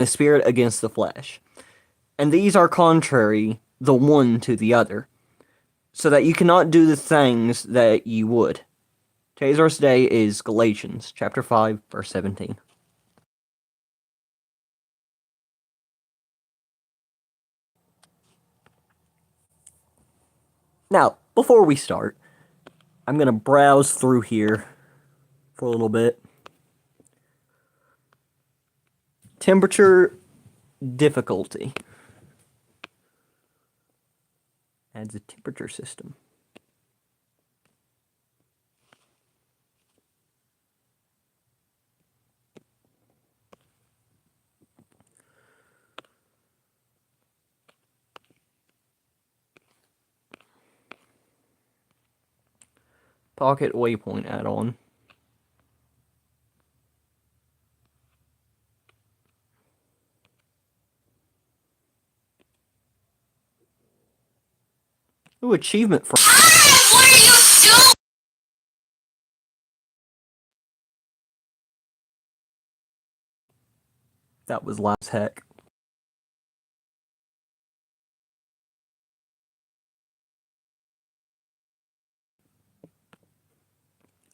the spirit against the flesh. And these are contrary the one to the other, so that you cannot do the things that you would. Today's verse today is Galatians chapter 5, verse 17. Now, before we start, I'm going to browse through here for a little bit. Temperature difficulty. Adds a temperature system. Pocket waypoint add-on. Ooh, achievement for. What are you doing? That was loud as heck.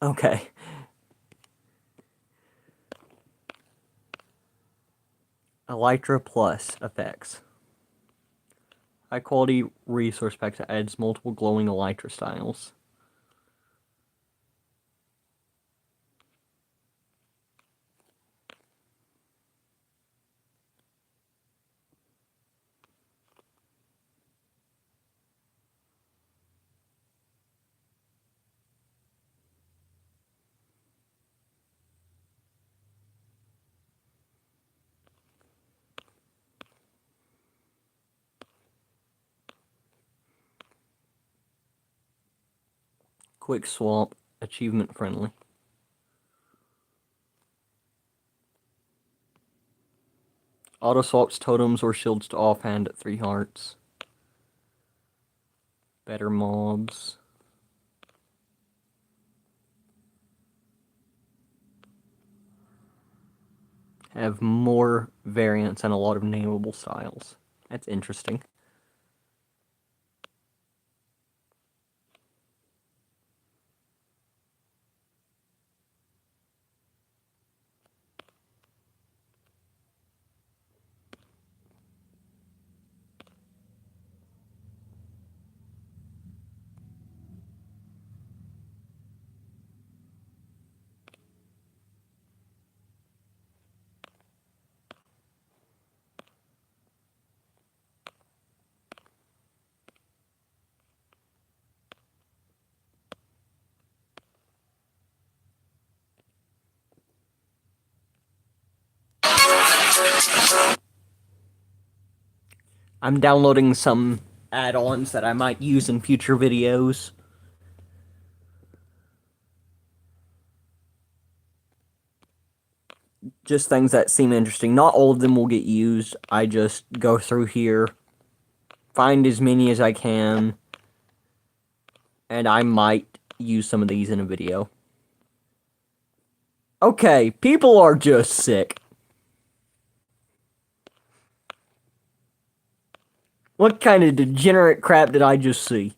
Okay. Elytra Plus effects. High quality resource pack that adds multiple glowing elytra styles. Quick swap, achievement friendly. Auto swaps totems or shields to offhand at 3 hearts. Better mobs. Have more variants and a lot of nameable styles. That's interesting. I'm downloading some add-ons that I might use in future videos. Just things that seem interesting. Not all of them will get used. I just go through here, find as many as I can, and I might use some of these in a video. Okay, people are just sick. What kind of degenerate crap did I just see?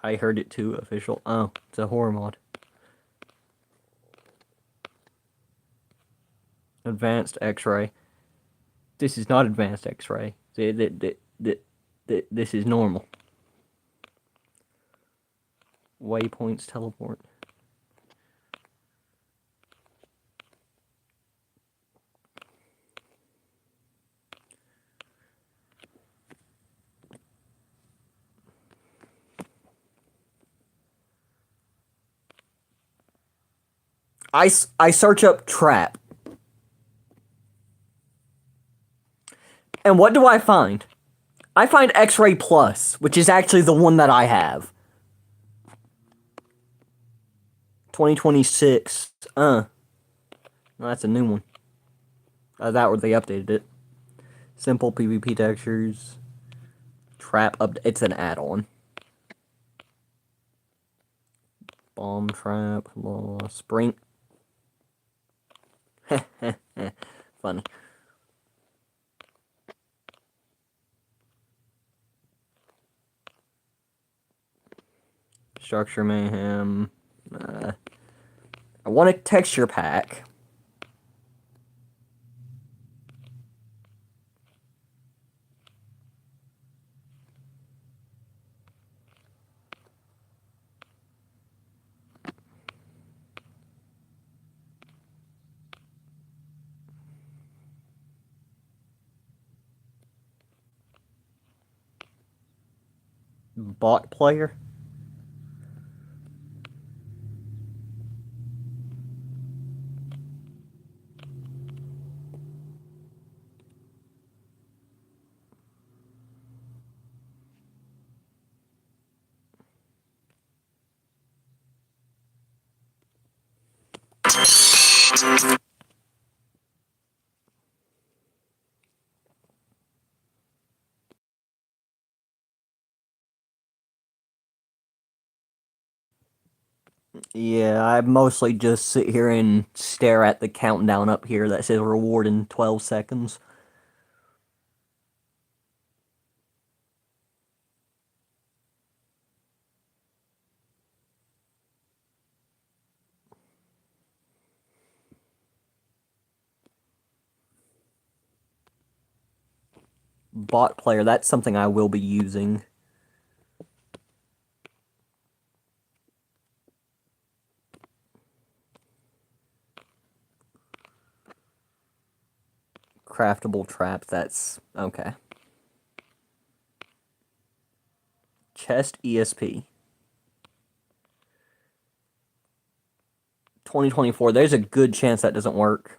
I heard it too, official. Oh, it's a horror mod. Advanced X-ray. This is not advanced X-ray. This is normal. Waypoints teleport. I search up trap. And what do I find? I find X-Ray Plus, which is actually the one that I have. 2026. No, that's a new one. That or they updated it. Simple PvP textures. Trap up. It's an add-on. Bomb trap, spring. Funny. Structure mayhem. I want a texture pack. Bot player. Yeah, I mostly just sit here and stare at the countdown up here that says reward in 12 seconds. Bot player, that's something I will be using. Craftable trap, that's okay. Chest ESP. 2024, there's a good chance that doesn't work.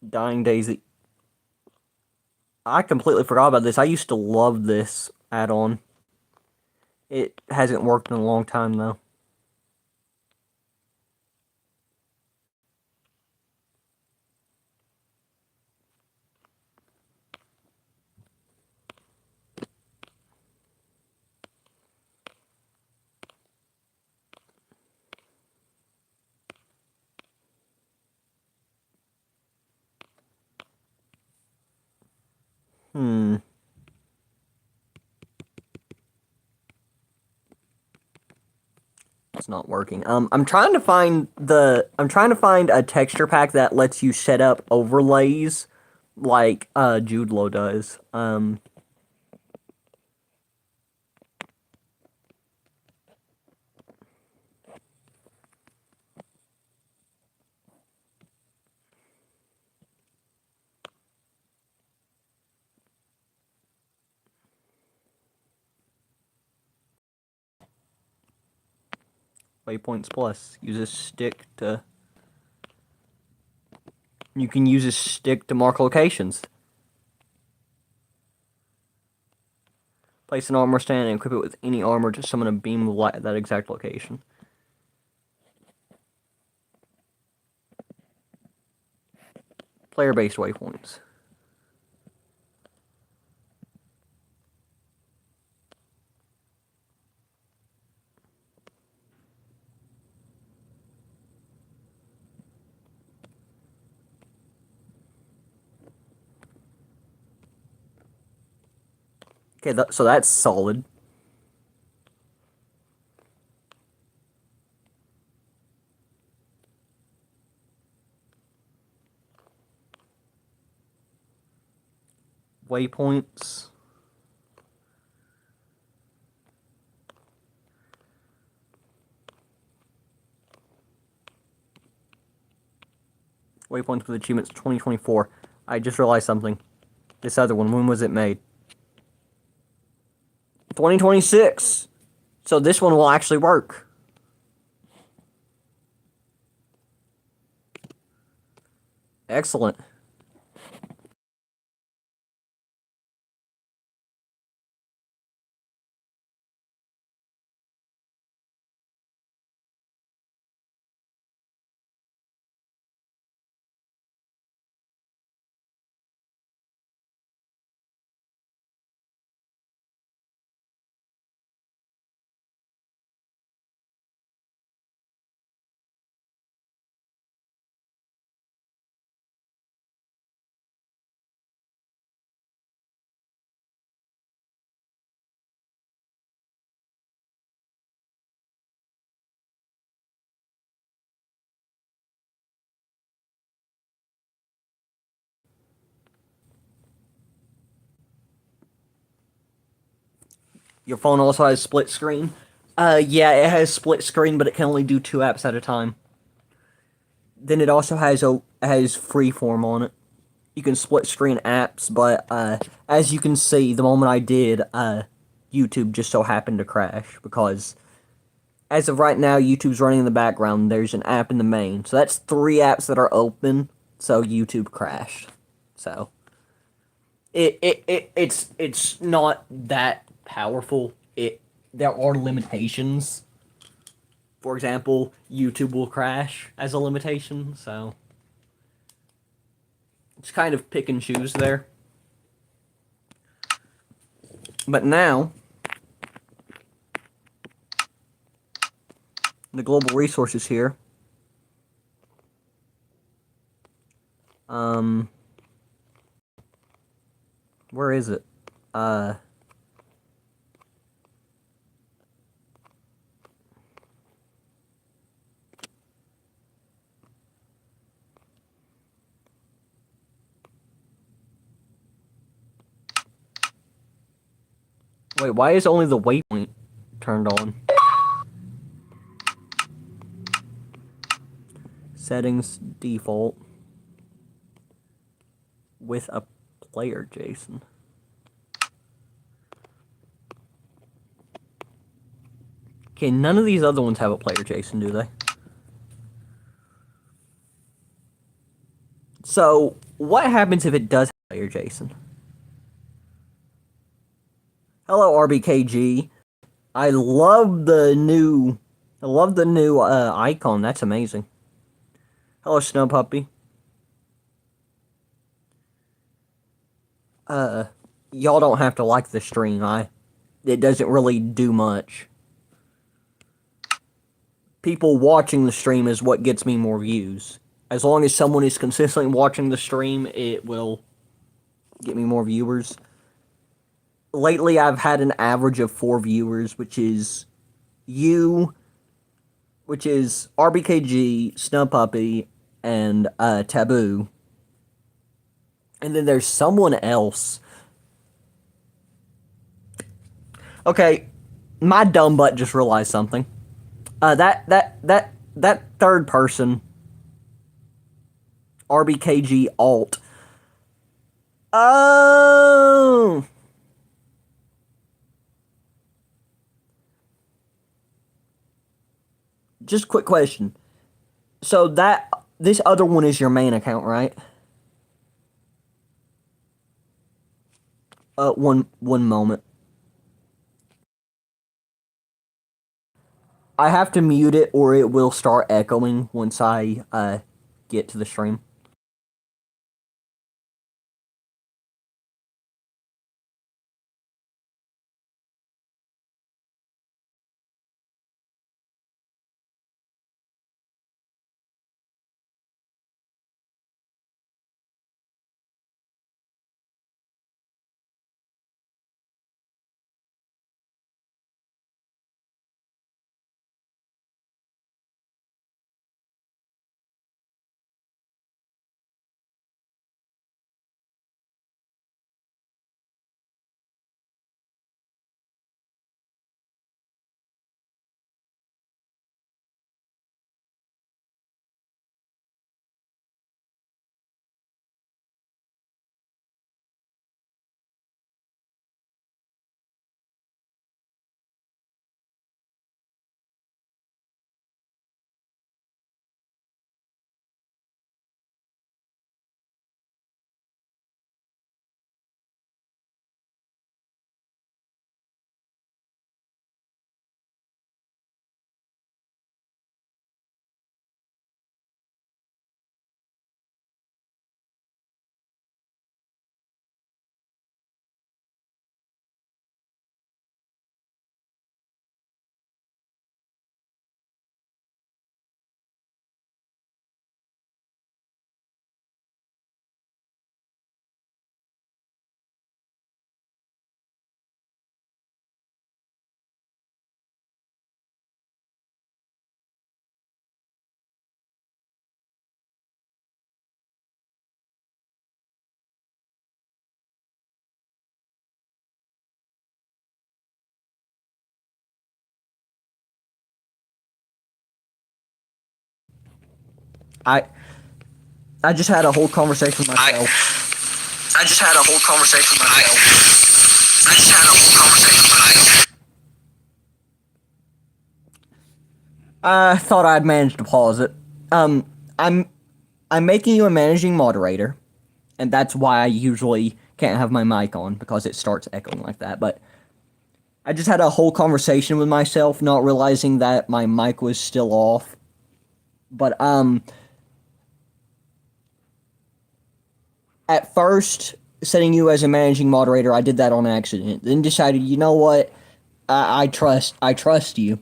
Dying Daisy. I completely forgot about this. I used to love this add-on. It hasn't worked in a long time, though. It's not working. I'm trying to find a texture pack that lets you set up overlays like Jude Law does. Waypoints Plus. Use a stick to... You can use a stick to mark locations. Place an armor stand and equip it with any armor to summon a beam of light at that exact location. Player-based waypoints. Okay, so that's solid. waypoints. Waypoints with achievements 2024. I just realized something. This other one, when was it made? 2026. So this one will actually work. Excellent. Your phone also has split screen. Yeah, it has split screen, but it can only do 2 apps at a time. Then it also has freeform on it. You can split screen apps, but as you can see, the moment I did, YouTube just so happened to crash because as of right now, YouTube's running in the background. There's an app in the main, so that's 3 apps that are open. So YouTube crashed. So it's not that powerful. There are limitations. For example, YouTube will crash as a limitation, so it's kind of pick and choose there. But now, the global resources here. Where is it? Wait, why is only the waypoint turned on? Settings default with a player JSON. Okay, none of these other ones have a player JSON, do they? So, what happens if it does have player JSON? Hello, RBKG. I love the new icon. That's amazing. Hello, Snow Puppy. Y'all don't have to like the stream. It doesn't really do much. People watching the stream is what gets me more views. As long as someone is consistently watching the stream, it will get me more viewers. Lately, I've had an average of 4 viewers, which is you, which is RBKG, Snow Puppy, and Taboo. And then there's someone else. Okay, my dumb butt just realized something. That third person, RBKG alt. Oh. Just quick question. So this other one is your main account, right? One moment. I have to mute it or it will start echoing once I get to the stream. I just had a whole conversation with myself. I just had a whole conversation with myself. I just had a whole conversation with myself. I thought I'd managed to pause it. I'm making you a managing moderator, and that's why I usually can't have my mic on, because it starts echoing like that. But I just had a whole conversation with myself, not realizing that my mic was still off. But at first, setting you as a managing moderator, I did that on accident. Then decided, you know what, I trust you.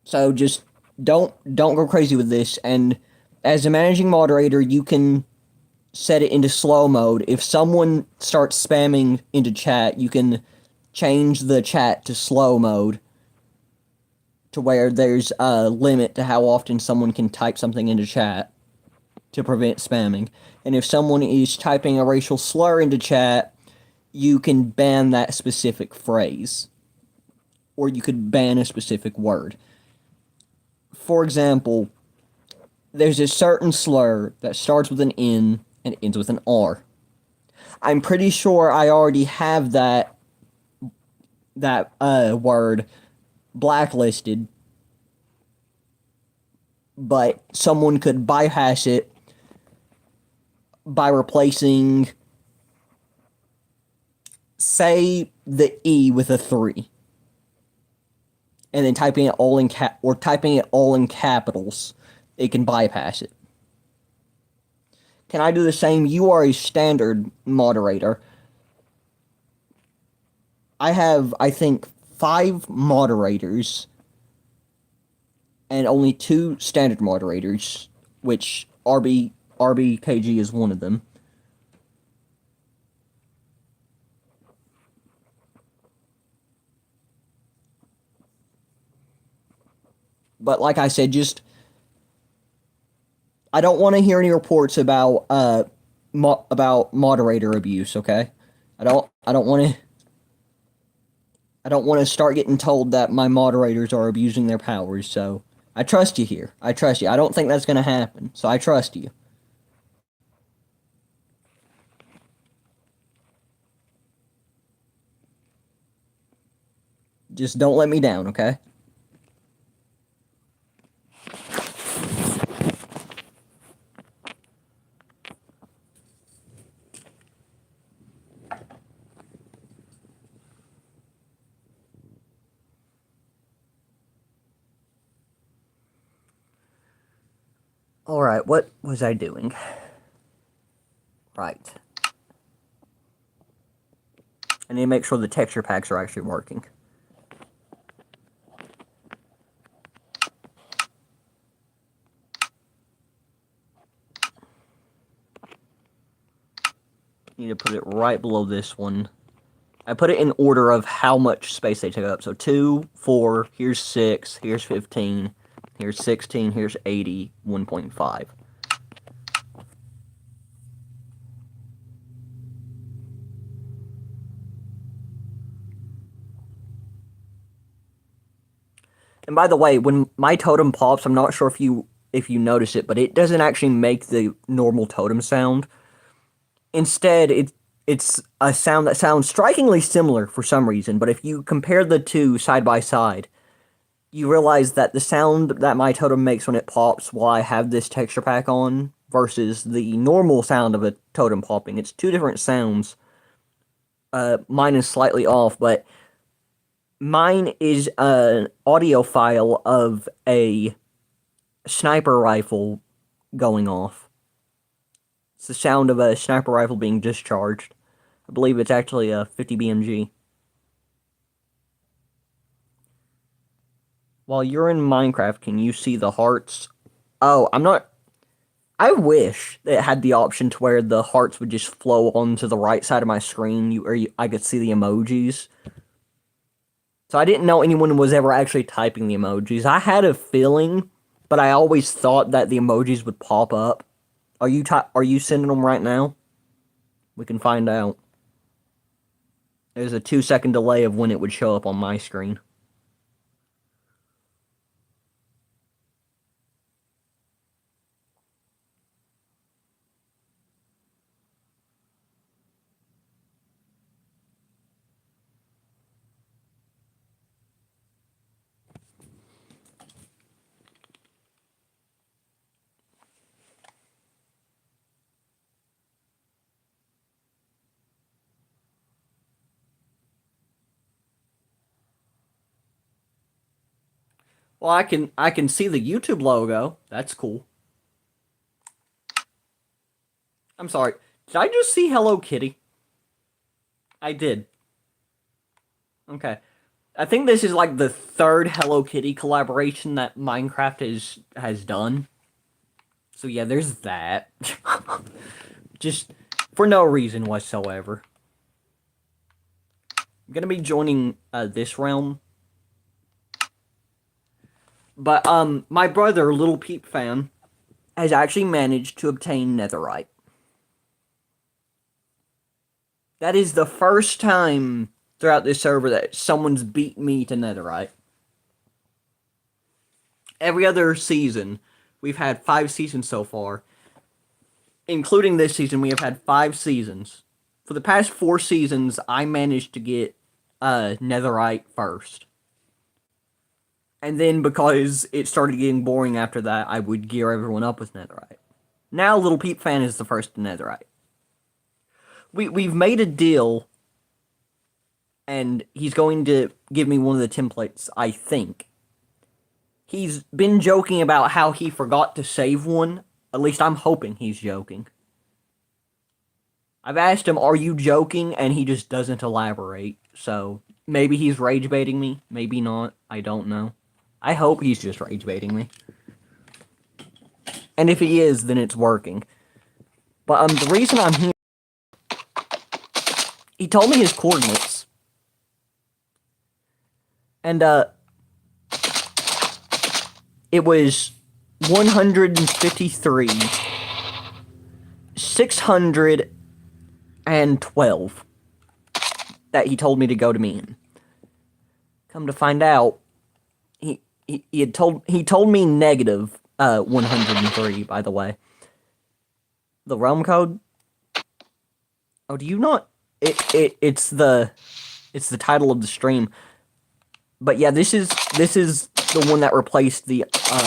So just don't go crazy with this. And as a managing moderator, you can set it into slow mode. If someone starts spamming into chat, you can change the chat to slow mode, to where there's a limit to how often someone can type something into chat to prevent spamming. And if someone is typing a racial slur into chat, you can ban that specific phrase, or you could ban a specific word. For example, there's a certain slur that starts with an N and ends with an R. I'm pretty sure I already have that word blacklisted, but someone could bypass it by replacing, say, the E with a 3, and then typing it all in capitals. It can bypass it. Can I do the same? You are a standard moderator. I have, I think, 5 moderators and only 2 standard moderators, which vbKG is one of them. But like I said, just I don't want to hear any reports about moderator abuse. Okay, I don't want to start getting told that my moderators are abusing their powers. So I trust you here. I trust you. I don't think that's gonna happen. So I trust you. Just don't let me down, okay? Alright, what was I doing? Right. I need to make sure the texture packs are actually working. Need to put it right below this one. I put it in order of how much space they took up. So 2, 4, here's 6, here's 15, here's 16, here's 80, 1.5. And by the way, when my totem pops, I'm not sure if you notice it, but it doesn't actually make the normal totem sound. Instead, it's a sound that sounds strikingly similar for some reason, but if you compare the two side by side, you realize that the sound that my totem makes when it pops while I have this texture pack on versus the normal sound of a totem popping, it's 2 different sounds. Mine is slightly off, but mine is an audio file of a sniper rifle going off. It's the sound of a sniper rifle being discharged. I believe it's actually a 50 BMG. While you're in Minecraft, can you see the hearts? Oh, I wish that it had the option to where the hearts would just flow onto the right side of my screen, I could see the emojis. So I didn't know anyone was ever actually typing the emojis. I had a feeling, but I always thought that the emojis would pop up. Are you sending them right now? We can find out. There's a 2-second delay of when it would show up on my screen. Well, I can see the YouTube logo. That's cool. I'm sorry. Did I just see Hello Kitty? I did. Okay. I think this is like the third Hello Kitty collaboration that Minecraft has done. So yeah, there's that. Just for no reason whatsoever. I'm gonna be joining this realm. But my brother, Little Peep Fan, has actually managed to obtain netherite. That is the first time throughout this server that someone's beat me to netherite. Every other season, we've had 5 seasons so far. Including this season, we have had 5 seasons. For the past 4 seasons, I managed to get netherite first. And then because it started getting boring after that, I would gear everyone up with netherite. Now Little Peep Fan is the first to netherite. We've made a deal, and he's going to give me one of the templates, I think. He's been joking about how he forgot to save one. At least I'm hoping he's joking. I've asked him, are you joking? And he just doesn't elaborate. So, maybe he's rage baiting me. Maybe not. I don't know. I hope he's just rage baiting me. And if he is, then it's working. But the reason I'm here... He told me his coordinates. And, it was 153, 612 that he told me to go to me in. Come to find out, he told me negative 103, by the way. The realm code? Oh, do you not? It's the title of the stream. But yeah, this is the one that replaced the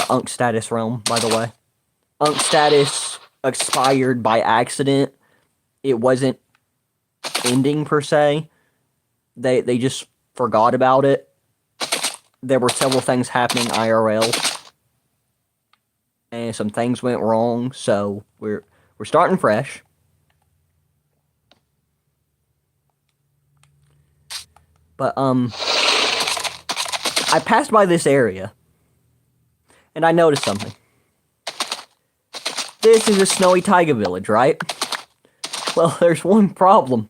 Unk status realm, by the way. Unk status expired by accident. It wasn't ending per se. They just forgot about it. There were several things happening IRL. And some things went wrong, so we're starting fresh. But I passed by this area, and I noticed something. This is a snowy taiga village, right? Well, there's one problem.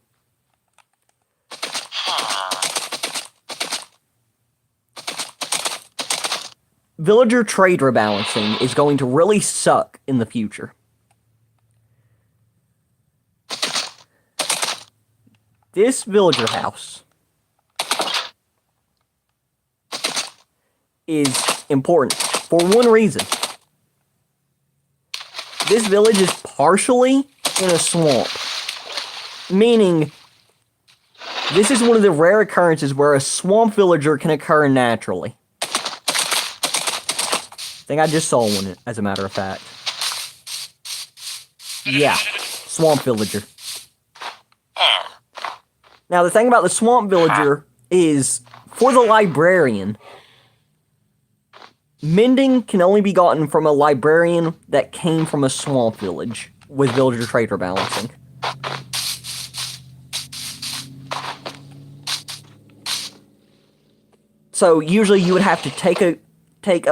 Villager trade rebalancing is going to really suck in the future. This villager house is important for one reason. This village is partially in a swamp, meaning this is one of the rare occurrences where a swamp villager can occur naturally. I think I just saw one, as a matter of fact. Yeah, swamp villager. Now, the thing about the swamp villager is, for the librarian, mending can only be gotten from a librarian that came from a swamp village with villager trade rebalancing. So usually you would have to take a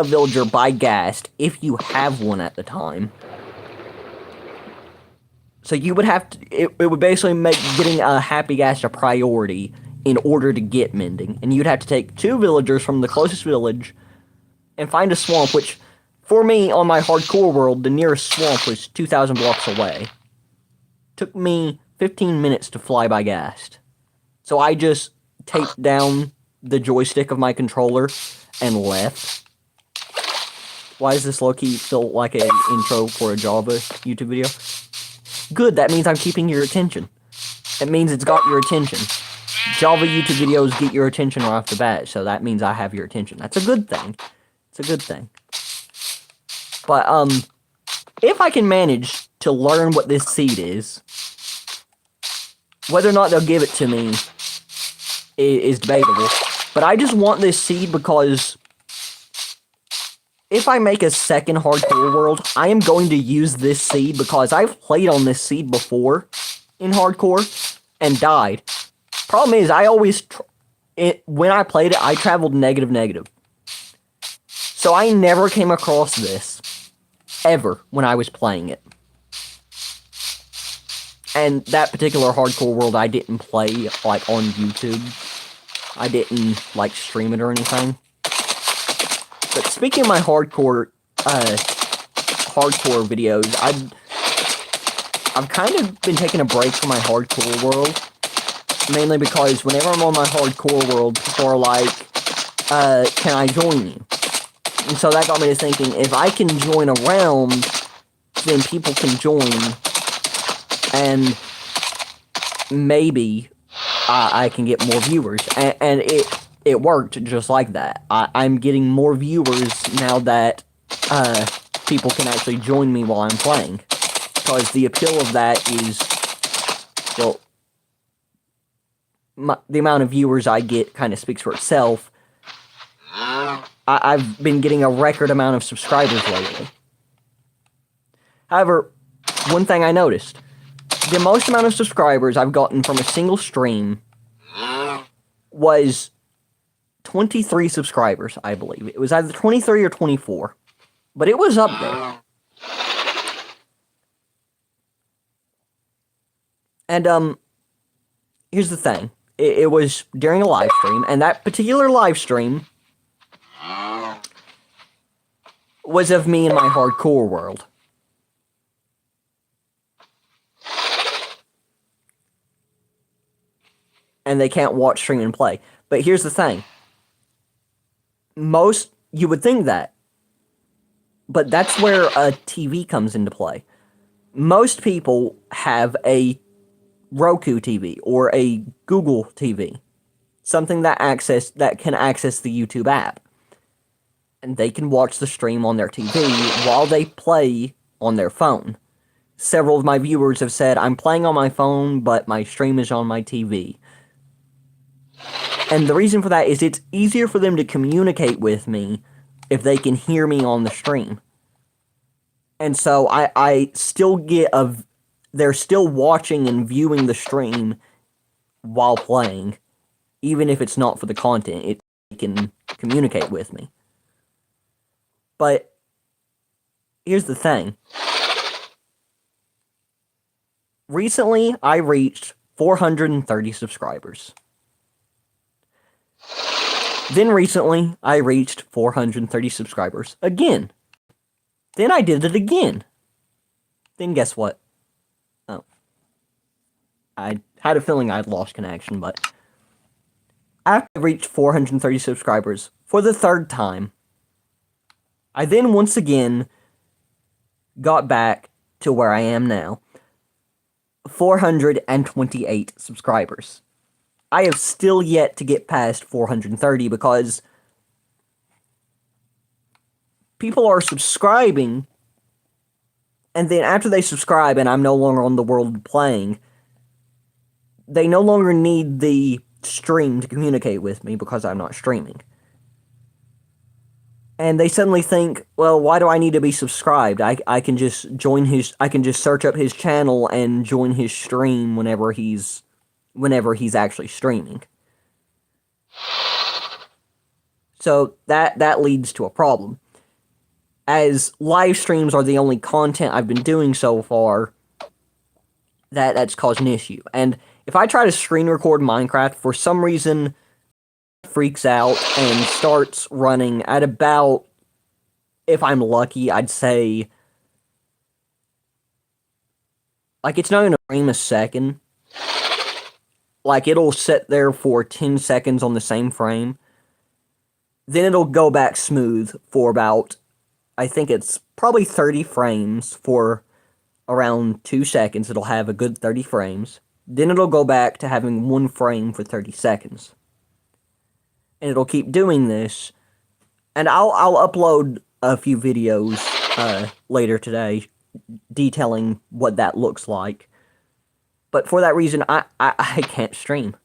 villager by ghast if you have one at the time. So you would have to, it would basically make getting a happy ghast a priority in order to get mending. And you'd have to take 2 villagers from the closest village and find a swamp, which, for me, on my hardcore world, the nearest swamp was 2,000 blocks away. Took me 15 minutes to fly by ghast. So I just taped down the joystick of my controller and left. Why does this low-key feel like an intro for a Java YouTube video? Good, that means I'm keeping your attention. It means it's got your attention. Java YouTube videos get your attention right off the bat, so that means I have your attention. That's a good thing. It's a good thing. But, if I can manage to learn what this seed is, whether or not they'll give it to me is debatable. But I just want this seed because if I make a second hardcore world, I am going to use this seed because I've played on this seed before in hardcore and died. Problem is, I always, when I played it, I traveled negative. So I never came across this, ever, when I was playing it. And that particular hardcore world I didn't play, like, on YouTube. I didn't, like, stream it or anything. But speaking of my hardcore videos, I've kind of been taking a break from my hardcore world. Mainly because whenever I'm on my hardcore world, people are like, can I join you? And so that got me to thinking, if I can join a realm, then people can join, and maybe I can get more viewers. And it worked just like that. I'm getting more viewers now that people can actually join me while I'm playing. Because the appeal of that is, well, the amount of viewers I get kind of speaks for itself. I've been getting a record amount of subscribers lately. However, one thing I noticed, the most amount of subscribers I've gotten from a single stream was 23 subscribers, I believe. It was either 23 or 24, but it was up there. And, here's the thing. It was during a live stream, and that particular live stream was of me in my hardcore world. And they can't watch, stream, and play. But here's the thing. You would think that. But that's where a TV comes into play. Most people have a Roku TV or a Google TV. Something that can access the YouTube app. And they can watch the stream on their TV while they play on their phone. Several of my viewers have said, I'm playing on my phone, but my stream is on my TV. And the reason for that is it's easier for them to communicate with me if they can hear me on the stream. And so I still get they're still watching and viewing the stream while playing. Even if it's not for the content, it can communicate with me. But here's the thing. Recently, I reached 430 subscribers. Then recently, I reached 430 subscribers again. Then I did it again. Then guess what? Oh. I had a feeling I'd lost connection, but after I reached 430 subscribers for the third time, I then once again got back to where I am now. 428 subscribers. I have still yet to get past 430 because people are subscribing, and then after they subscribe and I'm no longer on the world playing, they no longer need the stream to communicate with me because I'm not streaming. And they suddenly think, well, why do I need to be subscribed? I can just I can just search up his channel and join his stream whenever he's actually streaming. So that leads to a problem. As live streams are the only content I've been doing so far, that's caused an issue. And if I try to screen record Minecraft, for some reason freaks out and starts running at about, if I'm lucky, I'd say, like, it's not even a frame a second. Like, it'll sit there for 10 seconds on the same frame. Then it'll go back smooth for about, I think it's probably 30 frames for around 2 seconds. It'll have a good 30 frames. Then it'll go back to having 1 frame for 30 seconds. And it'll keep doing this. And I'll upload a few videos later today detailing what that looks like. But for that reason, I can't stream.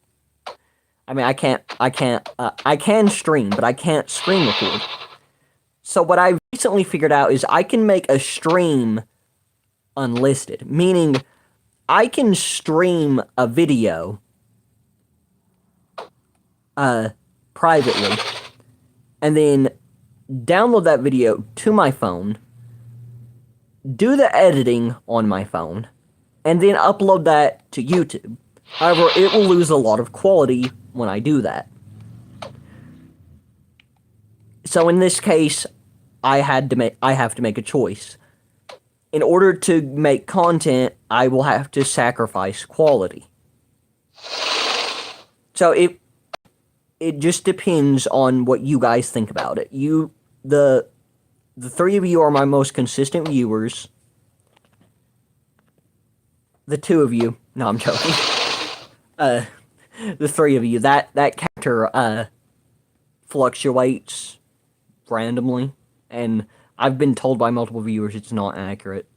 I mean, I can stream, but I can't screen record. So what I recently figured out is I can make a stream unlisted, meaning I can stream a video privately and then download that video to my phone, do the editing on my phone, and then upload that to YouTube. However, it will lose a lot of quality when I do that. So in this case, I have to make a choice. In order to make content, I will have to sacrifice quality. So it just depends on what you guys think about it. The three of you are my most consistent viewers. The two of you, no, I'm joking. The three of you, that character fluctuates randomly, and I've been told by multiple viewers it's not accurate.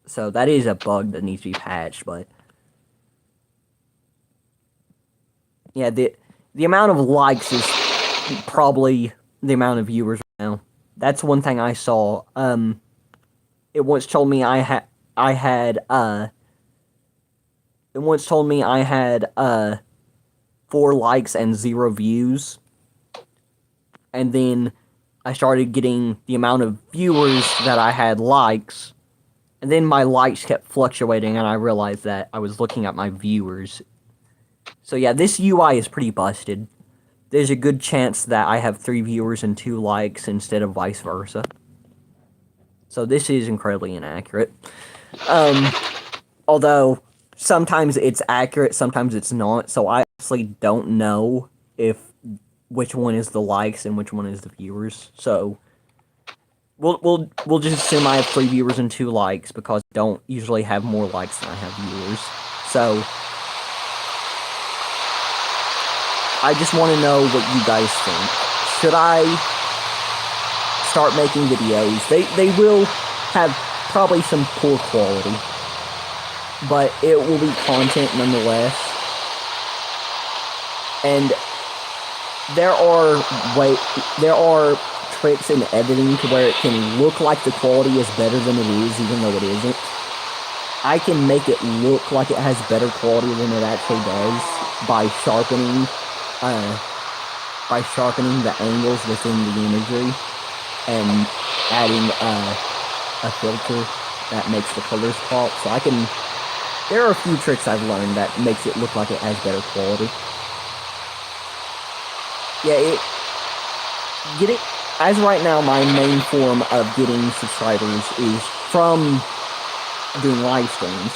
So that is a bug that needs to be patched, but yeah, the amount of likes is probably the amount of viewers right now. That's one thing I saw. It once told me I had 4 likes and 0 views. And then I started getting the amount of viewers that I had likes. And then my likes kept fluctuating, and I realized that I was looking at my viewers. So yeah, this UI is pretty busted. There's a good chance that I have 3 viewers and 2 likes instead of vice versa. So this is incredibly inaccurate. Although, sometimes it's accurate, sometimes it's not, so I honestly don't know which one is the likes and which one is the viewers. So we'll just assume I have 3 viewers and 2 likes, because I don't usually have more likes than I have viewers. So I just want to know what you guys think. Should I start making videos? They will have probably some poor quality, but it will be content nonetheless. And there are tricks in editing to where it can look like the quality is better than it is, even though it isn't. I can make it look like it has better quality than it actually does by sharpening the angles within the imagery and adding a filter that makes the colors pop. So there are a few tricks I've learned that makes it look like it has better quality. Yeah, as right now, my main form of getting subscribers is from doing live streams.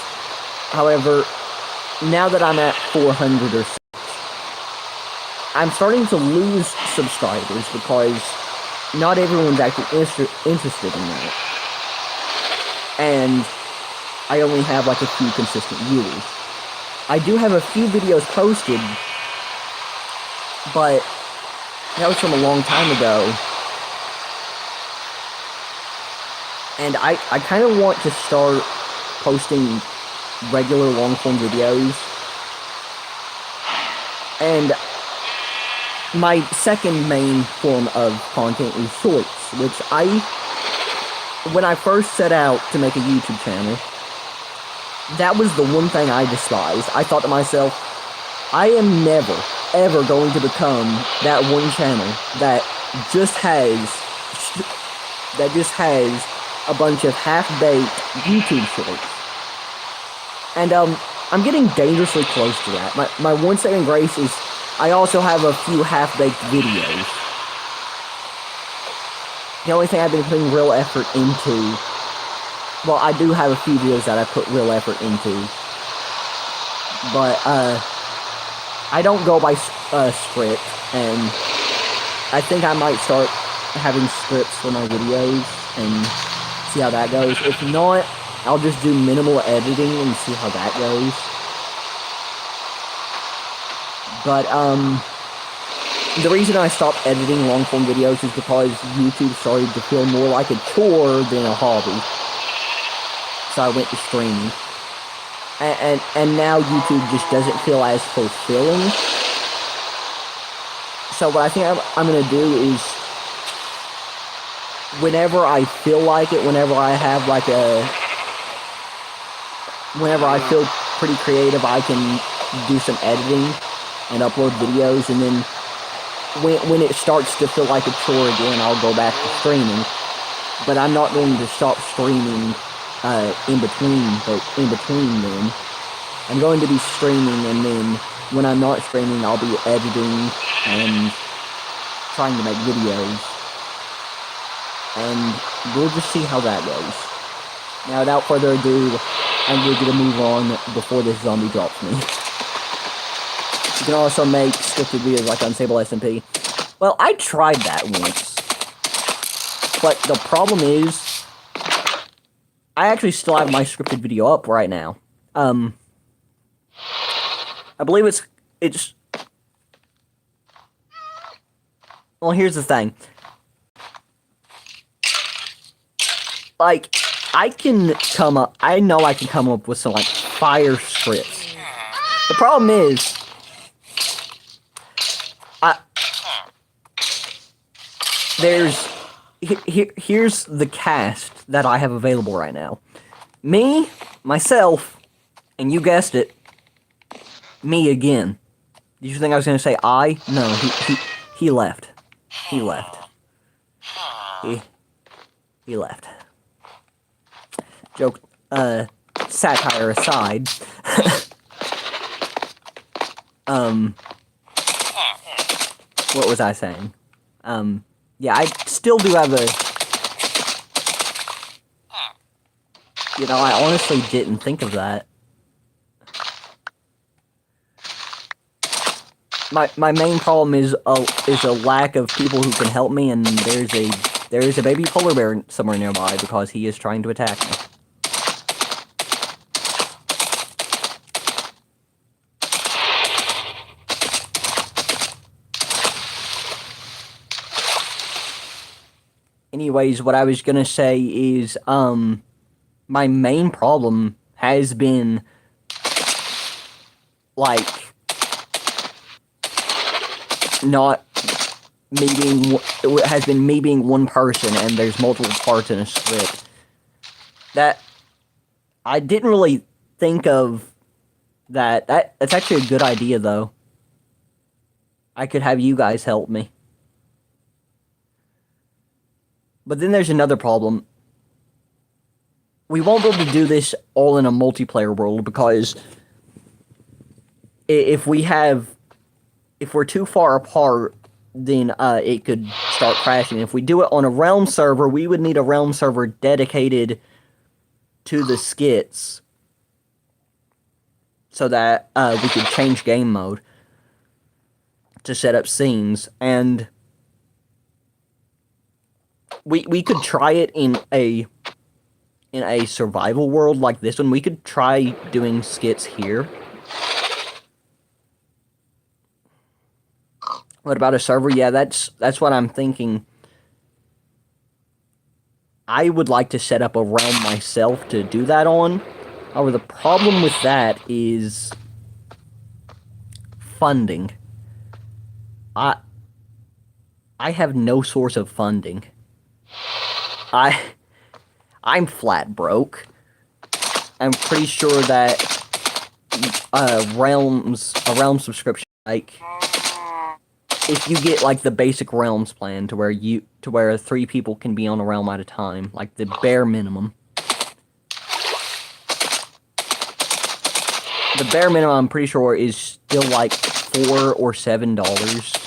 However, now that I'm at 400 or so, I'm starting to lose subscribers because not everyone's actually interested in that. And I only have like a few consistent viewers. I do have a few videos posted, but that was from a long time ago. And I kind of want to start posting regular long-form videos. And my second main form of content is shorts, which when I first set out to make a YouTube channel, that was the one thing I despised. I thought to myself, I am never, ever going to become that one channel that just has a bunch of half-baked YouTube shorts. And I'm getting dangerously close to that. My one saving grace is I also have a few half-baked videos. The only thing I've been putting real effort into, well, I do have a few videos that I put real effort into, but I don't go by script, and I think I might start having scripts for my videos and see how that goes. If not, I'll just do minimal editing and see how that goes. But the reason I stopped editing long-form videos is because YouTube started to feel more like a chore than a hobby. So I went to streaming. And now YouTube just doesn't feel as fulfilling. So what I think I'm going to do is whenever I feel like it, whenever I have like whenever I feel pretty creative, I can do some editing and upload videos, and then when it starts to feel like a chore again, I'll go back to streaming. But I'm not going to stop streaming in between then. I'm going to be streaming, and then when I'm not streaming, I'll be editing and trying to make videos. And we'll just see how that goes. Now, without further ado, I'm going to move on before this zombie drops me. You can also make scripted videos like Unstable SMP. Well, I tried that once. But the problem is, I actually still have my scripted video up right now. I believe it's... Well, here's the thing. Like, I know I can come up with some, like, fire scripts. The problem is, here's the cast that I have available right now. Me, myself, and you guessed it, me again. Did you think I was going to say I? No, he left. He left. He left. Joke, satire aside. What was I saying? Yeah, I still do have a... You know, I honestly didn't think of that. My main problem is a lack of people who can help me, and there is a baby polar bear somewhere nearby because he is trying to attack me. Anyways, what I was gonna say is, my main problem has been, like, not me being, it has been me being one person, and there's multiple parts in a script. That, I didn't really think of that. That's actually a good idea, though. I could have you guys help me. But then there's another problem. We won't be able to do this all in a multiplayer world, because if we're too far apart, then it could start crashing. If we do it on a realm server, we would need a realm server dedicated to the skits, so that we could change game mode to set up scenes, and we could try it in a survival world like this one. We could try doing skits here. What about a server? Yeah, that's what I'm thinking. I would like to set up a realm myself to do that on. However, the problem with that is funding. I have no source of funding. I'm flat broke. I'm pretty sure that a realm subscription, like, if you get like the basic realms plan to where 3 people can be on a realm at a time, like the bare minimum. The bare minimum, I'm pretty sure, is still like $4 or $7.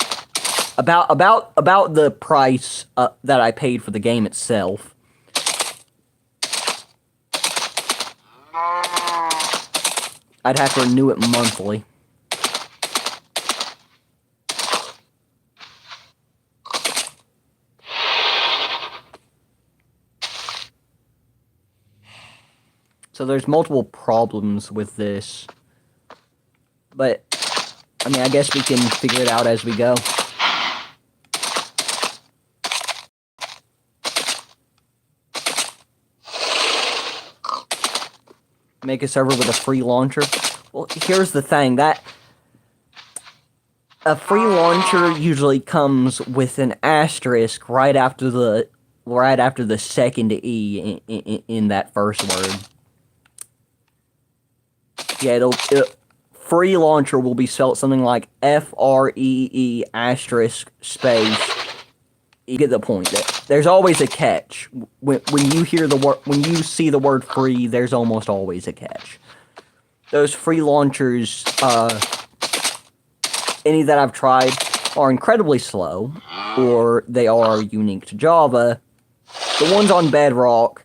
About the price that I paid for the game itself. I'd have to renew it monthly. So there's multiple problems with this. But, I mean, I guess we can figure it out as we go. Make a server with a free launcher. Well, here's the thing, that a free launcher usually comes with an asterisk right after the right after the second E in that first word. Yeah, free launcher will be spelled something like FREE asterisk space. You get the point. There's always a catch. When you hear the word, when you see the word free, there's almost always a catch. Those free launchers, any that I've tried, are incredibly slow, or they are unique to Java. The ones on Bedrock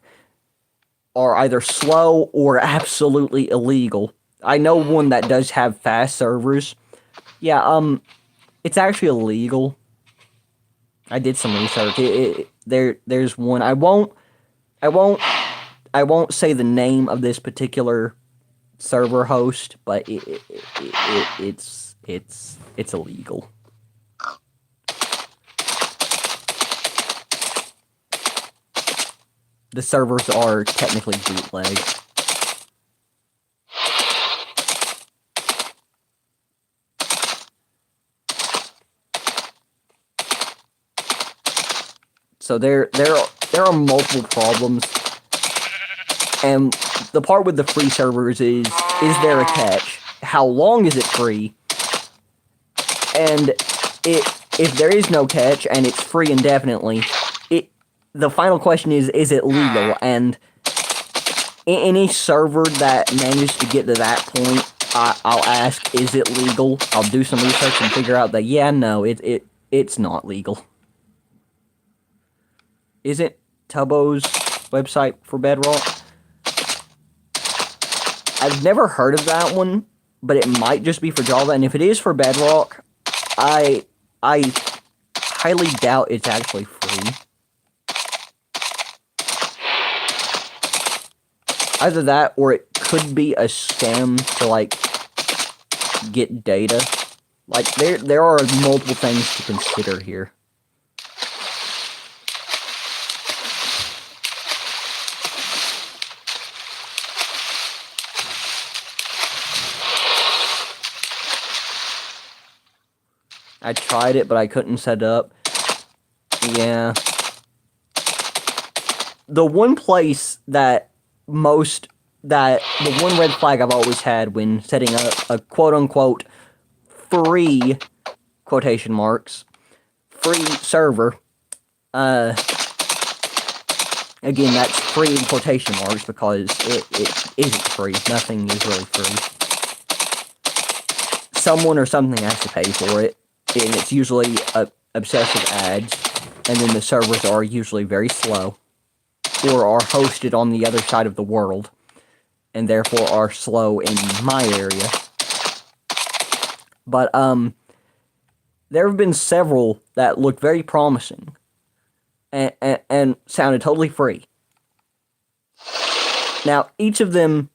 are either slow or absolutely illegal. I know one that does have fast servers. Yeah, it's actually illegal. I did some research. There's one. I won't say the name of this particular server host, but it's illegal. The servers are technically bootleg. So there are multiple problems, and the part with the free servers is there a catch? How long is it free? And if there is no catch and it's free indefinitely, the final question is it legal? And any server that manages to get to that point, I'll ask, is it legal? I'll do some research and figure out that, yeah, no, it's not legal. Isn't Tubbo's website for Bedrock? I've never heard of that one, but it might just be for Java, and if it is for Bedrock, I highly doubt it's actually free. Either that, or it could be a scam to, like, get data. Like, there are multiple things to consider here. I tried it, but I couldn't set it up. Yeah. The one place the one red flag I've always had when setting up a quote-unquote free, quotation marks, free server, again, that's free in quotation marks because it isn't free. Nothing is really free. Someone or something has to pay for it, and it's usually obsessive ads, and then the servers are usually very slow, or are hosted on the other side of the world, and therefore are slow in my area. But, there have been several that look very promising, and sounded totally free. Now, each of them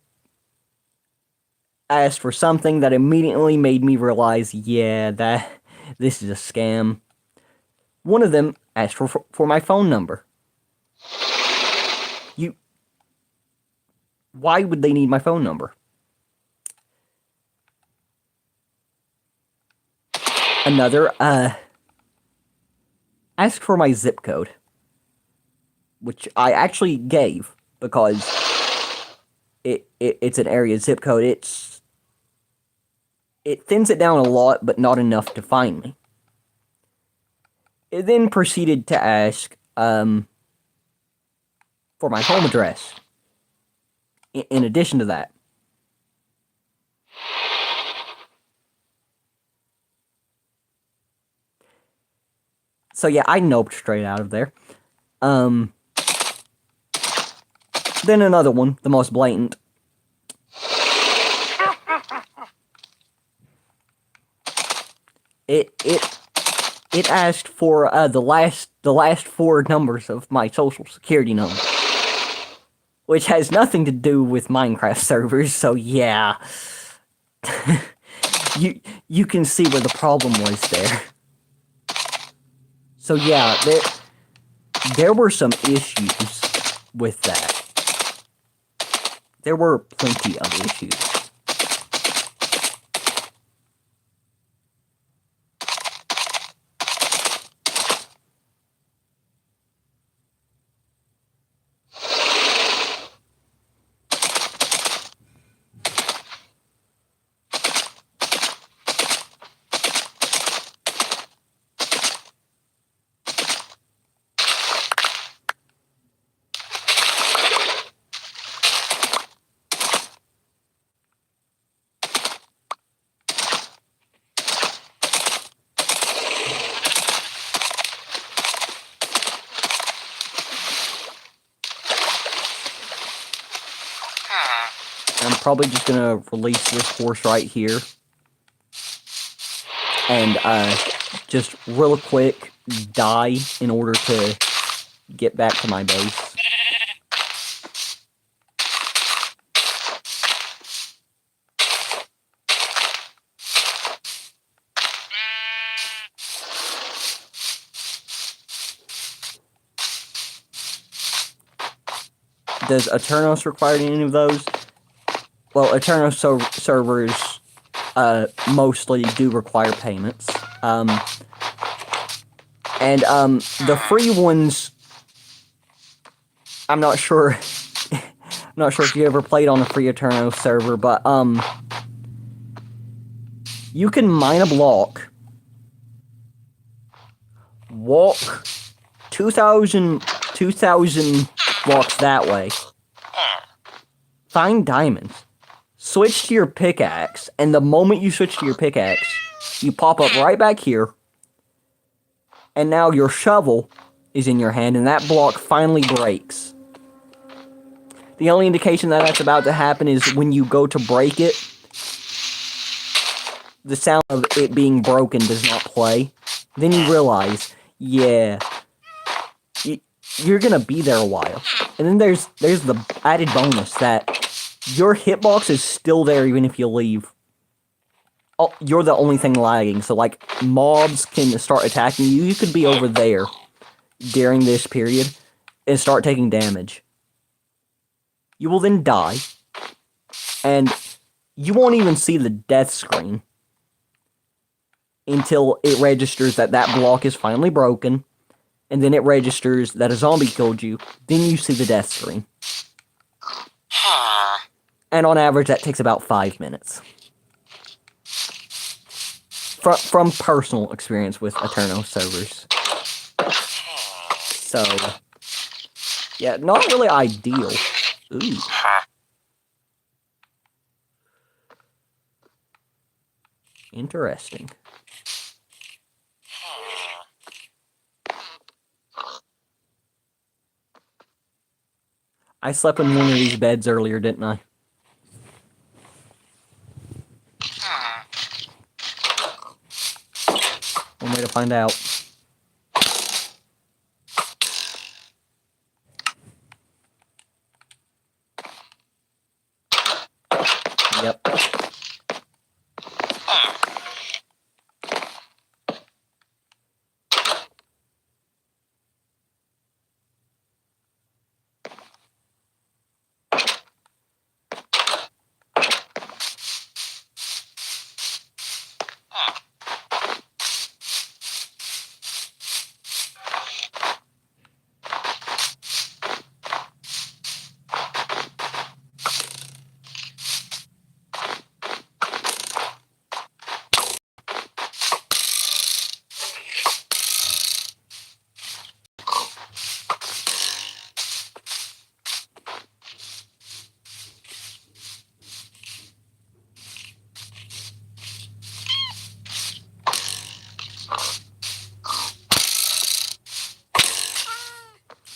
asked for something that immediately made me realize, yeah, this is a scam. One of them asked for my phone number. Why would they need my phone number? Another, asked for my zip code, which I actually gave, because it's an area zip code. It thins it down a lot, but not enough to find me. It then proceeded to ask, for my home address. In addition to that. So yeah, I noped straight out of there. Then another one, the most blatant. It asked for the last four numbers of my social security number, which has nothing to do with Minecraft servers. So yeah, you can see where the problem was there. So yeah, there were some issues with that. There were plenty of issues. I'm probably just gonna release this horse right here. And, just real quick, die in order to get back to my base. Does Eternos require any of those? Well, Eternos servers mostly do require payments. The free ones, I'm not sure. I'm not sure if you ever played on a free Eternos server, but you can mine a block, walk 2,000 blocks that way, find diamonds, switch to your pickaxe, and the moment you switch to your pickaxe, you pop up right back here, and now your shovel is in your hand, and that block finally breaks. The only indication that that's about to happen is when you go to break it, the sound of it being broken does not play. Then you realize, yeah, you're gonna be there a while. And then there's the added bonus that your hitbox is still there even if you leave. Oh, you're the only thing lagging, so like mobs can start attacking you. You could be over there during this period and start taking damage. You will then die, and you won't even see the death screen until it registers that that block is finally broken, and then it registers that a zombie killed you. Then you see the death screen. And on average, that takes about 5 minutes. From personal experience with Eternos servers. So, yeah, not really ideal. Ooh. Interesting. I slept in one of these beds earlier, didn't I? One way to find out. Yep.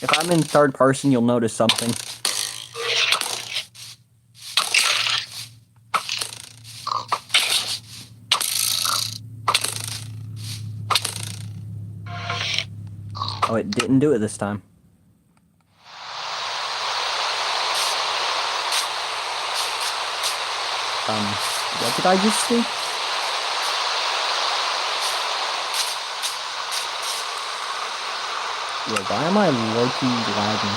If I'm in third person, you'll notice something. Oh, it didn't do it this time. What did I just see? Yeah, why am I low-key lagging?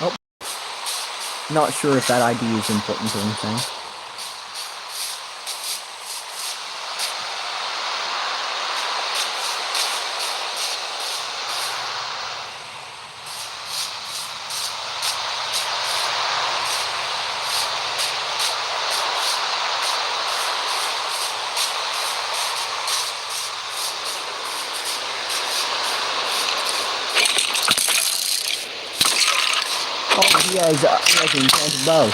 Oh. Not sure if that ID is important or anything. Oh, he has an enchanted bow.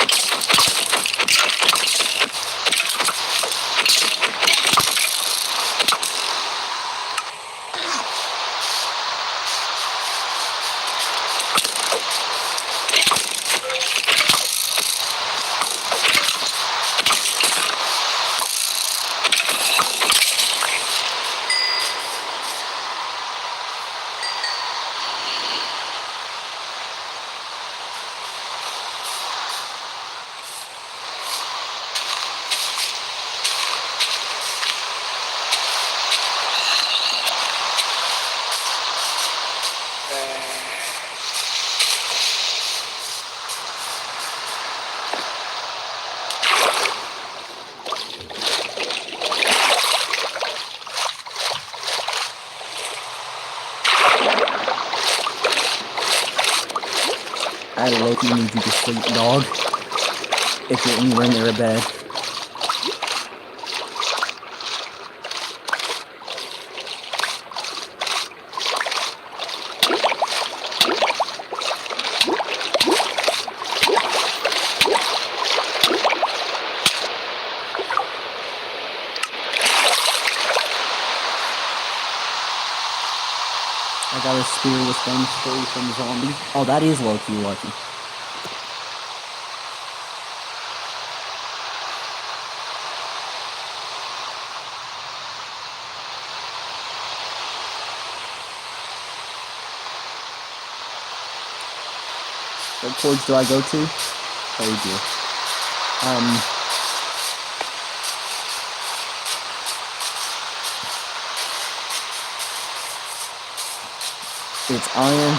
I low-key need you to sleep, dog. If you're anywhere near a bed. I got a spear with them free from zombies. Oh, that is low-key lucky. What chords do I go to? Oh dear. It's iron.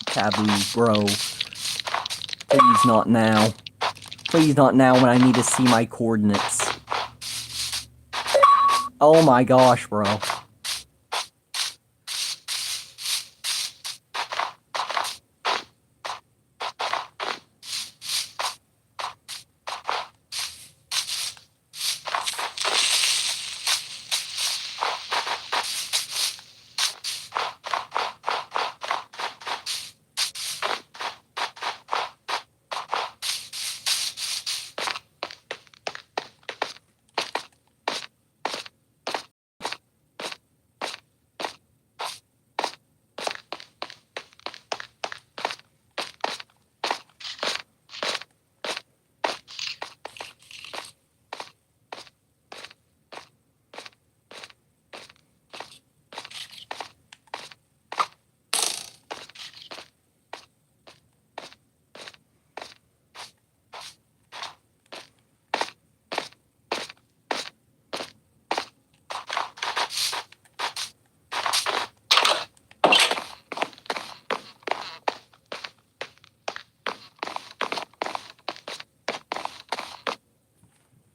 Taboo, bro. Please not now. Please not now when I need to see my coordinates. Oh my gosh, bro.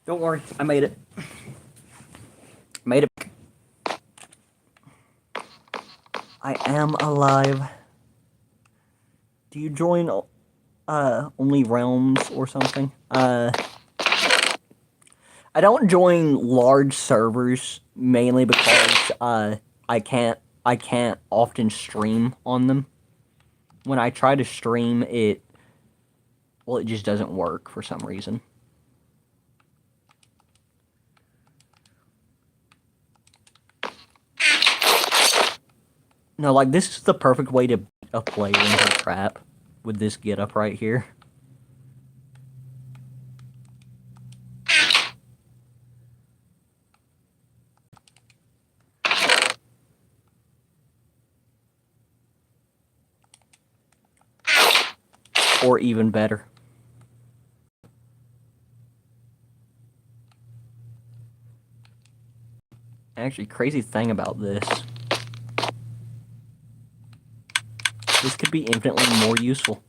Don't worry, I made it. Made it. I am alive. Do you join, only realms or something? I don't join large servers, mainly because, I can't often stream on them. When I try to stream, it just doesn't work for some reason. No, like, this is the perfect way to beat a player into a trap with this getup right here. Or even better. Actually, crazy thing about this could be infinitely more useful.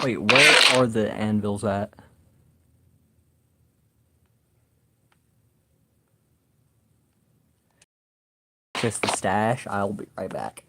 Wait, where are the anvils at? Just the stash. I'll be right back.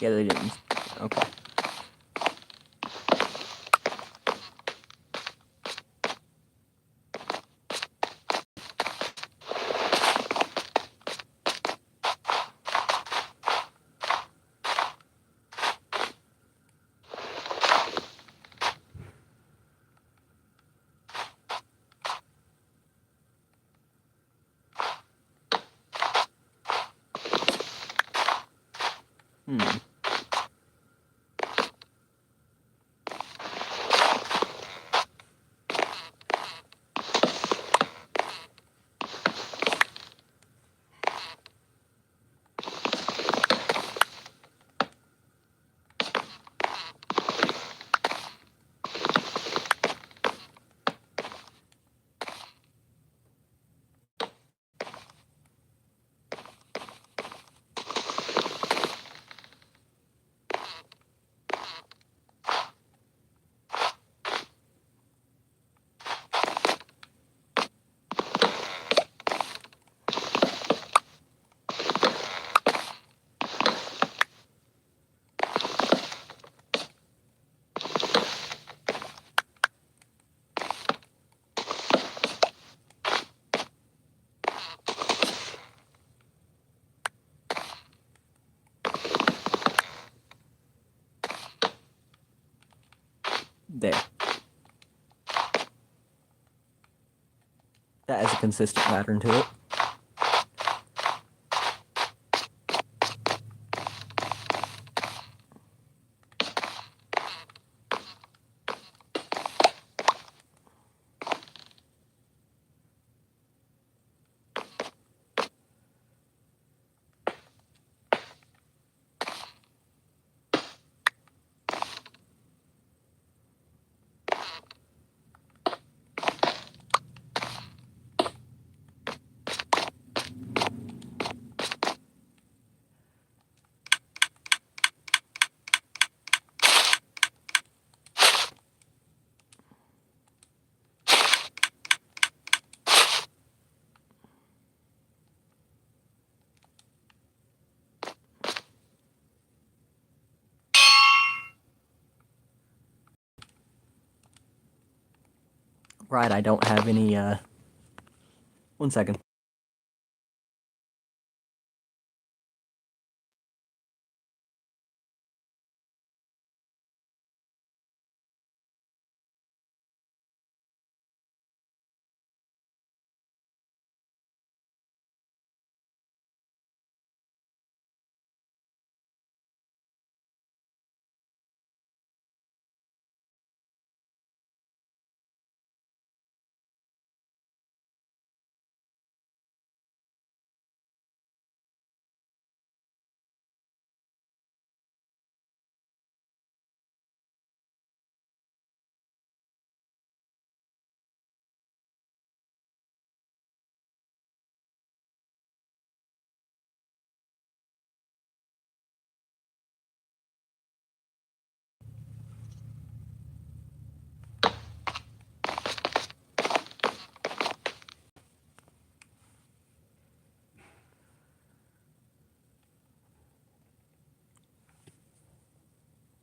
Yeah, they didn't. Okay. There. That has a consistent pattern to it. Right, I don't have any, 1 second.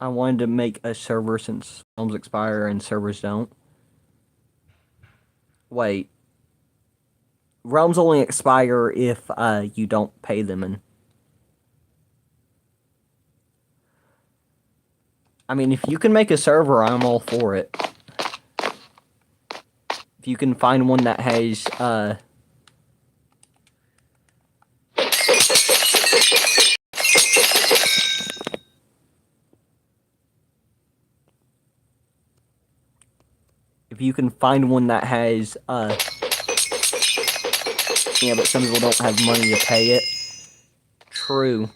I wanted to make a server since realms expire and servers don't. Wait. Realms only expire if you don't pay them, and I mean, if you can make a server, I'm all for it. If you can find one that has if you can find one that has yeah, but some people don't have money to pay it. True.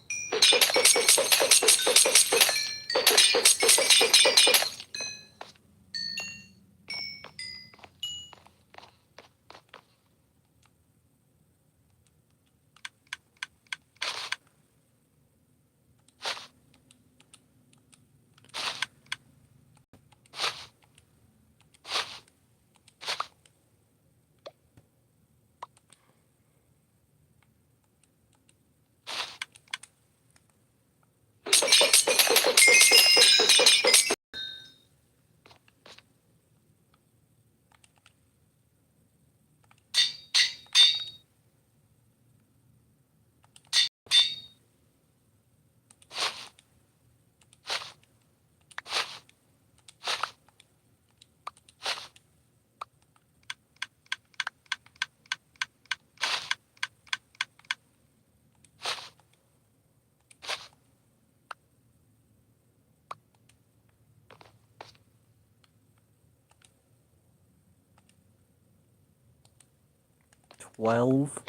12.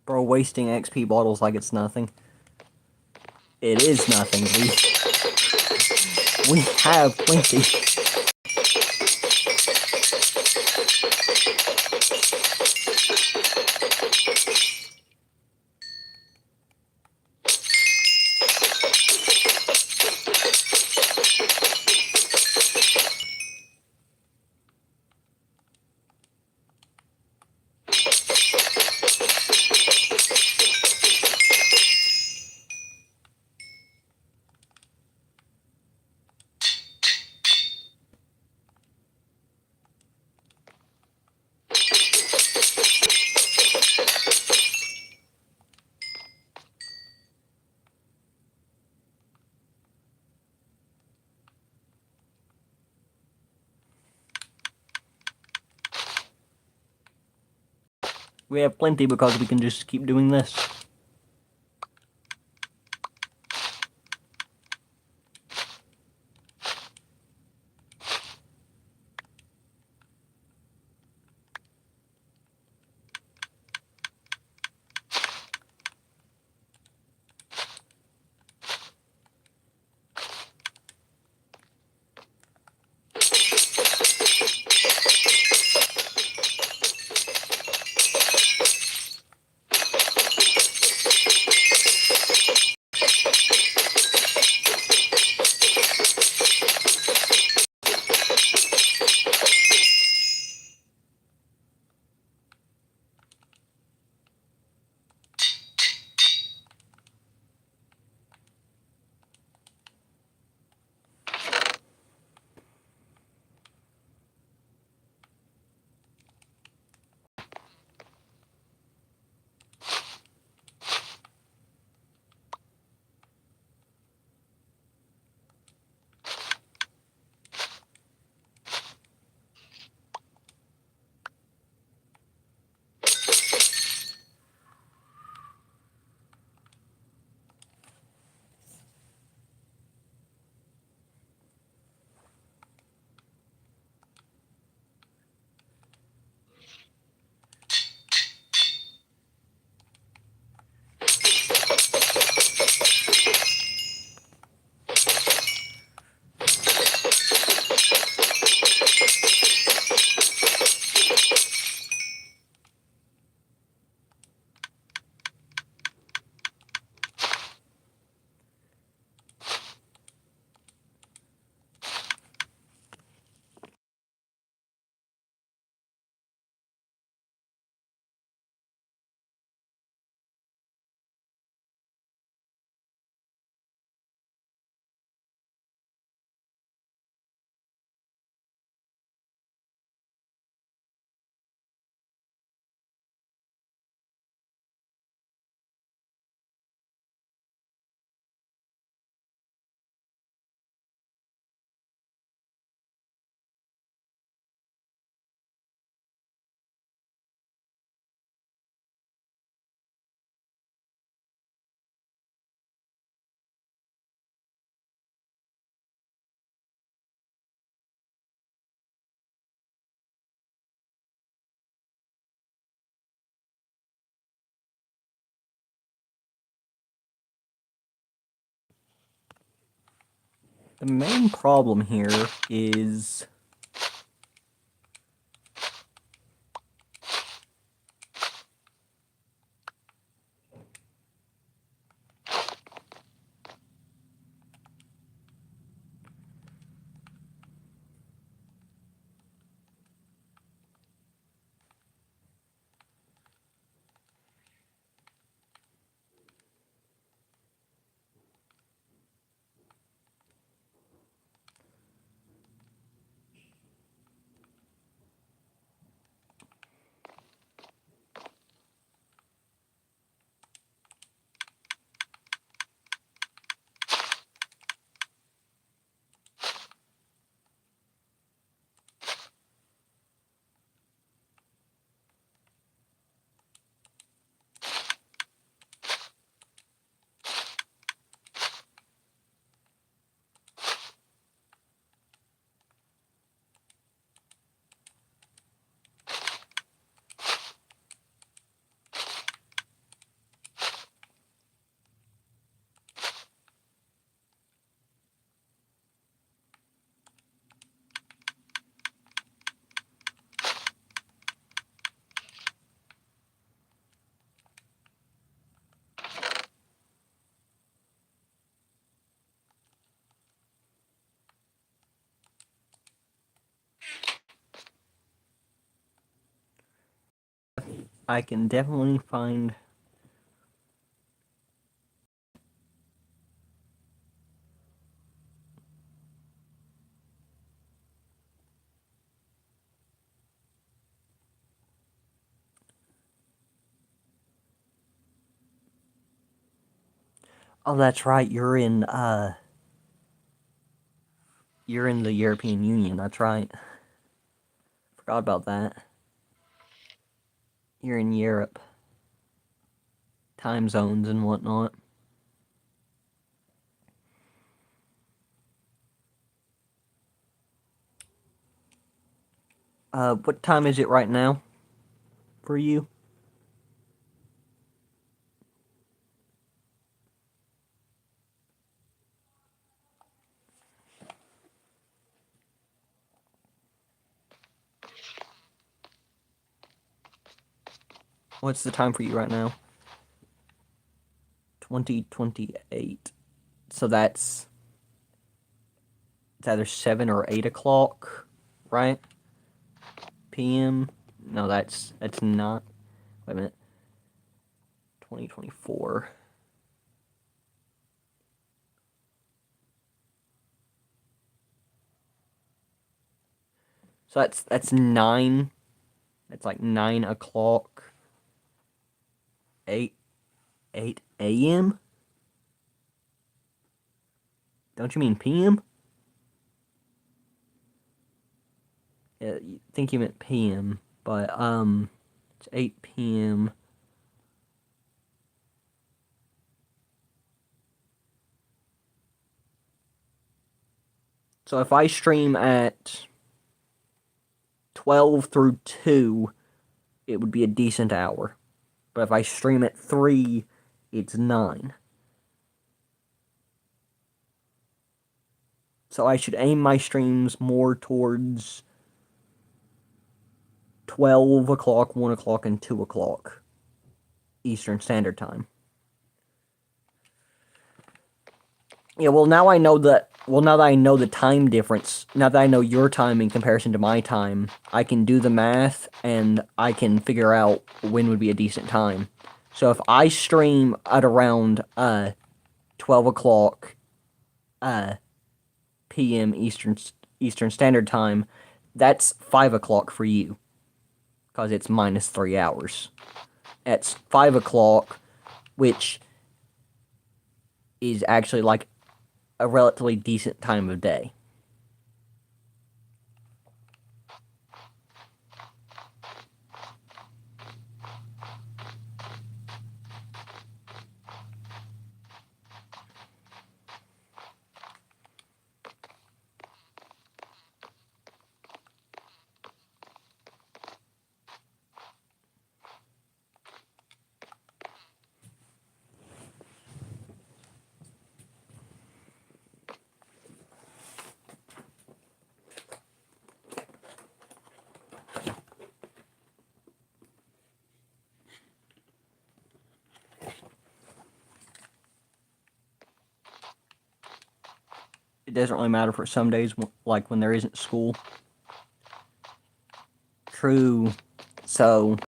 Bro, wasting XP bottles like it's nothing. It is nothing. We have plenty. We have plenty because we can just keep doing this. The main problem here is I can definitely find Oh, that's right. You're in the European Union. That's right. Forgot about that. You're in Europe. Time zones and whatnot. What time is it right now for you? What's the time for you right now? 20:28. So it's either 7 or 8 o'clock, right? PM? No, that's not. Wait a minute. 2024. So that's 9. That's like 9 o'clock. 8 a.m.? Don't you mean PM? Yeah, you think you meant PM, but it's 8 p.m. So if I stream at 12 through 2, it would be a decent hour. But if I stream at 3, it's 9. So I should aim my streams more towards 12 o'clock, 1 o'clock, and 2 o'clock Eastern Standard Time. Yeah, well, now I know that. Well, now that I know the time difference, now that I know your time in comparison to my time, I can do the math and I can figure out when would be a decent time. So if I stream at around 12 o'clock p.m. Eastern Standard Time, that's 5 o'clock for you because it's minus 3 hours. It's 5 o'clock, which is actually like a relatively decent time of day. it doesn't really matter for some days, like when there isn't school. True. So,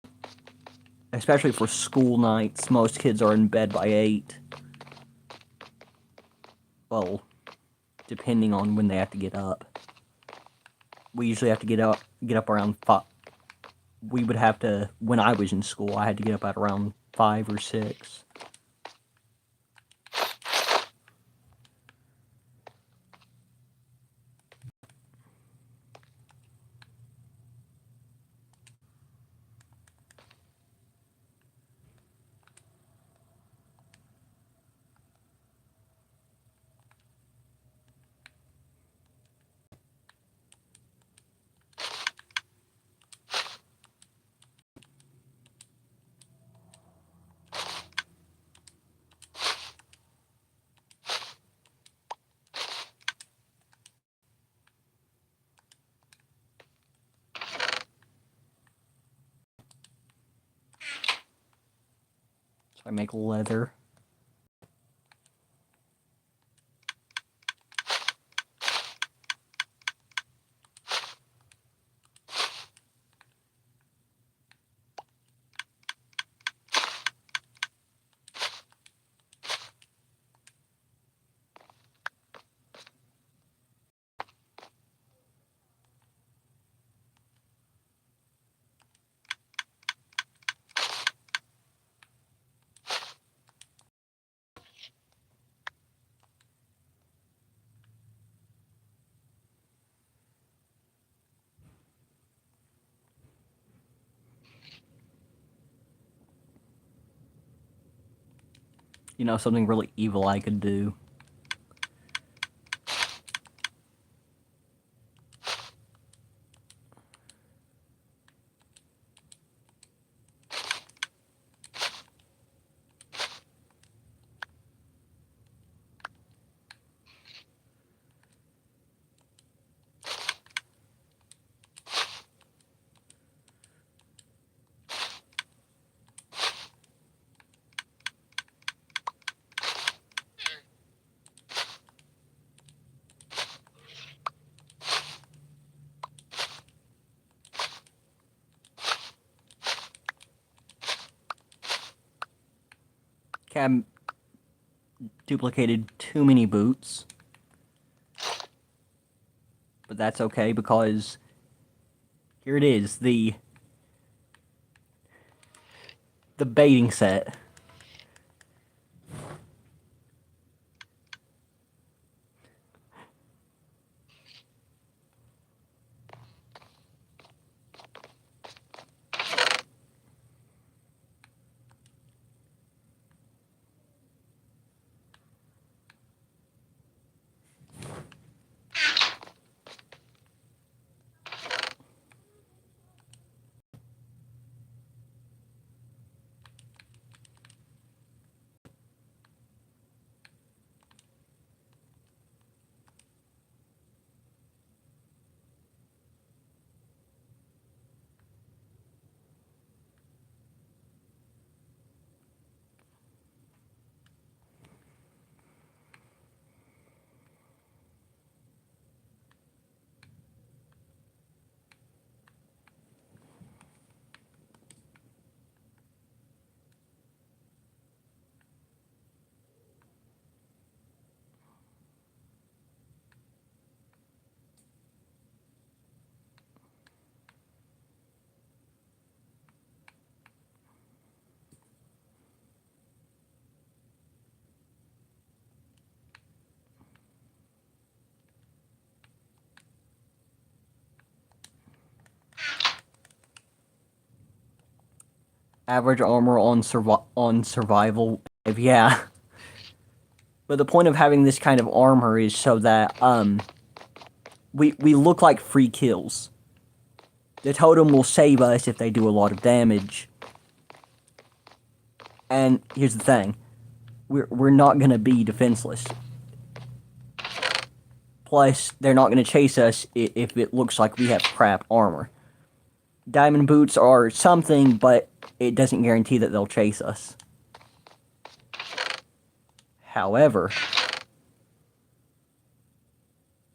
especially for school nights, most kids are in bed by 8. Well, depending on when they have to get up. We usually have to get up around 5. We would have to, when I was in school, I had to get up at around 5 or 6. So I make leather. You know, something really evil I could do. Cam duplicated too many boots. But that's okay because here it is, the baiting set. Average armor on survival. Yeah. But the point of having this kind of armor is so that we look like free kills. The totem will save us if they do a lot of damage. And here's the thing. We're not going to be defenseless. Plus, they're not going to chase us if it looks like we have crap armor. Diamond boots are something, but it doesn't guarantee that they'll chase us. However,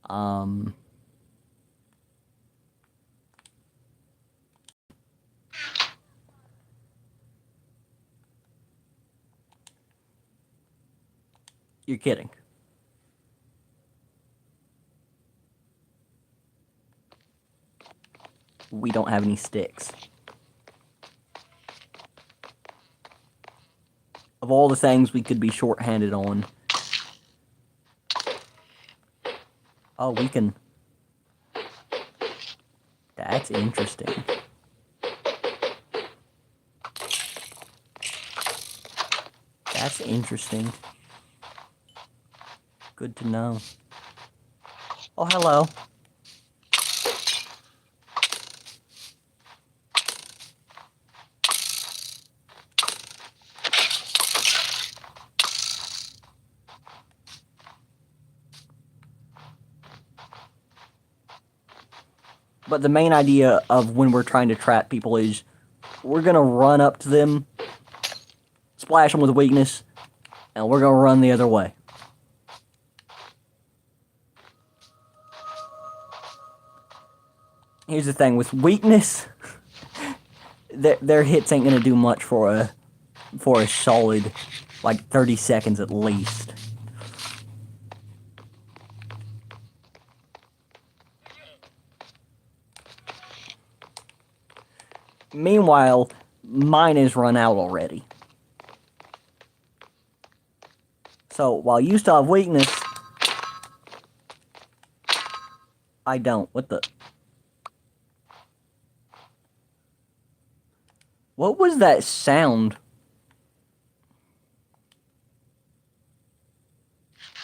Um... You're kidding. We don't have any sticks. Of all the things we could be short-handed on. Oh, we can... That's interesting. That's interesting. Good to know. Oh, hello. But the main idea of when we're trying to trap people is we're gonna run up to them, splash them with weakness, and we're gonna run the other way. Here's the thing, with weakness, their hits ain't gonna do much for a solid, like, 30 seconds at least. Meanwhile, mine is run out already. So, while you still have weakness, I don't. What the... What was that sound?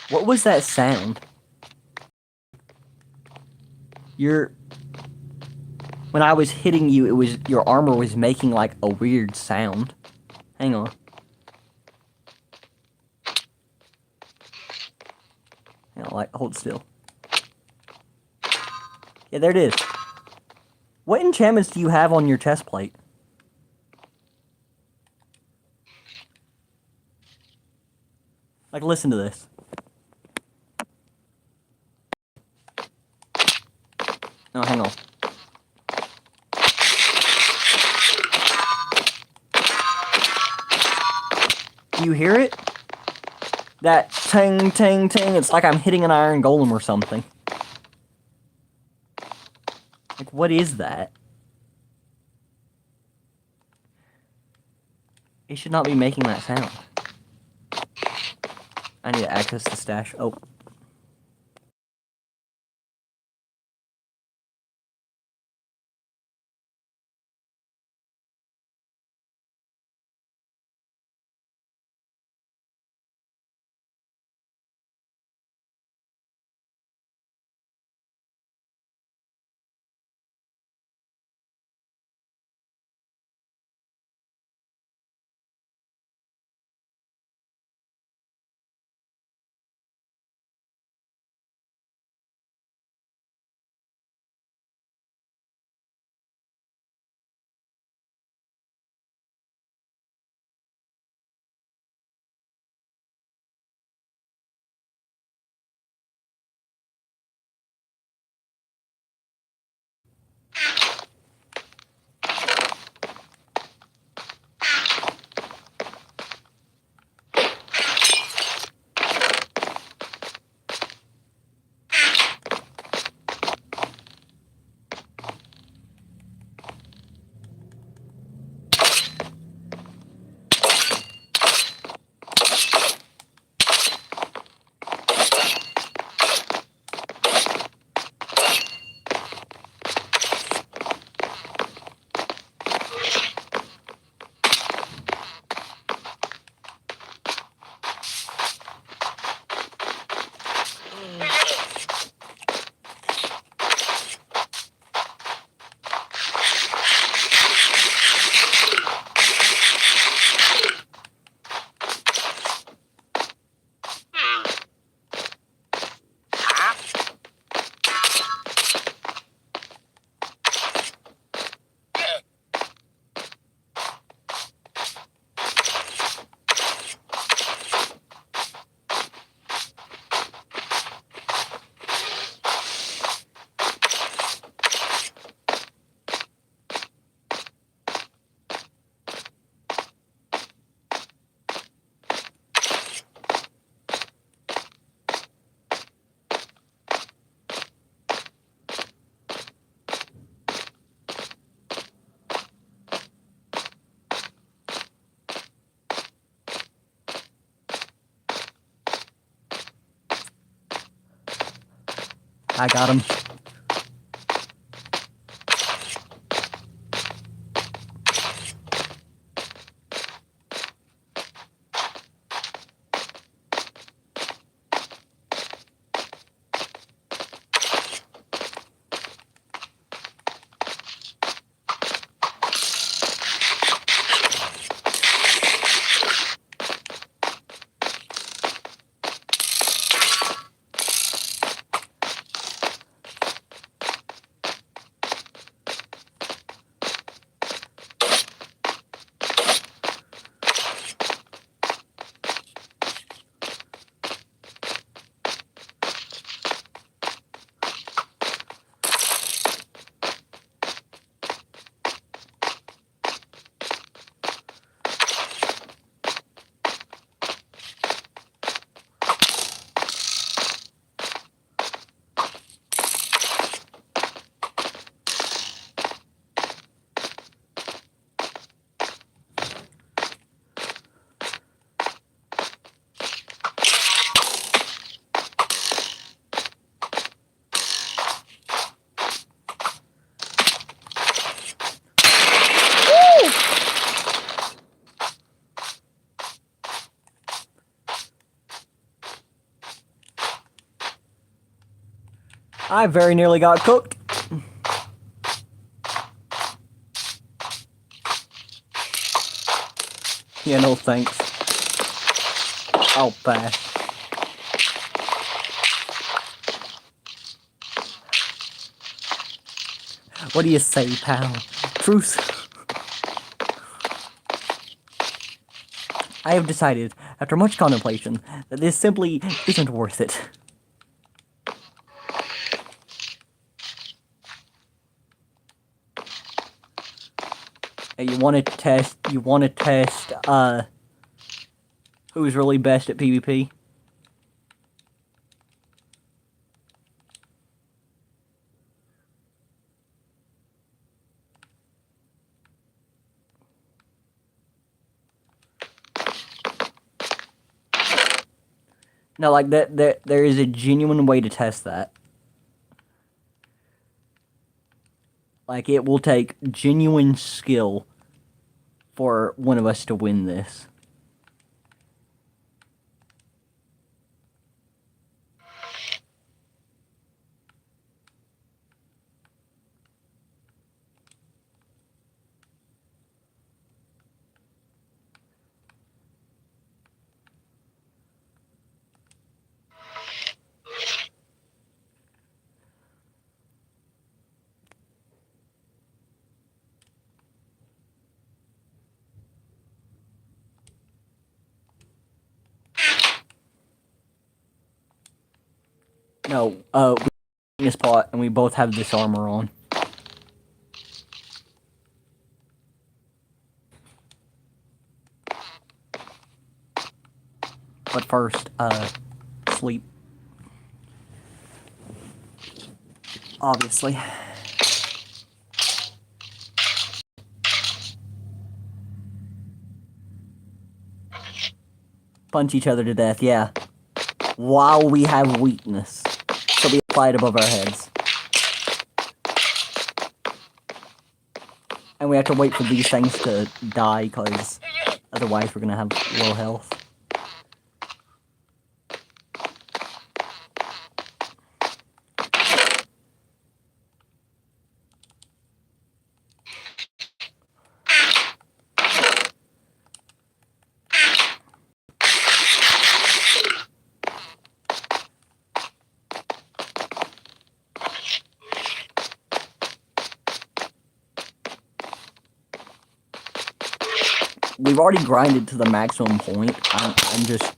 What was that sound? When I was hitting you, it was... Your armor was making, like, a weird sound. Hang on. Hang on, like, hold still. Yeah, there it is. What enchantments do you have on your chest plate? Like, listen to this. No, hang on. Do you hear it? That ting, ting, ting. It's like I'm hitting an iron golem or something. Like, what is that? It should not be making that sound. I need to access the stash. Oh. I got him. I very nearly got cooked. Yeah, no thanks. I'll pass. What do you say, pal? Truce? I have decided, after much contemplation, that this simply isn't worth it. Hey, you wanna test, who's really best at PvP? No, like, there is a genuine way to test that. Like, it will take genuine skill for one of us to win this. No, we're in a spot, and we both have this armor on. But first, sleep. Obviously. Punch each other to death, yeah. While we have weakness. So we applied above our heads. And we have to wait for these things to die, because otherwise we're gonna have low health. We've already grinded to the maximum point. I'm just...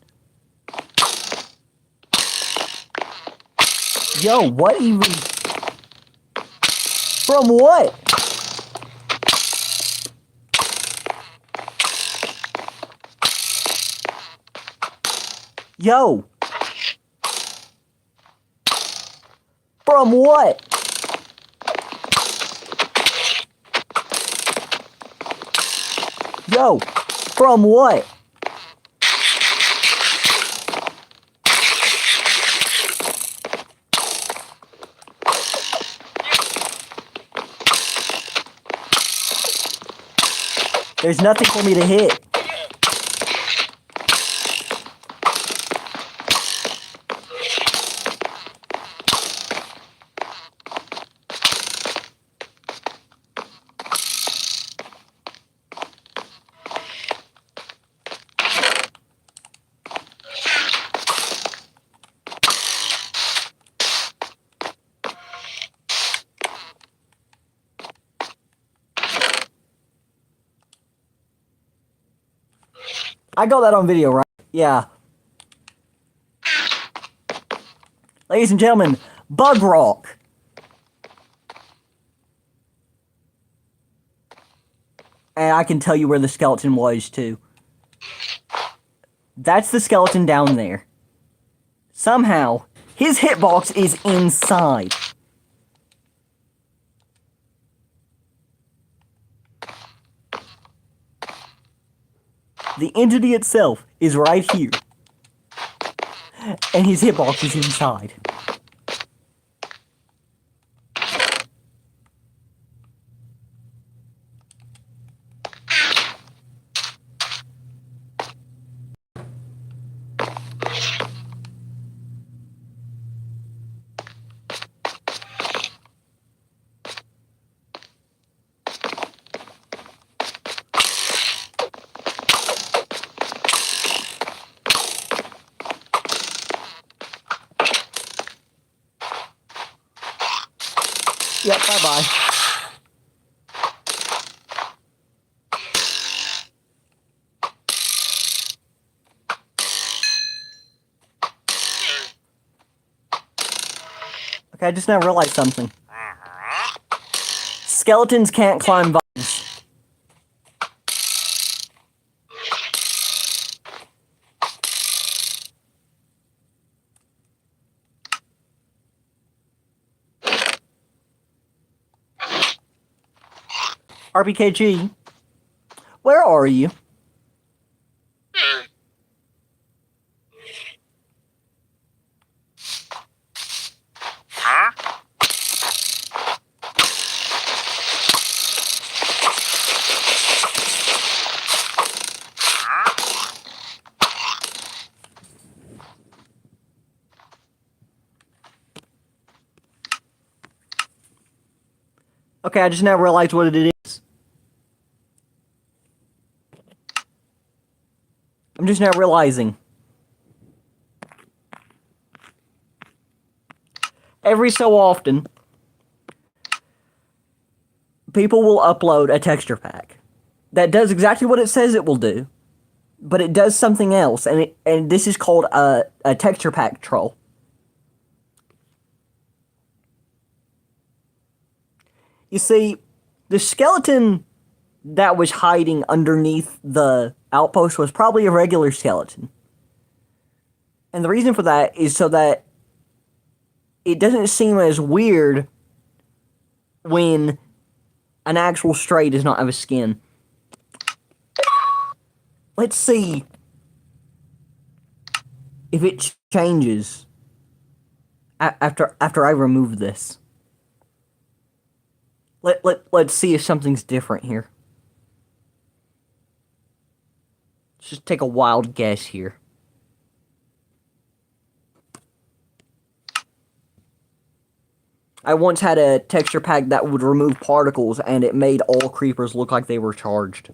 Yo, what even... From what? Yo! From what? Yo! From what? There's nothing for me to hit. I got that on video, right? Yeah. Ladies and gentlemen, Bug Rock. And I can tell you where the skeleton was, too. That's the skeleton down there. Somehow, his hitbox is inside. The entity itself is right here. And his hitbox is inside. Yep, bye-bye. Okay, I just now realized something. Skeletons can't climb vines. RPKG, where are you? Okay, I just now realized what it is. I'm just now realizing. Every so often, people will upload a texture pack that does exactly what it says it will do, but it does something else, and this is called a texture pack troll. You see, the skeleton that was hiding underneath the outpost was probably a regular skeleton. And the reason for that is so that it doesn't seem as weird when an actual stray does not have a skin. Let's see if it changes after I remove this. Let's see if something's different here. Let's just take a wild guess here. I once had a texture pack that would remove particles, and it made all creepers look like they were charged.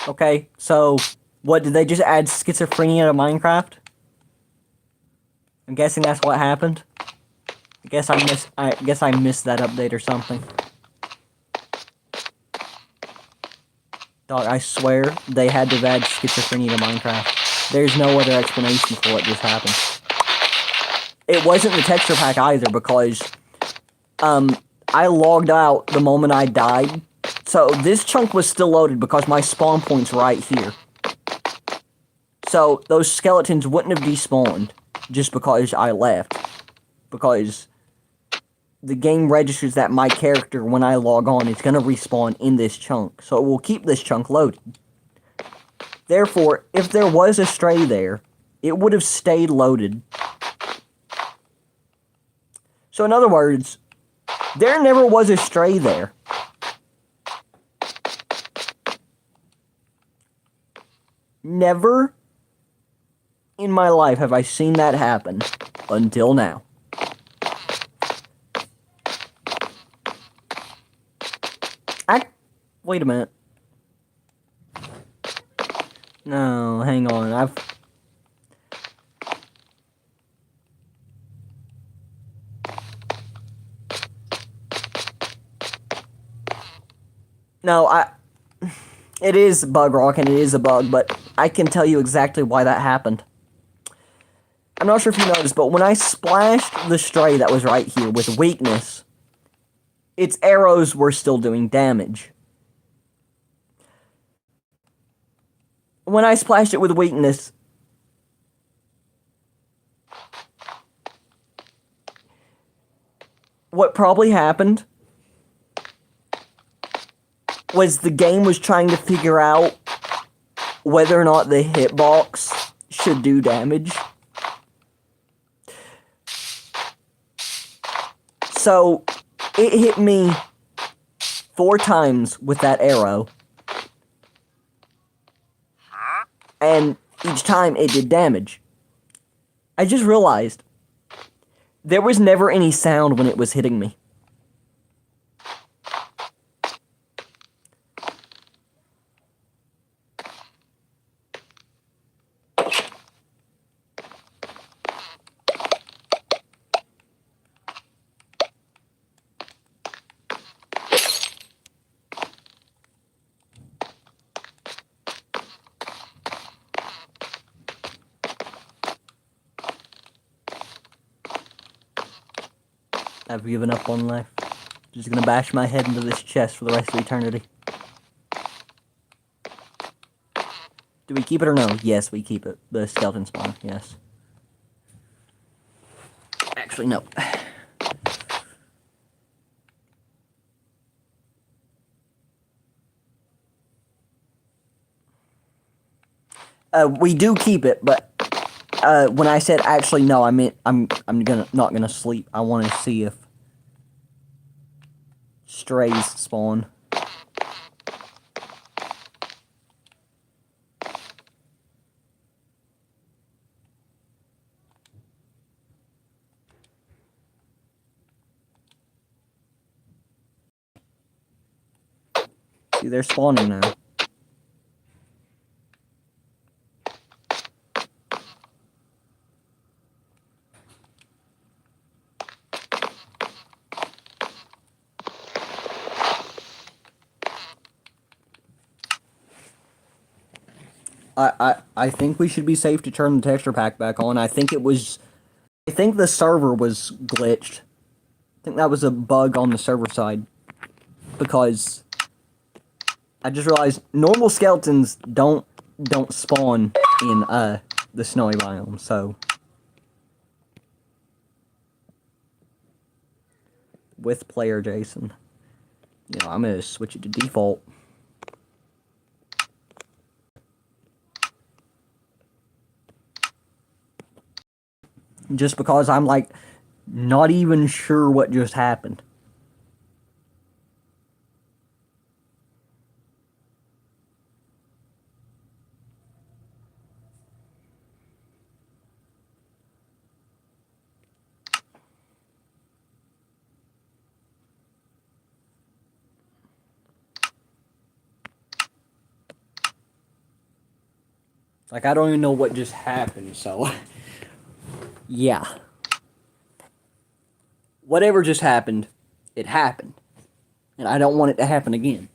Okay, so what, did they just add schizophrenia to Minecraft? I'm guessing that's what happened. I guess I missed that update or something. Dog, I swear they had to add schizophrenia to Minecraft. There's no other explanation for what just happened. It wasn't the texture pack either, because I logged out the moment I died. So this chunk was still loaded because my spawn point's right here. So those skeletons wouldn't have despawned just because I left. Because the game registers that my character, when I log on, is going to respawn in this chunk. So it will keep this chunk loaded. Therefore, if there was a stray there, it would have stayed loaded. So in other words, there never was a stray there. Never in my life have I seen that happen until now. Wait a minute. No, hang on. No, it is bug rock and it is a bug, but I can tell you exactly why that happened. I'm not sure if you noticed, but when I splashed the stray that was right here with weakness, its arrows were still doing damage. When I splashed it with weakness, what probably happened was the game was trying to figure out whether or not the hitbox should do damage. So, it hit me 4 times with that arrow. And each time it did damage. I just realized there was never any sound when it was hitting me. I've given up on life. Just gonna bash my head into this chest for the rest of eternity. Do we keep it or no? Yes, we keep it. The skeleton spawner, yes. Actually, no. We do keep it, but when I said actually no, I meant I'm not gonna sleep. I want to see if strays spawn. See, they're spawning now. I think we should be safe to turn the texture pack back on. I think the server was glitched. I think that was a bug on the server side. Because I just realized normal skeletons don't spawn in the snowy biome, so with player Jason. You know, I'm gonna switch it to default. Just because I'm like not even sure what just happened. Like, I don't even know what just happened, so... yeah. Whatever just happened, it happened. And I don't want it to happen again.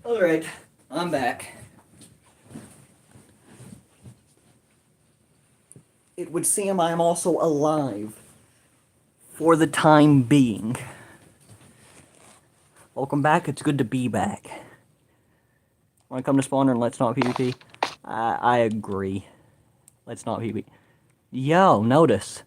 Alright, I'm back. It would seem I am also alive. For the time being. Welcome back, it's good to be back. Wanna come to spawner and let's not PvP? I agree. Let's not PvP. Yo, notice.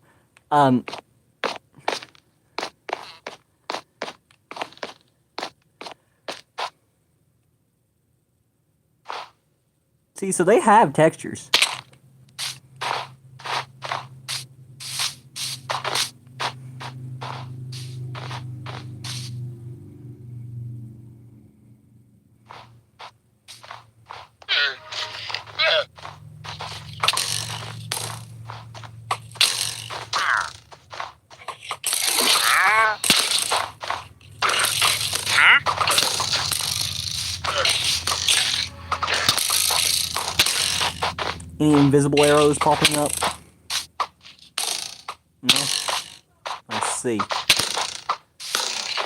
See, so they have textures. Any invisible arrows popping up? No? I see.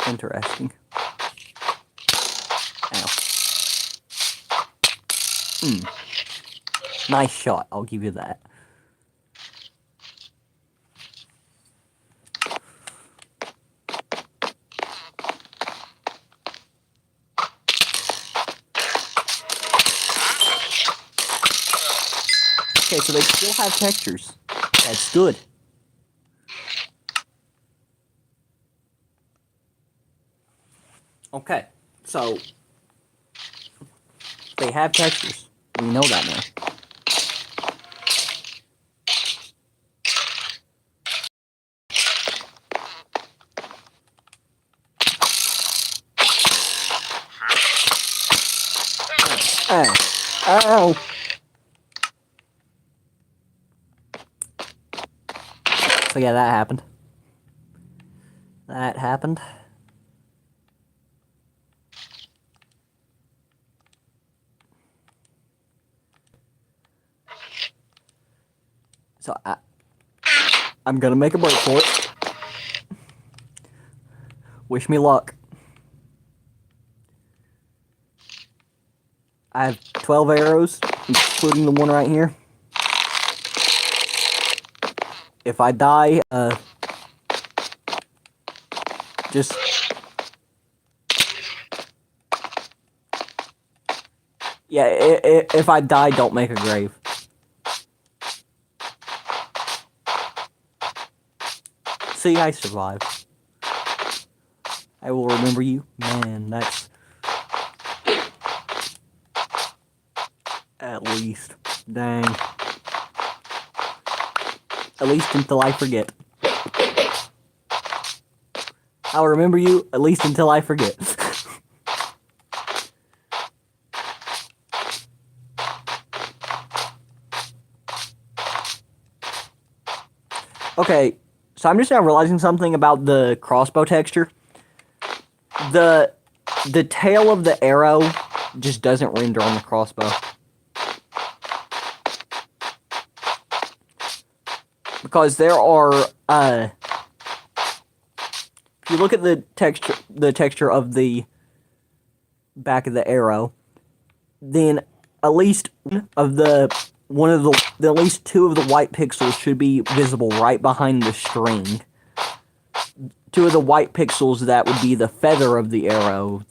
Interesting. Ow. Nice shot, I'll give you that. Okay, so they still have textures. That's good. Okay, so they have textures. We know that now. Ow. Ow. So yeah, that happened. That happened. So I'm gonna make a break for it. Wish me luck. I have 12 arrows, including the one right here. If I die, just... yeah, if I die, don't make a grave. See, I survived. I will remember you. Man, that's... at least. Dang. At least until I forget. I'll remember you, at least until I forget. Okay, so I'm just now realizing something about the crossbow texture. The tail of the arrow just doesn't render on the crossbow. because there are, if you look at the texture of the back of the arrow, then at least at least 2 of the white pixels should be visible right behind the string. 2 of the white pixels, that would be the feather of the arrow,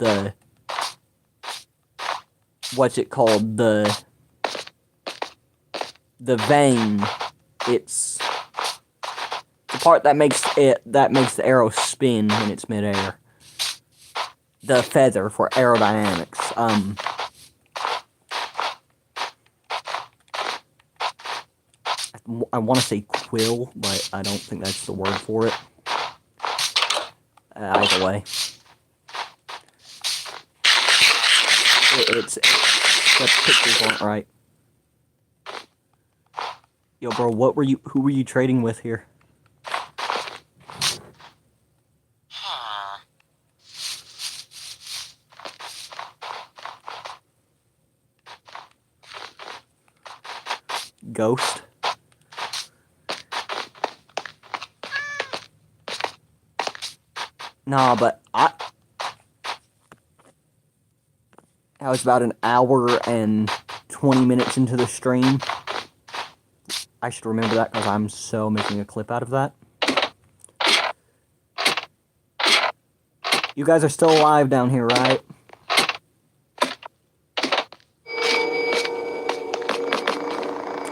what's it called, the vein. It's the part that makes the arrow spin when it's midair. The feather for aerodynamics. I want to say quill, but I don't think that's the word for it. Either way, the pictures aren't right. Yo, bro, who were you trading with here? Ghost? Nah, but I was about an hour and 20 minutes into the stream. I should remember that because I'm so making a clip out of that. You guys are still alive down here, right?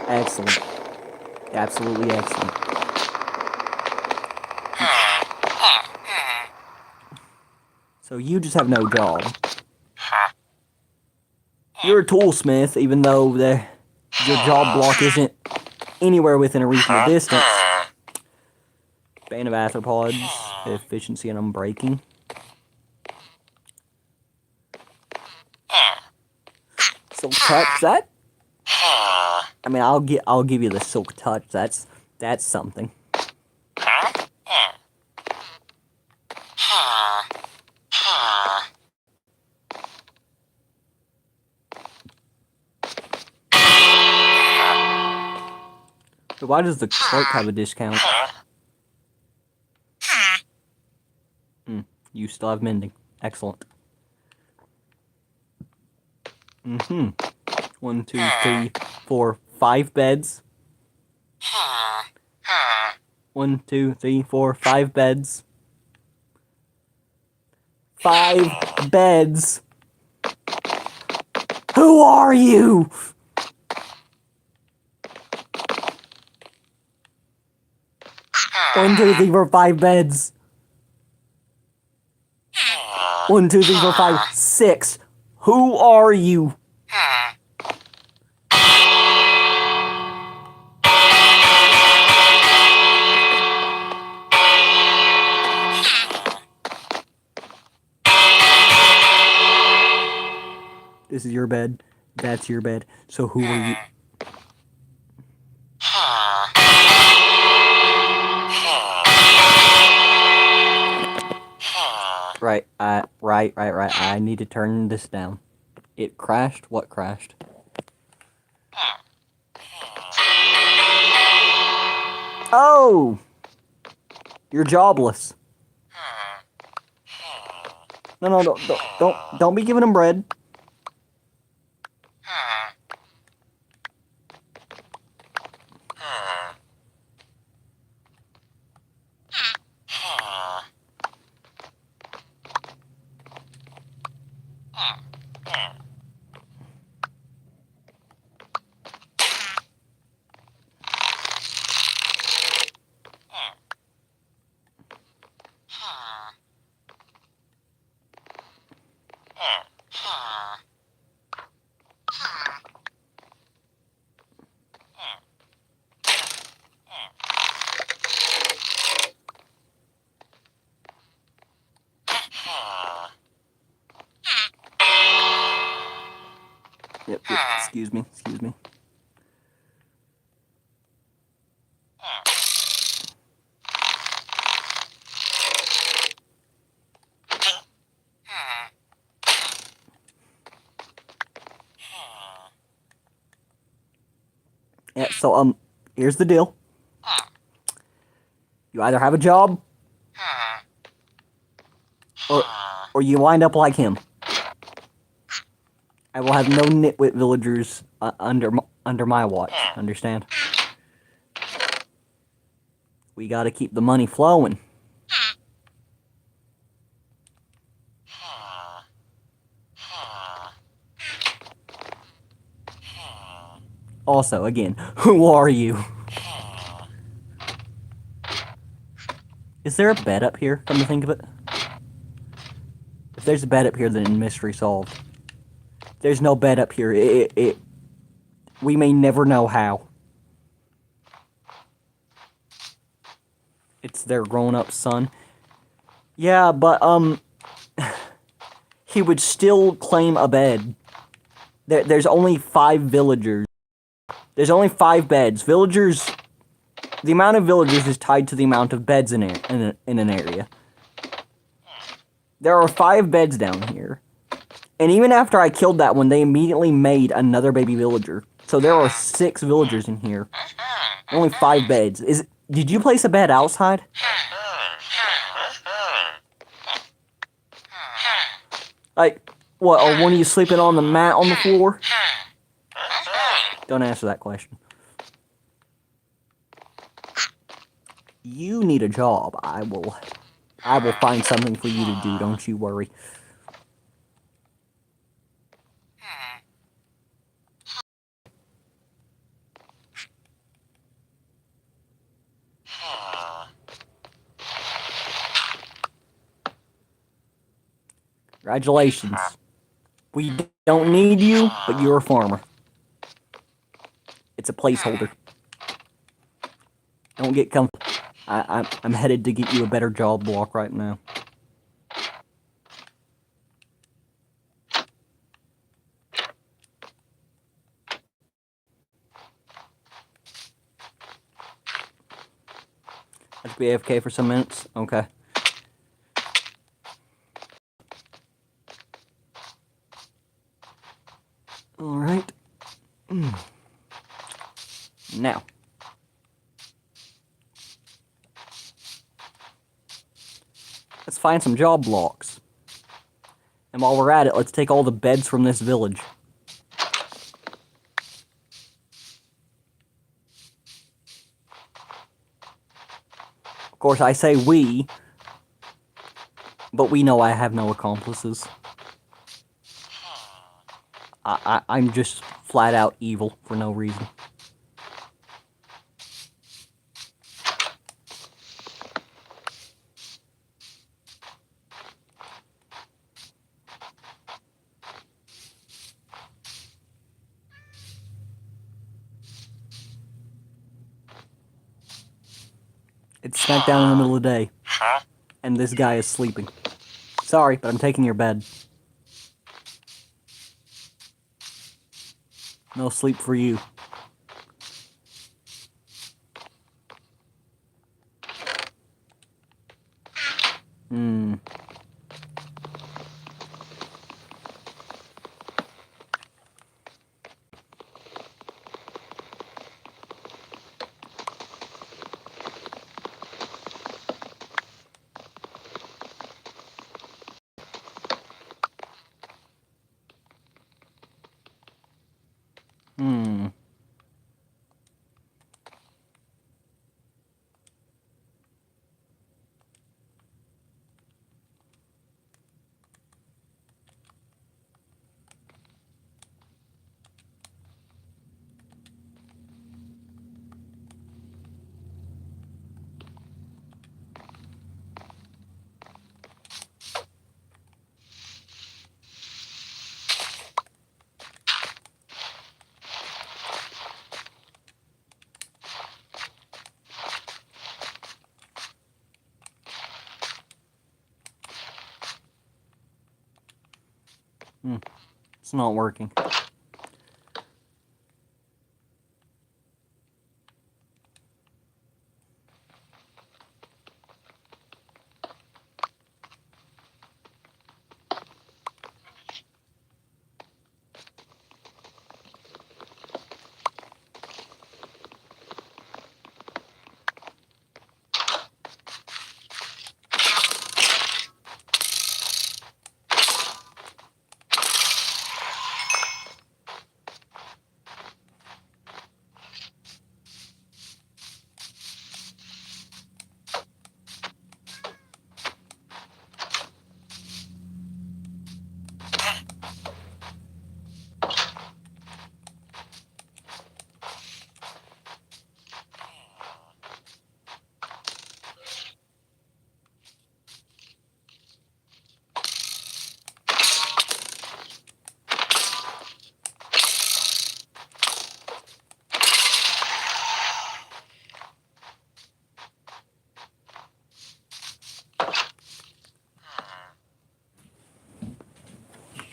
Excellent. Absolutely excellent. So you just have no job. You're a toolsmith, even though your job block isn't anywhere within a reasonable distance. Bane of arthropods, efficiency and unbreaking. Silk touch, that? I mean, I'll give you the silk touch. That's something. So why does the clerk have a discount? You still have mending. Excellent. 1, 2, 3, 4, 5 beds. 1, 2, 3, 4, 5 beds. 5 beds. Who are you? One, two, three, four, 5 beds. 1, 2, 3, 4, 5, 6. Who are you? This is your bed. That's your bed. So who are you? Right. I need to turn this down. It crashed? What crashed? Oh! You're jobless. No, don't be giving him bread. Yep, excuse me. Yeah, so, here's the deal. You either have a job, or you wind up like him. I will have no nitwit villagers under my watch. Understand? We gotta keep the money flowing. Also, again, who are you? Is there a bed up here, come to think of it? If there's a bed up here, then mystery solved. If there's no bed up here, we may never know how. It's their grown-up son. Yeah, but, he would still claim a bed. There's only 5 villagers. There's only 5 beds. Villagers... The amount of villagers is tied to the amount of beds in an area. There are 5 beds down here. And even after I killed that one, they immediately made another baby villager. So there are 6 villagers in here. Only 5 beds. Did you place a bed outside? Like, what, are one of you sleeping on the mat on the floor? Don't answer that question. You need a job. I will find something for you to do, don't you worry. Congratulations. We don't need you, but you're a farmer. It's a placeholder. Don't get comfortable. I'm headed to get you a better job block right now. Let's be AFK for some minutes. Okay. Alright. Now. Let's find some job blocks. And while we're at it, let's take all the beds from this village. Of course, I say we, but we know I have no accomplices. I'm just flat out evil for no reason. It's smack down in the middle of the day, and this guy is sleeping. Sorry, but I'm taking your bed. No sleep for you. It's not working.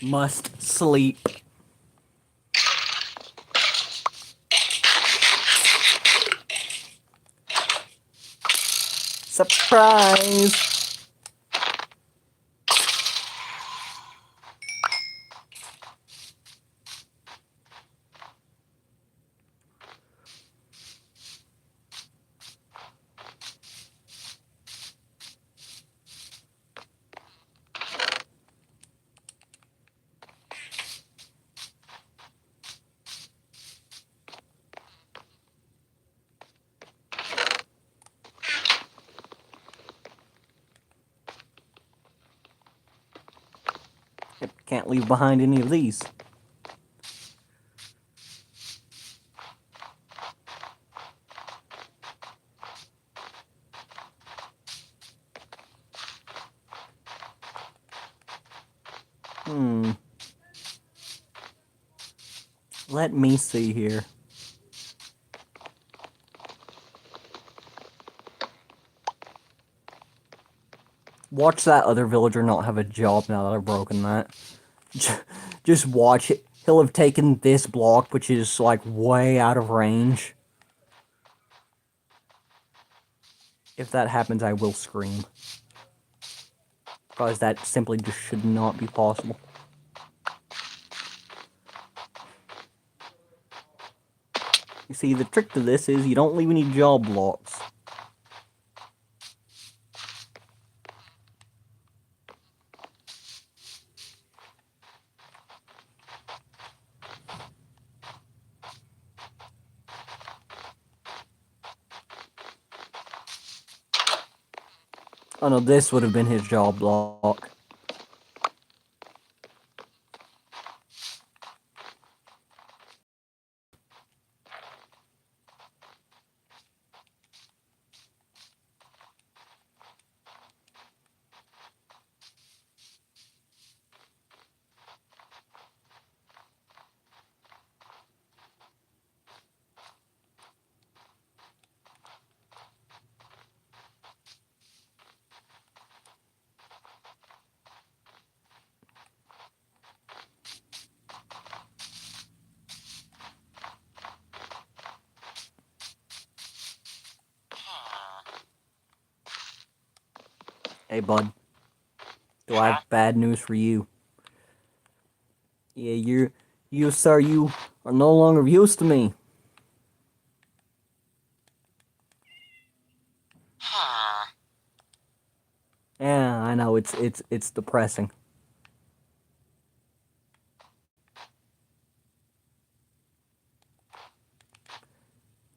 must sleep. Surprise! Yep, can't leave behind any of these. Let me see here. Watch that other villager not have a job now that I've broken that. Just watch it. He'll have taken this block, which is like way out of range. If that happens, I will scream. Because that simply just should not be possible. You see, the trick to this is you don't leave any job blocks. Oh no, this would have been his job block. Hey bud, do I have bad news for you? Yeah, you sir, you are no longer of use to me. Yeah, I know, it's depressing.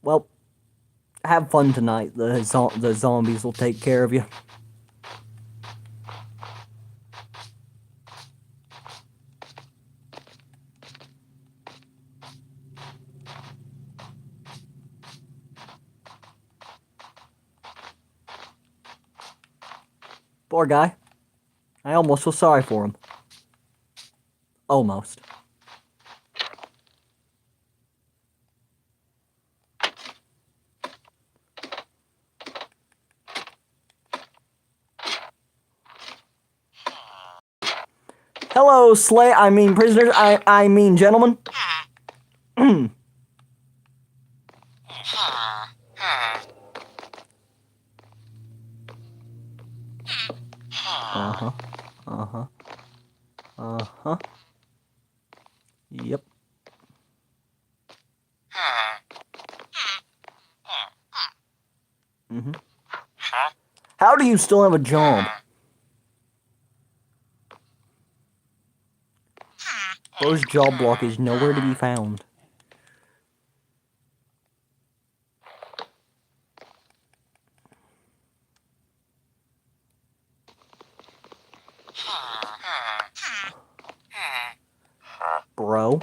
Well, have fun tonight. The zombies will take care of you. Poor guy. I almost feel sorry for him. Almost. Hello, prisoners, I mean gentlemen. Uh-huh. Uh-huh. Uh-huh. Yep. Mm-hmm. How do you still have a job? Bro's job block is nowhere to be found. Bro.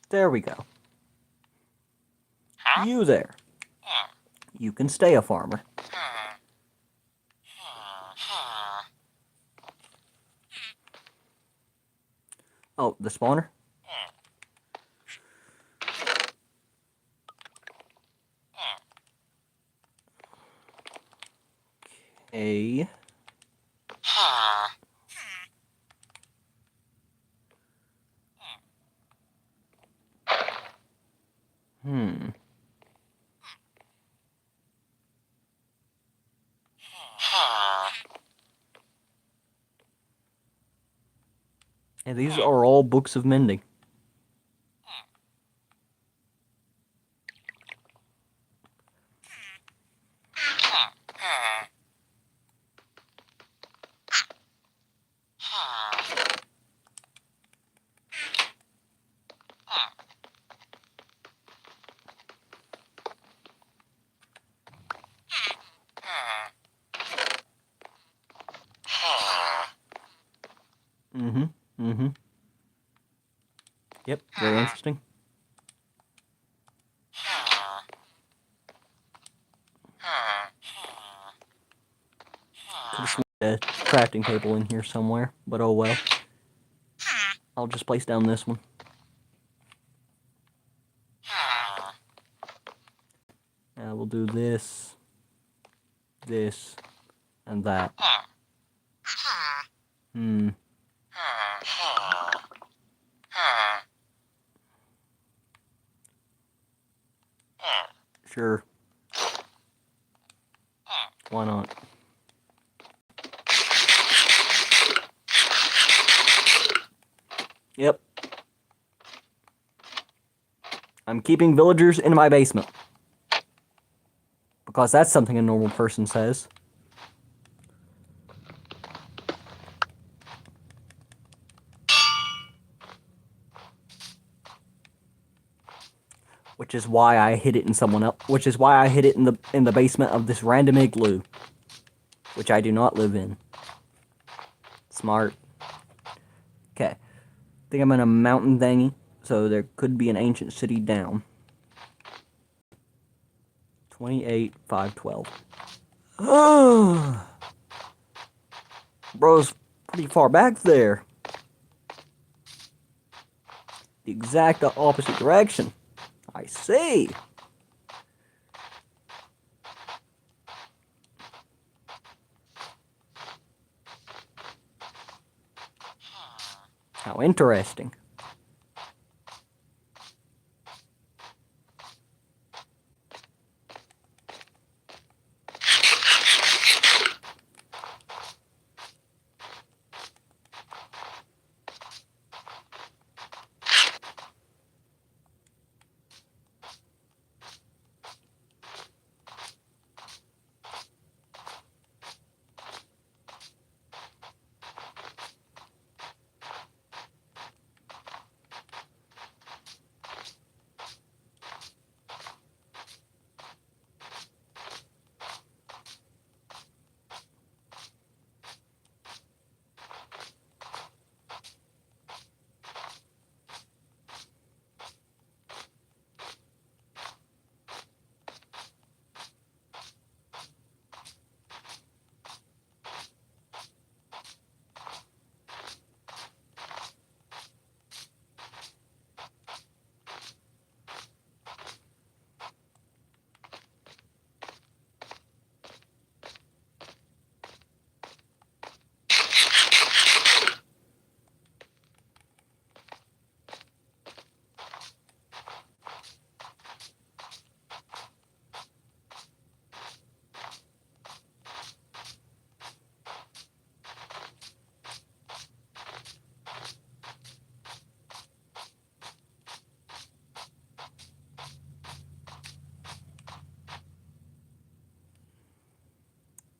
There we go. You there. You can stay a farmer. Oh, the spawner? Okay. Yeah, these are all books of mending. Yep, very interesting. Could have sworn a crafting table in here somewhere, but oh well. I'll just place down this one. We'll do this, this, and that. Sure. Why not? Yep. I'm keeping villagers in my basement. Because that's something a normal person says. Which is why I hid it in someone else. Which is why I hid it in the basement of this random igloo. Which I do not live in. Smart. Okay. I think I'm in a mountain thingy. So there could be an ancient city down. 28, 512. Bro's pretty far back there. The exact opposite direction. I see. How interesting.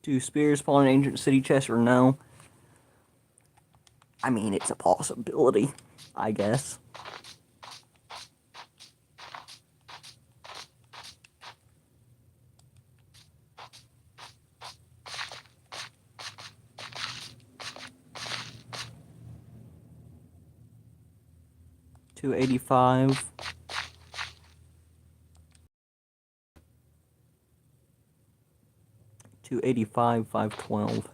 Do spears spawn an ancient city chest or no? I mean, it's a possibility, I guess. $285. 285, 512.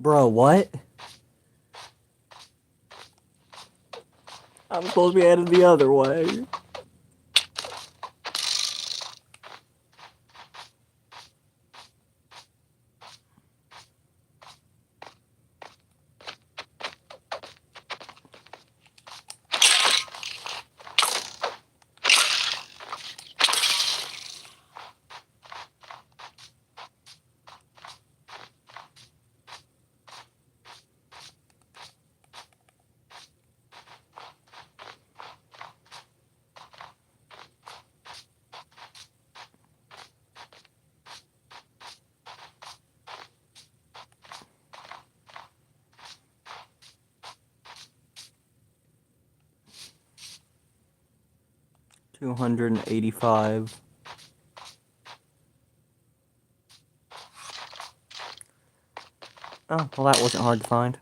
Bro, what? I'm supposed to be headed the other way. $285. Oh, well, that wasn't hard to find.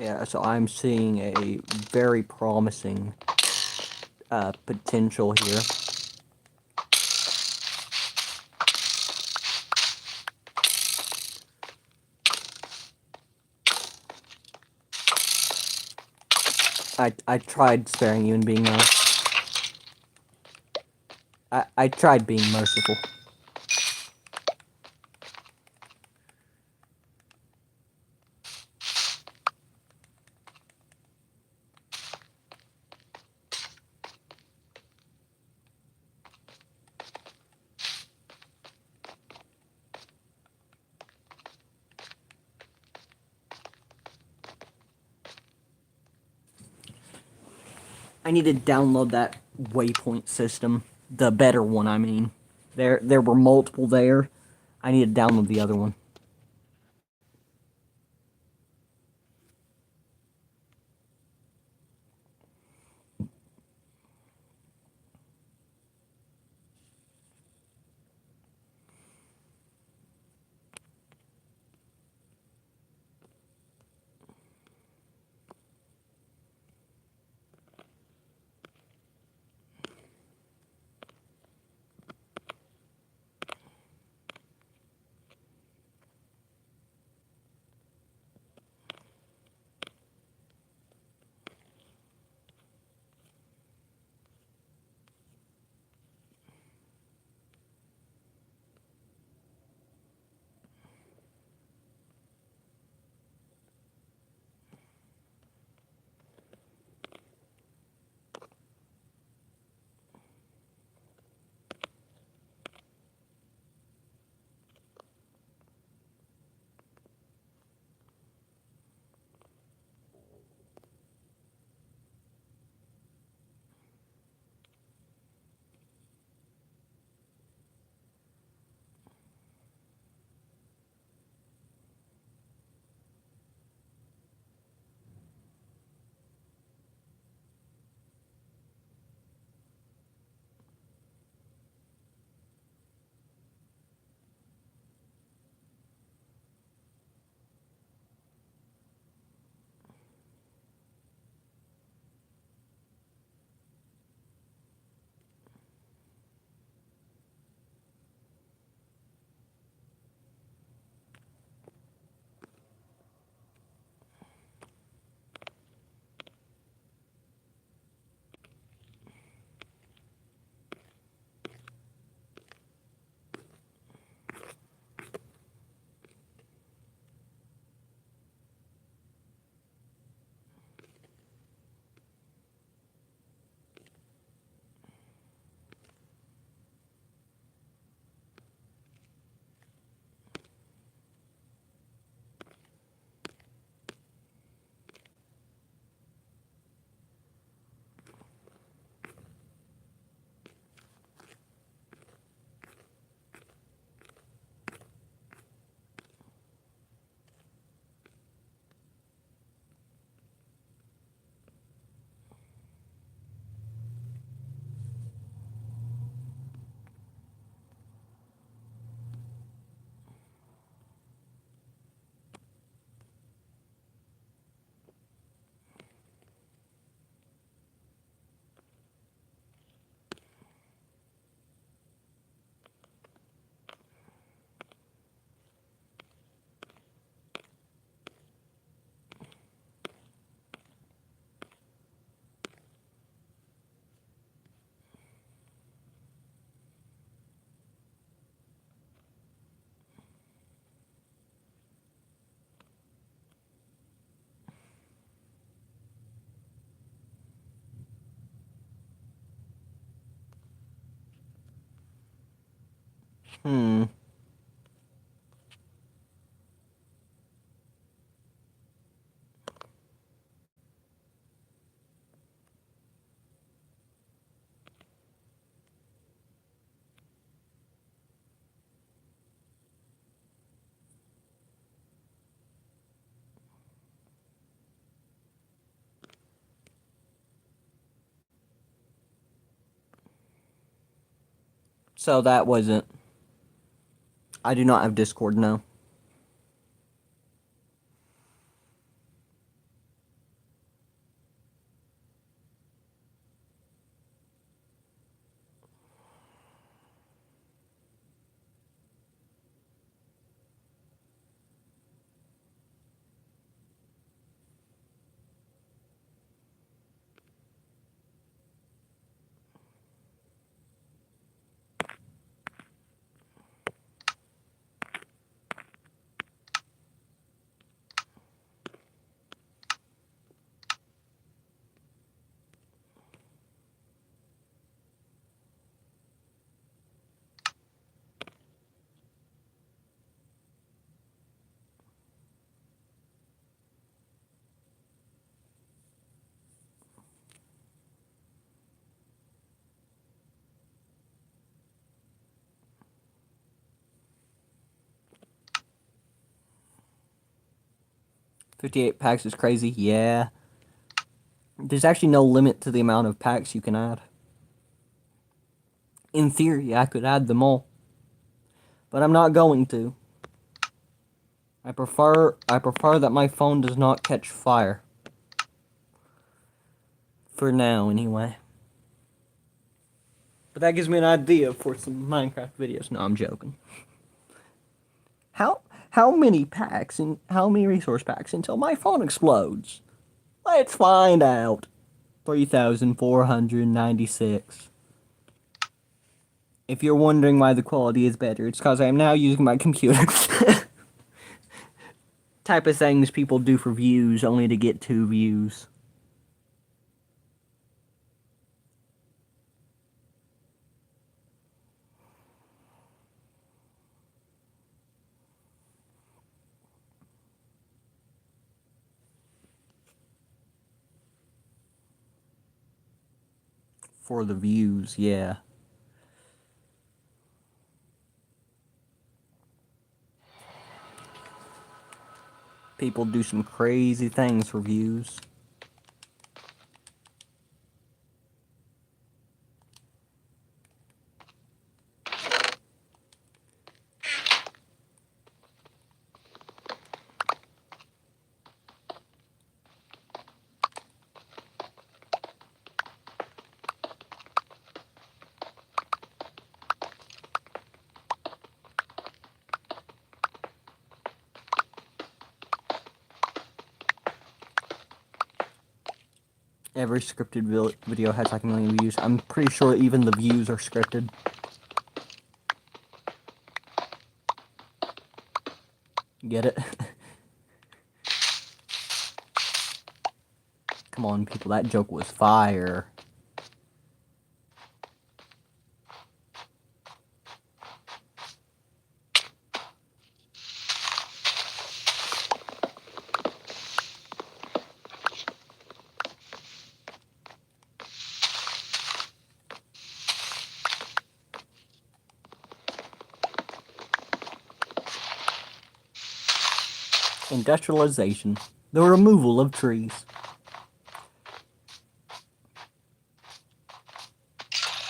Yeah, so I'm seeing a very promising potential here. I tried sparing you and being nice. I tried being merciful. I need to download that waypoint system. The better one, I mean. There were multiple there. I need to download the other one. Hmm. So that wasn't... I do not have Discord now. $58 packs is crazy, yeah. There's actually no limit to the amount of packs you can add. In theory, I could add them all. But I'm not going to. I prefer that my phone does not catch fire. For now, anyway. But that gives me an idea for some Minecraft videos. No, I'm joking. How many packs and how many resource packs until my phone explodes? Let's find out. 3,496. If you're wondering why the quality is better, it's because I am now using my computer. Type of things people do for views only to get 2 views. For the views, yeah. People do some crazy things for views. Every scripted video has like 1 million views. I'm pretty sure even the views are scripted. Get it? Come on, people, that joke was fire. Industrialization. The removal of trees.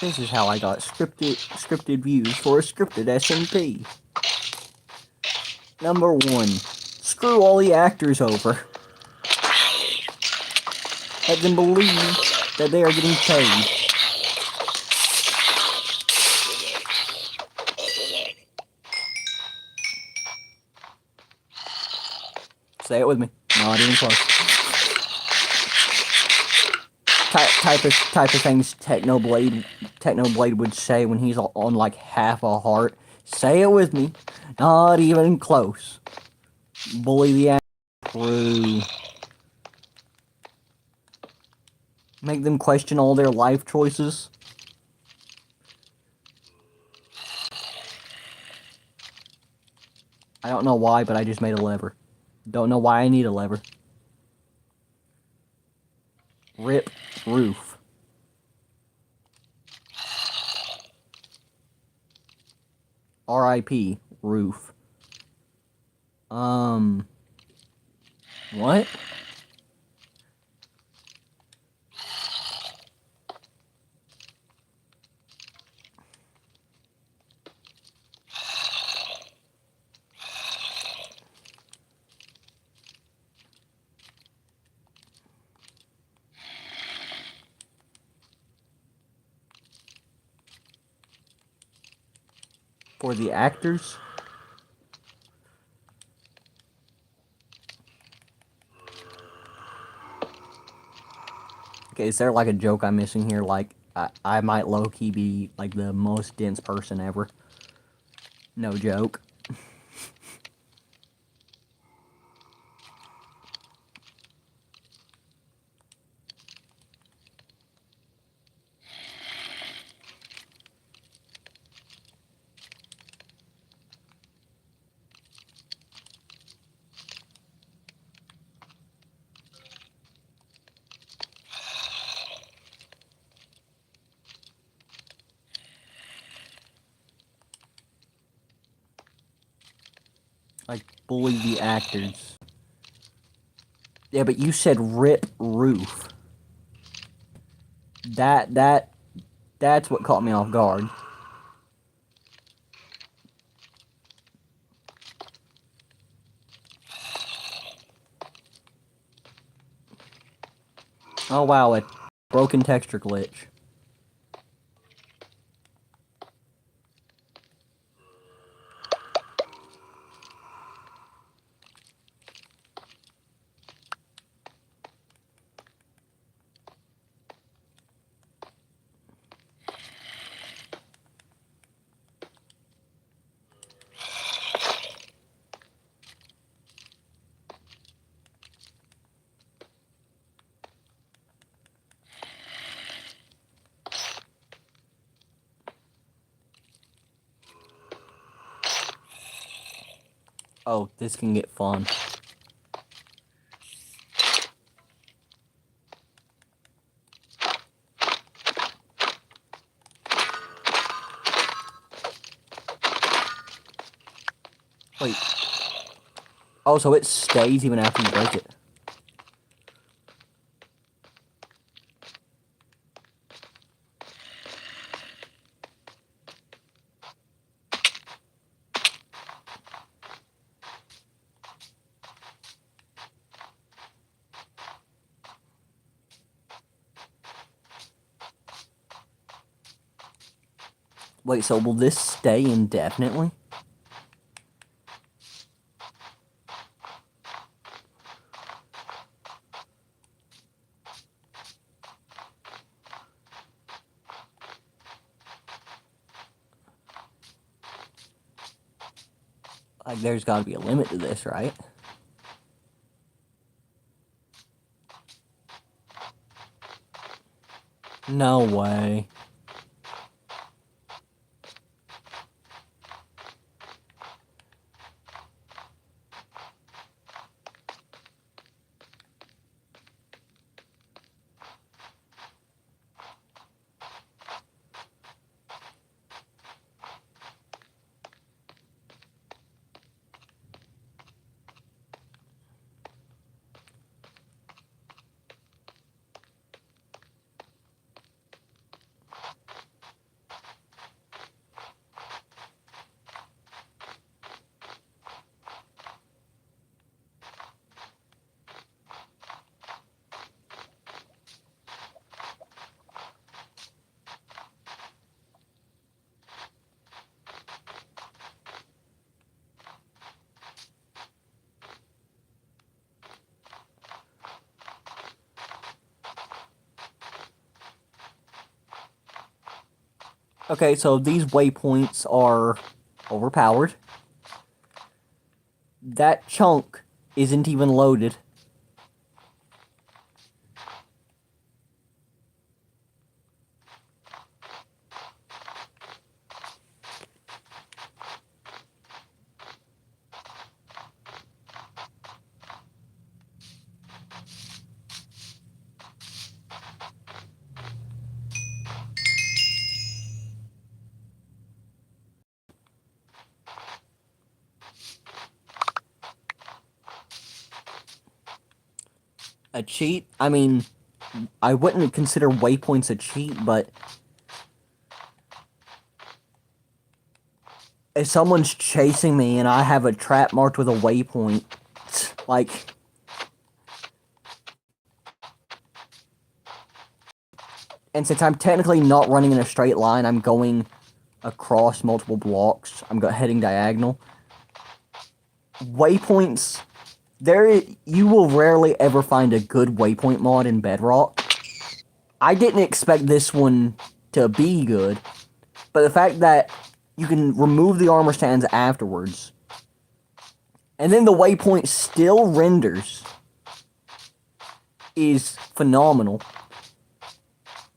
This is how I got scripted views for a scripted SMP. Number 1. Screw all the actors over. Let them believe that they are getting paid. Say it with me. Not even close. Type of things Technoblade would say when he's on like half a heart. Say it with me. Not even close. Bully the crew. Make them question all their life choices. I don't know why, but I just made a lever. Don't know why I need a lever. Rip roof. R.I.P. roof. What? For the actors? Okay, is there like a joke I'm missing here? Like, I might low-key be like the most dense person ever. No joke. Like, bully the actors. Yeah, but you said rip roof. That's what caught me off guard. Oh wow, a broken texture glitch. Oh, this can get fun. Wait. Oh, so it stays even after you break it. Wait, so will this stay indefinitely? Like, there's gotta be a limit to this, right? No way. Okay, so these waypoints are overpowered. That chunk isn't even loaded. A cheat? I mean, I wouldn't consider waypoints a cheat, but if someone's chasing me and I have a trap marked with a waypoint, like, and since I'm technically not running in a straight line, I'm going across multiple blocks. I'm heading diagonal. Waypoints, you will rarely ever find a good waypoint mod in Bedrock. I didn't expect this one to be good, but the fact that you can remove the armor stands afterwards, and then the waypoint still renders, is phenomenal.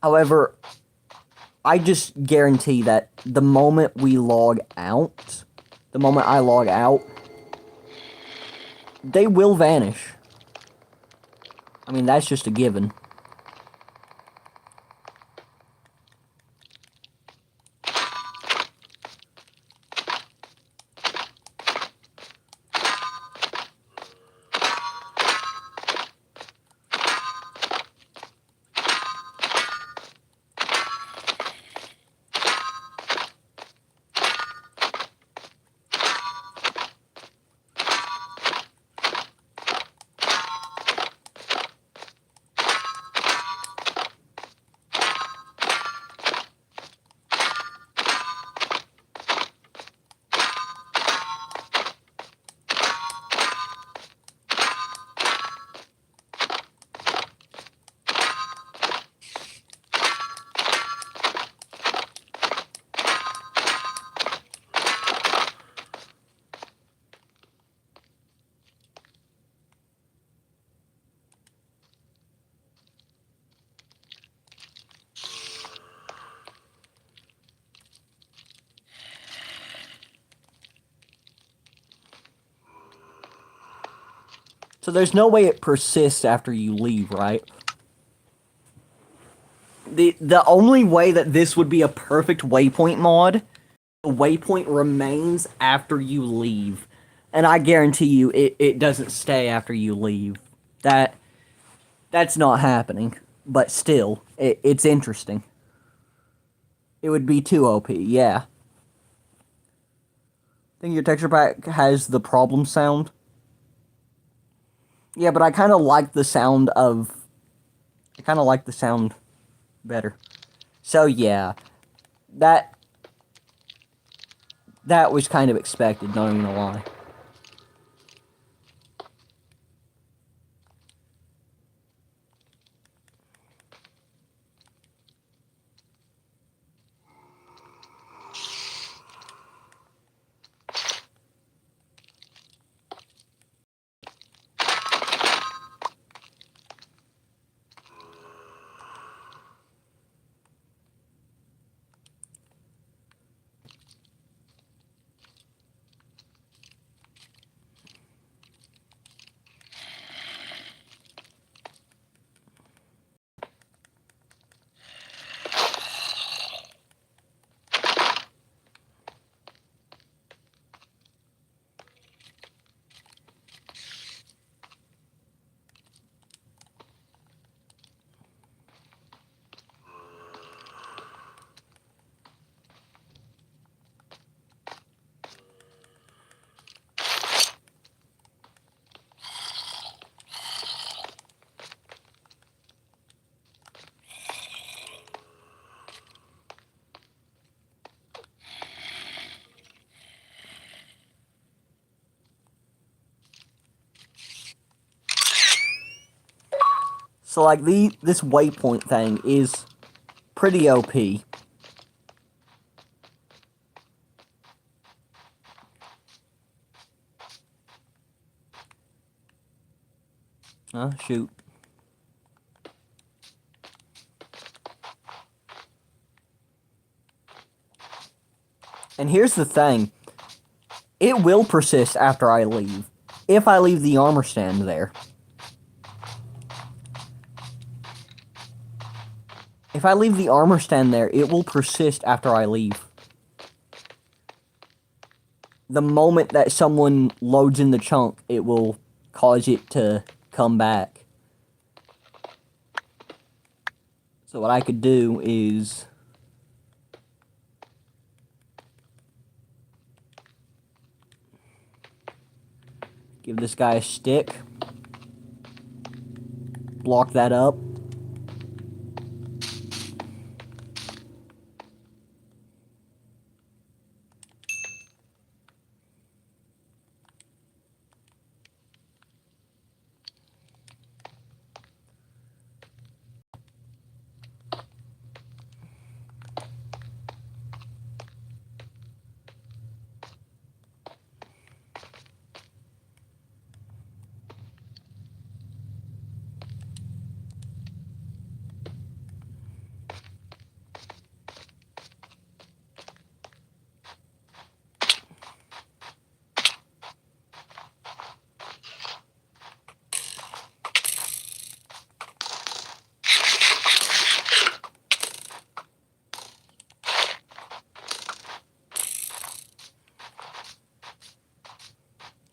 However, I just guarantee that the moment I log out, they will vanish. I mean, that's just a given. So there's no way it persists after you leave, right? The only way that this would be a perfect waypoint mod, the waypoint remains after you leave. And I guarantee you it doesn't stay after you leave. That's not happening. But still, it's interesting. It would be too OP, yeah. I think your texture pack has the problem sound. Yeah, but I kind of like the sound better. So yeah, that was kind of expected, not even gonna lie. So like this waypoint thing is pretty OP. Shoot. And here's the thing. It will persist after I leave. If I leave the armor stand there. If I leave the armor stand there, it will persist after I leave. The moment that someone loads in the chunk, it will cause it to come back. So what I could do is give this guy a stick, block that up.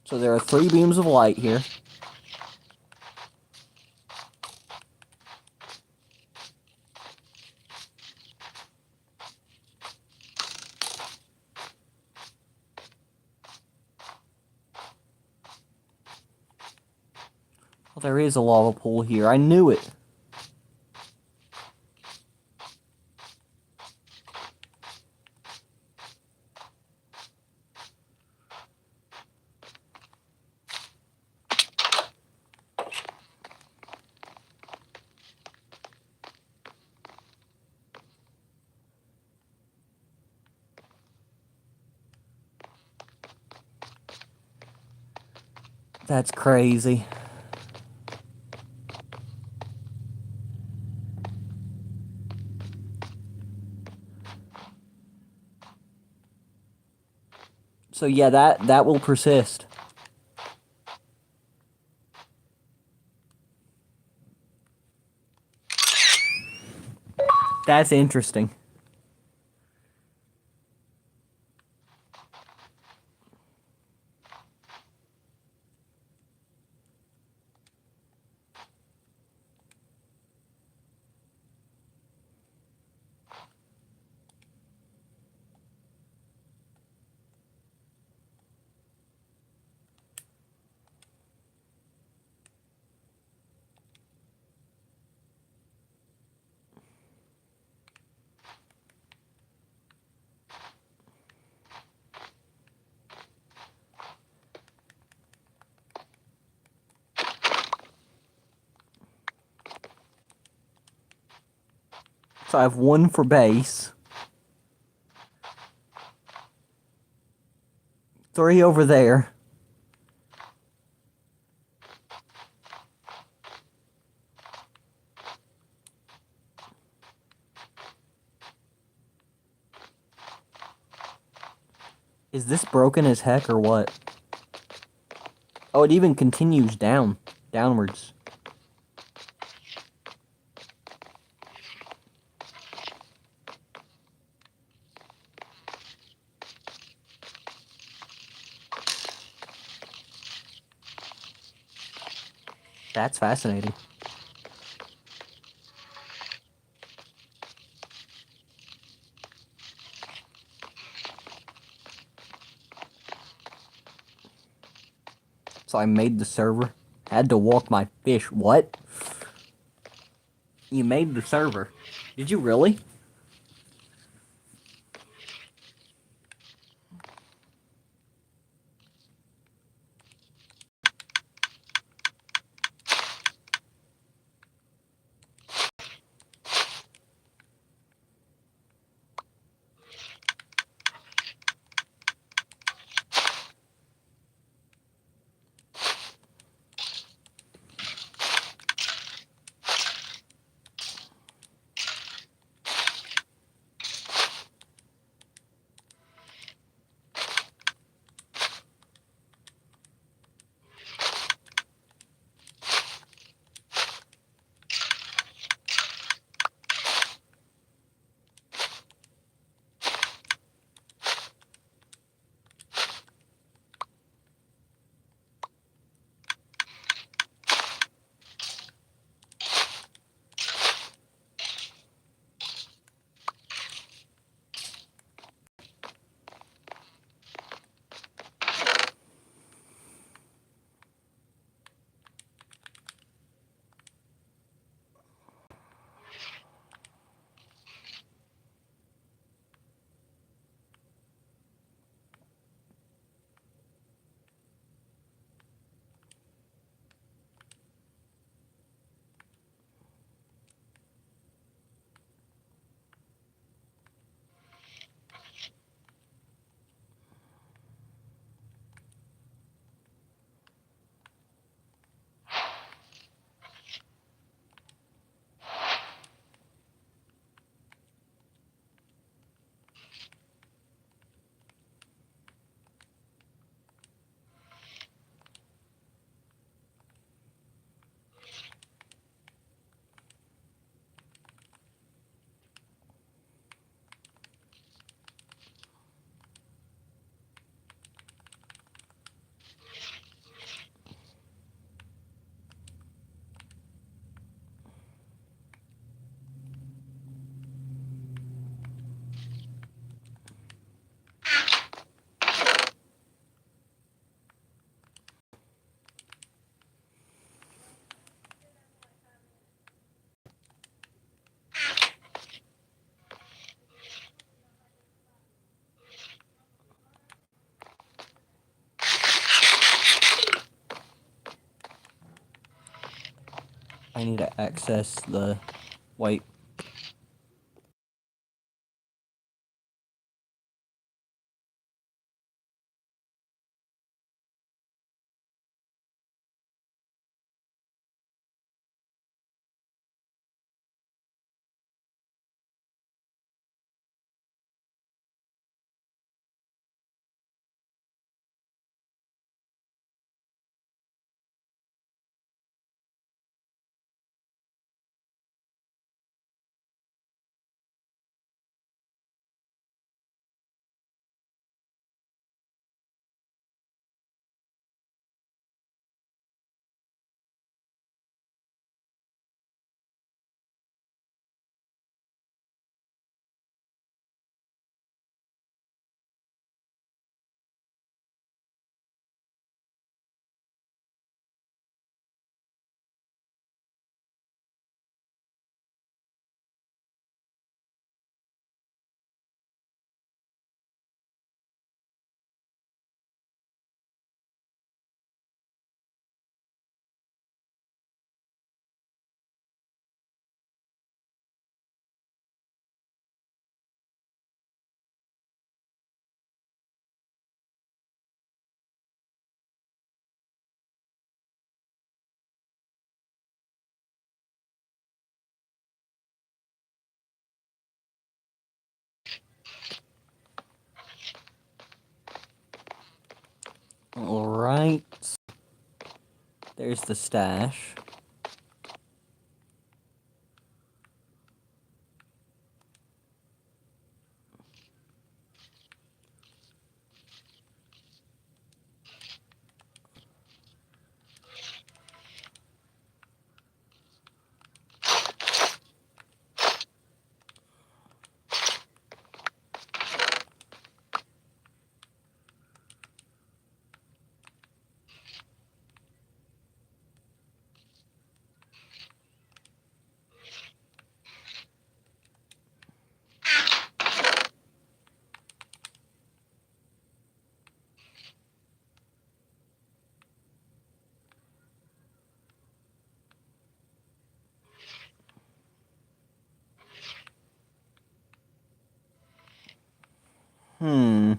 So there are 3 beams of light here. Well, there is a lava pool here. I knew it. That's crazy. So yeah, that will persist. That's interesting. So I have 1 for base. 3 over there. Is this broken as heck or what? Oh, it even continues downwards. That's fascinating. So I made the server. Had to walk my fish. What? You made the server. Did you really? I need to access the wipe. Alright. There's the stash. Hmm.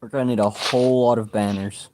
We're gonna need a whole lot of banners.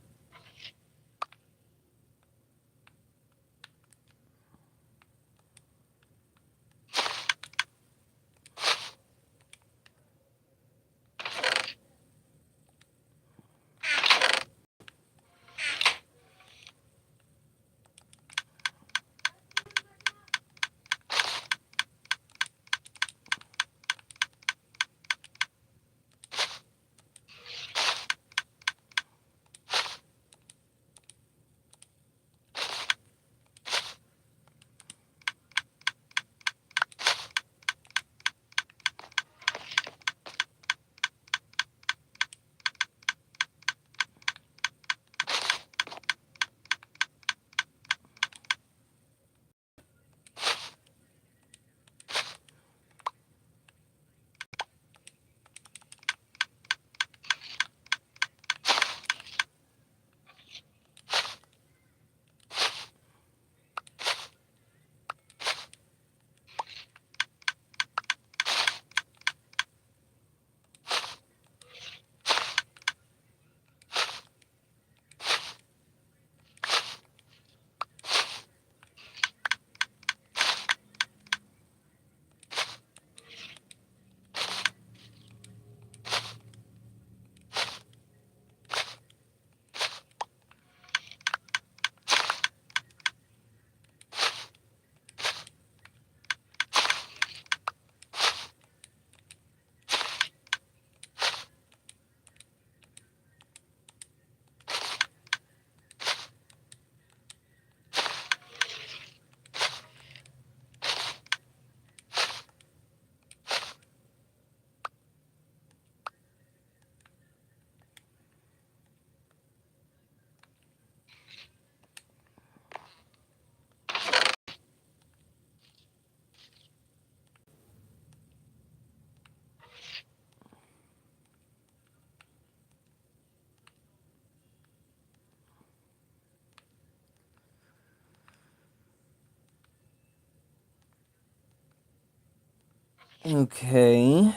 Okay.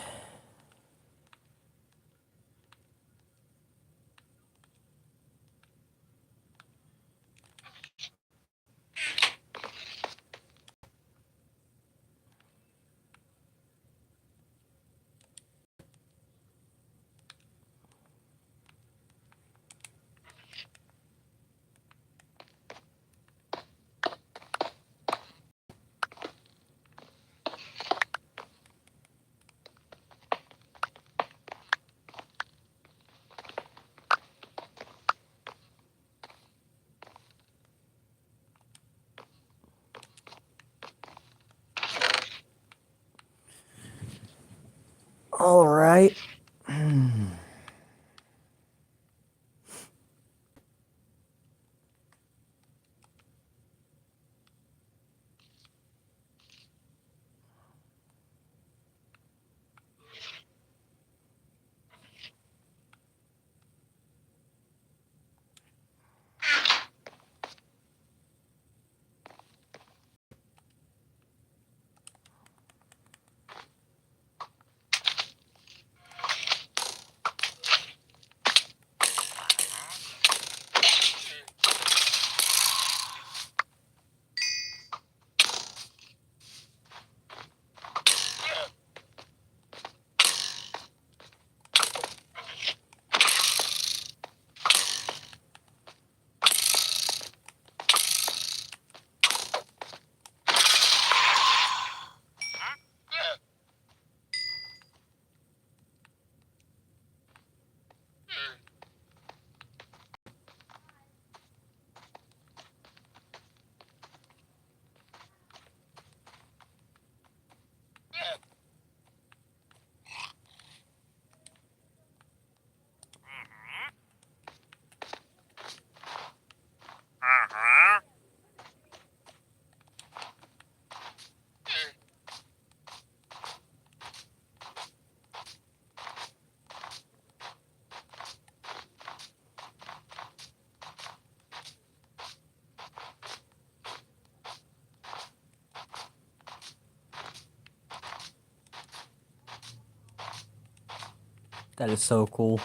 All right. That is so cool.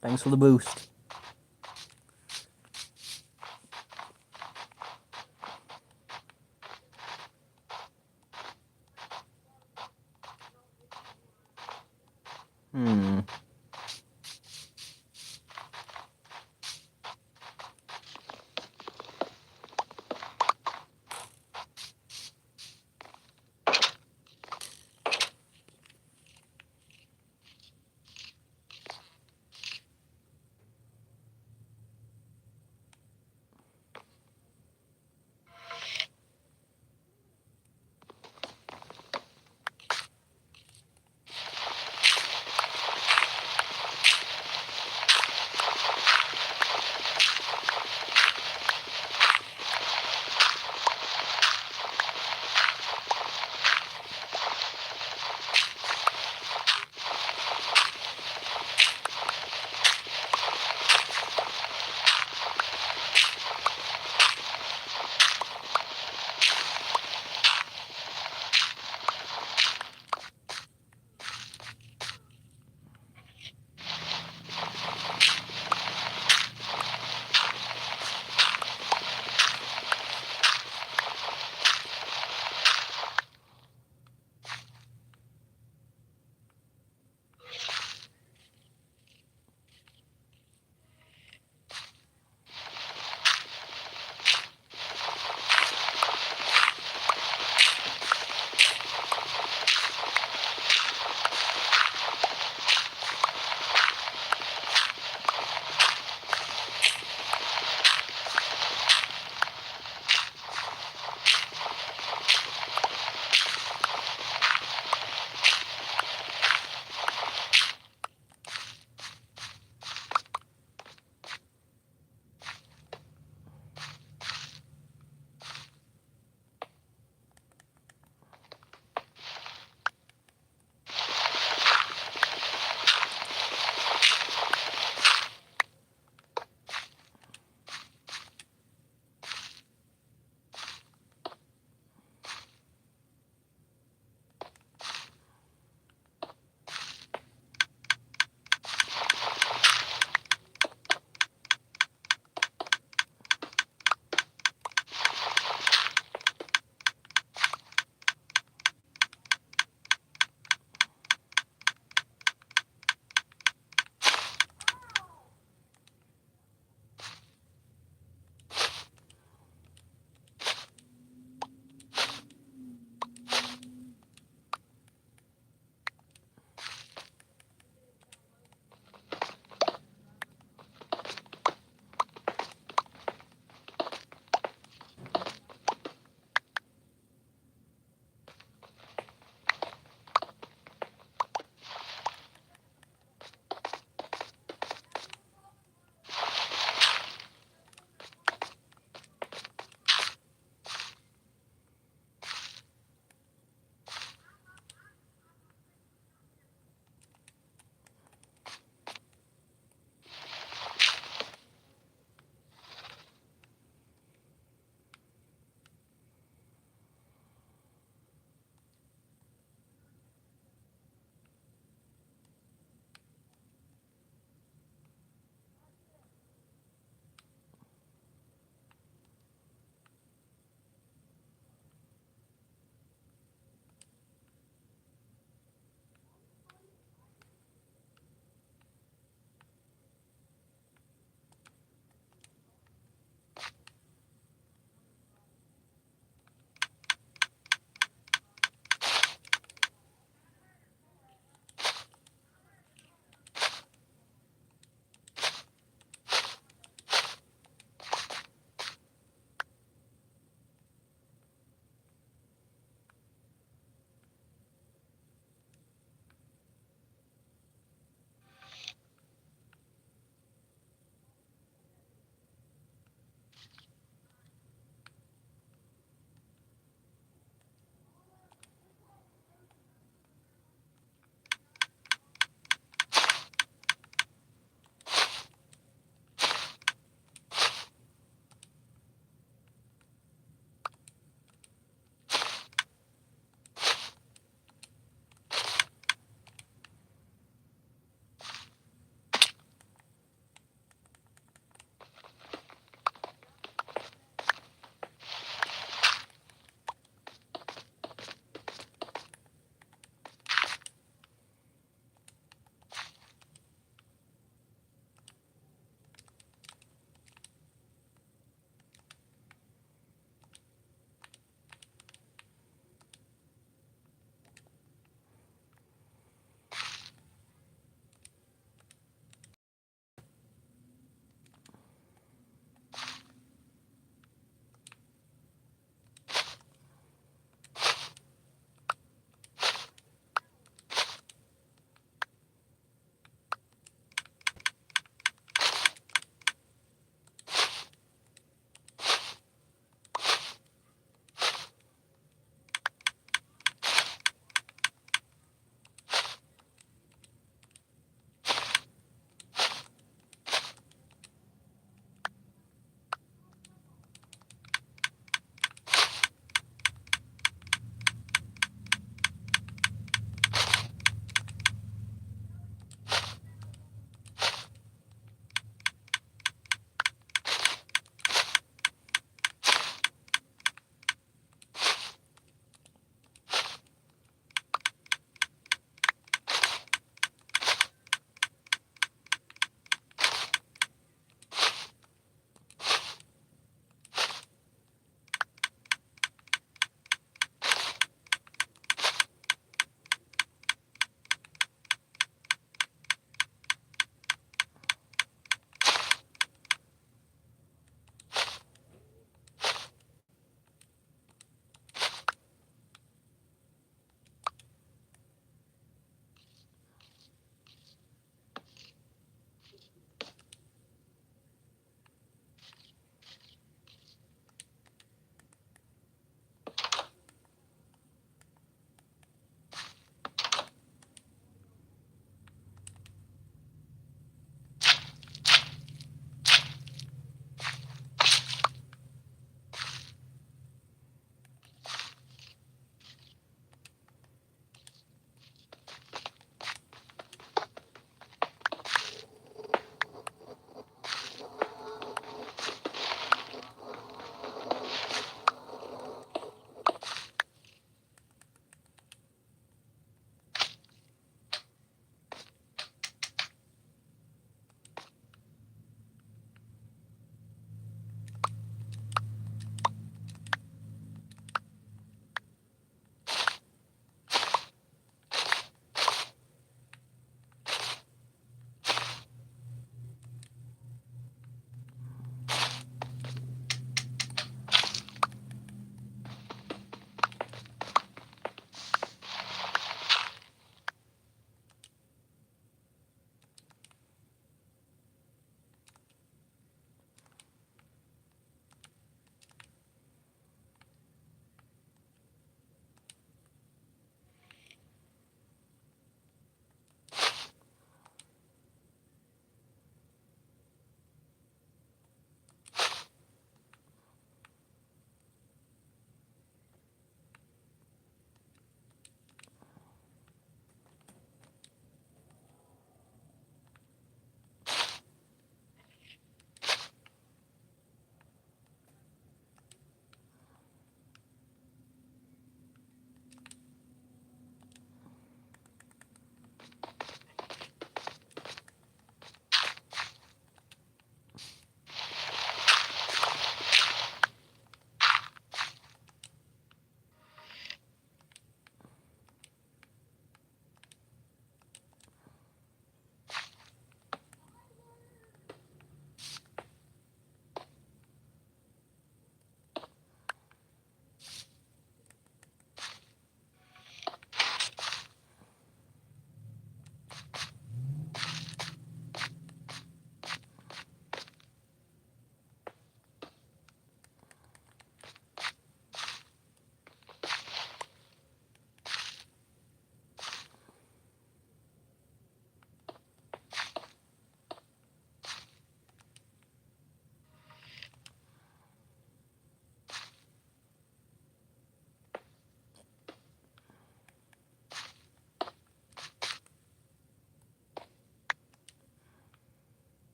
Thanks for the boost.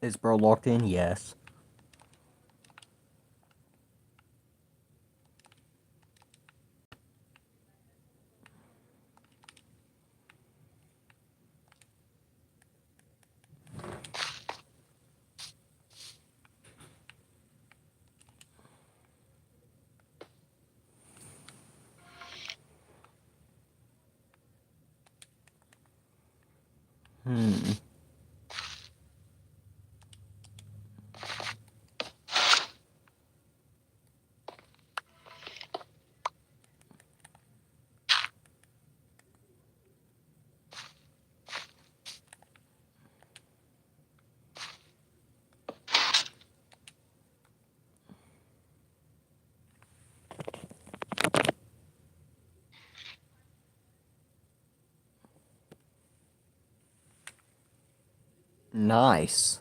Is bro locked in? Yes. Nice.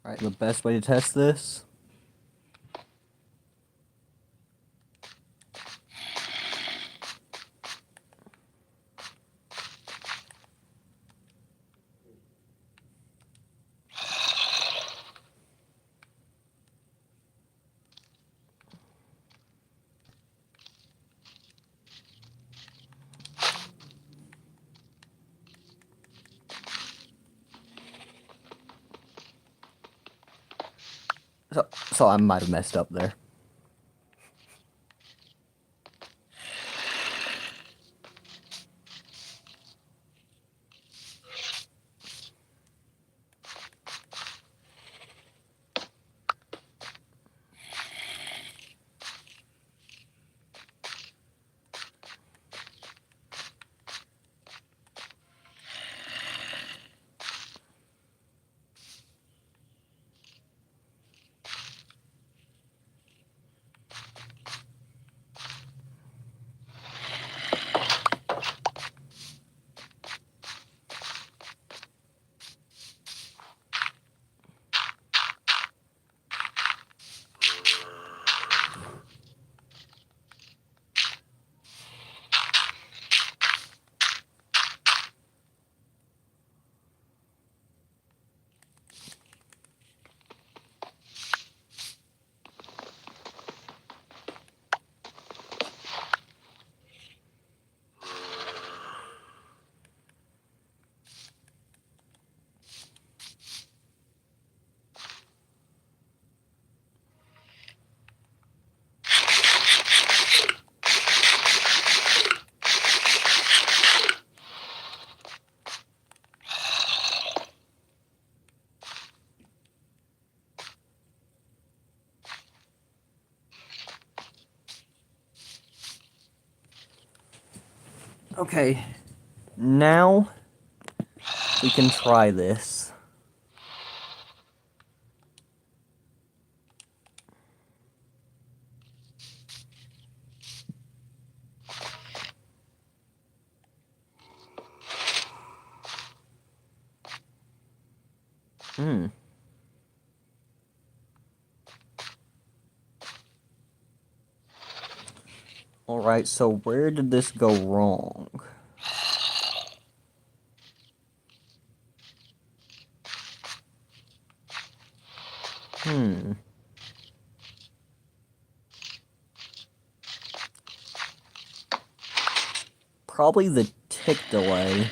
Alright, the best way to test this. So I might have messed up there. Okay, now we can try this. Alright, so where did this go wrong? Probably the tick delay.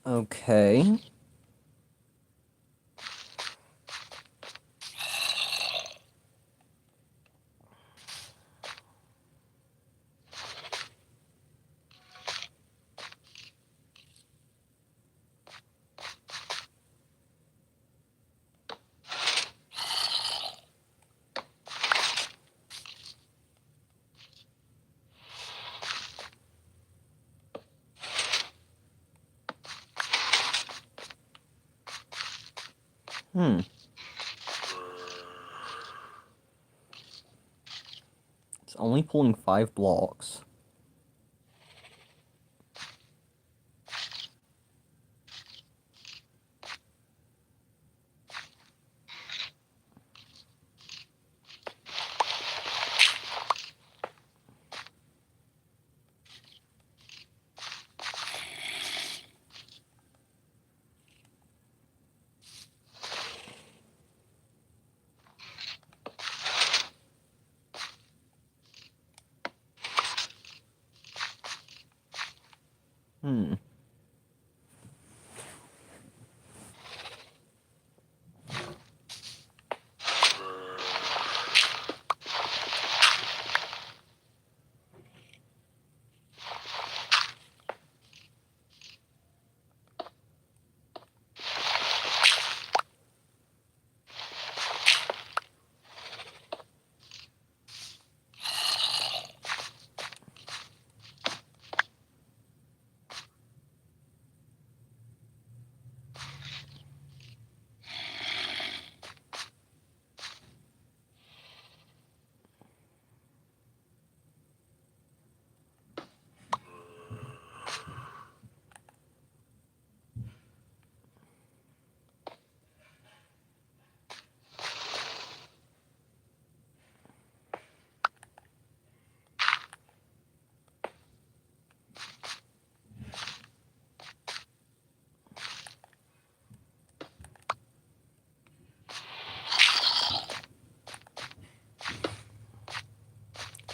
Okay. It's only pulling 5 blocks.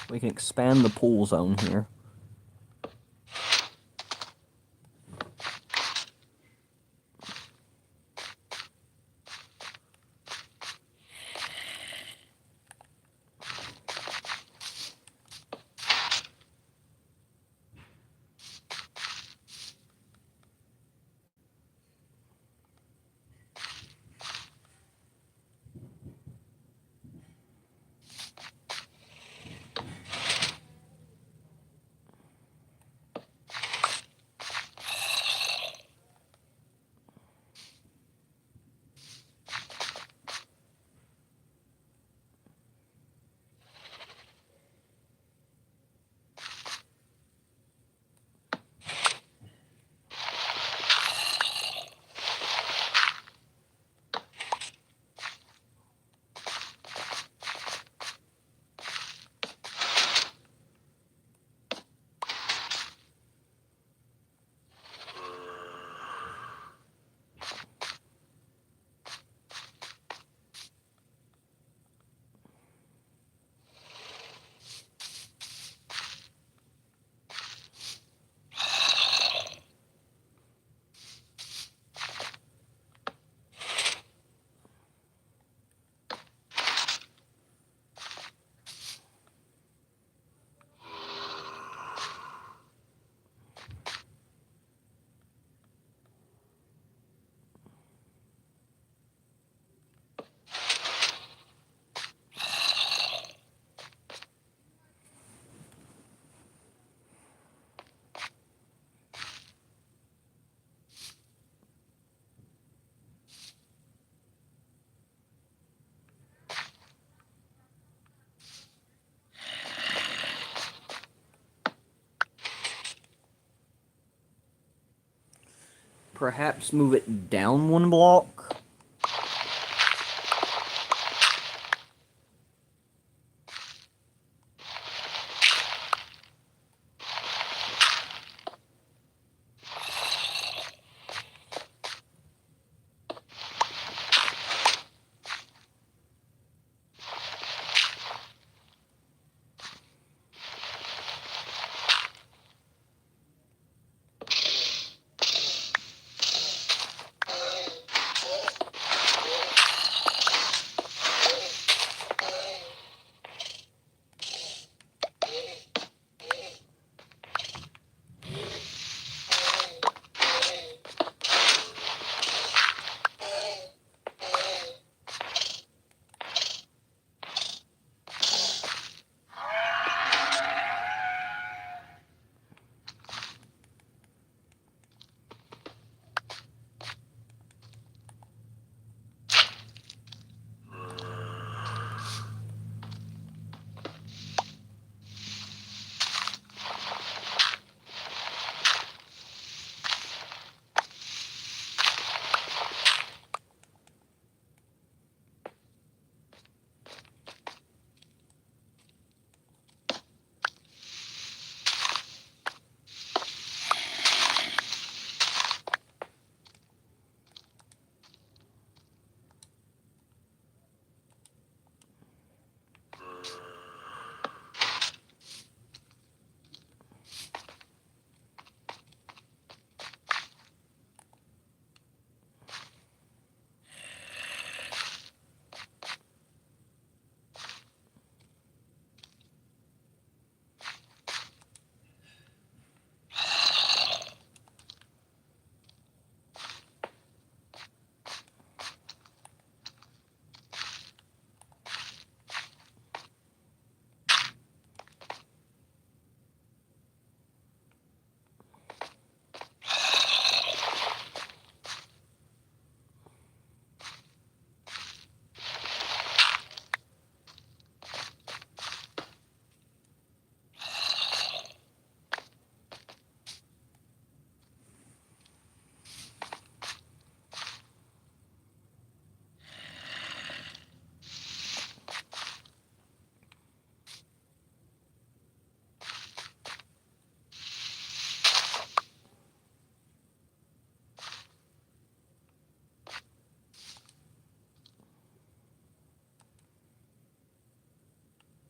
We can expand the pull zone here. Perhaps move it down 1 block.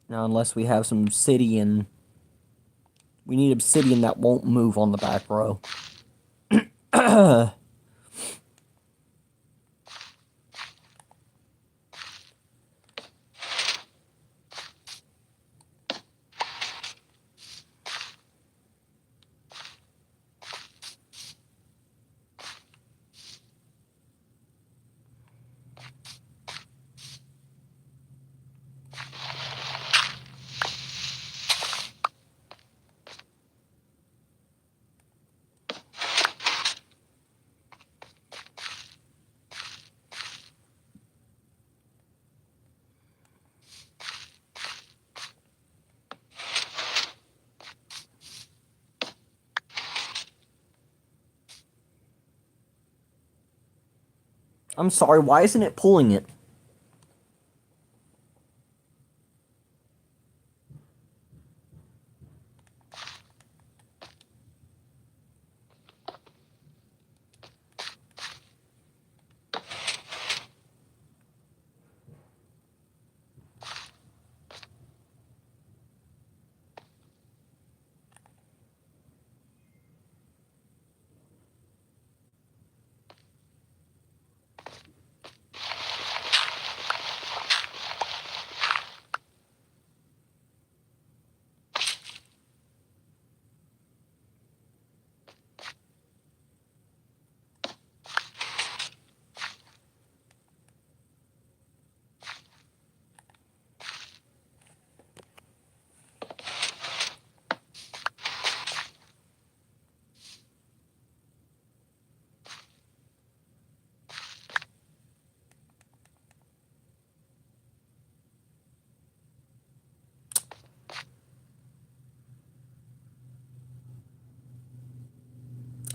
Now, unless we have some obsidian. We need obsidian that won't move on the back row. I'm sorry, why isn't it pulling it?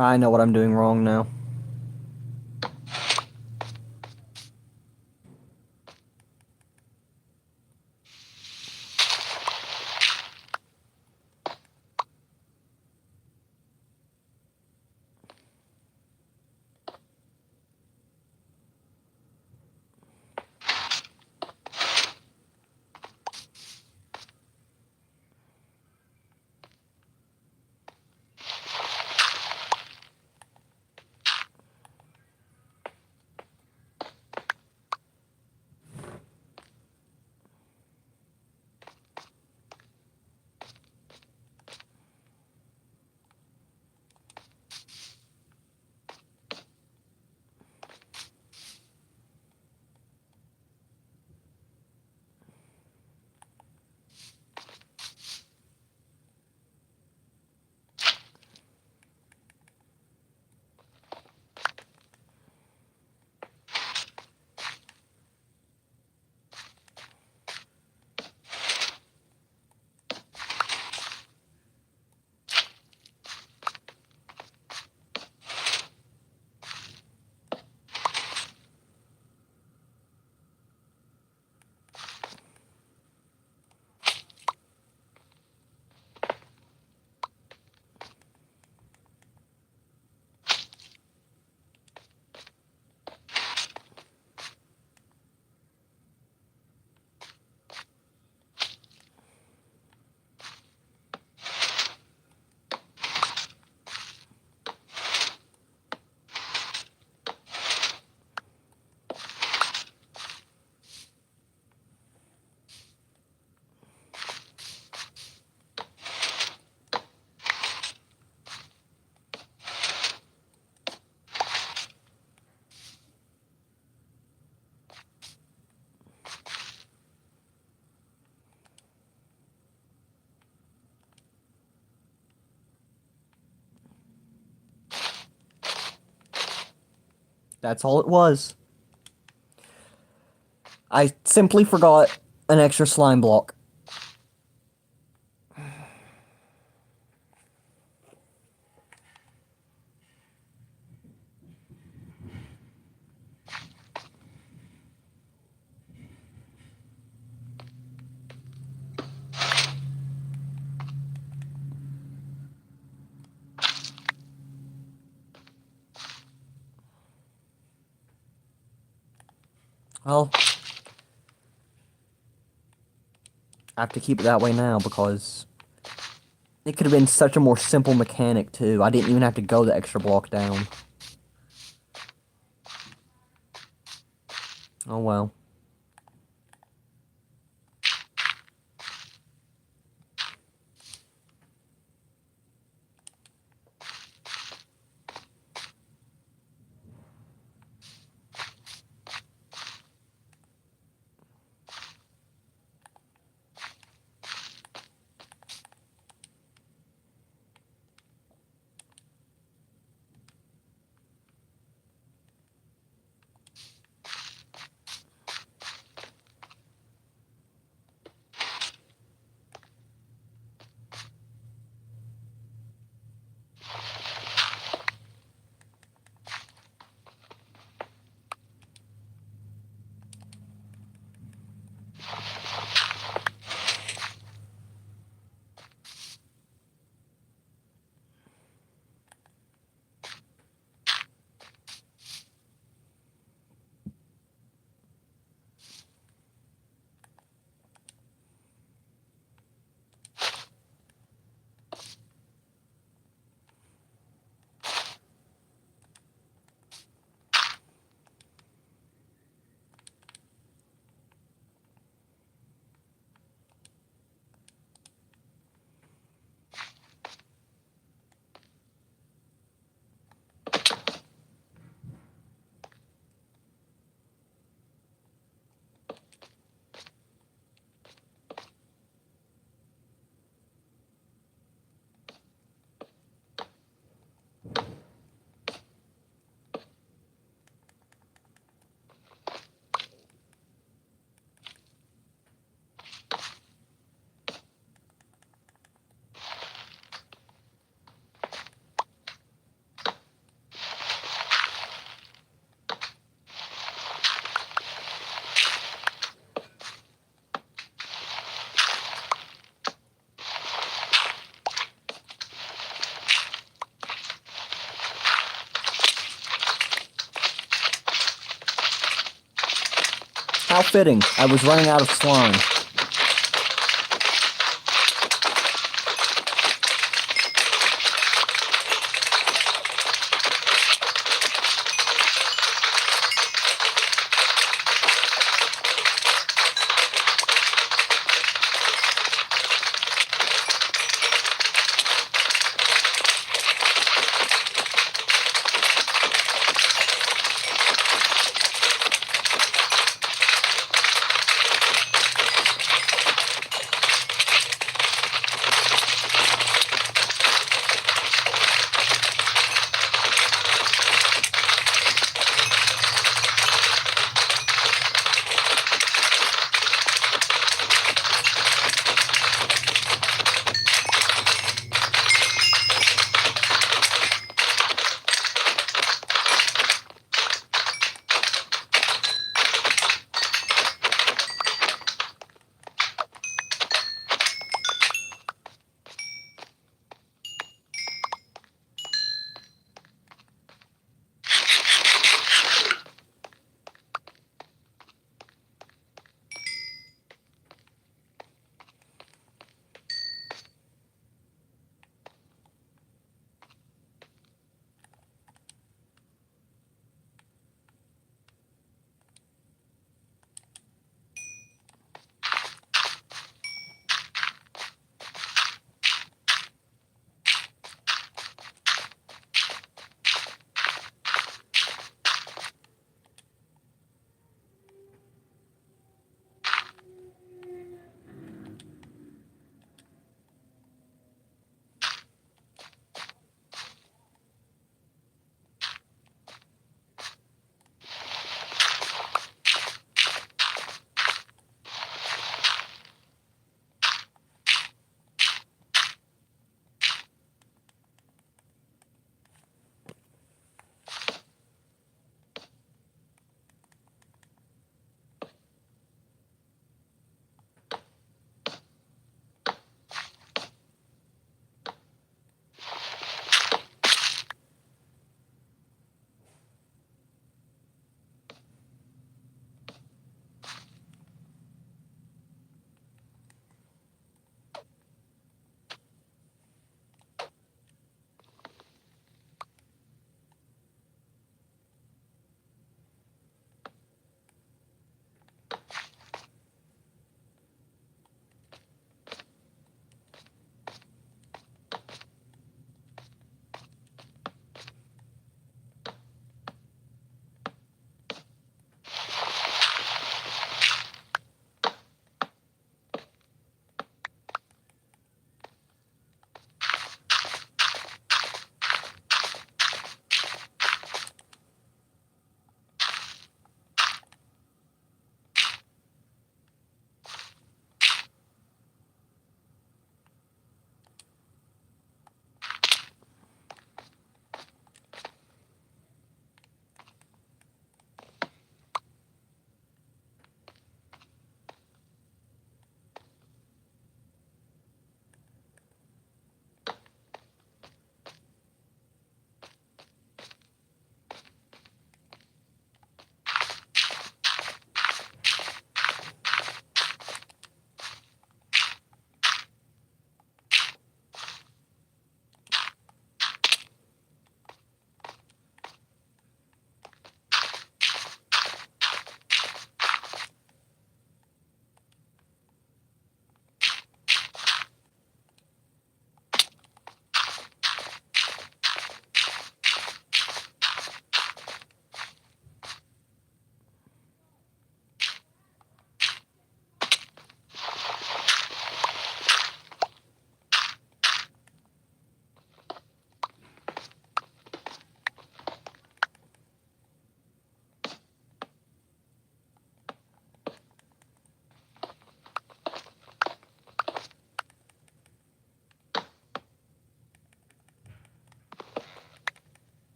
I know what I'm doing wrong now. That's all it was. I simply forgot an extra slime block. Well, I have to keep it that way now because it could have been such a more simple mechanic too. I didn't even have to go the extra block down. Oh well. How fitting. I was running out of slime.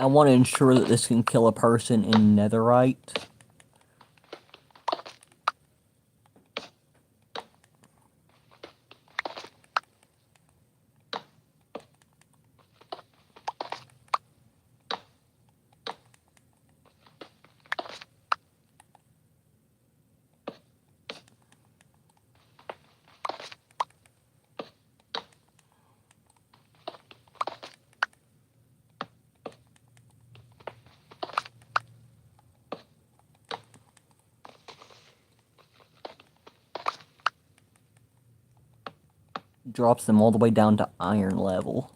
I want to ensure that this can kill a person in netherite. Drops them all the way down to iron level.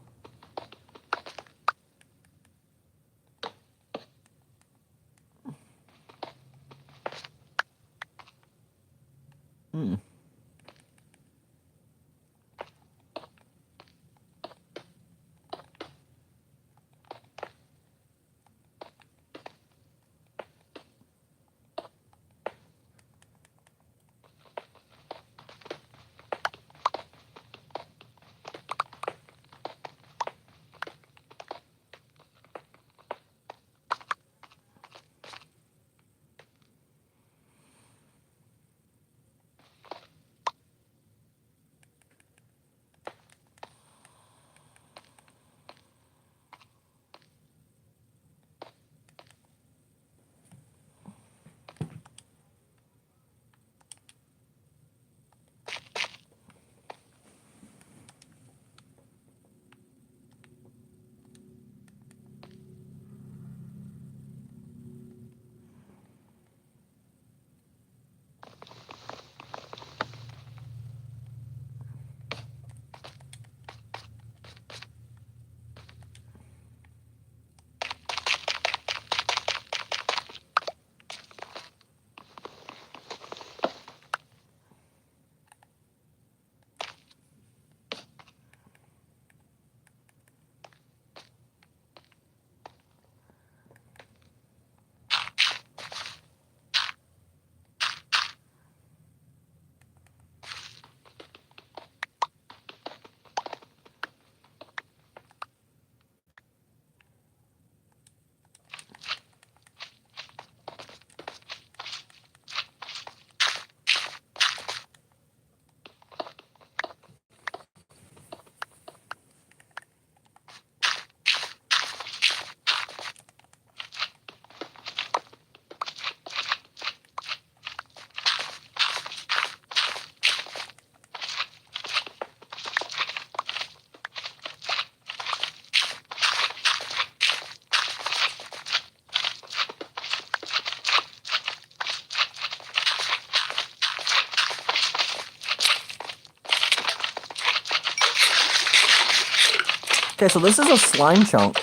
Okay, so this is a slime chunk.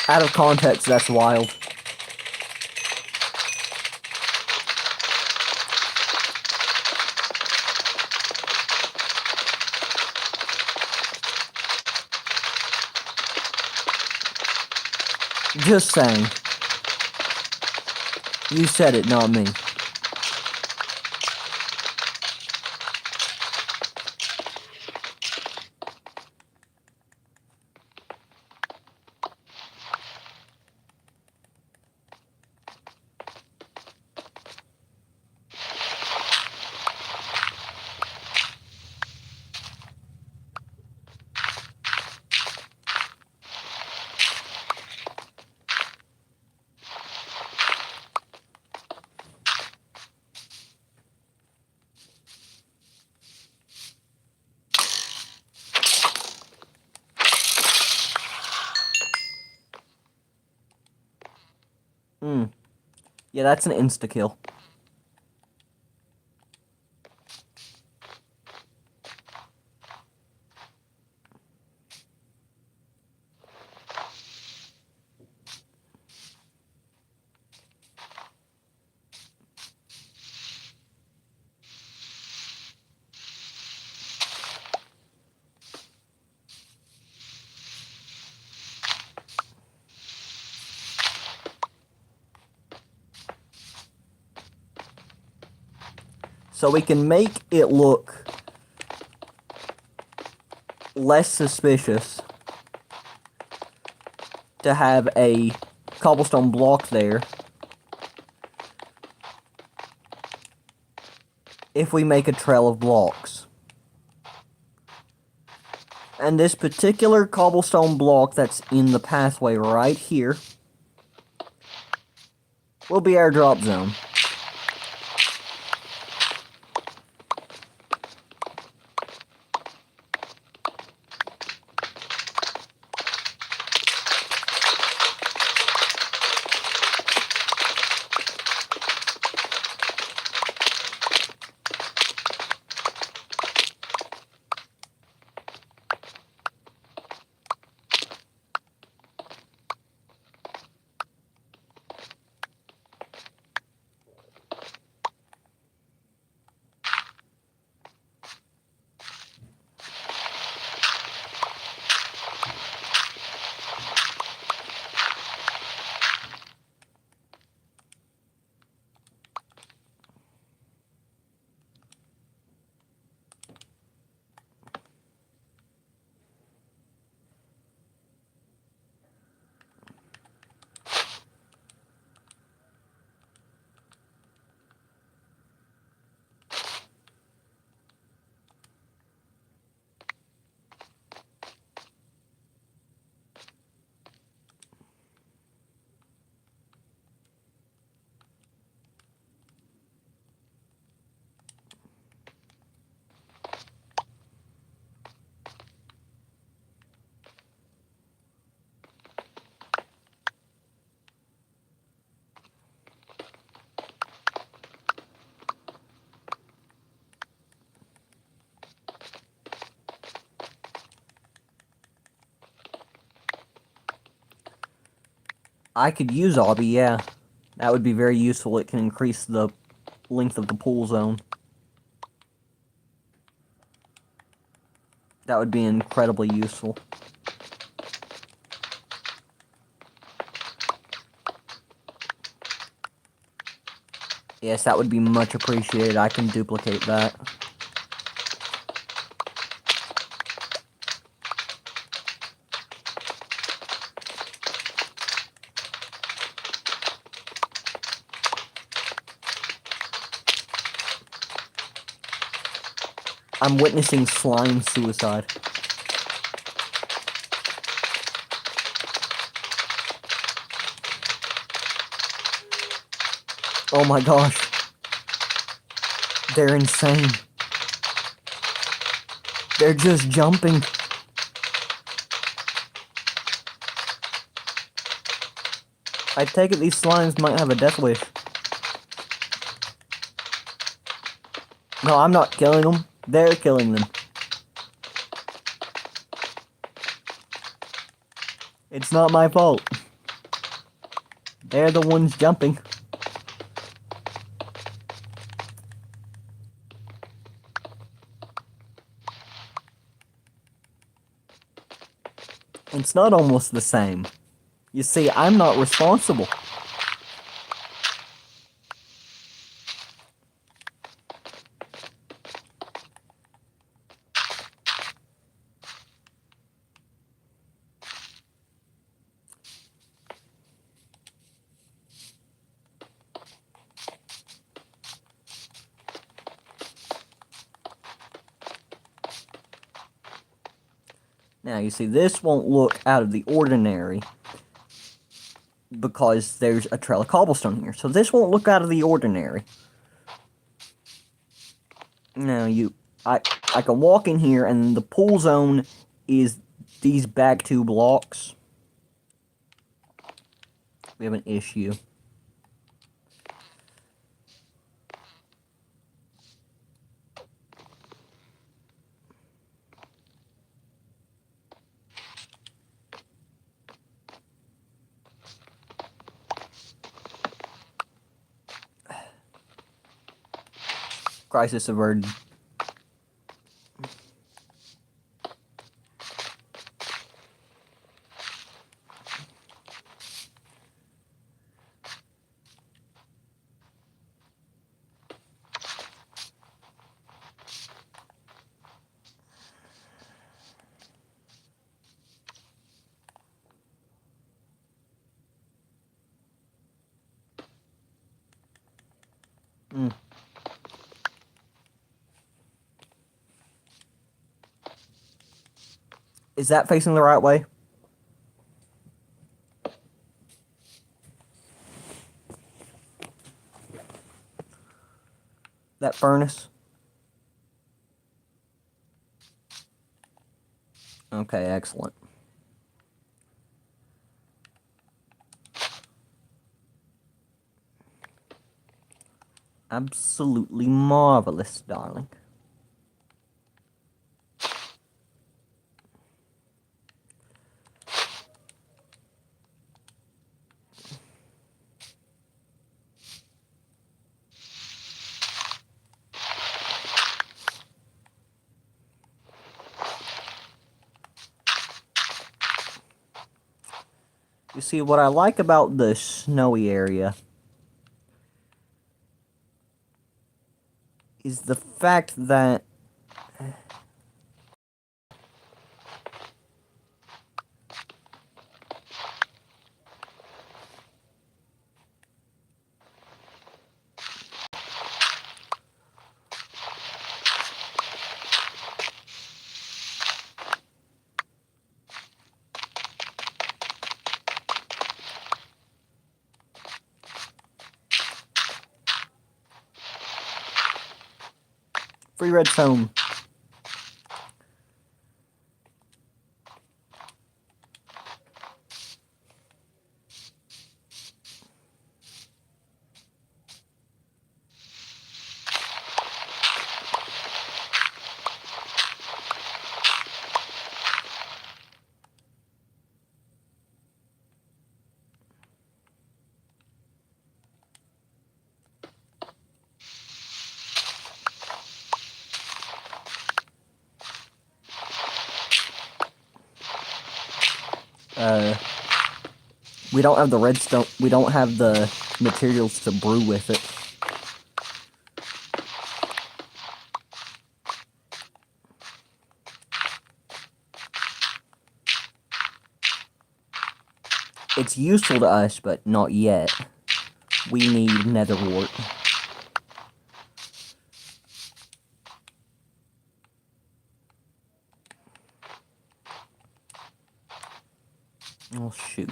Out of context, that's wild. Just saying. You said it, not me. Yeah, that's an insta-kill. So we can make it look less suspicious to have a cobblestone block there if we make a trail of blocks. And this particular cobblestone block that's in the pathway right here will be our drop zone. I could use obby, yeah. That would be very useful. It can increase the length of the pool zone. That would be incredibly useful. Yes, that would be much appreciated. I can duplicate that. I'm witnessing slime suicide. Oh my gosh. They're insane. They're just jumping. I take it these slimes might have a death wish. No, I'm not killing them. They're killing them. It's not my fault. They're the ones jumping. It's not almost the same. You see, I'm not responsible. Now, you see, this won't look out of the ordinary because there's a trail of cobblestone here. So this won't look out of the ordinary. Now, I can walk in here, and the pool zone is these back two blocks. We have an issue. Crisis averted. Is that facing the right way? That furnace? Okay, excellent. Absolutely marvelous, darling. You see, what I like about the snowy area is the fact that free redstone. We don't have the redstone. We don't have the materials to brew with it. It's useful to us, but not yet. We need nether wart. Oh, shoot.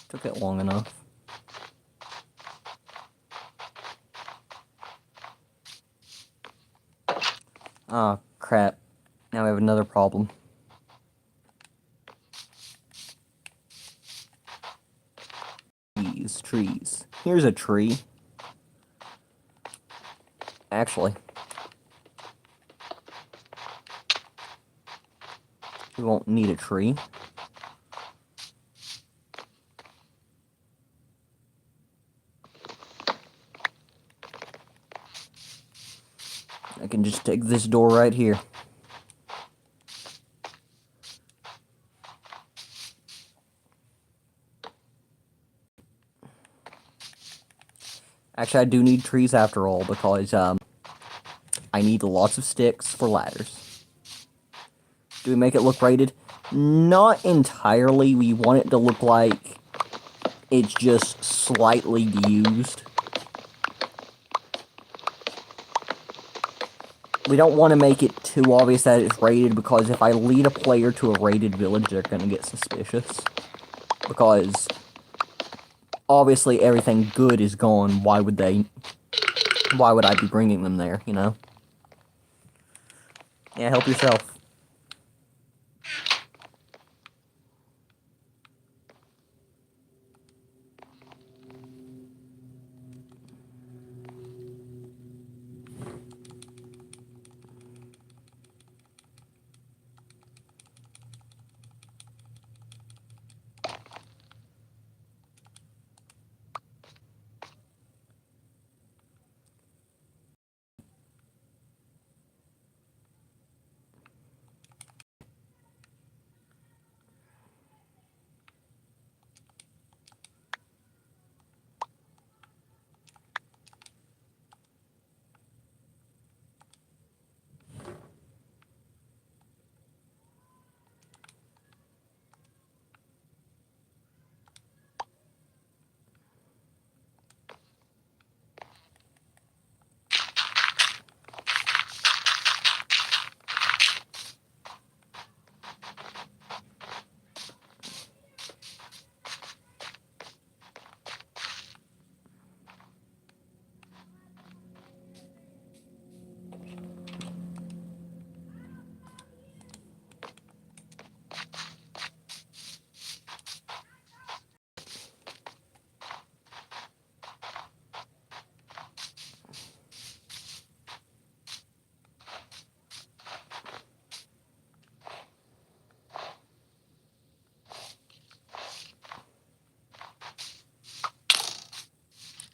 Took it long enough. Ah, crap. Now we have another problem. Trees. Here's a tree. Actually, we won't need a tree. I can just take this door right here. Actually, I do need trees after all, because, I need lots of sticks for ladders. Do we make it look rated? Not entirely. We want it to look like It's just slightly used. We don't want to make it too obvious that it's raided, because if I lead a player to a raided village, they're going to get suspicious. Because, obviously, everything good is gone. Why would I be bringing them there, you know? Yeah, help yourself.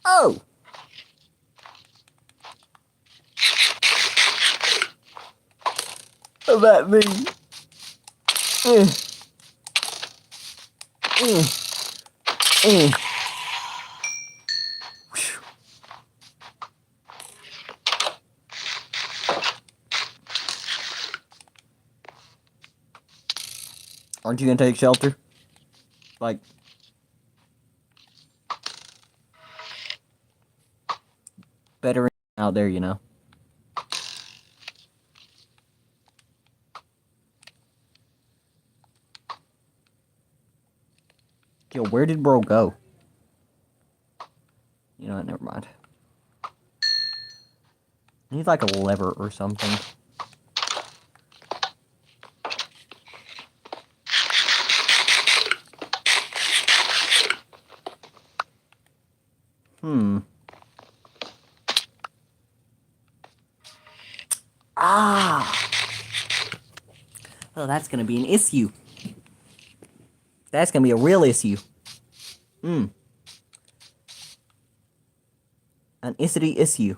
Oh! About me. Aren't you gonna take shelter? Like, better out there, you know. Yo, where did bro go? You know what, never mind. I need like a lever or something. Ah! Oh, that's gonna be an issue. That's gonna be a real issue. An issity issue.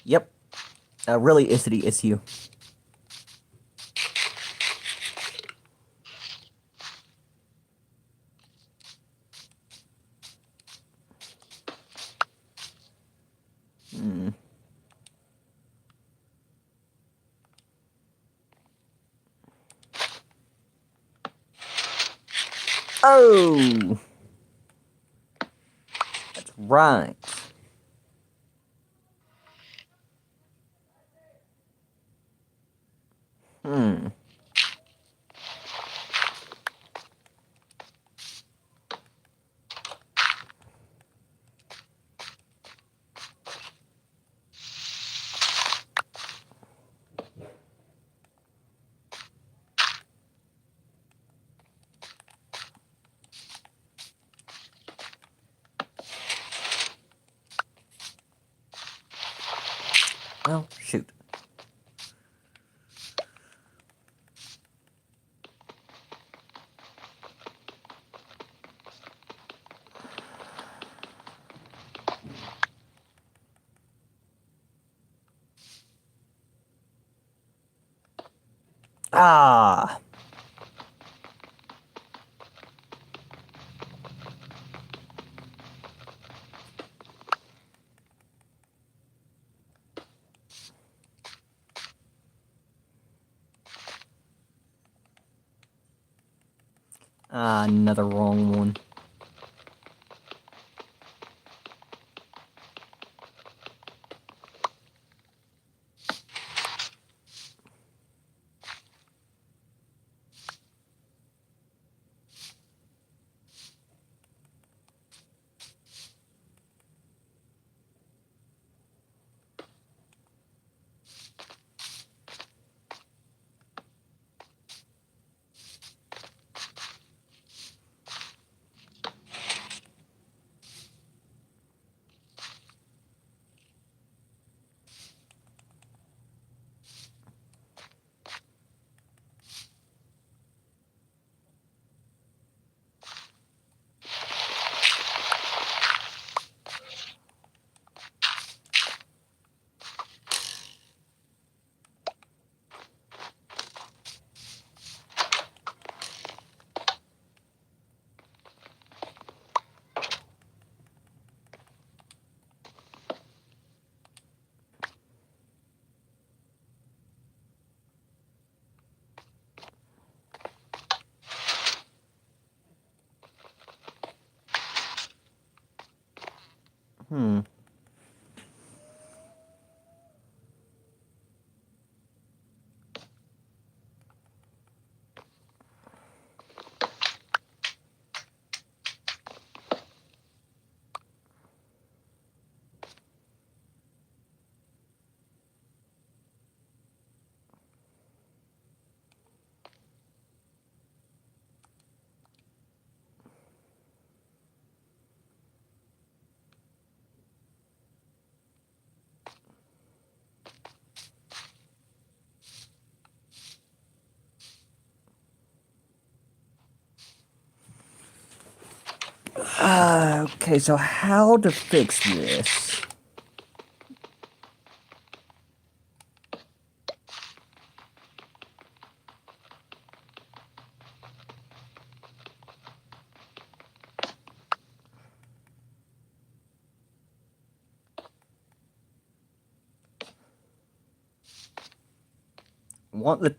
Yep. A really issity issue. Oh! That's right. Well, shoot. Ah! Ah, another wrong one. Okay, so how to fix this? Want the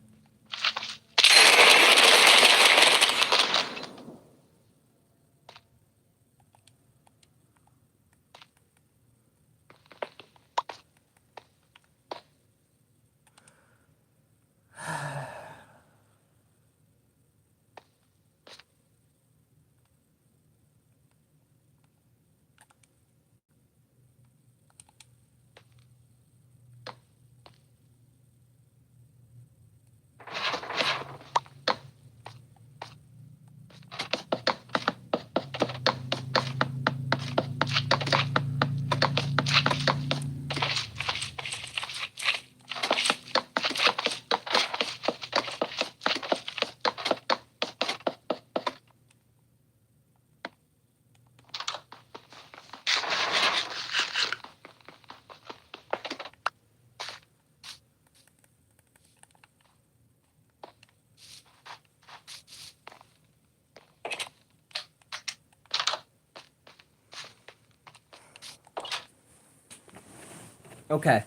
Okay.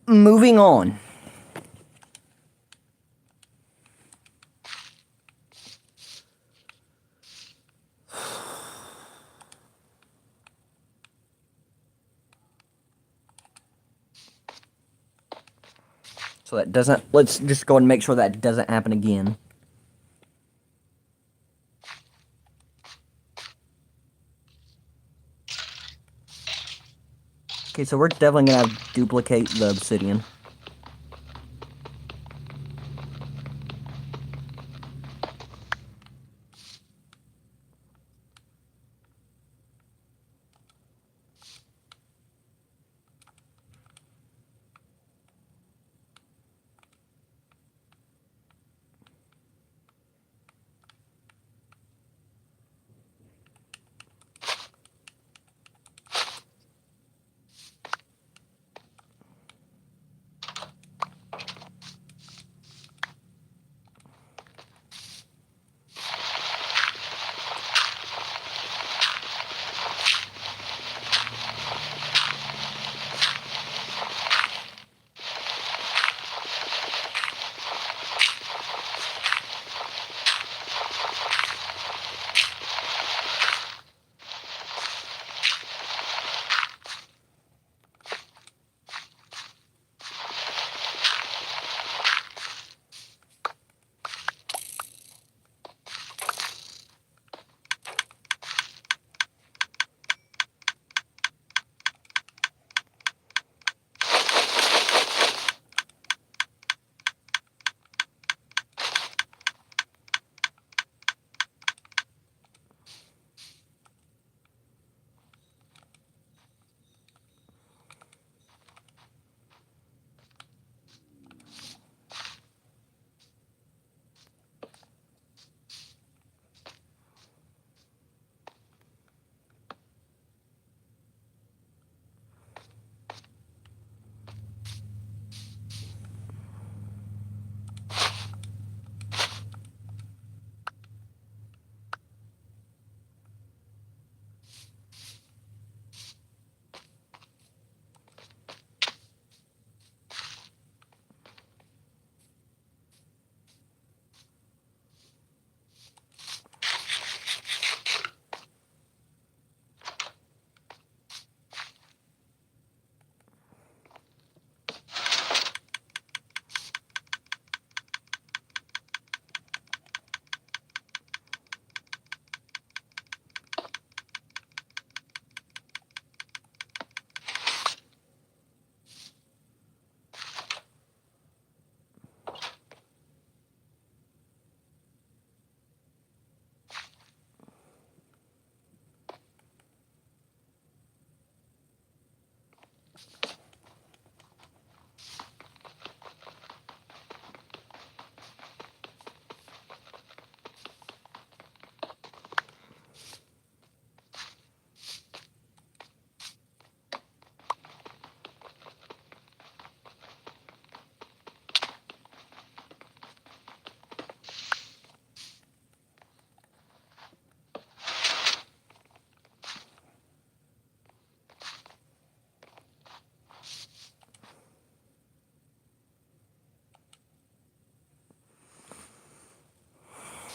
Moving on. So that doesn't, let's just go and make sure that doesn't happen again. Okay, so we're definitely gonna have to duplicate the obsidian.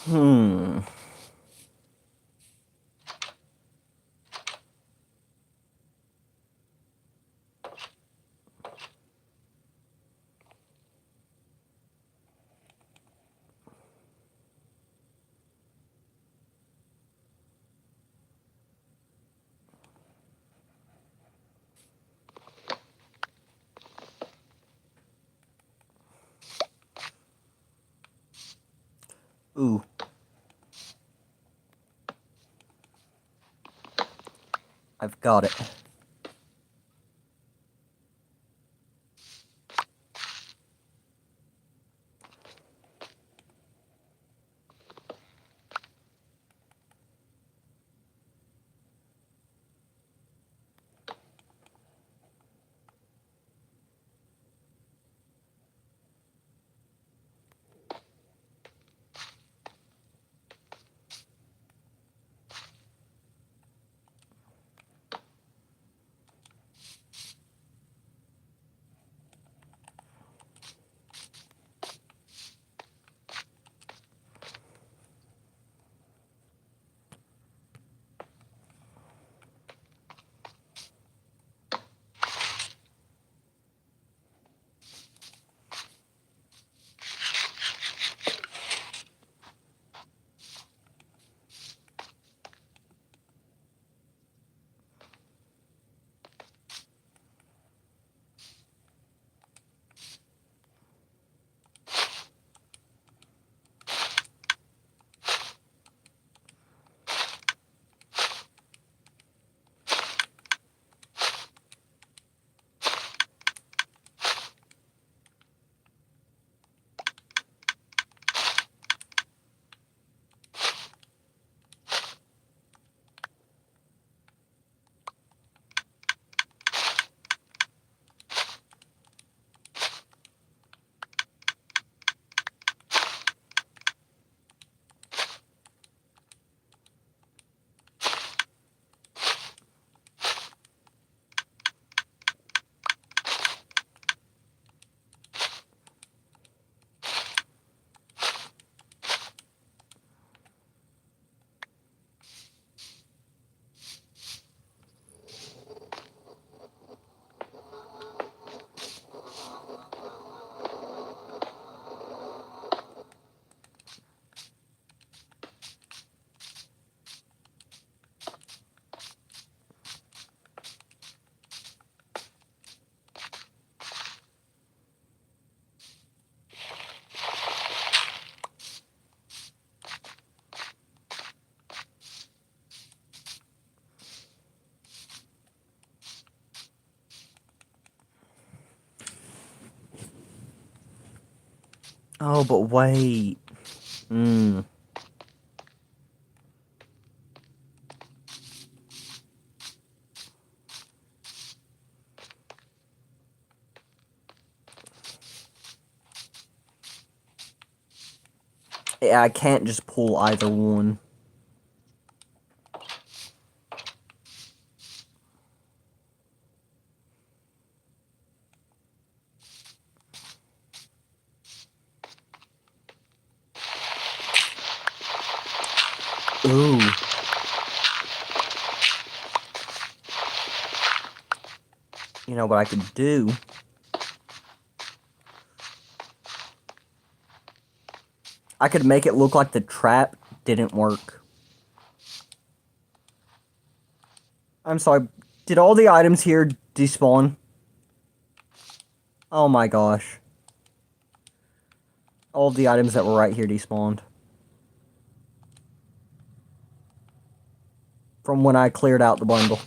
Hmm. Ooh. I've got it. Oh, but wait. Hmm. Yeah, I can't just pull either one. Ooh. You know what I could do? I could make it look like the trap didn't work. I'm sorry. Did all the items here despawn? Oh my gosh. All of the items that were right here despawned. From when I cleared out the bundle.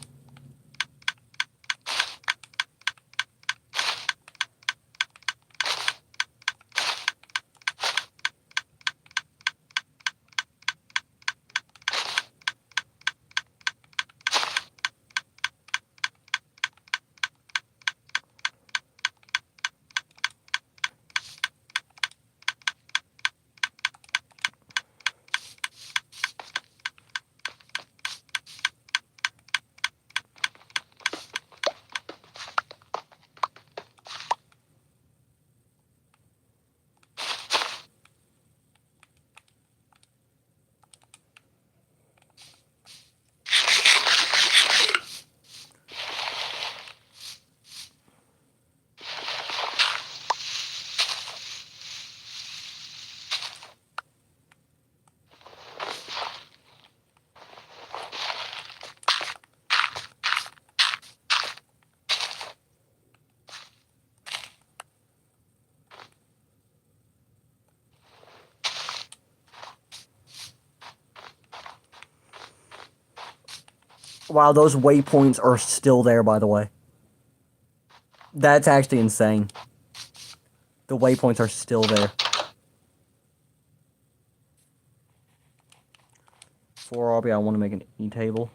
Wow, those waypoints are still there, by the way. That's actually insane. The waypoints are still there. For RB, I want to make an e-table.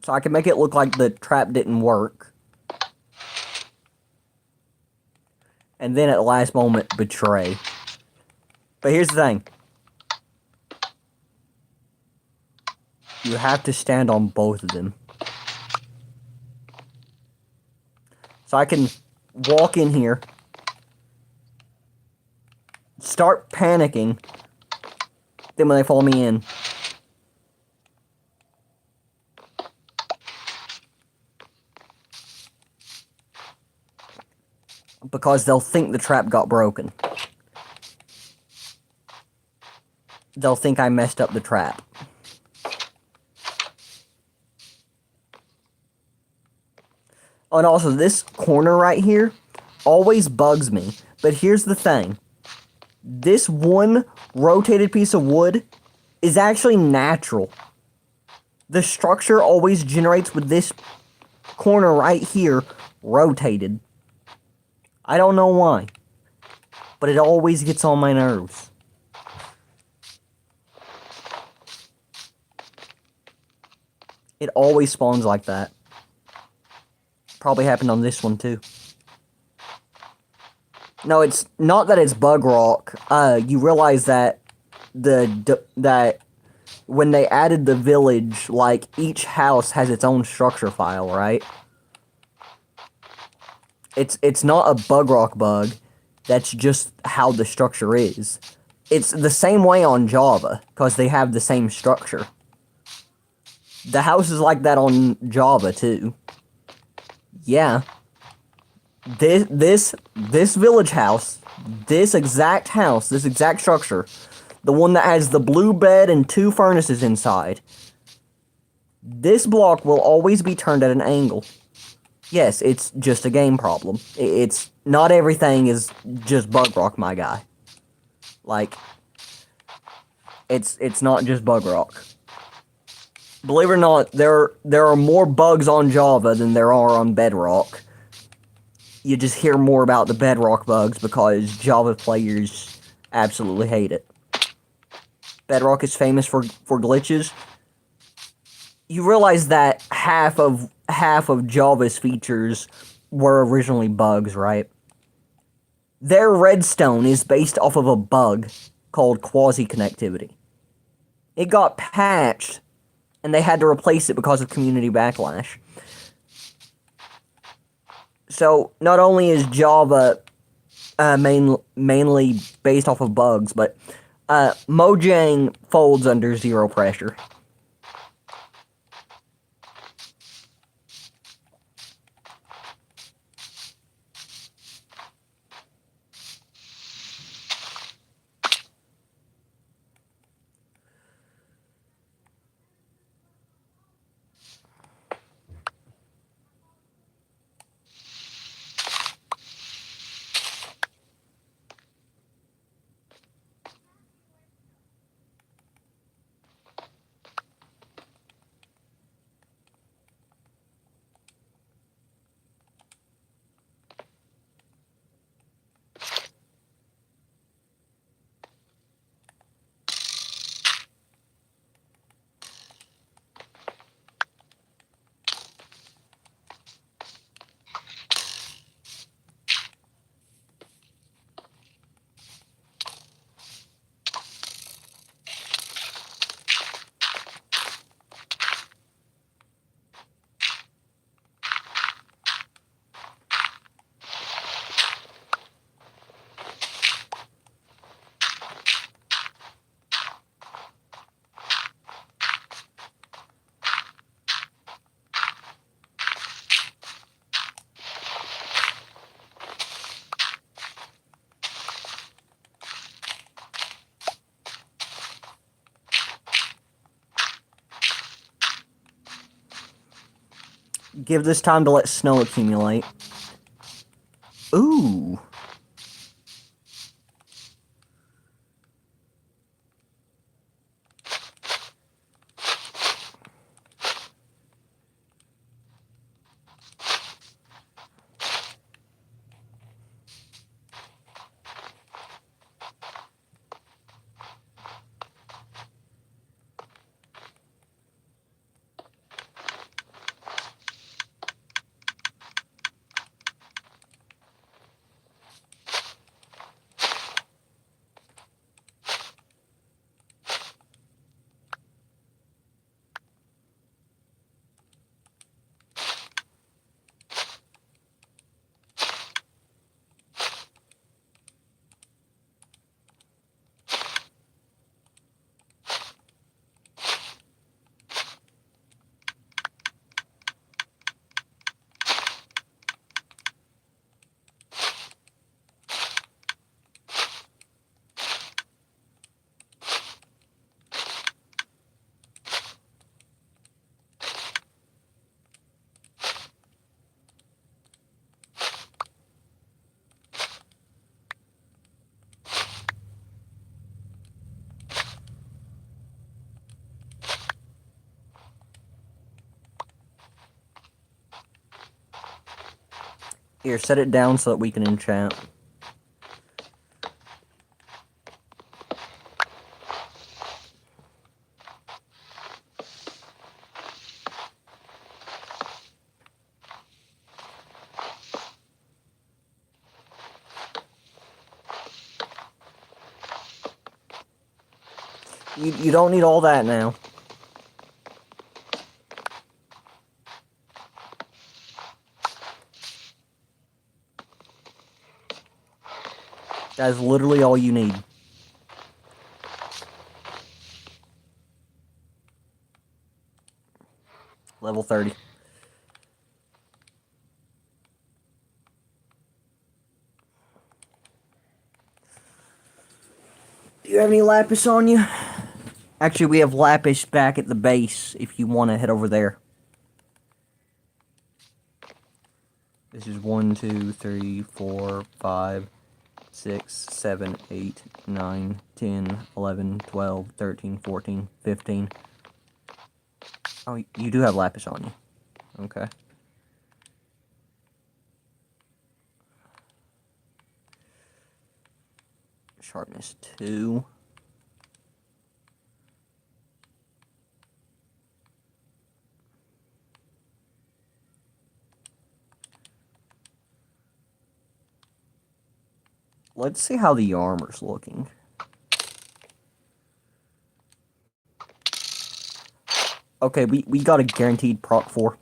So I can make it look like the trap didn't work. And then at the last moment, betray. But here's the thing. You have to stand on both of them. So I can walk in here, start panicking, then when they follow me in, because they'll think the trap got broken. They'll think I messed up the trap. Oh, and also, this corner right here always bugs me. But here's the thing. This one rotated piece of wood is actually natural. The structure always generates with this corner right here rotated. I don't know why, but it always gets on my nerves. It always spawns like that. Probably happened on this one too. No, it's not that it's bug rock. You realize that that when they added the village, like each house has its own structure file, right? It's not a bug rock bug. That's just how the structure is. It's the same way on Java because they have the same structure. The house is like that on Java too. Yeah. This village house, this exact structure, the one that has the blue bed and 2 furnaces inside, this block will always be turned at an angle. Yes, it's just a game problem. It's not everything is just bug rock, my guy. Like, it's not just bug rock. Believe it or not, there are more bugs on Java than there are on Bedrock. You just hear more about the Bedrock bugs because Java players absolutely hate it. Bedrock is famous for glitches. You realize that half of Java's features were originally bugs, right? Their redstone is based off of a bug called quasi-connectivity. It got patched, and they had to replace it because of community backlash. So, not only is Java mainly based off of bugs, but Mojang folds under zero pressure. Give this time to let snow accumulate. Ooh. Here, set it down so that we can enchant. You don't need all that now. That is literally all you need. Level 30. Do you have any lapis on you? Actually, we have lapis back at the base if you want to head over there. This is 1, 2, 3, 4, 5, 6, 7, 8, 9, 10, 11, 12, 13, 14, 15. Oh, you do have lapis on you. Okay. Sharpness 2. Let's see how the armor's looking. Okay, we got a guaranteed proc 4.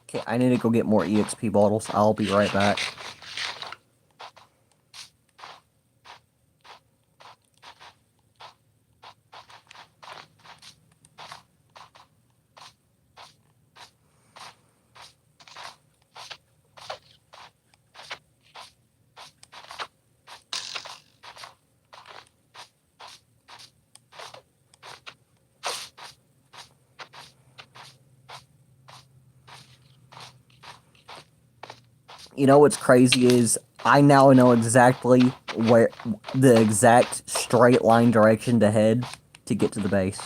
Okay, I need to go get more EXP bottles. I'll be right back. You know what's crazy is I now know exactly where the exact straight line direction to head to get to the base.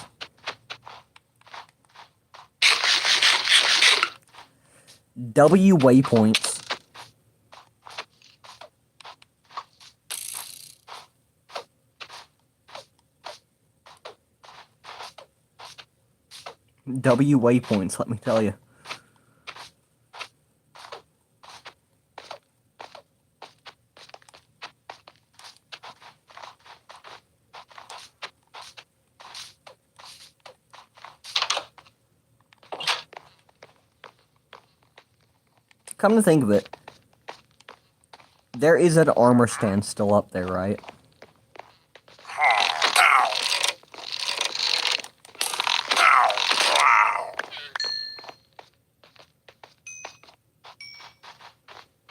W waypoints. W waypoints, let me tell you. Come to think of it, there is an armor stand still up there, right?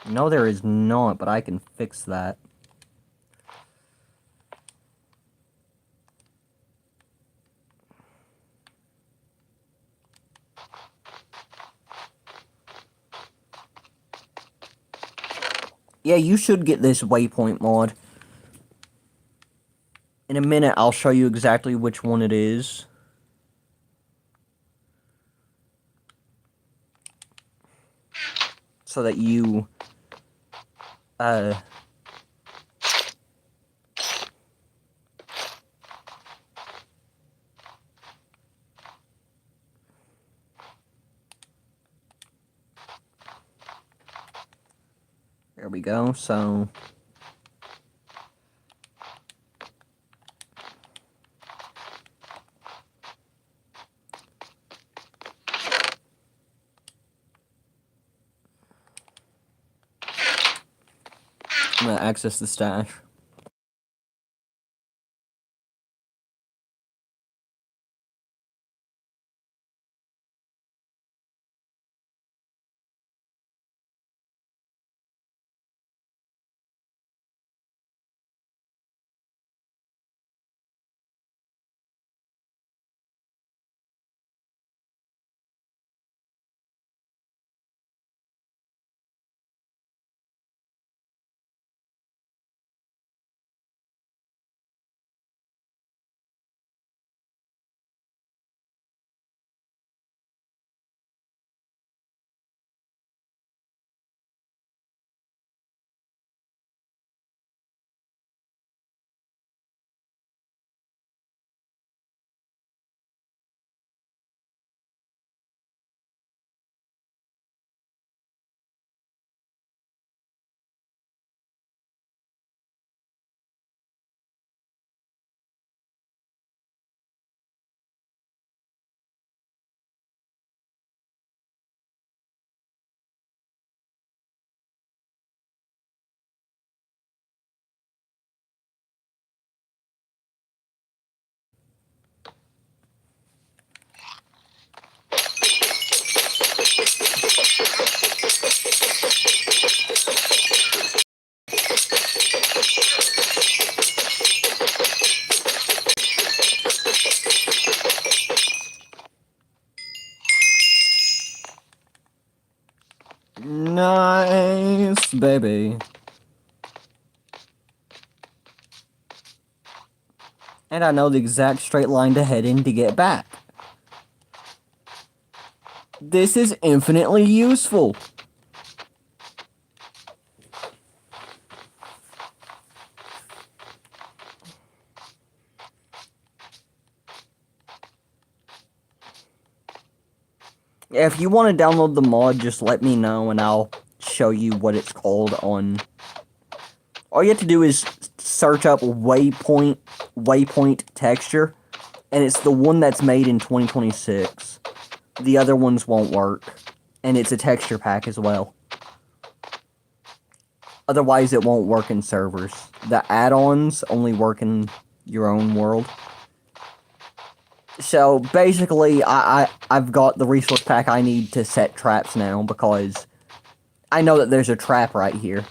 No, there is not, but I can fix that. Yeah, you should get this waypoint mod. In a minute, I'll show you exactly which one it is. So that you, there we go, so... I'm gonna access the stash. Nice, baby. And I know the exact straight line to head in to get back. This is infinitely useful. If you want to download the mod, just let me know and I'll show you what it's called on... All you have to do is search up waypoint texture, and it's the one that's made in 2026. The other ones won't work, and it's a texture pack as well. Otherwise, it won't work in servers. The add-ons only work in your own world. So, basically, I've got the resource pack I need to set traps now, because I know that there's a trap right here.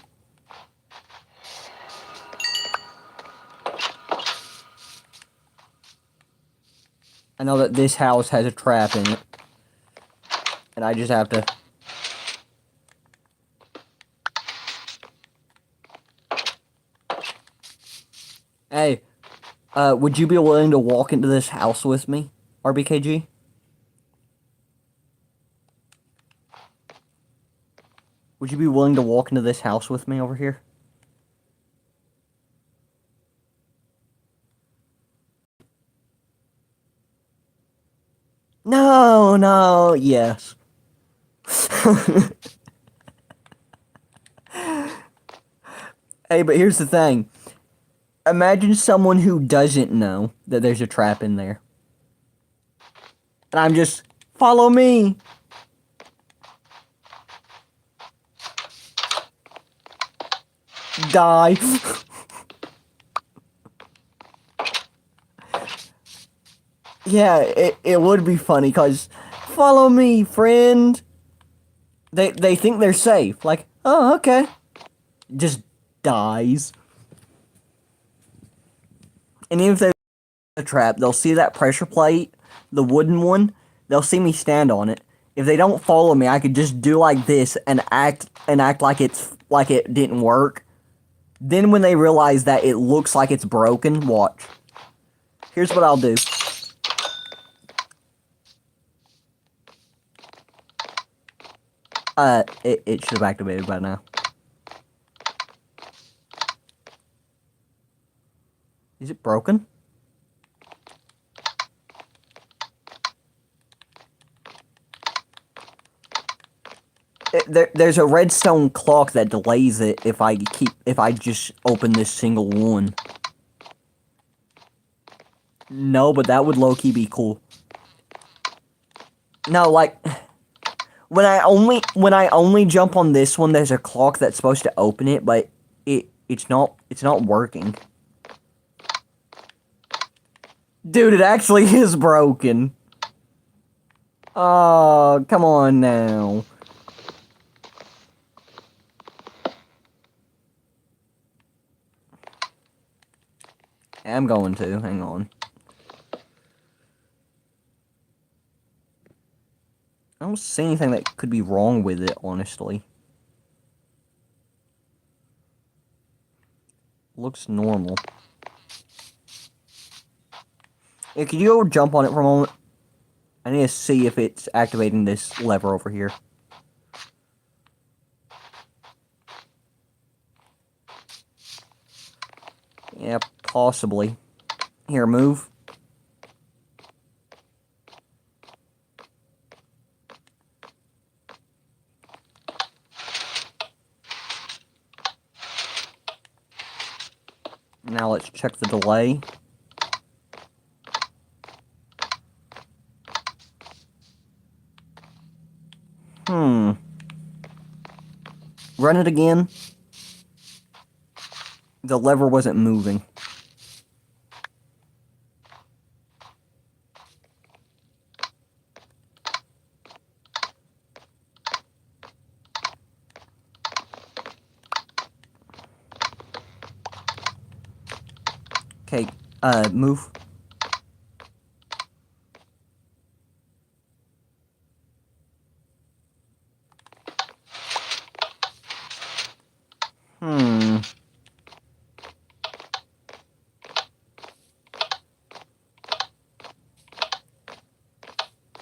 I know that this house has a trap in it. And I just have to... Hey, would you be willing to walk into this house with me, RBKG? Would you be willing to walk into this house with me over here? No, yes. Hey, but here's the thing. Imagine someone who doesn't know that there's a trap in there. And I'm just, follow me. Die. Yeah, it would be funny, cause follow me, friend. They think they're safe. Like, oh, okay. Just dies. And even if they're a trap, they'll see that pressure plate, the wooden one. They'll see me stand on it. If they don't follow me, I could just do like this and act like it didn't work. Then when they realize that it looks like it's broken, watch. Here's what I'll do. It should have activated by now. Is it broken? There's a redstone clock that delays it if I just open this single one. No, but that would low-key be cool. No, like when I only jump on this one, there's a clock that's supposed to open it, but it's not working. Dude, it actually is broken. Oh, come on now. I'm going to. Hang on. I don't see anything that could be wrong with it, honestly. Looks normal. Yeah, could you go jump on it for a moment? I need to see if it's activating this lever over here. Yeah, possibly. Here, move. Now let's check the delay. Run it again. The lever wasn't moving. Okay, move.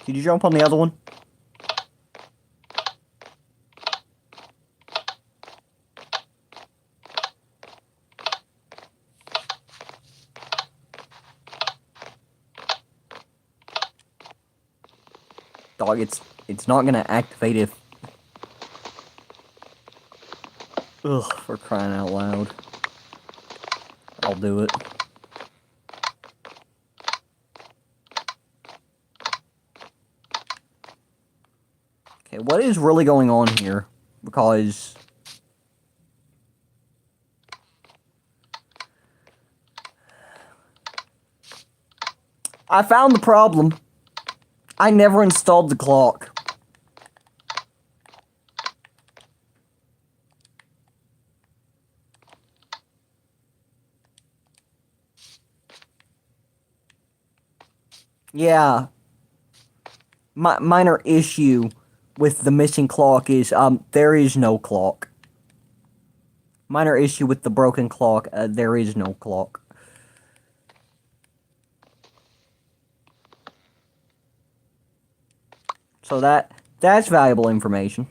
Could you jump on the other one? Dog, it's not gonna activate if... Ugh, for crying out loud. I'll do it. Okay, what is really going on here? Because... I found the problem. I never installed the clock. Yeah. Minor issue with the missing clock is, there is no clock. Minor issue with the broken clock, there is no clock. So that's valuable information.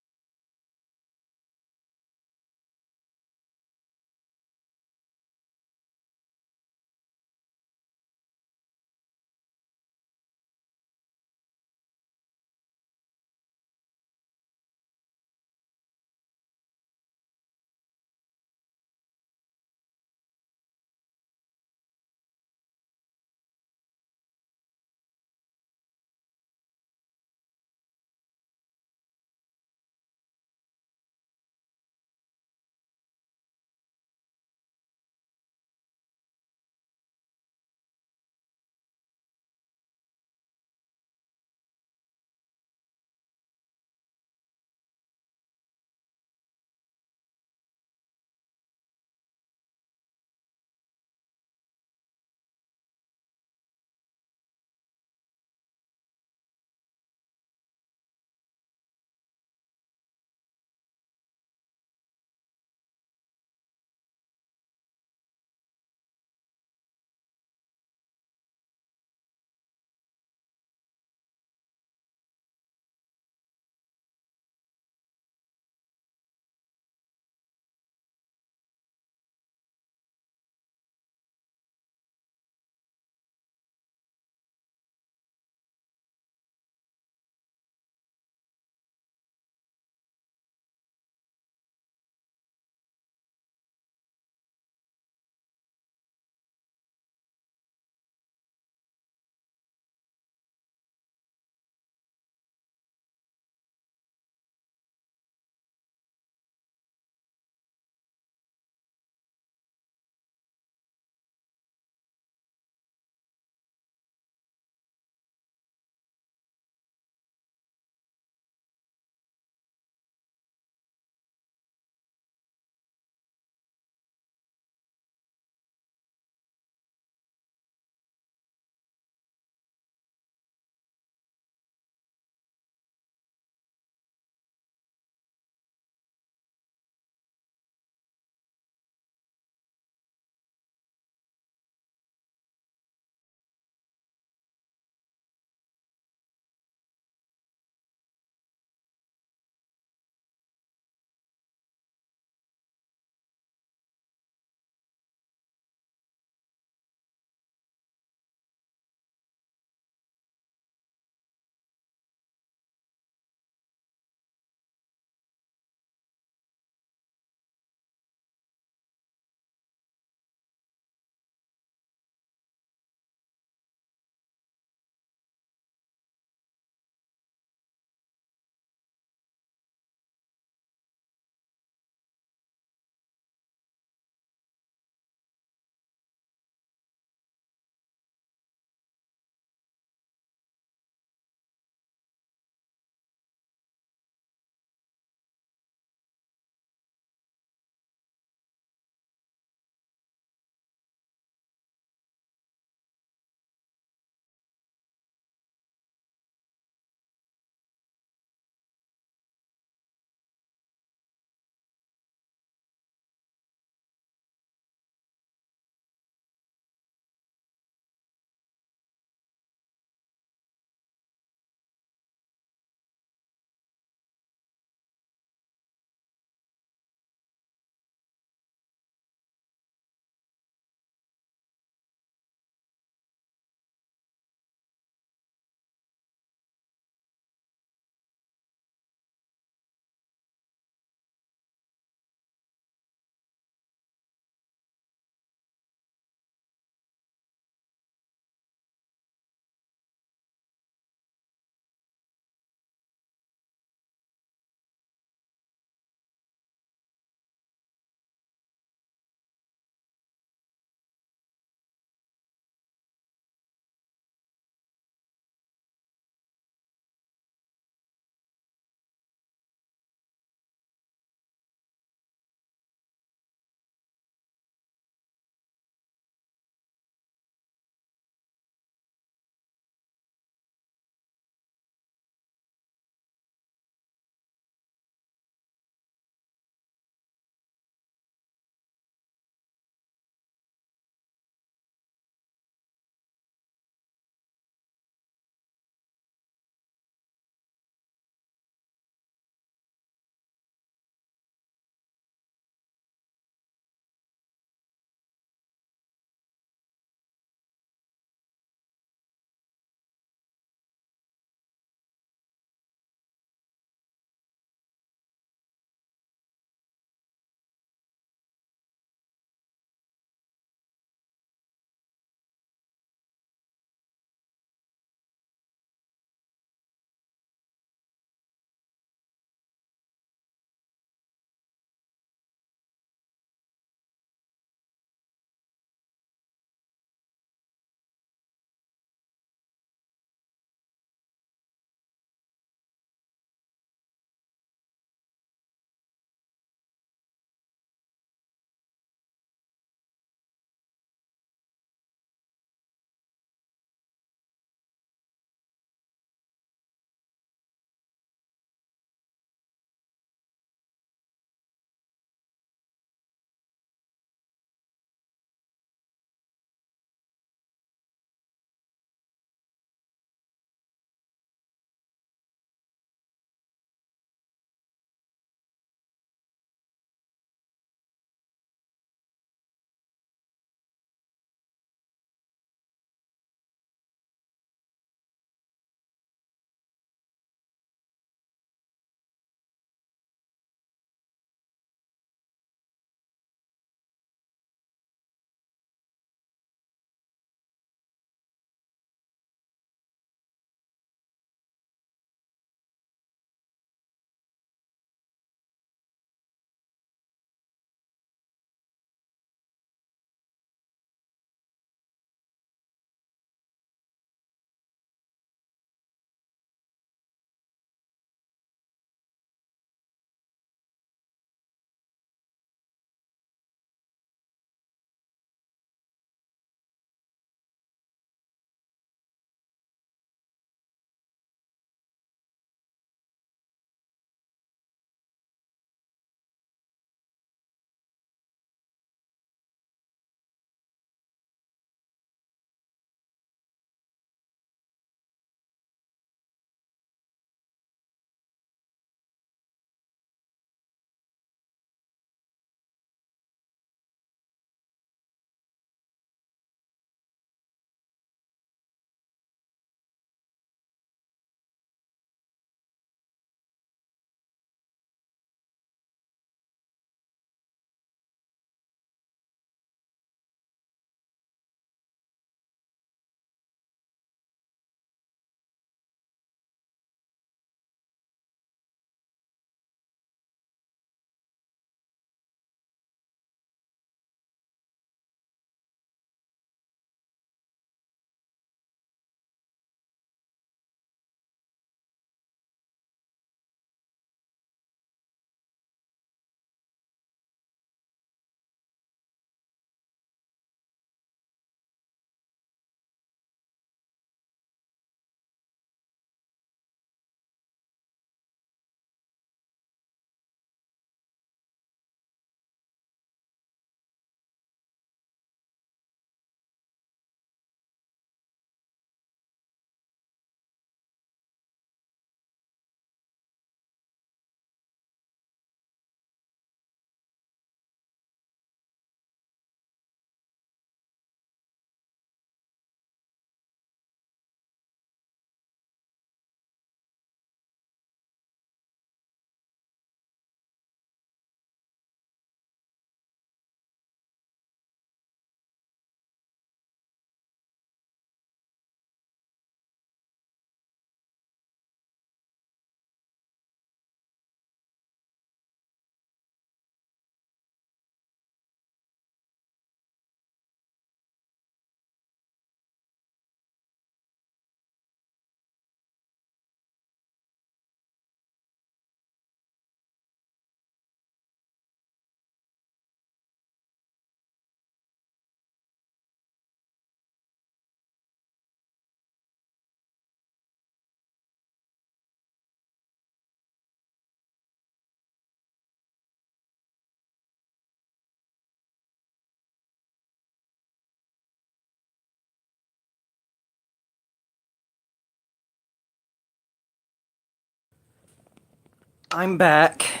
I'm back.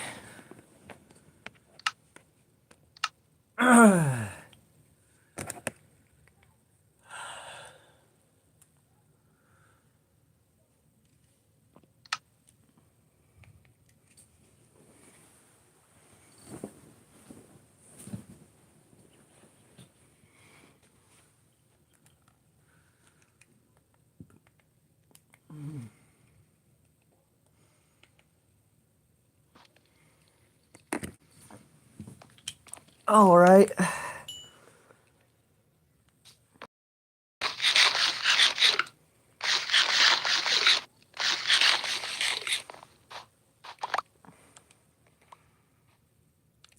All right.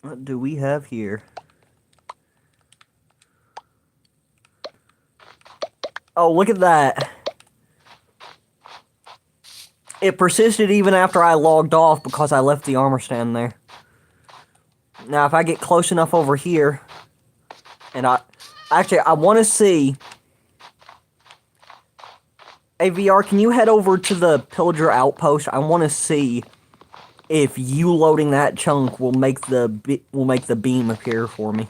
What do we have here? Oh, look at that. It persisted even after I logged off because I left the armor stand there. Now, if I get close enough over here, and I want to see. Hey, VR, can you head over to the pillager outpost? I want to see if you loading that chunk will make the beam appear for me.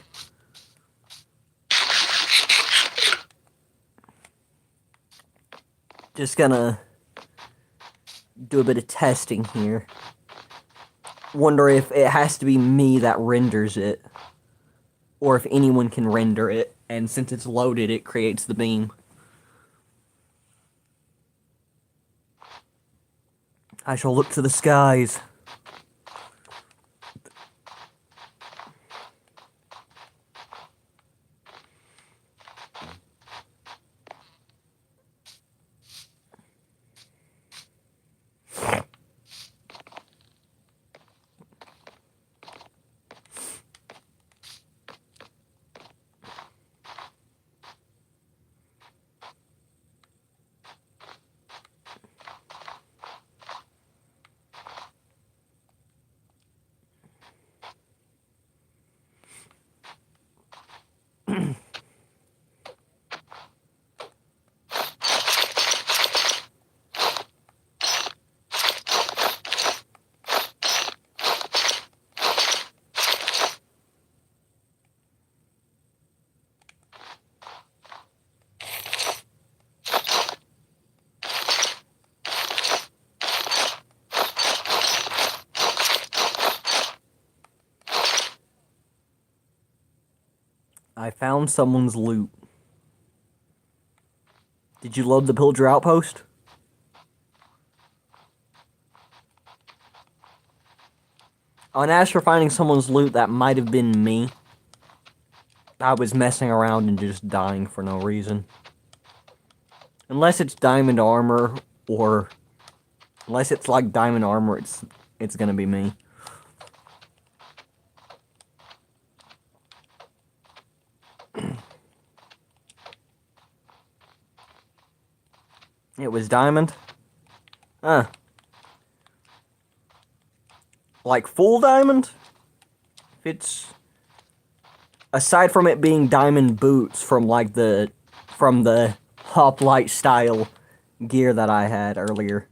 Just gonna do a bit of testing here. Wonder if it has to be me that renders it, or if anyone can render it, and since it's loaded, it creates the beam. I shall look to the skies. I found someone's loot. Did you load the pillager outpost? Oh, and as for finding someone's loot, that might have been me. I was messing around and just dying for no reason. Unless it's diamond armor, or... Unless it's like diamond armor, it's gonna be me. It was diamond? Huh. Like full diamond? If it's... Aside from it being diamond boots from like the hoplite style gear that I had earlier.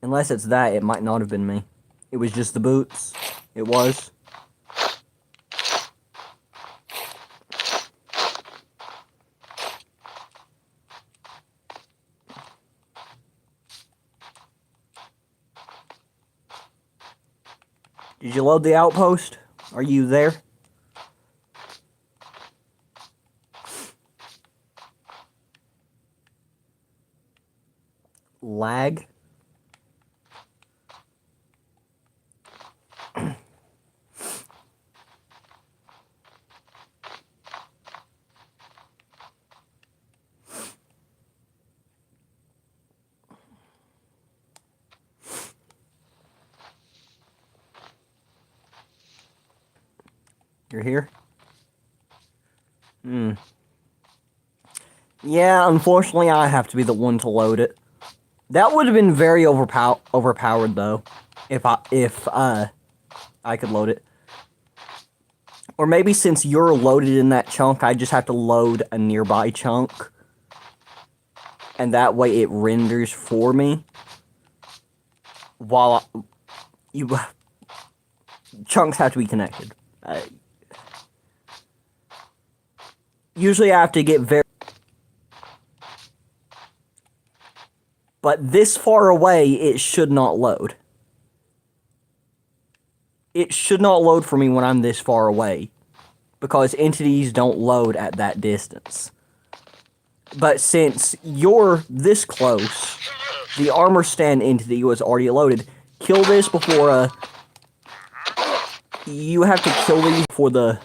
Unless it's that, it might not have been me. It was just the boots. It was. Did you load the outpost? Are you there? Lag? You're here? Yeah, unfortunately I have to be the one to load it. That would have been very overpowered though, if I could load it. Or maybe since you're loaded in that chunk, I just have to load a nearby chunk. And that way it renders for me. While chunks have to be connected. Usually I have to get very... But this far away, it should not load. It should not load for me when I'm this far away, because entities don't load at that distance. But since you're this close, the armor stand entity was already loaded. Kill this before, you have to kill these before the...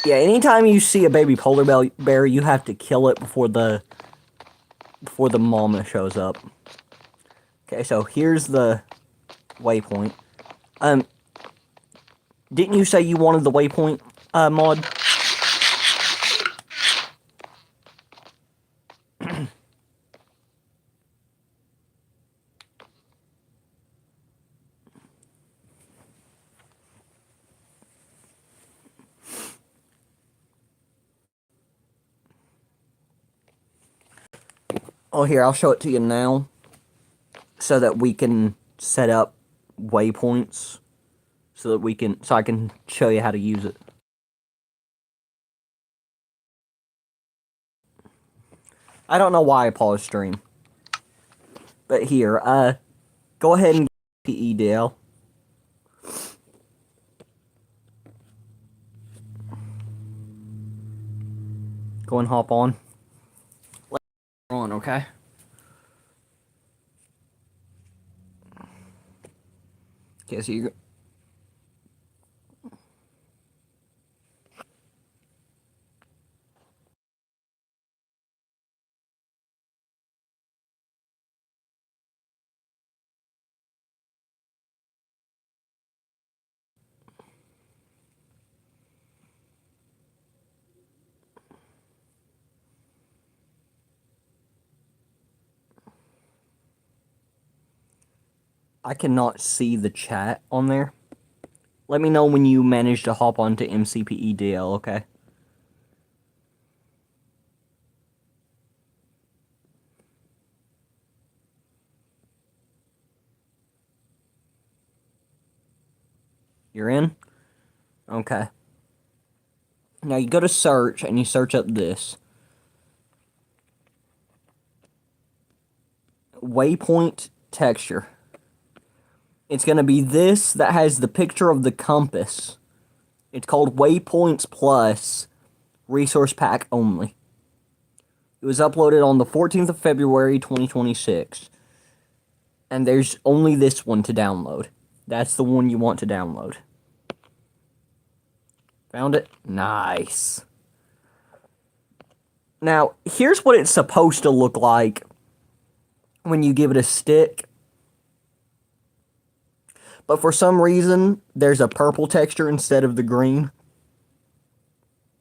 Yeah, anytime you see a baby polar bear, you have to kill it before the mama shows up. Okay, so here's the waypoint. Didn't you say you wanted the waypoint, mod? Oh, here, I'll show it to you now, so that we can set up waypoints, so I can show you how to use it. I don't know why I paused stream, but here, go ahead and get PEDL. Go and hop on. On, okay? Okay, so you... I cannot see the chat on there. Let me know when you manage to hop onto MCPEDL, okay? You're in? Okay. Now you go to search, and you search up this. Waypoint texture. It's going to be this that has the picture of the compass. It's called Waypoints Plus Resource Pack Only. It was uploaded on the 14th of February, 2026. And there's only this one to download. That's the one you want to download. Found it? Nice. Now, here's what it's supposed to look like when you give it a stick. But for some reason, there's a purple texture instead of the green.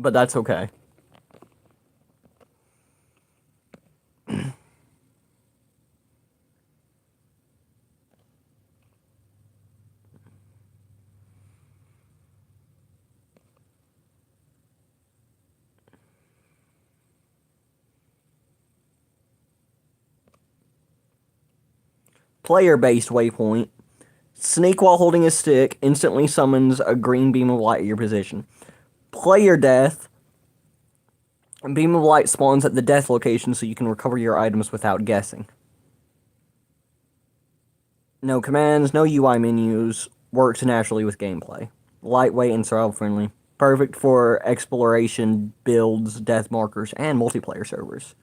But that's okay. Player-based waypoint. Sneak while holding a stick instantly summons a green beam of light at your position. Player death. A beam of light spawns at the death location so you can recover your items without guessing. No commands, no UI menus. Works naturally with gameplay. Lightweight and survival friendly. Perfect for exploration, builds, death markers, and multiplayer servers.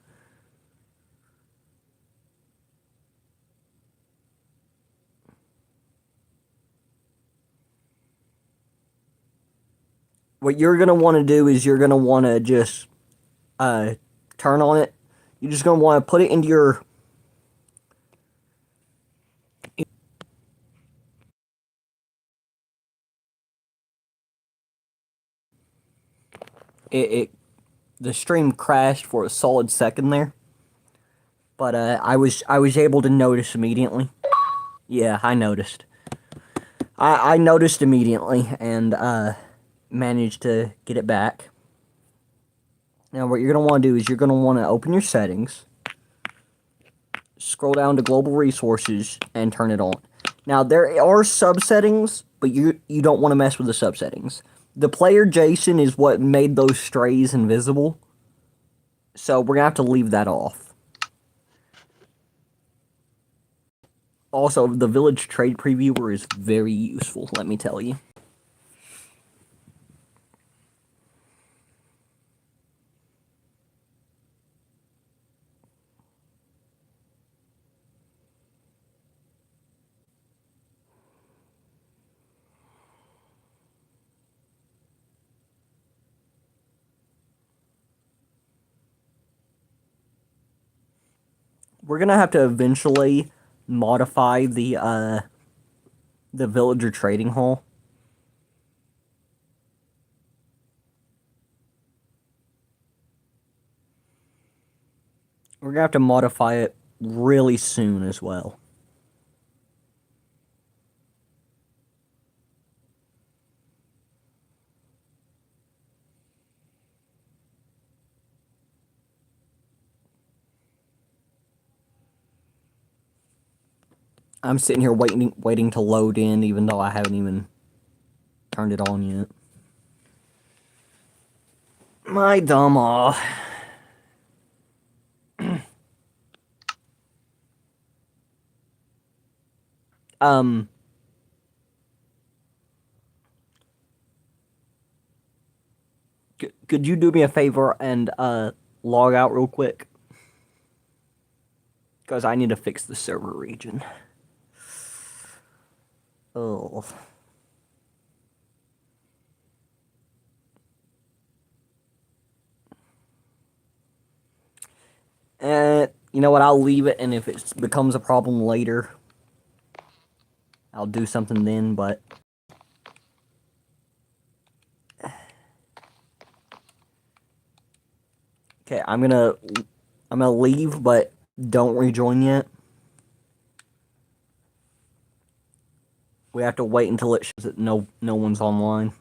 What you're going to want to do is you're going to want to just turn on it. You're just going to want to put it into your... The stream crashed for a solid second there. But I was able to notice immediately. Yeah, I noticed. I noticed immediately and managed to get it back. Now what you're going to want to do is you're going to want to open your settings. scroll down to global resources and turn it on. Now there are subsettings, but you don't want to mess with the subsettings. The player JSON is what made those strays invisible, so we're gonna have to leave that off. Also, the village trade previewer is very useful, let me tell you. We're gonna have to eventually modify the villager trading hall. We're gonna have to modify it really soon as well. I'm sitting here waiting to load in, even though I haven't even turned it on yet. My dumb aw. Could you do me a favor and log out real quick? Because I need to fix the server region. Oh. You know what? I'll leave it, and if it becomes a problem later, I'll do something then, but... Okay, I'm gonna leave, but don't rejoin yet. We have to wait until it shows that no one's online.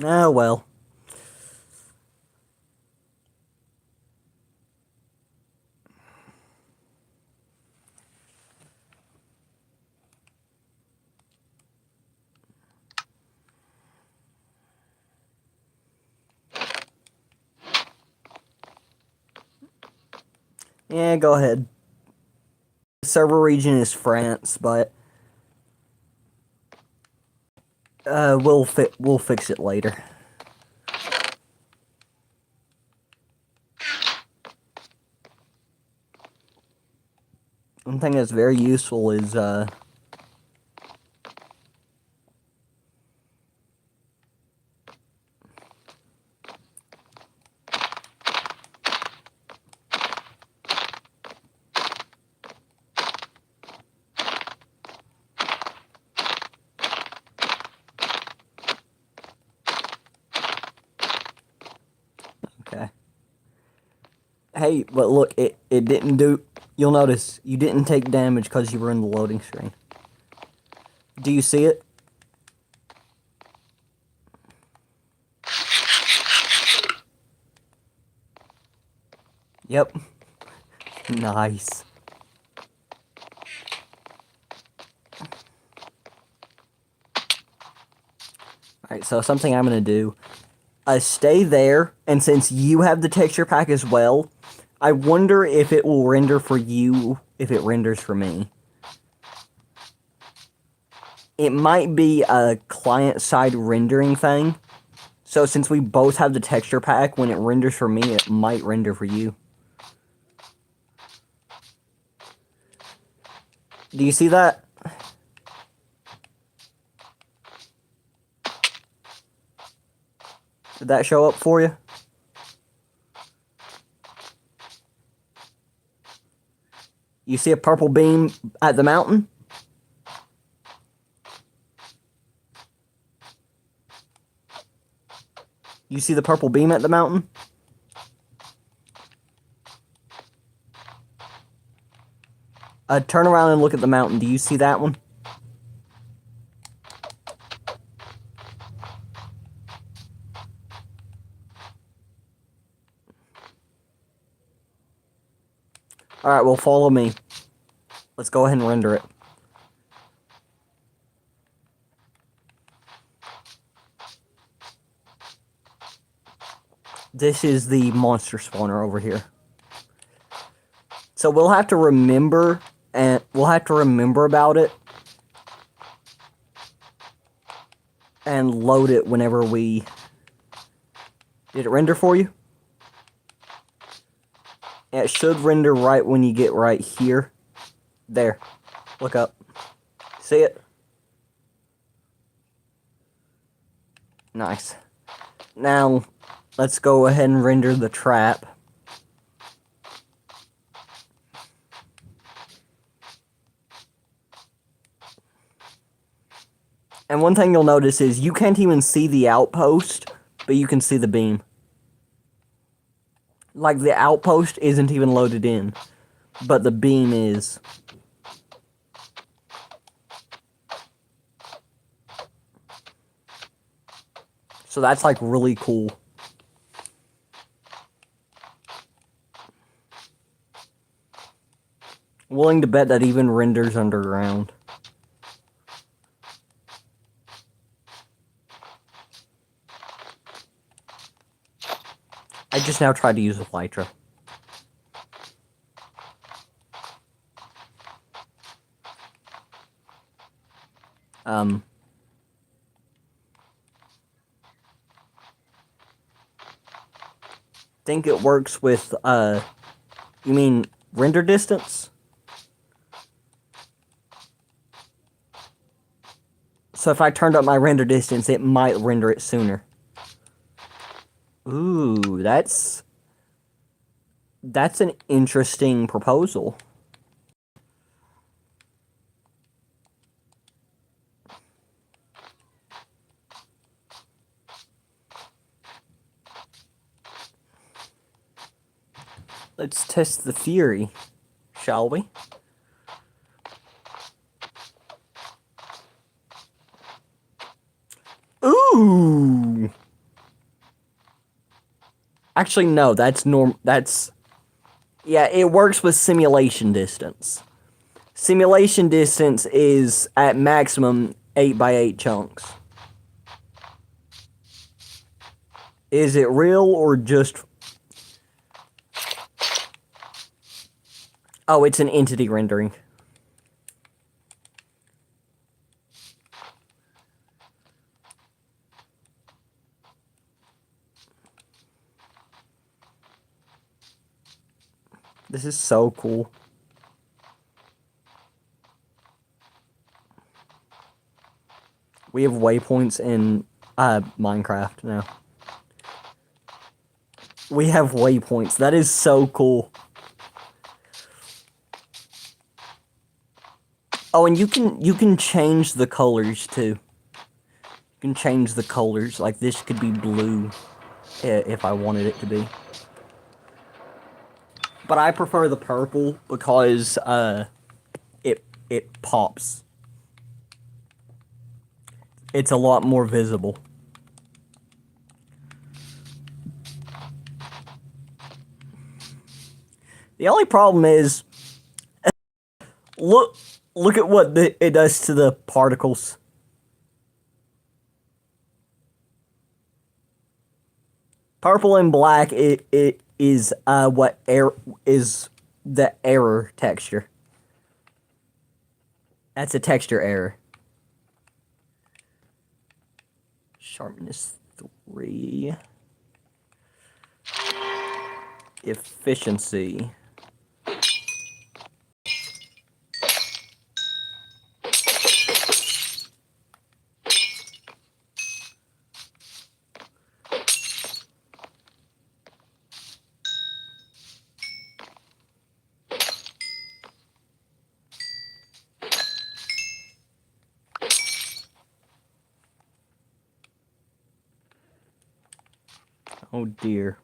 Oh, well. Yeah, go ahead. The server region is France, but we'll fix it later. One thing that's very useful is okay. Hey, but look, it didn't do... You'll notice you didn't take damage because you were in the loading screen. Do you see it? Yep. Nice. Alright, so something I'm gonna do. Stay there, and since you have the texture pack as well, I wonder if it will render for you if it renders for me. It might be a client-side rendering thing. So since we both have the texture pack, when it renders for me, it might render for you. Do you see that? Did that show up for you? You see a purple beam at the mountain? You see the purple beam at the mountain? Turn around and look at the mountain. Do you see that one? Alright, well, follow me. Let's go ahead and render it. This is the monster spawner over here. So we'll have to remember, and we'll have to remember about it and load it whenever we... Did it render for you? Yeah, it should render right when you get right here. There. Look up. See it? Nice. Now, let's go ahead and render the trap. And one thing you'll notice is you can't even see the outpost, but you can see the beam. Like, the outpost isn't even loaded in, but the beam is. So that's, like, really cool. Willing to bet that even renders underground. I just now tried to use a Lytra. Think it works with, you mean render distance? So if I turned up my render distance, it might render it sooner. Ooh, that's an interesting proposal. Let's test the theory, shall we? Ooh! Actually, no, yeah, it works with simulation distance. Simulation distance is, at maximum, 8x8 chunks. Is it real or just... Oh, it's an entity rendering. This is so cool. We have waypoints in Minecraft now. We have waypoints. That is so cool. Oh, and you can change the colors too. You can change the colors. Like this could be blue if I wanted it to be. But I prefer the purple because it pops. It's a lot more visible. The only problem is look at what it does to the particles. Purple and black it is what is the error texture. That's a texture error. Sharpness 3. Efficiency. Oh dear.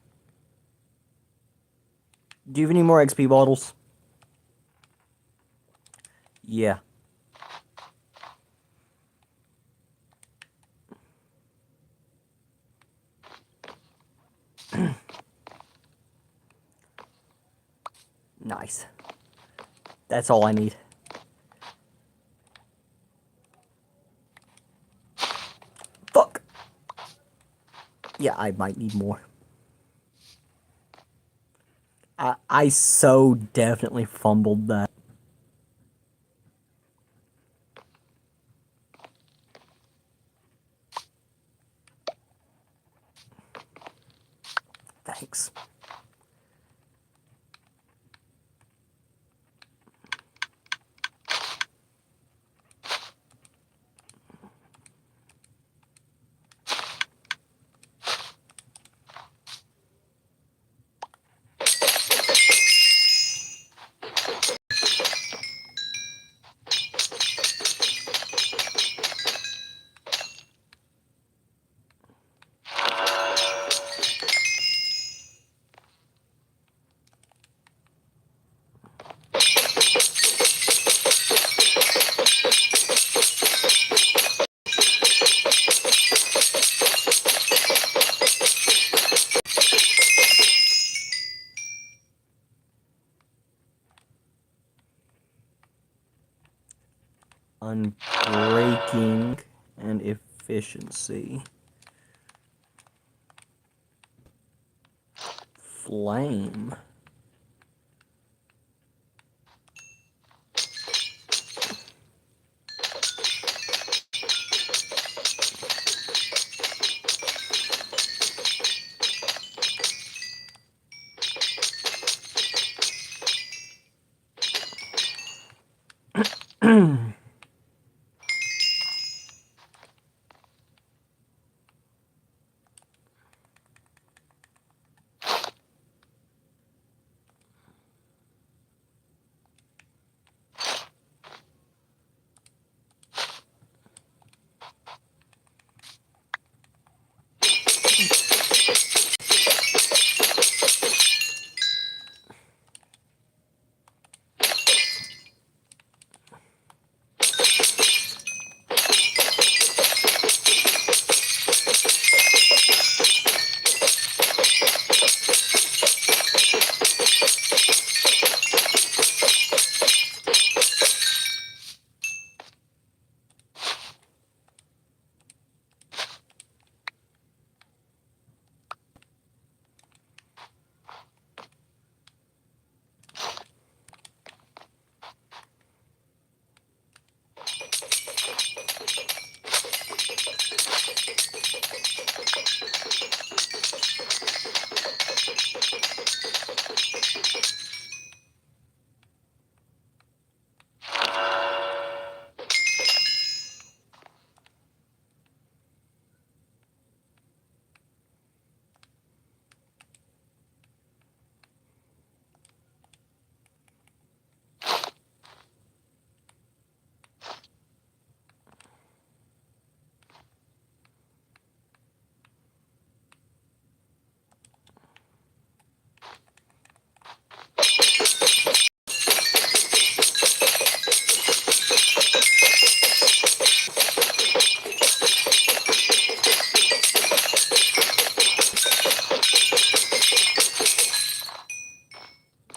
Do you have any more XP bottles? Yeah. Nice. That's all I need. Fuck! Yeah, I might need more. I so definitely fumbled that. Thanks. Unbreaking and efficiency. Flame.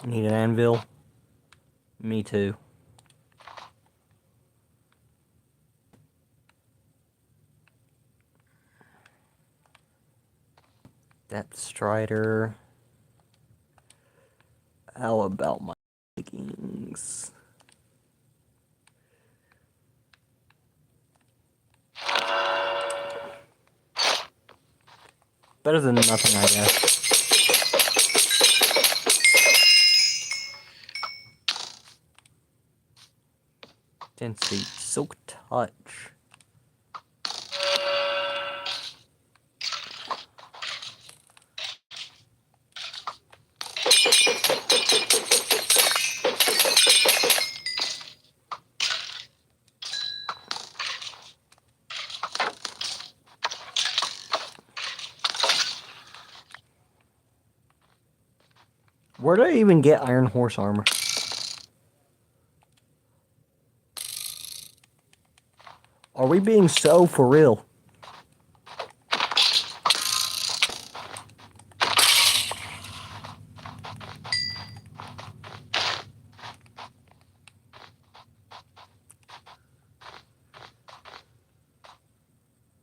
Need an anvil? Me too. Depth Strider. How about my leggings? Better than nothing, I guess. Density, Silk Touch. Where did I even get iron horse armor? Are we being so for real?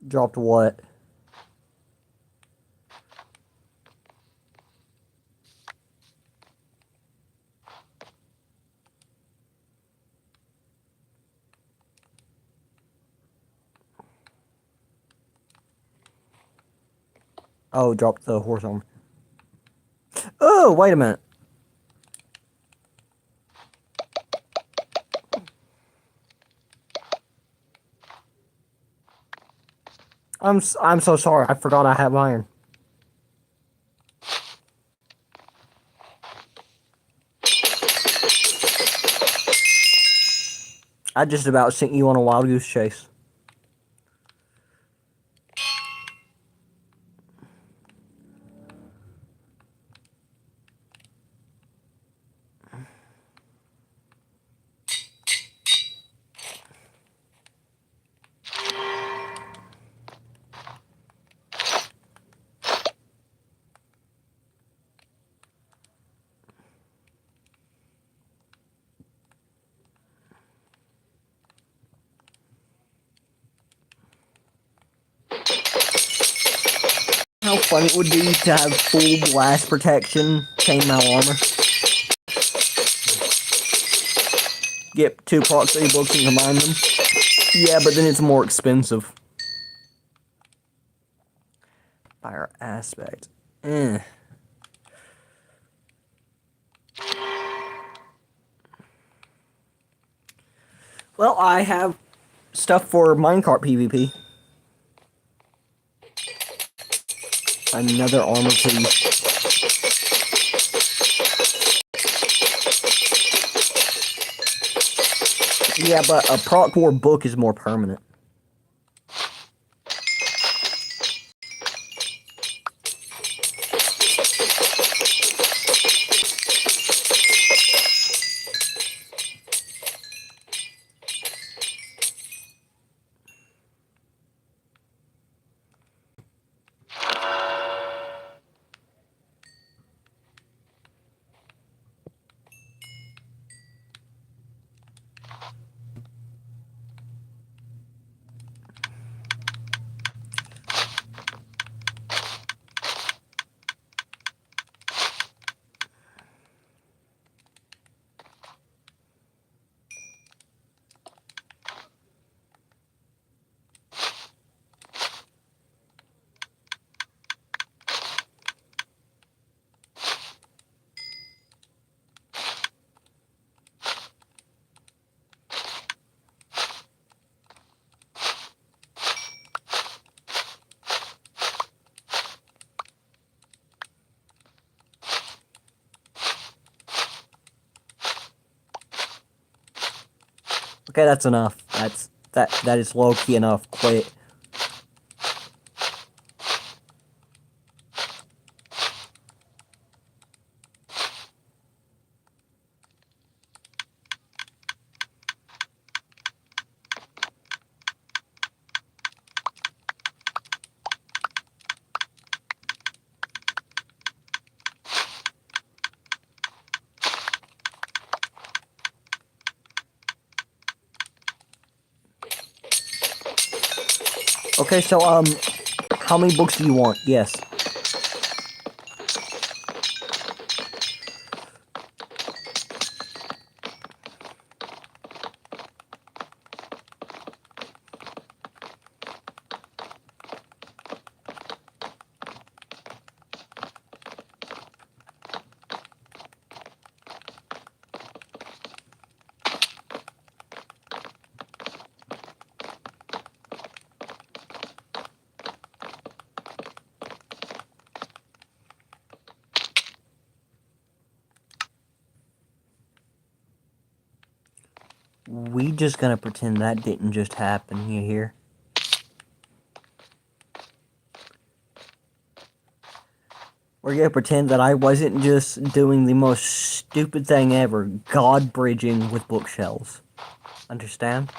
Dropped what? Oh, dropped the horse armor. Oh, wait a minute. I'm so sorry. I forgot I have iron. I just about sent you on a wild goose chase. How fun it would be to have full blast protection, chainmail armor. Get 2 proximity books and combine them. Yeah, but then it's more expensive. Fire aspect. Well, I have stuff for minecart PvP. Another armor piece. Yeah, but a proc war book is more permanent. Okay, that's enough. That is low key enough. Quit. Okay, so how many books do you want? Yes. We just gonna pretend that didn't just happen, you hear? We're gonna pretend that I wasn't just doing the most stupid thing ever, God bridging with bookshelves. Understand?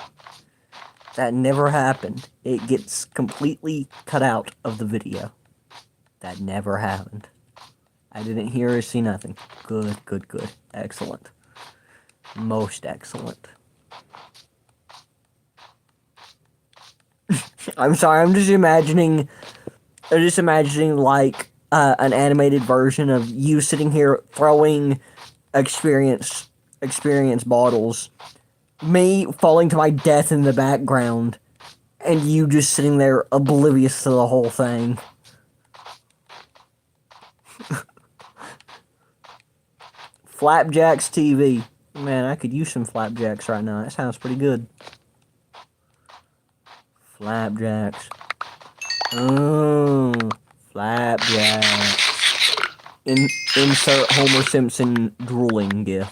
That never happened. It gets completely cut out of the video. That never happened. I didn't hear or see nothing. Good, good, good. Excellent. Most excellent. I'm sorry, I'm just imagining like an animated version of you sitting here throwing experience bottles, me falling to my death in the background, and you just sitting there oblivious to the whole thing. Flapjacks TV. Man, I could use some flapjacks right now. That sounds pretty good. Flapjacks. Flapjacks. Insert Homer Simpson drooling gif.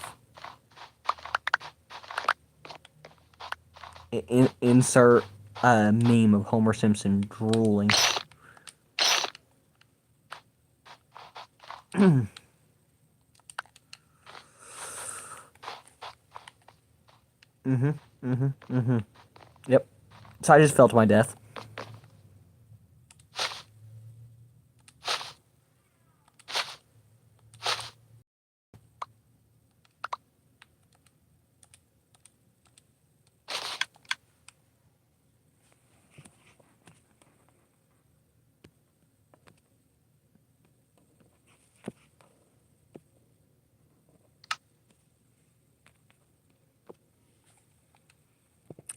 Insert meme of Homer Simpson drooling. Yep. So I just fell to my death.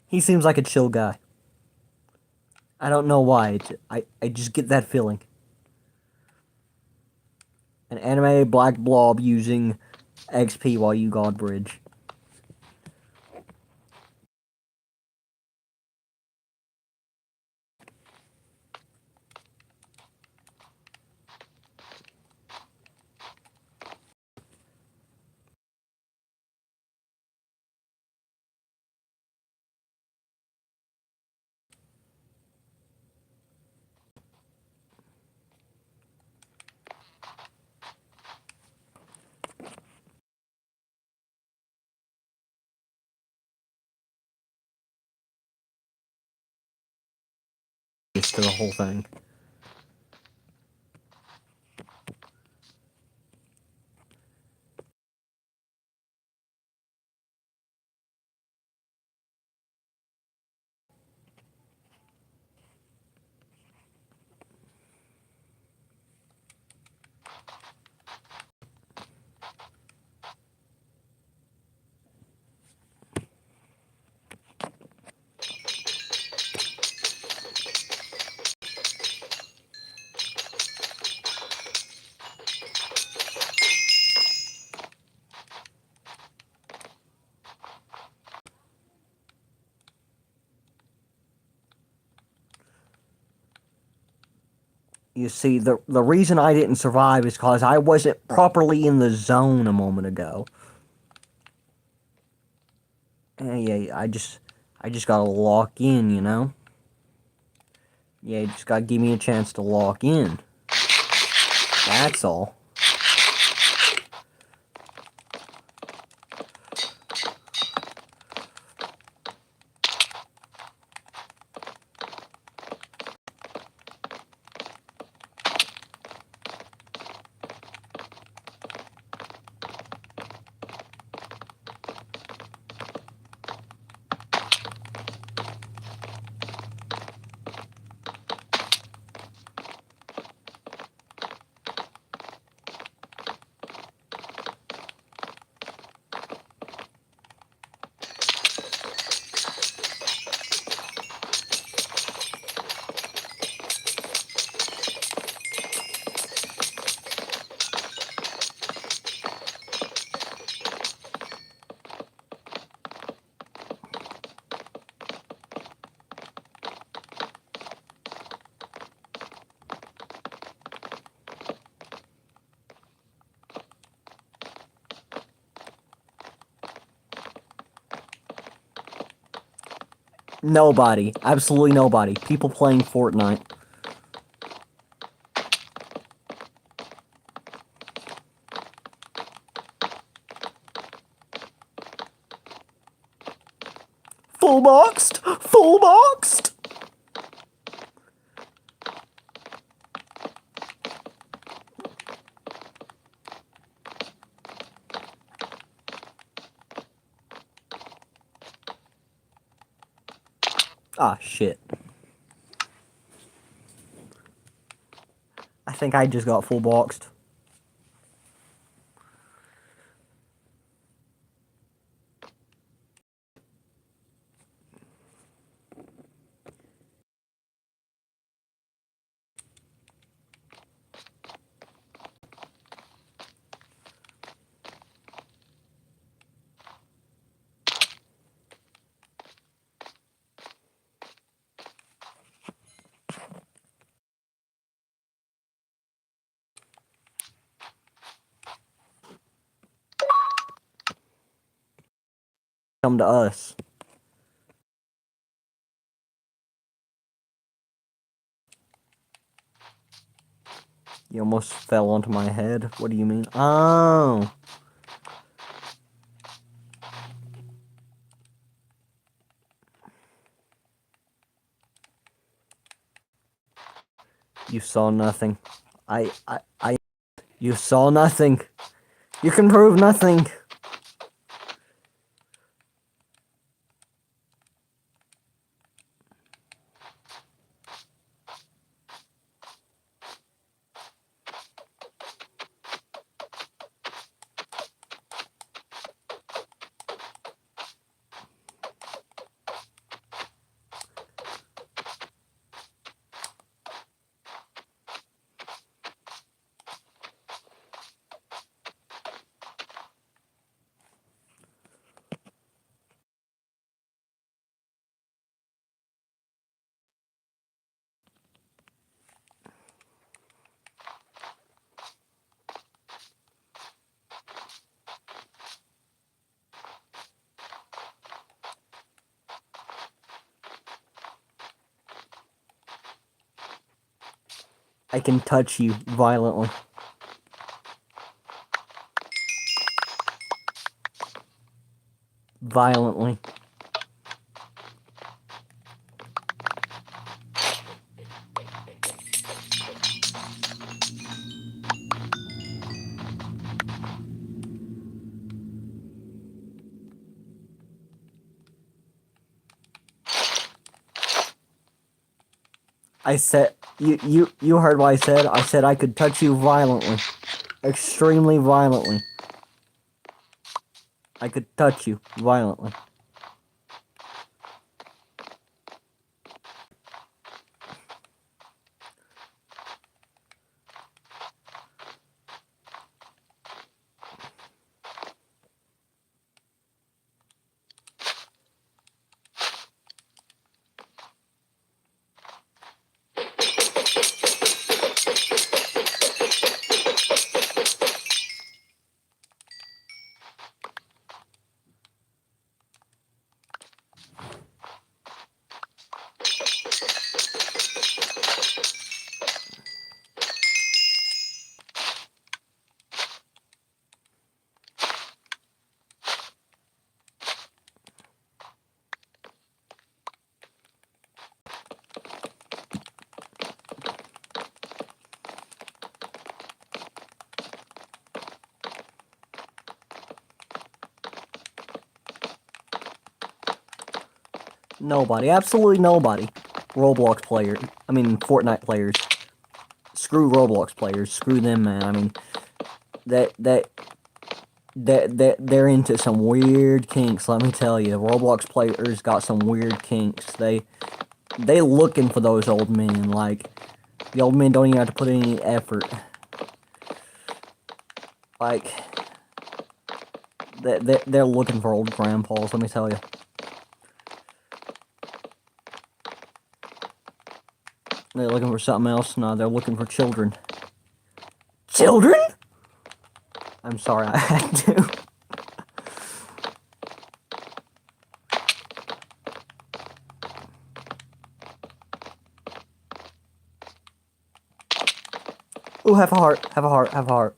He seems like a chill guy. I don't know why. I just get that feeling. An animated black blob using XP while you God bridge. To the whole thing. You see, the reason I didn't survive is because I wasn't properly in the zone a moment ago. Yeah, I just gotta lock in, you know? Yeah, you just gotta give me a chance to lock in. That's all. Nobody. Absolutely nobody. People playing Fortnite. Full boxed! Full boxed! Ah, shit. I think I just got full boxed. Come to us. You almost fell onto my head. What do you mean? Oh. You saw nothing. You saw nothing. You can prove nothing. I can touch you violently. Violently. I said, you heard what I said. I said I could touch you violently. Extremely violently. I could touch you violently. Nobody, absolutely nobody. Roblox players, I mean Fortnite players. Screw Roblox players, screw them, man. I mean, they're into some weird kinks. Let me tell you, Roblox players got some weird kinks. They looking for those old men. Like, the old men don't even have to put any effort. Like, they're looking for old grandpas. Let me tell you. They're looking for something else. No, they're looking for children. Children? I'm sorry, I had to. Ooh, have a heart, have a heart, have a heart.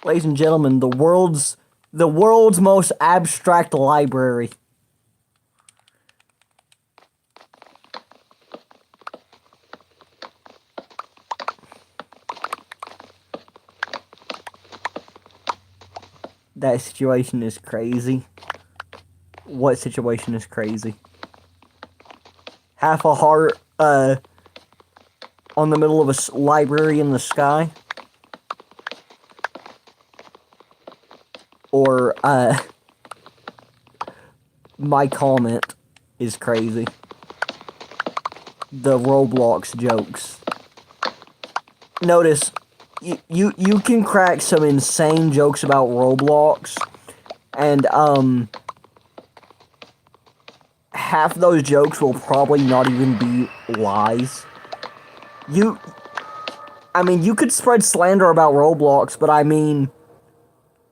Ladies and gentlemen, the world's most abstract library. That situation is crazy. What situation is crazy? Half a heart, on the middle of a library in the sky? Or, my comment is crazy. The Roblox jokes. Notice, you can crack some insane jokes about Roblox, and, half those jokes will probably not even be lies. I mean, you could spread slander about Roblox, but I mean,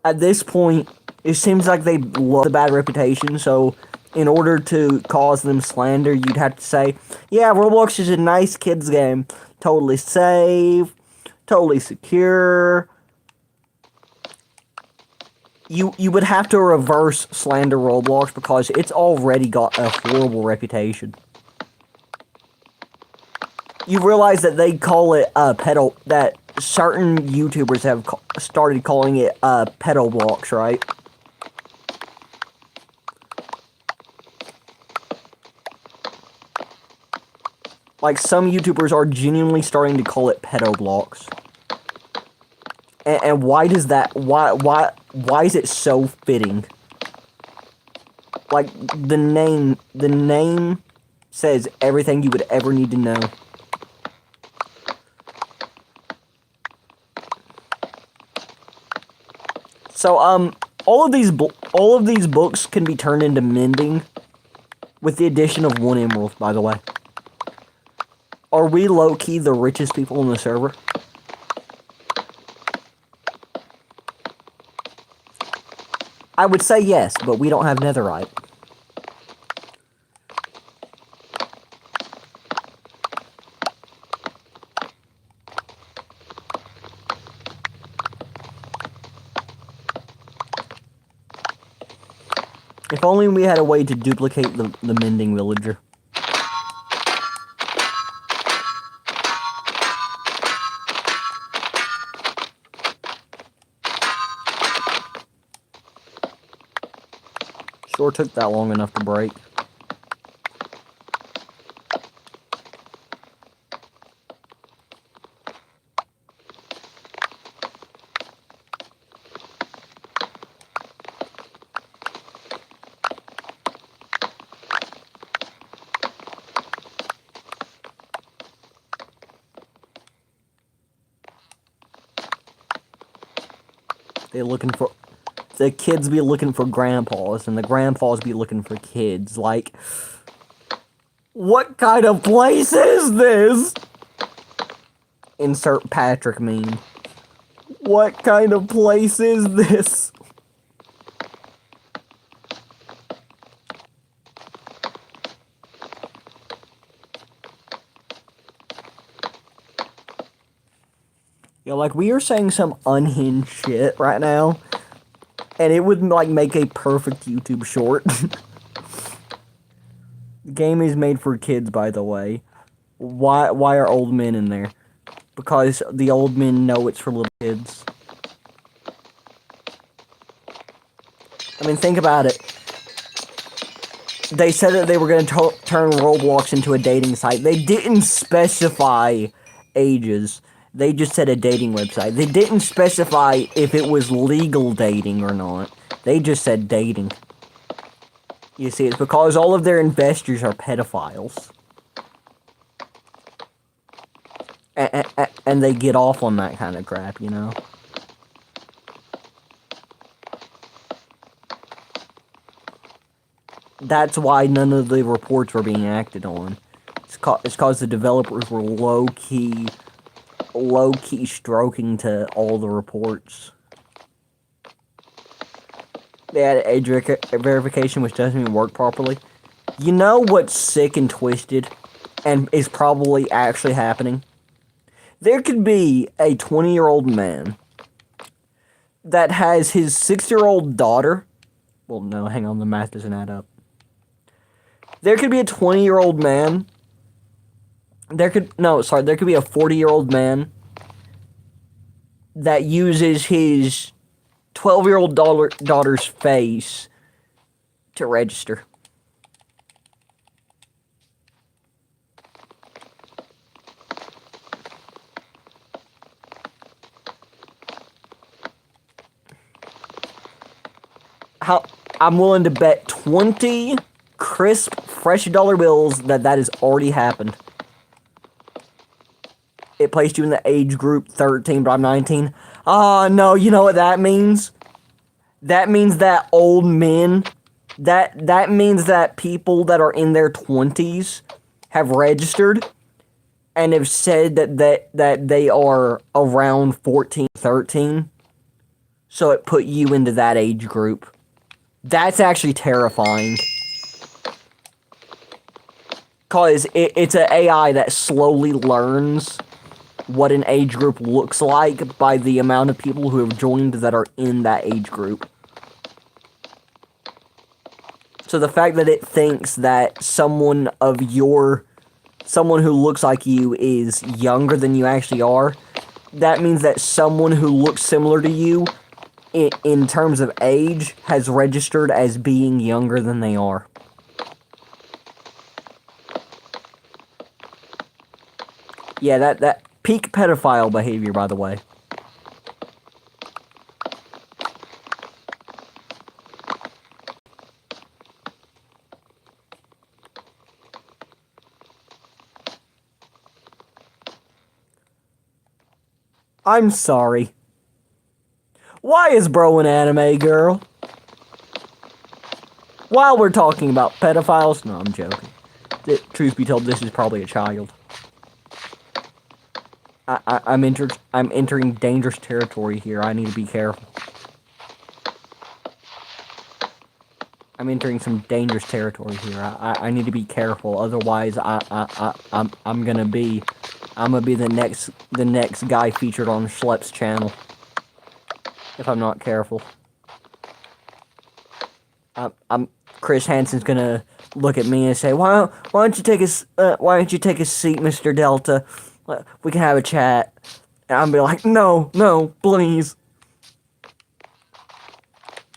at this point, it seems like they love the bad reputation, so in order to cause them slander, you'd have to say, yeah, Roblox is a nice kids game. Totally safe, totally secure. You would have to reverse slander Roblox because it's already got a horrible reputation. You realize that they call it that certain YouTubers have started calling it pedoblox, right? Like, some YouTubers are genuinely starting to call it pedoblox. And why does that, why is it so fitting? Like, the name says everything you would ever need to know. So, all of these books can be turned into mending, with the addition of 1 emerald, by the way. Are we low-key the richest people in the server? I would say yes, but we don't have netherite. If only we had a way to duplicate the mending villager. Sure took that long enough to break. The kids be looking for grandpas, and the grandpas be looking for kids. Like, what kind of place is this? Insert Patrick meme. What kind of place is this? Yo, like, we are saying some unhinged shit right now. And it would, like, make a perfect YouTube short. The game is made for kids, by the way. Why are old men in there? Because the old men know it's for little kids. I mean, think about it. They said that they were going to turn Roblox into a dating site. They didn't specify ages. They just said a dating website. They didn't specify if it was legal dating or not. They just said dating. You see, it's because all of their investors are pedophiles. And they get off on that kind of crap, you know? That's why none of the reports were being acted on. It's because the developers were low-key stroking to all the reports. They had age verification, which doesn't even work properly. You know what's sick and twisted, and is probably actually happening? There could be a 20-year-old man that has his 6-year-old daughter. Well, no, hang on, the math doesn't add up. There could be a 20-year-old man. There could be a 40-year-old man that uses his 12-year-old daughter's face to register. I'm willing to bet 20 crisp, fresh dollar bills that has already happened. It placed you in the age group 13, but I'm 19. No, you know what that means? That means that old men, that means that people that are in their 20s have registered and have said that they are around 14, 13. So it put you into that age group. That's actually terrifying. Because it's an AI that slowly learns what an age group looks like by the amount of people who have joined that are in that age group. So the fact that it thinks that someone who looks like you is younger than you actually are, that means that someone who looks similar to you in terms of age has registered as being younger than they are. Yeah, that peak pedophile behavior, by the way. I'm sorry. Why is bro an anime girl? While we're talking about pedophiles... No, I'm joking. Truth be told, this is probably a child. I'm entering dangerous territory here. I need to be careful. I'm entering some dangerous territory here. I need to be careful. Otherwise, I'm gonna be the next guy featured on Schlepp's channel. If I'm not careful. Chris Hansen's gonna look at me and say, why don't you take a seat, Mr. Delta? We can have a chat. And I'm be like, no, please.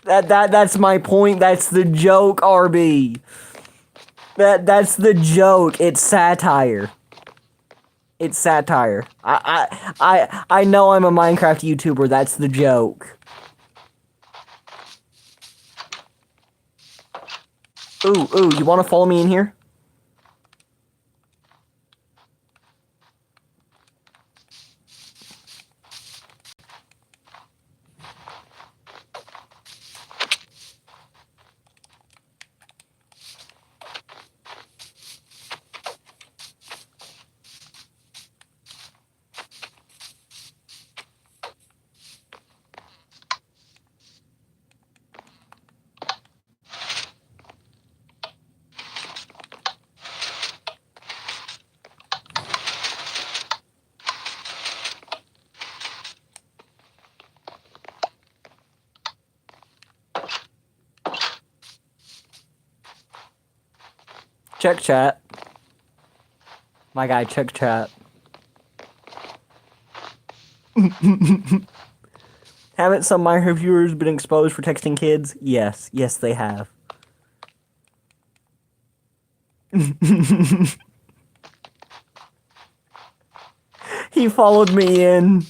That's my point. That's the joke, RB. That's the joke. It's satire. It's satire. I know I'm a Minecraft YouTuber. That's the joke. Ooh, you want to follow me in here? Check chat. My guy, check chat. Haven't some Minecraft viewers been exposed for texting kids? Yes, they have. He followed me in.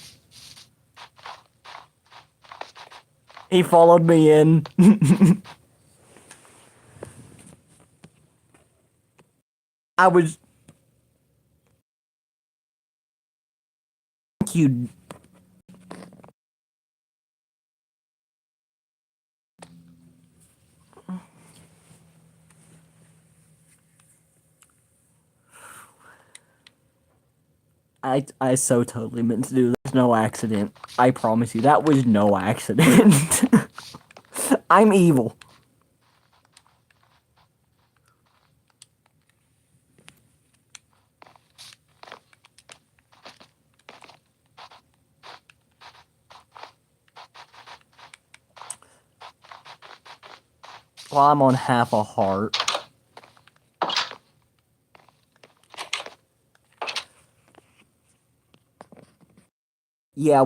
He followed me in. I was... You... I so totally meant to do this. No accident. I promise you, that was no accident. I'm evil. Well, I'm on half a heart. Yeah,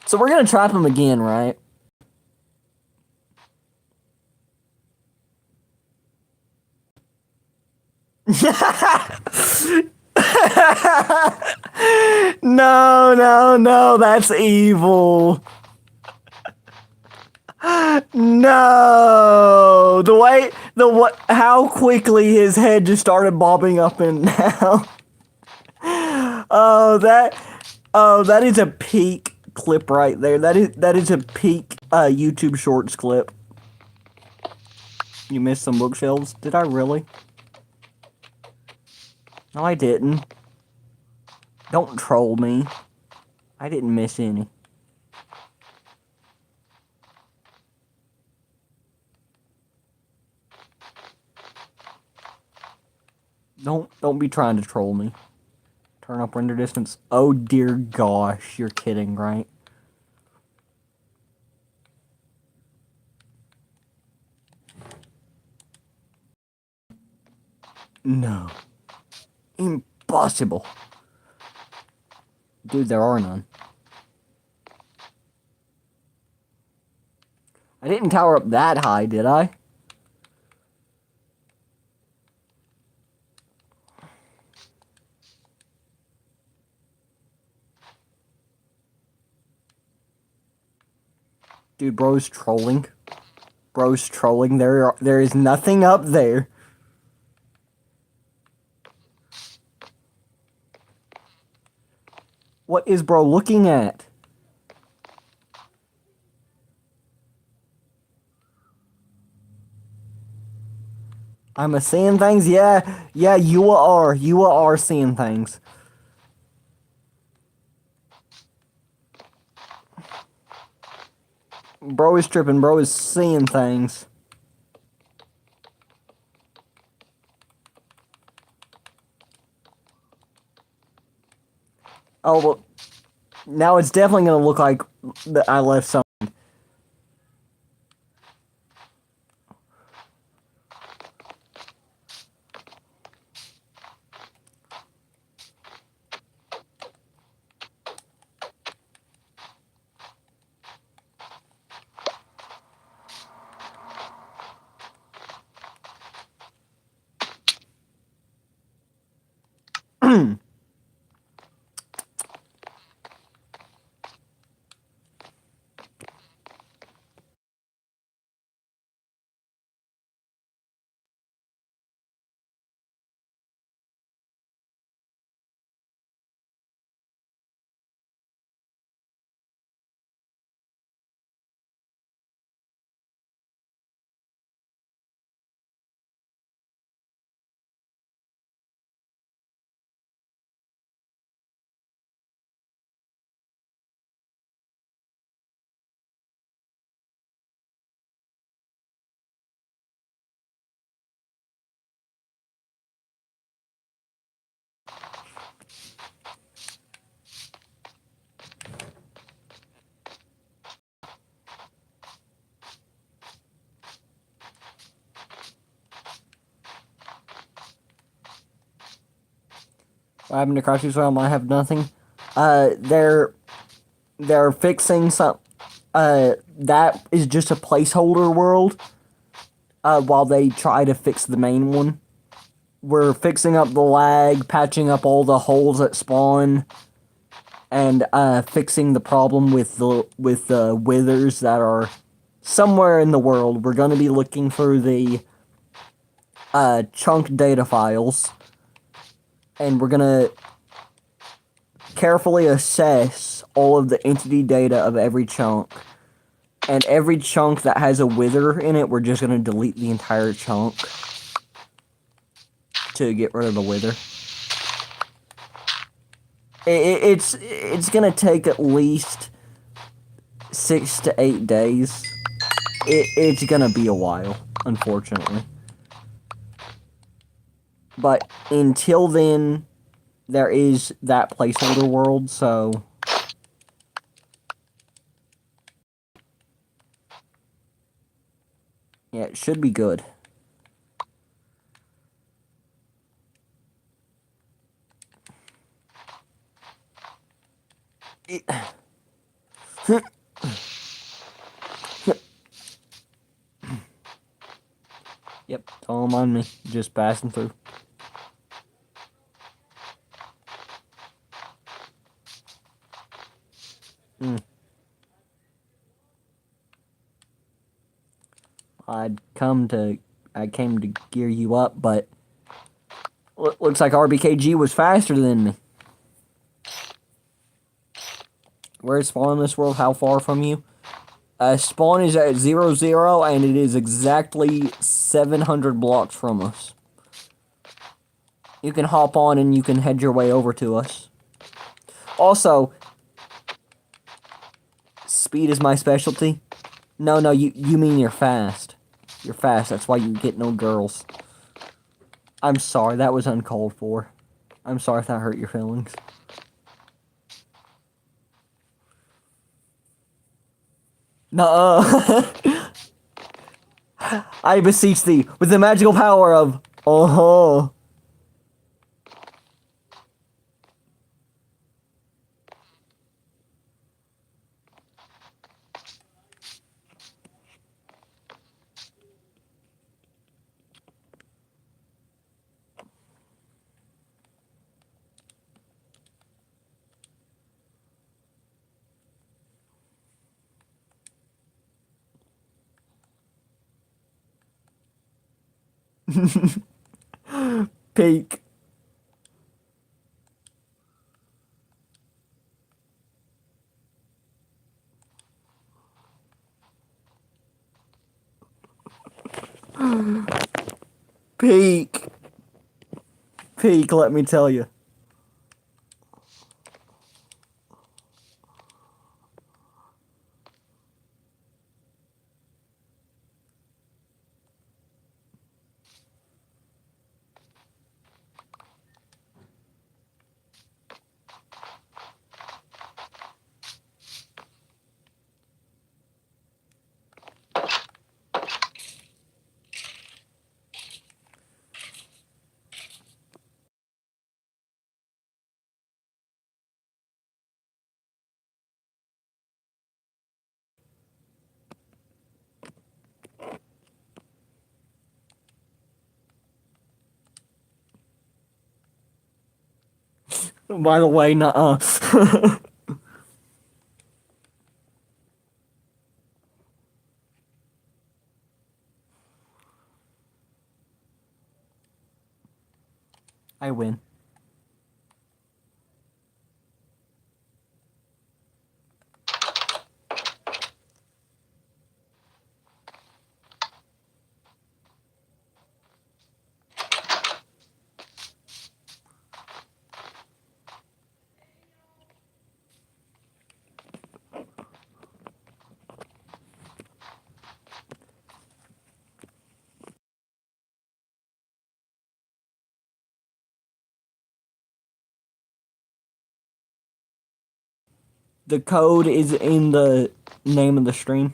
so we're gonna trap him again, right? No, that's evil. No, how quickly his head just started bobbing up and down. Oh, that is a peak clip right there. That is a peak YouTube Shorts clip. You missed some bookshelves? Did I really? No, I didn't. Don't troll me. I didn't miss any. Don't be trying to troll me. Turn up render distance. Oh dear gosh, you're kidding, right? No. Impossible. Dude, there are none. I didn't tower up that high, did I? Dude, bro's trolling. Bro's trolling. There is nothing up there. What is bro looking at? I'm seeing things? Yeah, you are. You are seeing things. Bro is tripping. Bro is seeing things. Oh, well, now it's definitely going to look like that I left something. What happened to Crouchy's Realm? I have nothing. They're fixing some. That is just a placeholder world. While they try to fix the main one, we're fixing up the lag, patching up all the holes at spawn, and fixing the problem with the withers that are somewhere in the world. We're gonna be looking for the chunk data files. And we're gonna carefully assess all of the entity data of every chunk. And every chunk that has a wither in it, we're just gonna delete the entire chunk to get rid of the wither. It's gonna take at least 6 to 8 days. It's gonna be a while, unfortunately. But until then, there is that placeholder world, so... yeah, it should be good. Yep, don't mind me. Just passing through. I came to gear you up, but looks like RBKG was faster than me. Where's spawn in this world? How far from you? Spawn is at 0, and it is exactly 700 blocks from us. You can hop on and you can head your way over to us. Also, speed is my specialty. No, you mean you're fast. You're fast, that's why you get no girls. I'm sorry, that was uncalled for. I'm sorry if that hurt your feelings. Nuh-uh. I beseech thee, with the magical power of... uh-huh. Peak. Peak. Peak, let me tell you. By the way, nuh-uh. I win. The code is in the name of the stream.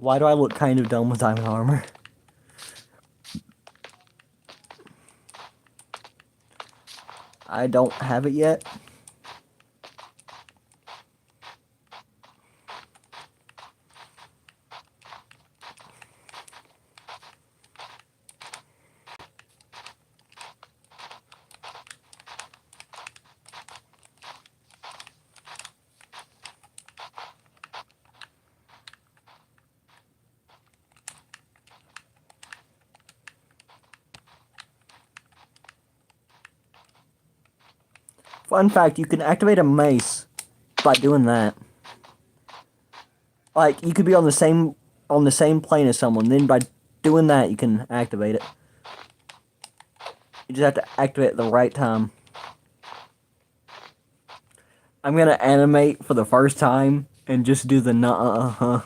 Why do I look kind of dumb with diamond armor? I don't have it yet. Fun fact, you can activate a mace by doing that. Like, you could be on the same plane as someone, then by doing that, you can activate it. You just have to activate it at the right time. I'm gonna animate for the first time and just do the nuh-uh-huh.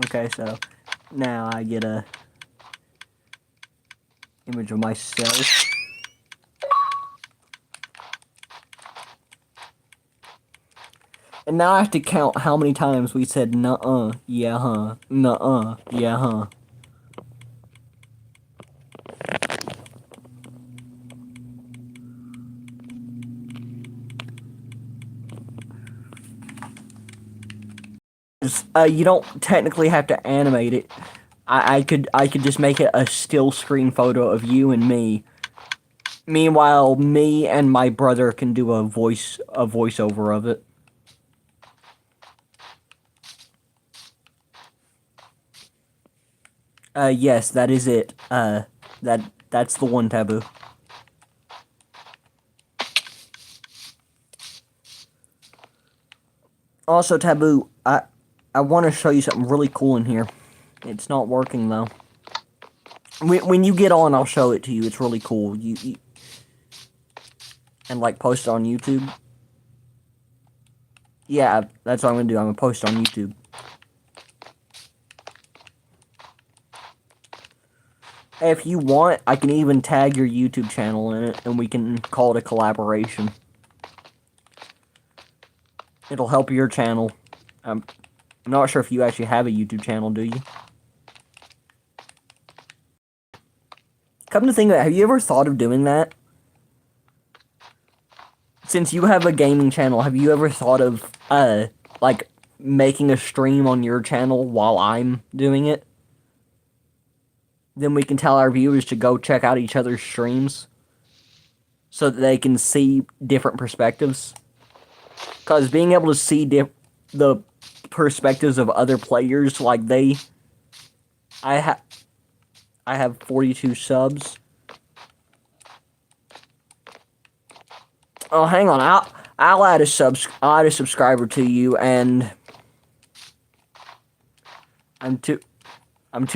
Okay, so now I get a image of myself. And now I have to count how many times we said nuh-uh, yeah, huh, nuh-uh, yeah, huh. You don't technically have to animate it. I could just make it a still screen photo of you and me. Meanwhile, me and my brother can do a voiceover of it. Yes, that is it. That's the one, Taboo. Also, Taboo, I want to show you something really cool in here. It's not working, though. When you get on, I'll show it to you. It's really cool. And, like, post it on YouTube. Yeah, that's what I'm going to do. I'm going to post it on YouTube. Hey, if you want, I can even tag your YouTube channel in it, and we can call it a collaboration. It'll help your channel. I'm not sure if you actually have a YouTube channel, do you? Come to think of it, have you ever thought of doing that? Since you have a gaming channel, have you ever thought of, like, making a stream on your channel while I'm doing it? Then we can tell our viewers to go check out each other's streams so that they can see different perspectives. Because being able to see the perspectives of other players, like I have 42 subs. Oh, hang on. I'll add a subscriber to you, and I'm too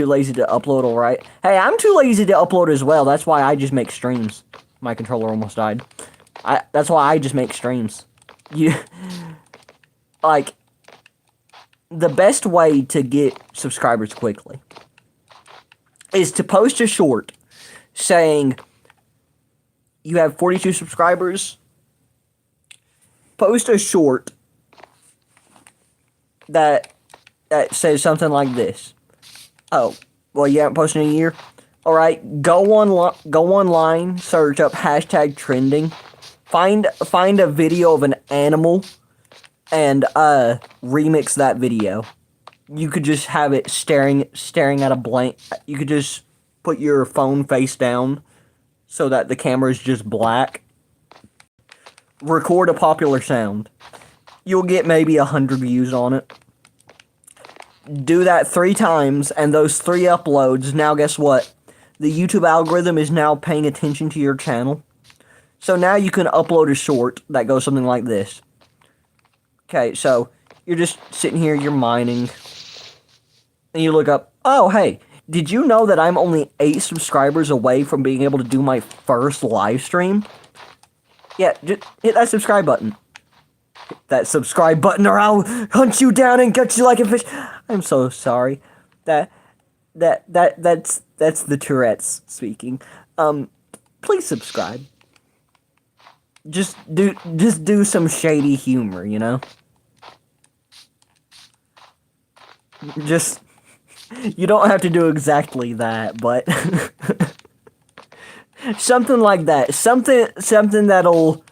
lazy to upload. All right. Hey, I'm too lazy to upload as well. That's why I just make streams. My controller almost died. That's why I just make streams. Like, the best way to get subscribers quickly is to post a short saying you have 42 subscribers. Post a short that says something like this. Oh, well, you haven't posted in a year? Alright, go online, search up hashtag trending, find a video of an animal, and remix that video. You could just have it staring at a blank. You could just put your phone face down so that the camera is just black. Record a popular sound. You'll get maybe 100 views on it. Do that 3 times, and those 3 uploads, now guess what? The YouTube algorithm is now paying attention to your channel. So now you can upload a short that goes something like this. Okay, so you're just sitting here, you're mining, and you look up, oh, hey, did you know that I'm only 8 subscribers away from being able to do my first live stream? Yeah, just hit that subscribe button. Hit that subscribe button or I'll hunt you down and gut you like a fish. I'm so sorry. That's the Tourette's speaking. Please subscribe. Just do some shady humor, you know? Just, you don't have to do exactly that, but something like that. Something that'll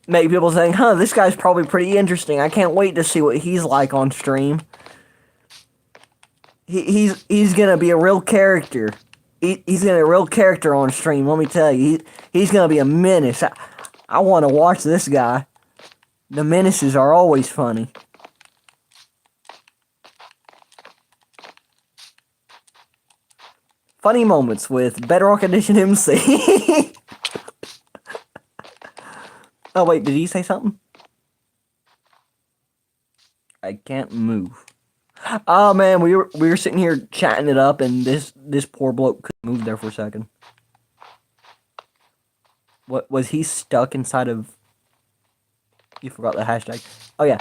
make people think, huh, this guy's probably pretty interesting. I can't wait to see what he's like on stream. He's gonna be a real character. He's gonna be a real character on stream. Let me tell you, he's gonna be a menace. I want to watch this guy. The menaces are always funny. Funny moments with Bedrock Edition MC. Oh wait, did he say something? I can't move. Oh man, we were sitting here chatting it up, and this poor bloke couldn't move there for a second. What was he stuck inside of? You forgot the hashtag. Oh yeah,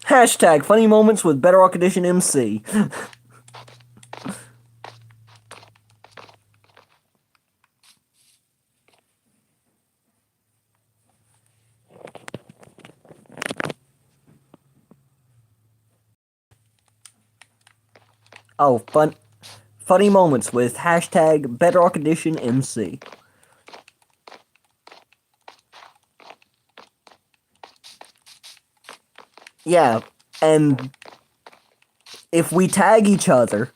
hashtag funny moments with Bedrock Edition MC. Oh, funny moments with hashtag Bedrock Edition MC. Yeah, and if we tag each other,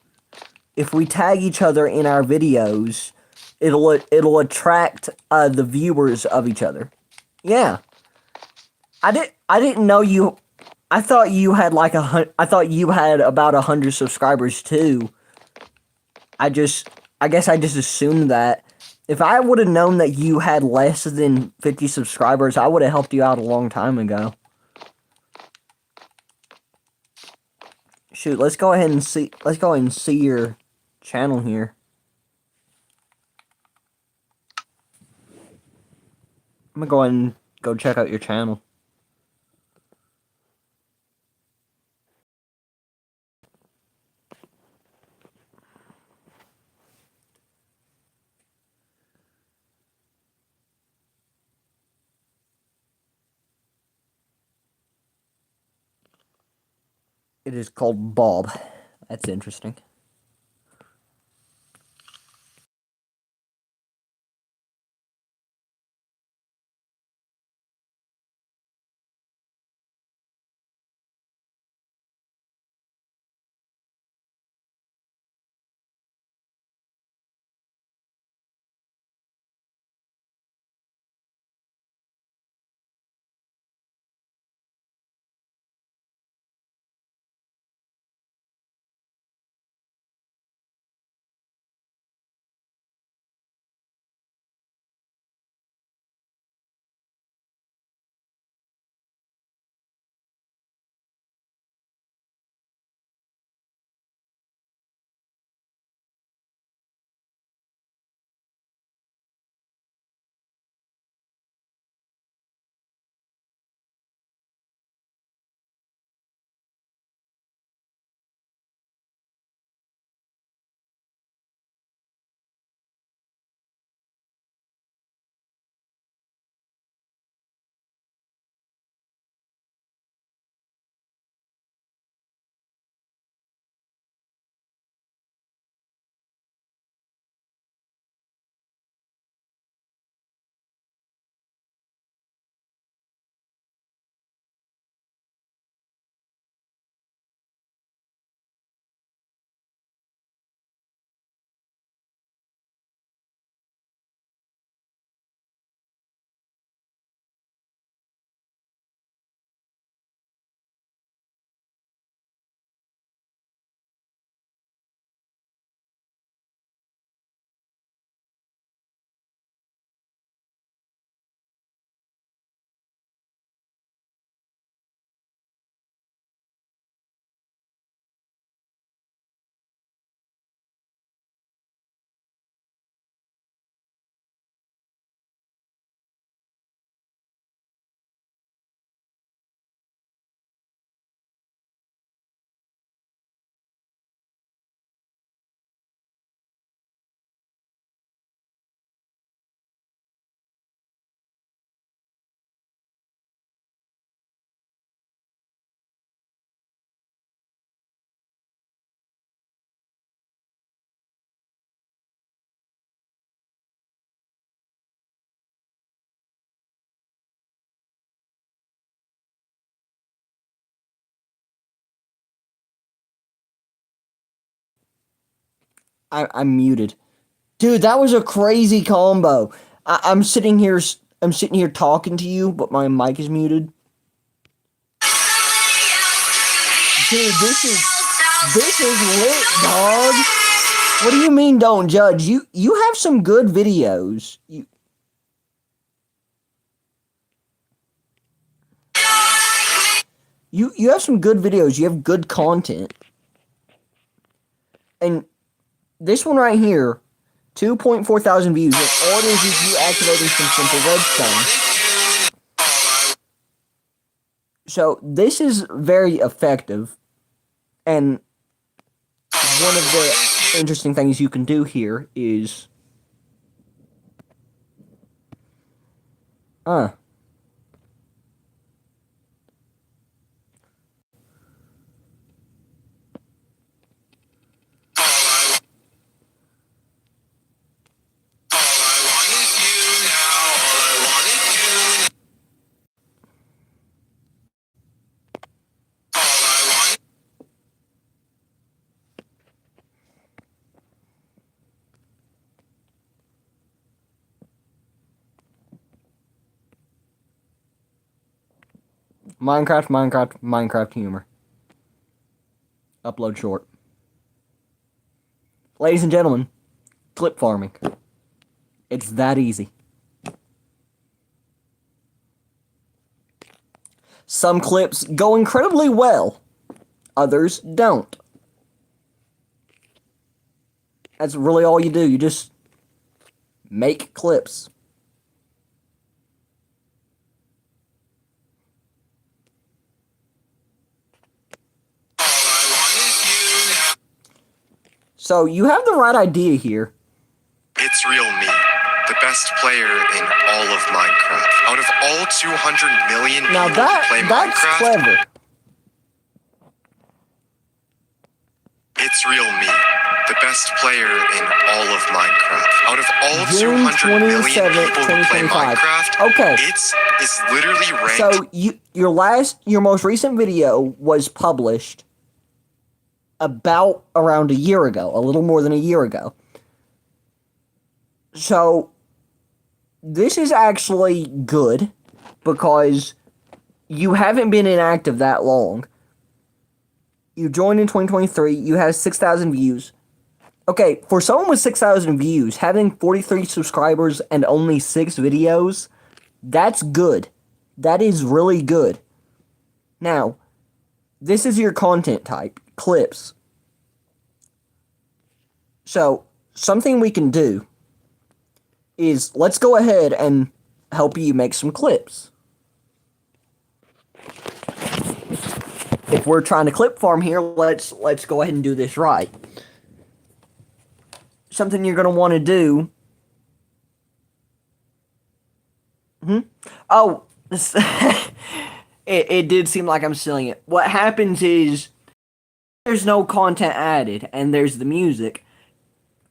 in our videos, it'll attract the viewers of each other. Yeah, I didn't know you. I thought you had like I thought you had about 100 subscribers too. I guess I just assumed that. If I would have known that you had less than 50 subscribers, I would have helped you out a long time ago. Shoot, let's go ahead and see your channel here. I'm gonna go ahead and go check out your channel. It is called Bob. That's interesting. I'm muted. Dude, that was a crazy combo. I'm sitting here talking to you, but my mic is muted. Dude, this is lit, dog. What do you mean don't judge? You have some good videos. You have some good videos. You have good content. And this one right here, 2.4 thousand views. And all it is you activating some simple redstone. So this is very effective. And one of the interesting things you can do here is Minecraft humor. Upload short. Ladies and gentlemen, clip farming. It's that easy. Some clips go incredibly well. Others don't. That's really all you do. You just make clips. So you have the right idea here. It's real me, the best player in all of Minecraft. Out of all 200 million people who play that's Minecraft, clever. It's real me, the best player in all of Minecraft. Out of all June 200 million 27th, people who play 2025. Minecraft, Okay. it's literally ranked. So your most recent video was published about around a year ago, a little more than a year ago. So this is actually good because you haven't been inactive that long. You joined in 2023, you had 6,000 views. Okay, for someone with 6,000 views, having 43 subscribers and only 6 videos, that's good. That is really good. Now, this is your content type, clips. So, something we can do is, let's go ahead and help you make some clips. If we're trying to clip farm here, let's go ahead and do this right. Something you're going to want to do. Oh, it did seem like I'm stealing it. What happens is there's no content added and there's the music.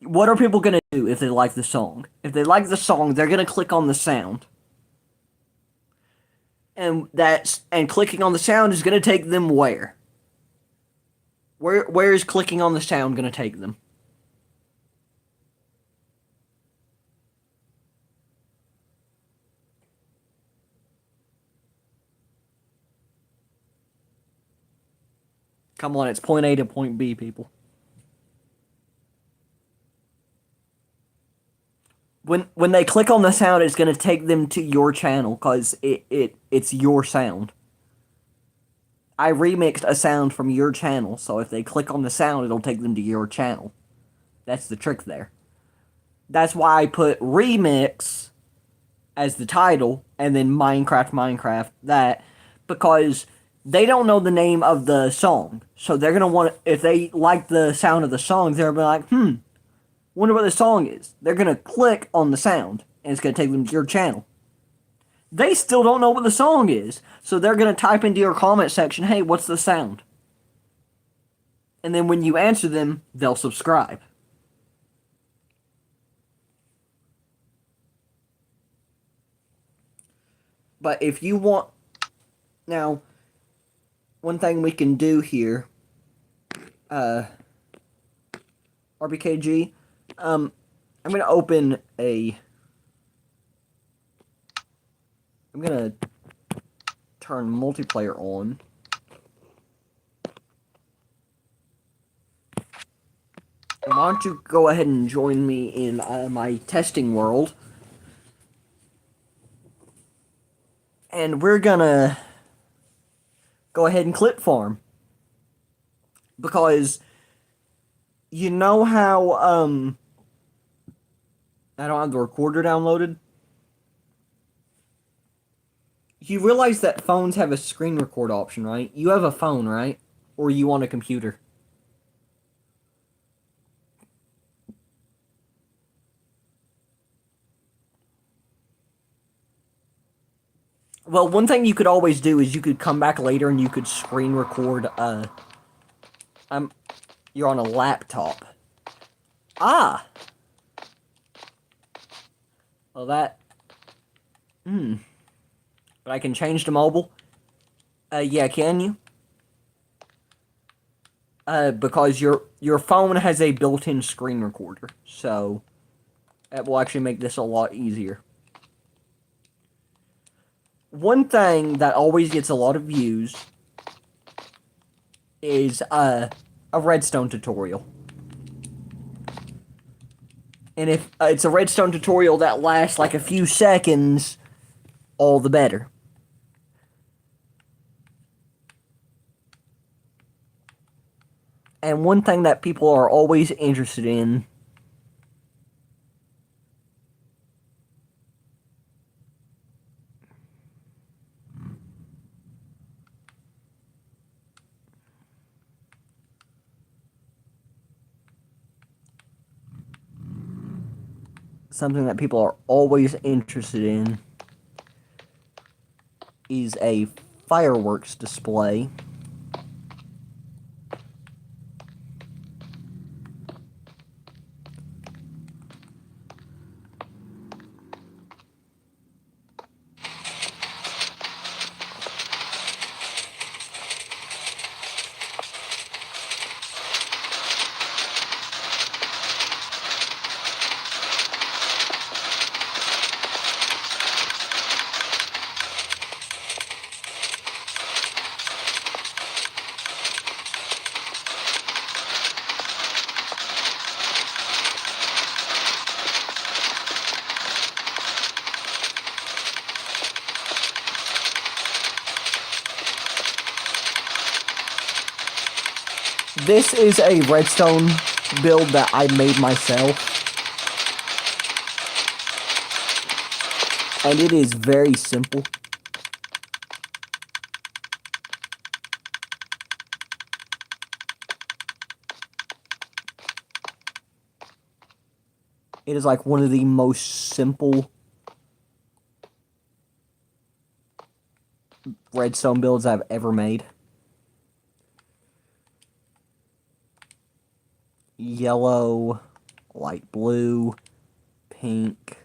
What are people going to do if they like the song? If they like the song, they're going to click on the sound. And clicking on the sound is going to take them where? Where is clicking on the sound going to take them? Come on, it's point A to point B, people. When they click on the sound, it's going to take them to your channel because it's your sound. I remixed a sound from your channel, so if they click on the sound, it'll take them to your channel. That's the trick there. That's why I put remix as the title, and then Minecraft, that, because they don't know the name of the song. So they're going to want, if they like the sound of the song, they're going to be like, wonder what the song is. They're going to click on the sound, and it's going to take them to your channel. They still don't know what the song is, so they're going to type into your comment section, hey, what's the sound? And then when you answer them, they'll subscribe. But if you want... Now, one thing we can do here... RBKG. I'm gonna open a. I'm gonna turn multiplayer on. And why don't you go ahead and join me in my testing world? And we're gonna go ahead and clip farm. Because you know how I don't have the recorder downloaded? You realize that phones have a screen record option, right? You have a phone, right? Or you on a computer? Well, one thing you could always do is you could come back later and you could screen record, you're on a laptop. Ah! Well, that... But I can change to mobile? Yeah, can you? Because your phone has a built-in screen recorder, so... That will actually make this a lot easier. One thing that always gets a lot of views is a redstone tutorial. And if it's a redstone tutorial that lasts like a few seconds, all the better. And one thing that people are always interested in is a fireworks display. This is a redstone build that I made myself. And it is very simple. It is like one of the most simple redstone builds I've ever made. Yellow, light blue, pink.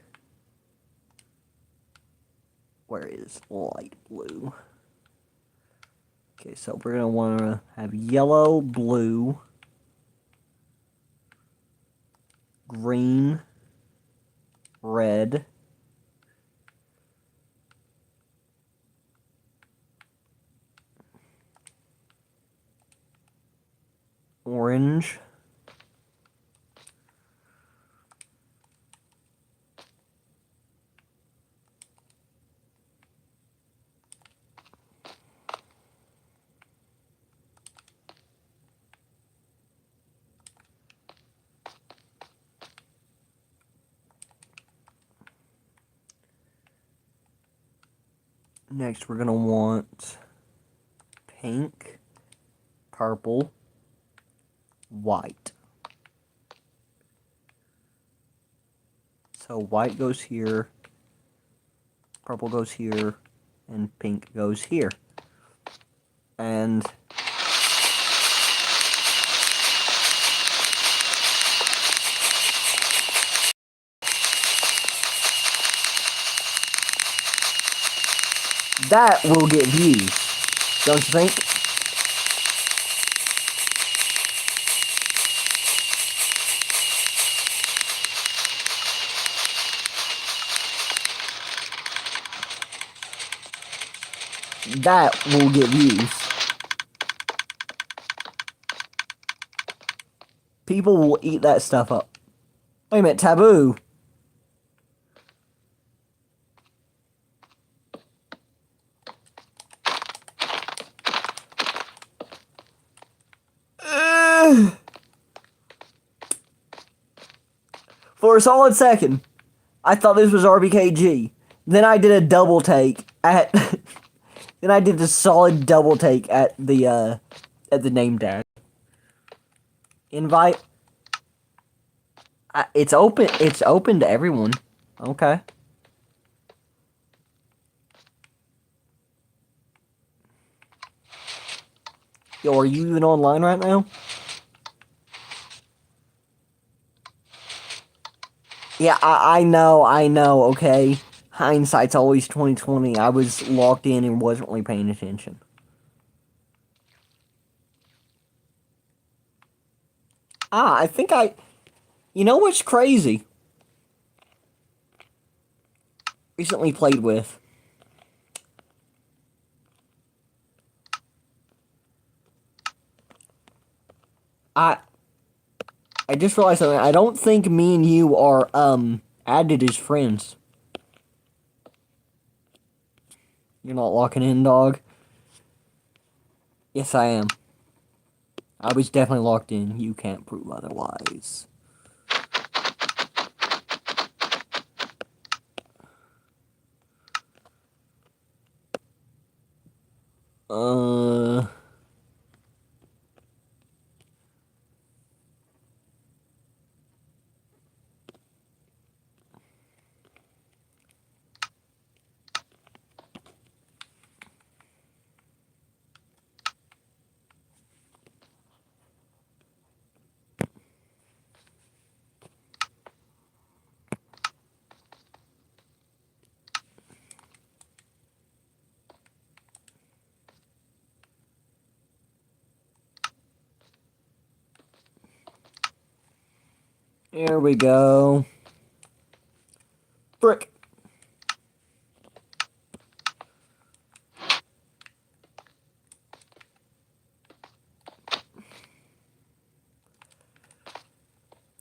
Where is light blue? Okay, so we're gonna want to have yellow, blue, green, red, orange, next we're gonna want pink, purple, white. So white goes here, purple goes here, and pink goes here. And that will get views, don't you think? that will get views. People will eat that stuff up. Wait a minute, taboo. For a solid second, I thought this was RBKG. Then I did a double take at. Then I did a solid double take at the name tag. Invite. It's open. It's open to everyone. Okay. Yo, are you even online right now? Yeah, I know, okay. Hindsight's always 20/20. I was locked in and wasn't really paying attention. I think you know what's crazy? Recently played with. I just realized something. I don't think me and you are, added as friends. You're not locking in, dog? Yes, I am. I was definitely locked in. You can't prove otherwise. Here we go. Frick.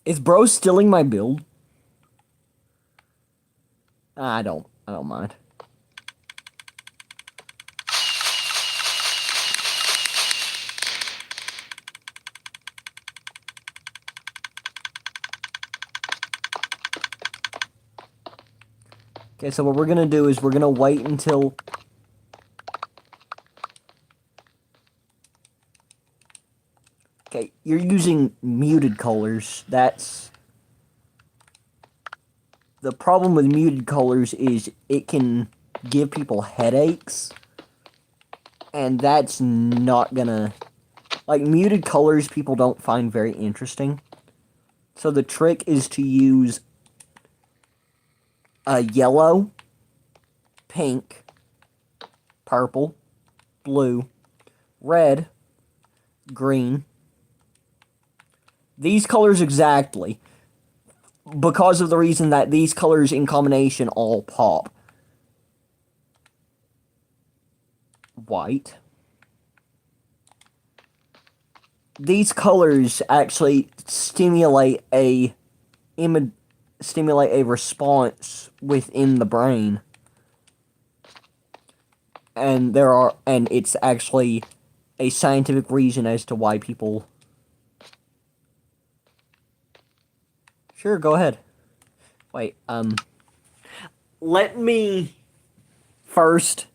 Is bro stealing my build? I don't mind. Okay, so what we're gonna do is we're gonna wait until... Okay, you're using muted colors. That's... The problem with muted colors is it can give people headaches. And that's not gonna... Like, muted colors people don't find very interesting. So the trick is to use yellow, pink, purple, blue, red, green. These colors exactly. Because of the reason that these colors in combination all pop. White. These colors actually stimulate a response within the brain. And it's actually a scientific reason as to why people... Sure, go ahead. Wait, let me first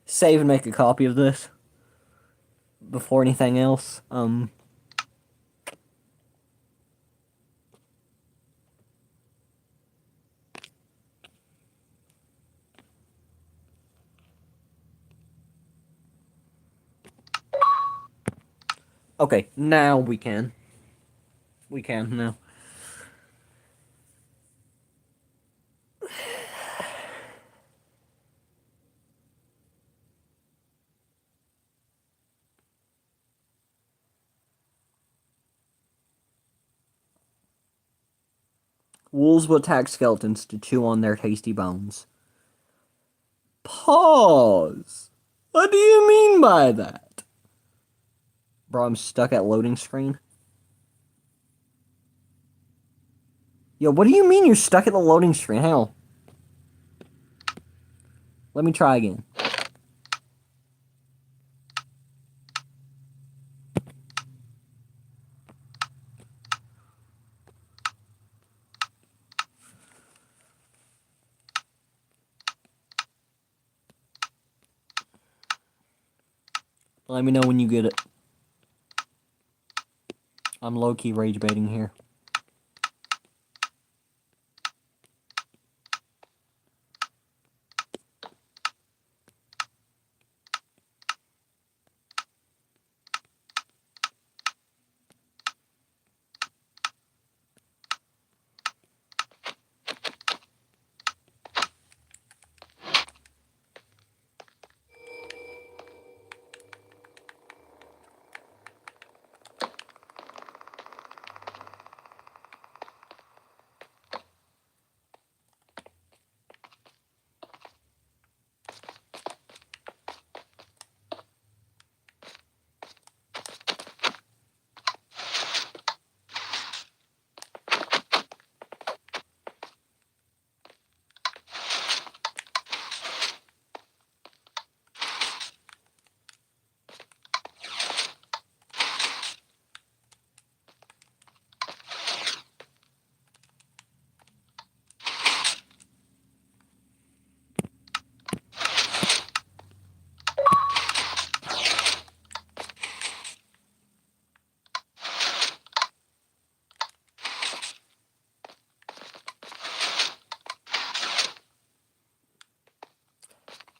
save and make a copy of this before anything else. Okay, now we can. We can now. Wolves will attack skeletons to chew on their tasty bones. Pause. What do you mean by that? Bro, I'm stuck at loading screen. Yo, what do you mean you're stuck at the loading screen? Hang on. Let me try again. Let me know when you get it. I'm low-key rage baiting here.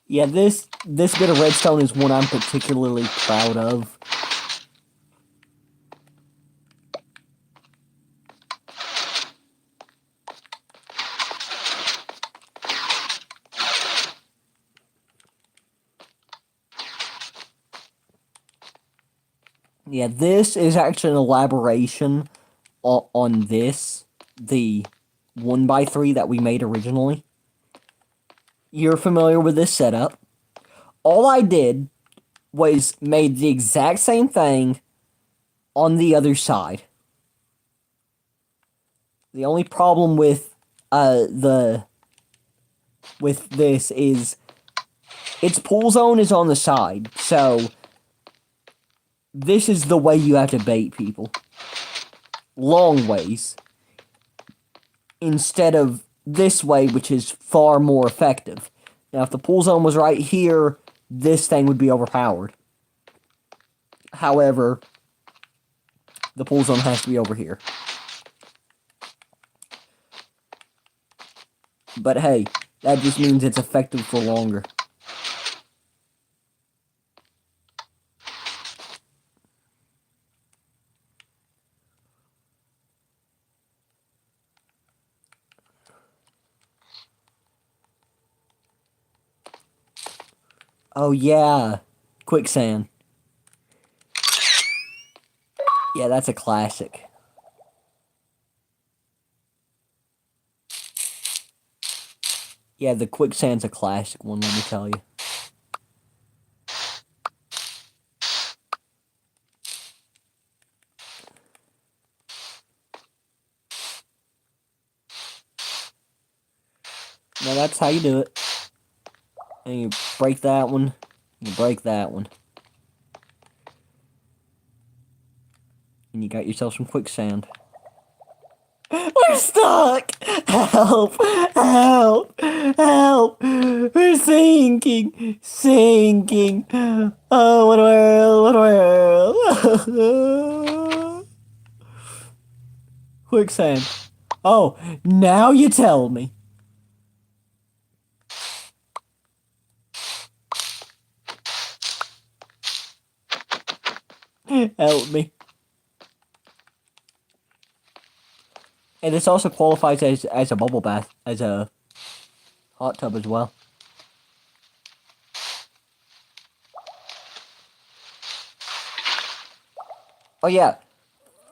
Yeah, this bit of redstone is one I'm particularly proud of. Yeah, this is actually an elaboration on this, the 1x3 that we made originally. You're familiar with this setup. All I did was made the exact same thing on the other side. The only problem with this is its pool zone is on the side, so this is the way you have to bait people. Long ways. Instead of this way, which is far more effective. Now, if the pool zone was right here, this thing would be overpowered. However, the pool zone has to be over here. But hey, that just means it's effective for longer. Oh yeah, quicksand. Yeah, that's a classic. Yeah, the quicksand's a classic one, let me tell you. Now that's how you do it. And you break that one, you break that one. And you got yourself some quicksand. We're stuck! Help! Help! Help! We're sinking! Sinking! Oh, what a world! Quicksand. Oh, now you tell me. Help me. And this also qualifies as a bubble bath, as a hot tub as well. Oh yeah,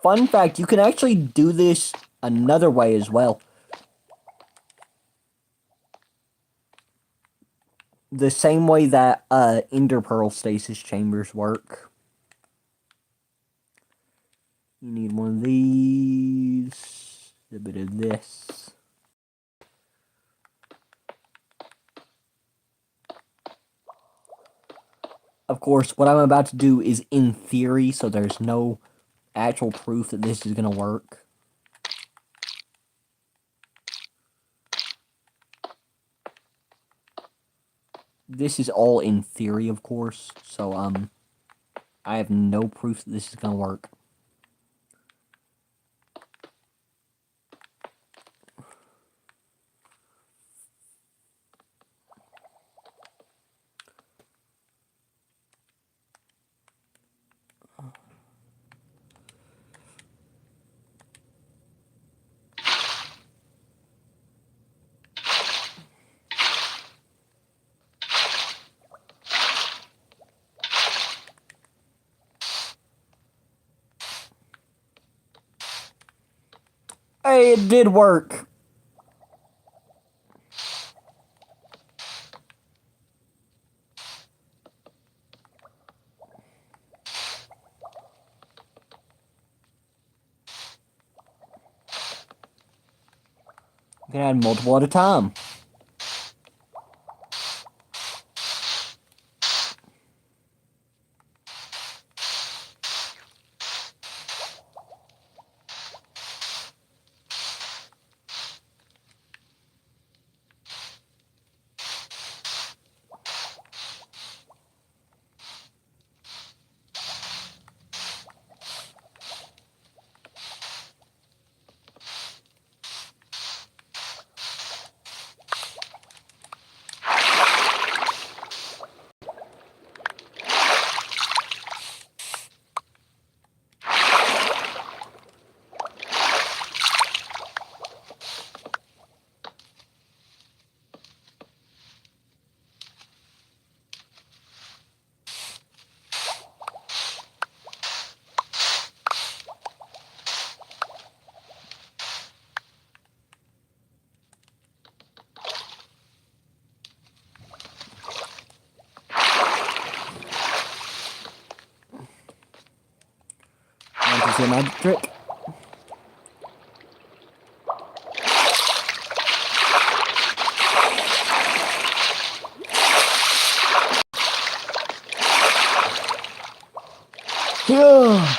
fun fact, you can actually do this another way as well. the same way that ender pearl stasis chambers work. You need one of these, a bit of this. Of course, what I'm about to do is in theory, so there's no actual proof that this is going to work. This is all in theory, of course, so I have no proof that this is going to work. Hey, it did work! You can add multiple at a time. Want to see a magic trick? Yeah.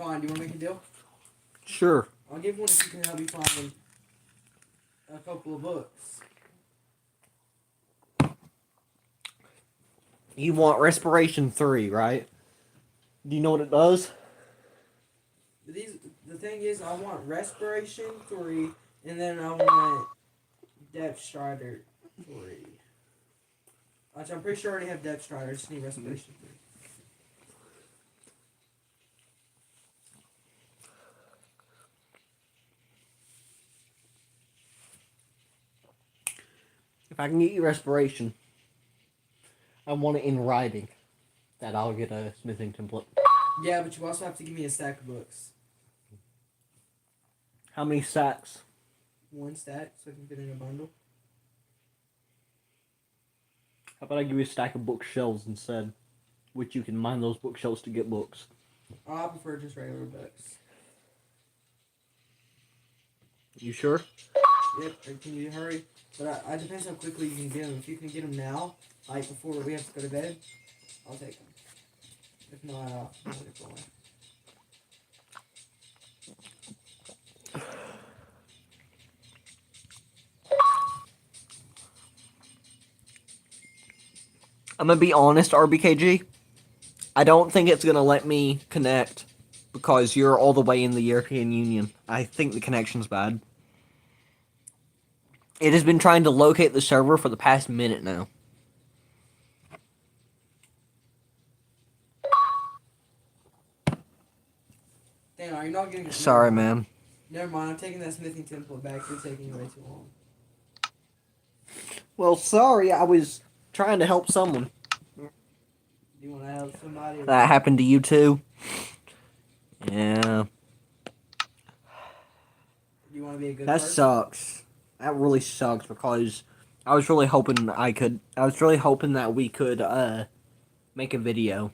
Fine, do you want to make a deal? Sure. I'll give one if you can help me find a couple of books. You want Respiration 3, right? Do you know what it does? The thing is, I want Respiration 3, and then I want Depth Strider 3. Which I'm pretty sure I already have Depth Strider, I just need Respiration 3. If I can get you Respiration, I want it in writing that I'll get a smithing template. Yeah, but you also have to give me a stack of books. How many stacks? 1 stack, so I can fit in a bundle. How about I give you a stack of bookshelves instead, which you can mine those bookshelves to get books. I prefer just regular books. You sure? Yep, can you hurry? But it depends how quickly you can get them. If you can get them now, like before we have to go to bed, I'll take them. If not, I'll let it go away. I'm gonna be honest, RBKG. I don't think it's gonna let me connect because you're all the way in the European Union. I think the connection's bad. It has been trying to locate the server for the past minute now. Damn, are you not getting it? Sorry, man. Never mind, I'm taking that smithing template back. You're taking way too long. Well, sorry, I was trying to help someone. Do you want to help somebody? That happened to you too? Yeah. Do you want to be a good That person? sucks. That really sucks because I was really hoping that we could make a video.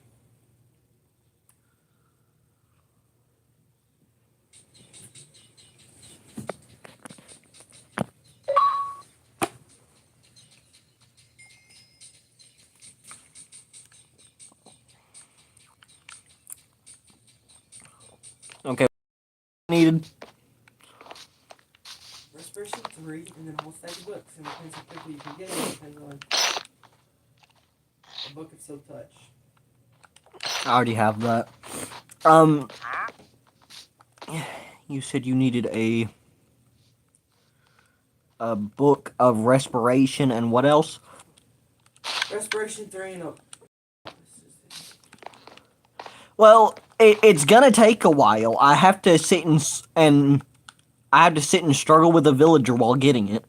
Okay. Needed. Respiration 3 and then a whole stack of books. And it depends how quickly you can get it. It depends on a book of Silk Touch. I already have that. You said you needed a book of respiration and what else? Respiration 3 and a... Well, it's gonna take a while. I have to sit and I have to sit and struggle with a villager while getting it.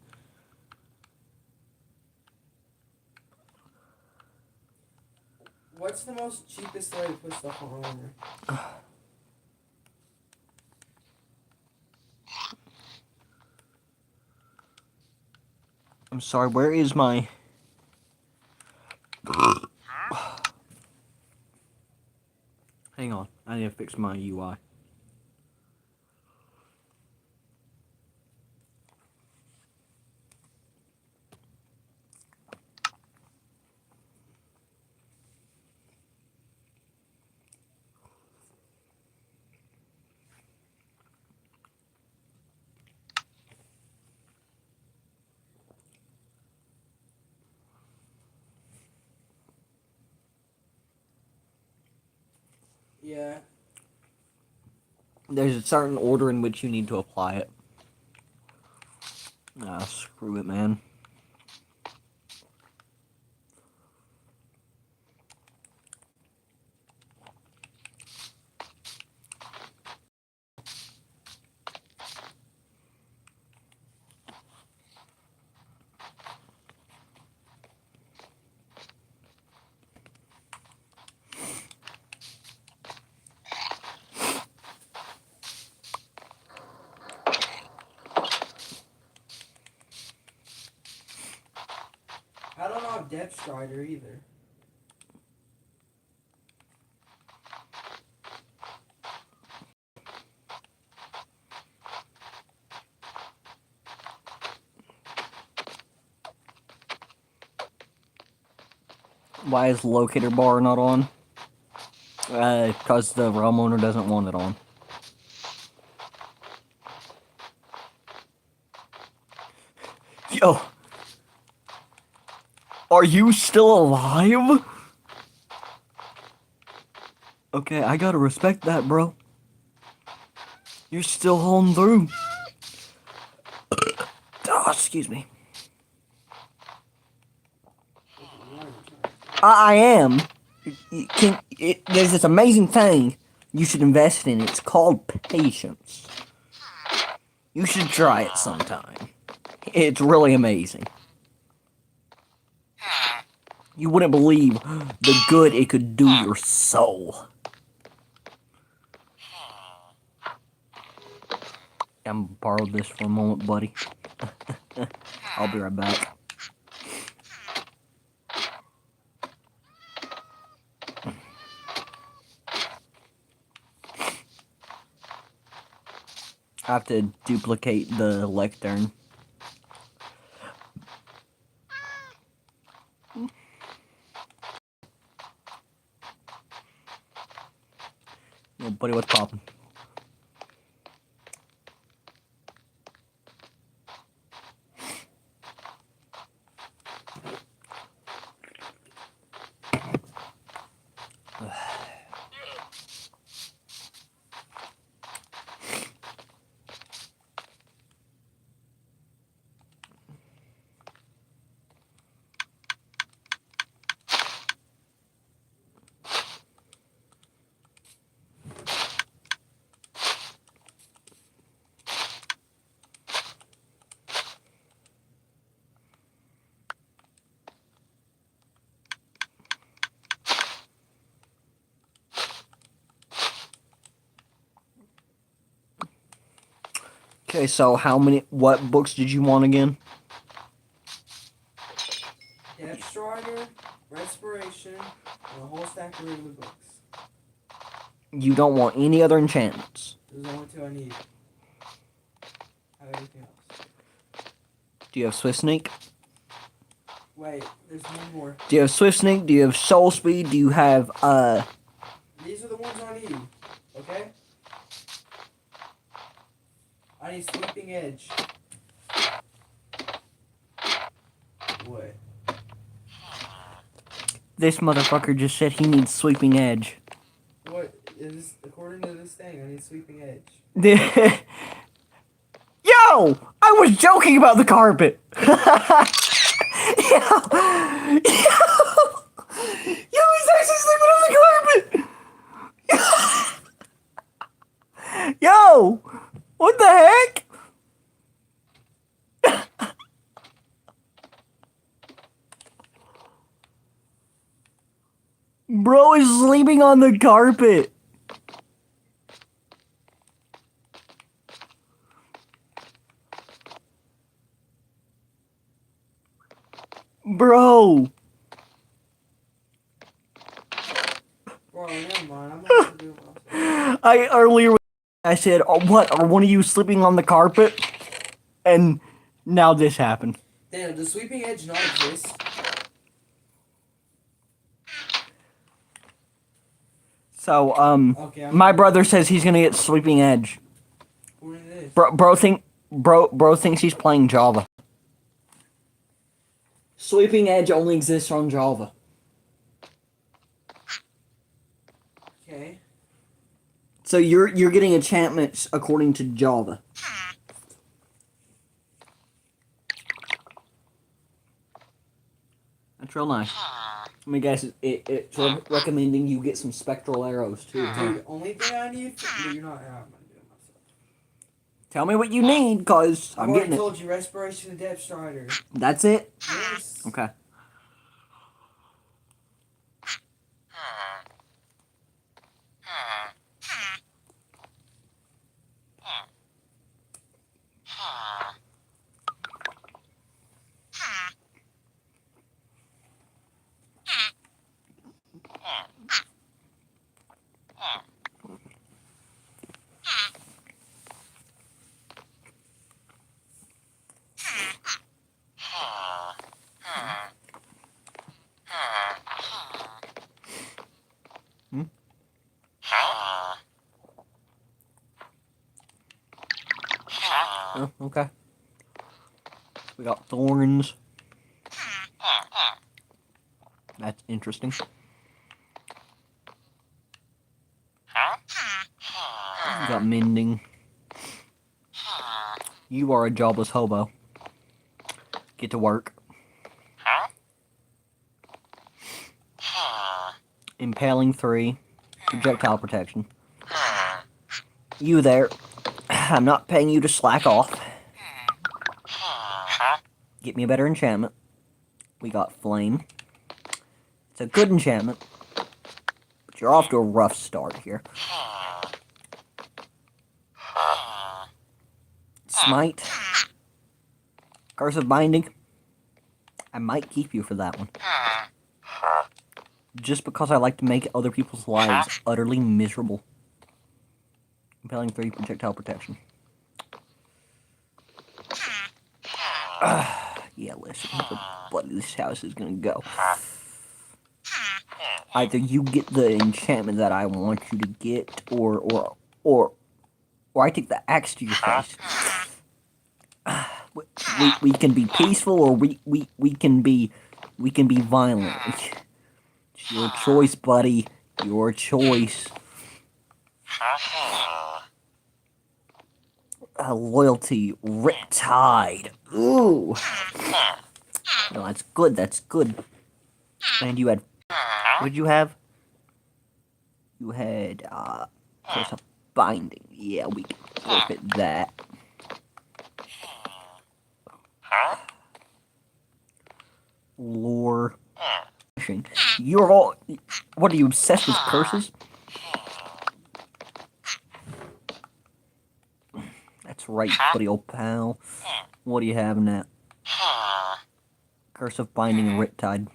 What's the most cheapest way to put stuff on armor? I'm sorry, where is my... Hang on, I need to fix my UI. Yeah. There's a certain order in which you need to apply it. Ah, screw it, man. I don't have Depth Strider either. Why is locator bar not on? Because the realm owner doesn't want it on. Yo. Are you still alive? Okay, I gotta respect that, bro. You're still holding through. Oh, excuse me. I am. There's this amazing thing you should invest in. It's called patience. You should try it sometime. It's really amazing. You wouldn't believe the good it could do your soul. I'm gonna borrow this for a moment, buddy. I'll be right back. I have to duplicate the lectern. Yo, buddy, what's poppin'? Okay, so what books did you want again? Depth Strider, Respiration, and a whole stack of regular books. You don't want any other enchantments. Those are the only two I need. I have everything else. Do you have Swift Sneak? Wait, there's one more. Do you have Swift Sneak? Do you have Soul Speed? Do you have, These are the ones I need, okay? I need Sweeping Edge. What? This motherfucker just said he needs Sweeping Edge. What is, according to this thing, I need Sweeping Edge. Yo! I was joking about the carpet! Yo, he's actually sleeping on the carpet! Yo! What the heck? Bro is sleeping on the carpet. Bro. Bro, never mind. I'm not gonna do it myself. I said, oh, what? Are one of you sleeping on the carpet? And now this happened. Damn, does Sweeping Edge not exist? So, Okay, my brother says he's gonna get Sweeping Edge. According to this. Bro thinks he's playing Java. Sweeping Edge only exists on Java. Okay. So you're getting enchantments according to Java. That's real nice. Let me guess, it's recommending you get some spectral arrows too. Huh? Dude, only thing I need. But you're not. I'm gonna do it myself. Tell me what you need, cause I've I'm already getting it. told you Respiration and Depth Strider. That's it? Yes. Okay. Oh, okay. We got thorns. That's interesting. We got mending. You are a jobless hobo. Get to work. Impaling 3. Projectile protection. You there. I'm not paying you to slack off. Get me a better enchantment. We got flame. It's a good enchantment. But you're off to a rough start here. Smite. Curse of Binding. I might keep you for that one. Just because I like to make other people's lives utterly miserable. Impelling 3, projectile protection. Yeah, listen, where bloody this house is gonna go. Either you get the enchantment that I want you to get, or I take the axe to your face. We can be peaceful, or we can be violent. It's your choice, buddy. Your choice. Loyalty, Riptide. Ooh. No, that's good. That's good. And you had. What did you have? You had Curse of Binding. Yeah, we can forfeit that. Lore. You're all. What are you, obsessed with curses? That's right, buddy old pal. What do you have now? Curse of Binding and Riptide.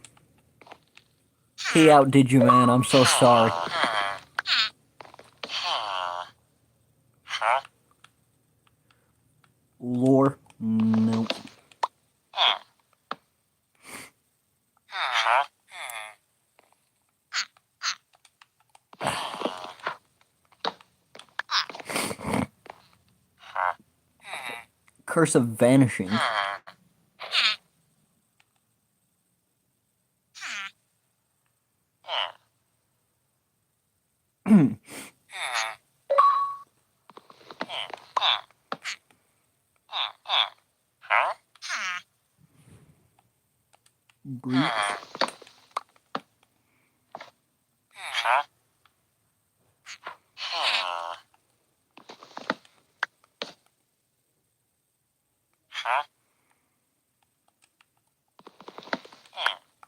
He outdid you, man. I'm so sorry. Lore? Nope. Curse of Vanishing. Breach.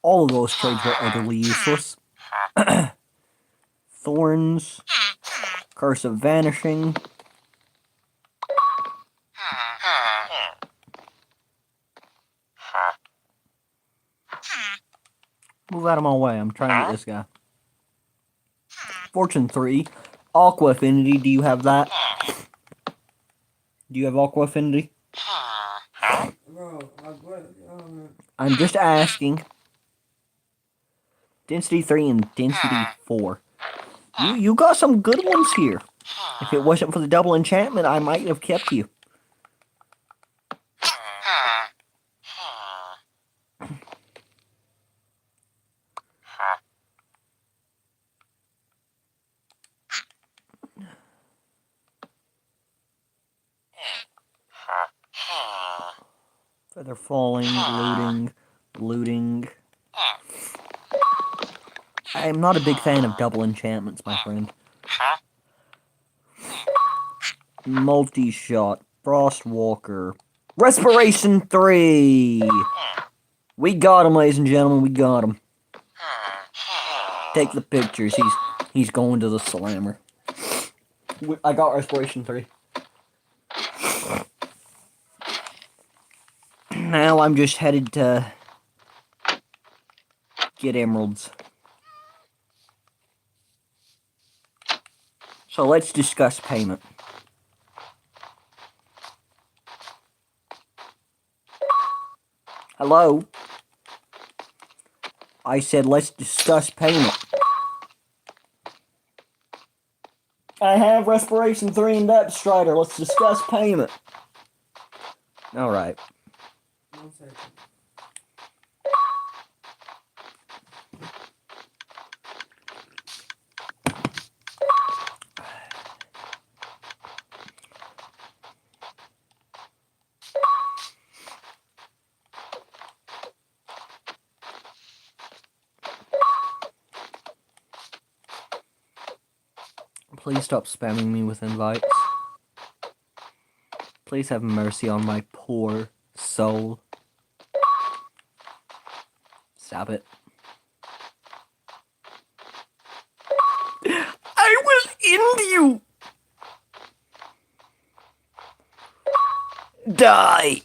All of those trades were utterly useless. Thorns. Curse of Vanishing. Move out of my way. I'm trying to get this guy. Fortune 3. Aqua Affinity. Do you have that? Do you have Aqua Affinity? Bro, I'm just asking. Density 3 and Density 4. You got some good ones here. If it wasn't for the double enchantment, I might have kept you. Feather falling, looting. I am not a big fan of double enchantments, my friend. Multi-shot, Frostwalker, Respiration 3! We got him, ladies and gentlemen, we got him. Take the pictures, he's going to the slammer. I got Respiration 3. Now I'm just headed to get emeralds. So let's discuss payment. Hello? I said let's discuss payment. I have Respiration 3 and Depth Strider. Let's discuss payment. Alright. 1 second. Please stop spamming me with invites. Please have mercy on my poor soul. Stop it. I will end you! Die!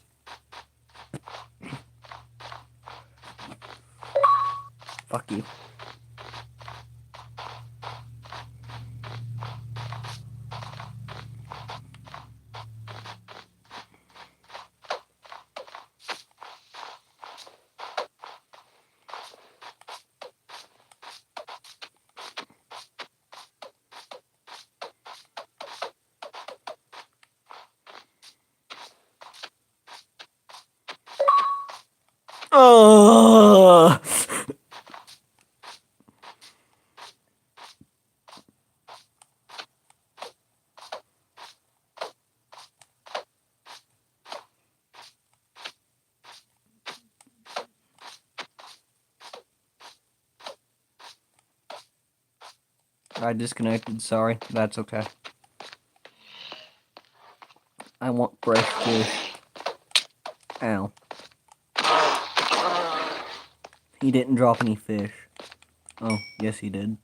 Fuck you. Oh! I disconnected, sorry. That's okay. I want fresh fish. Ow. He didn't drop any fish. Oh, yes he did.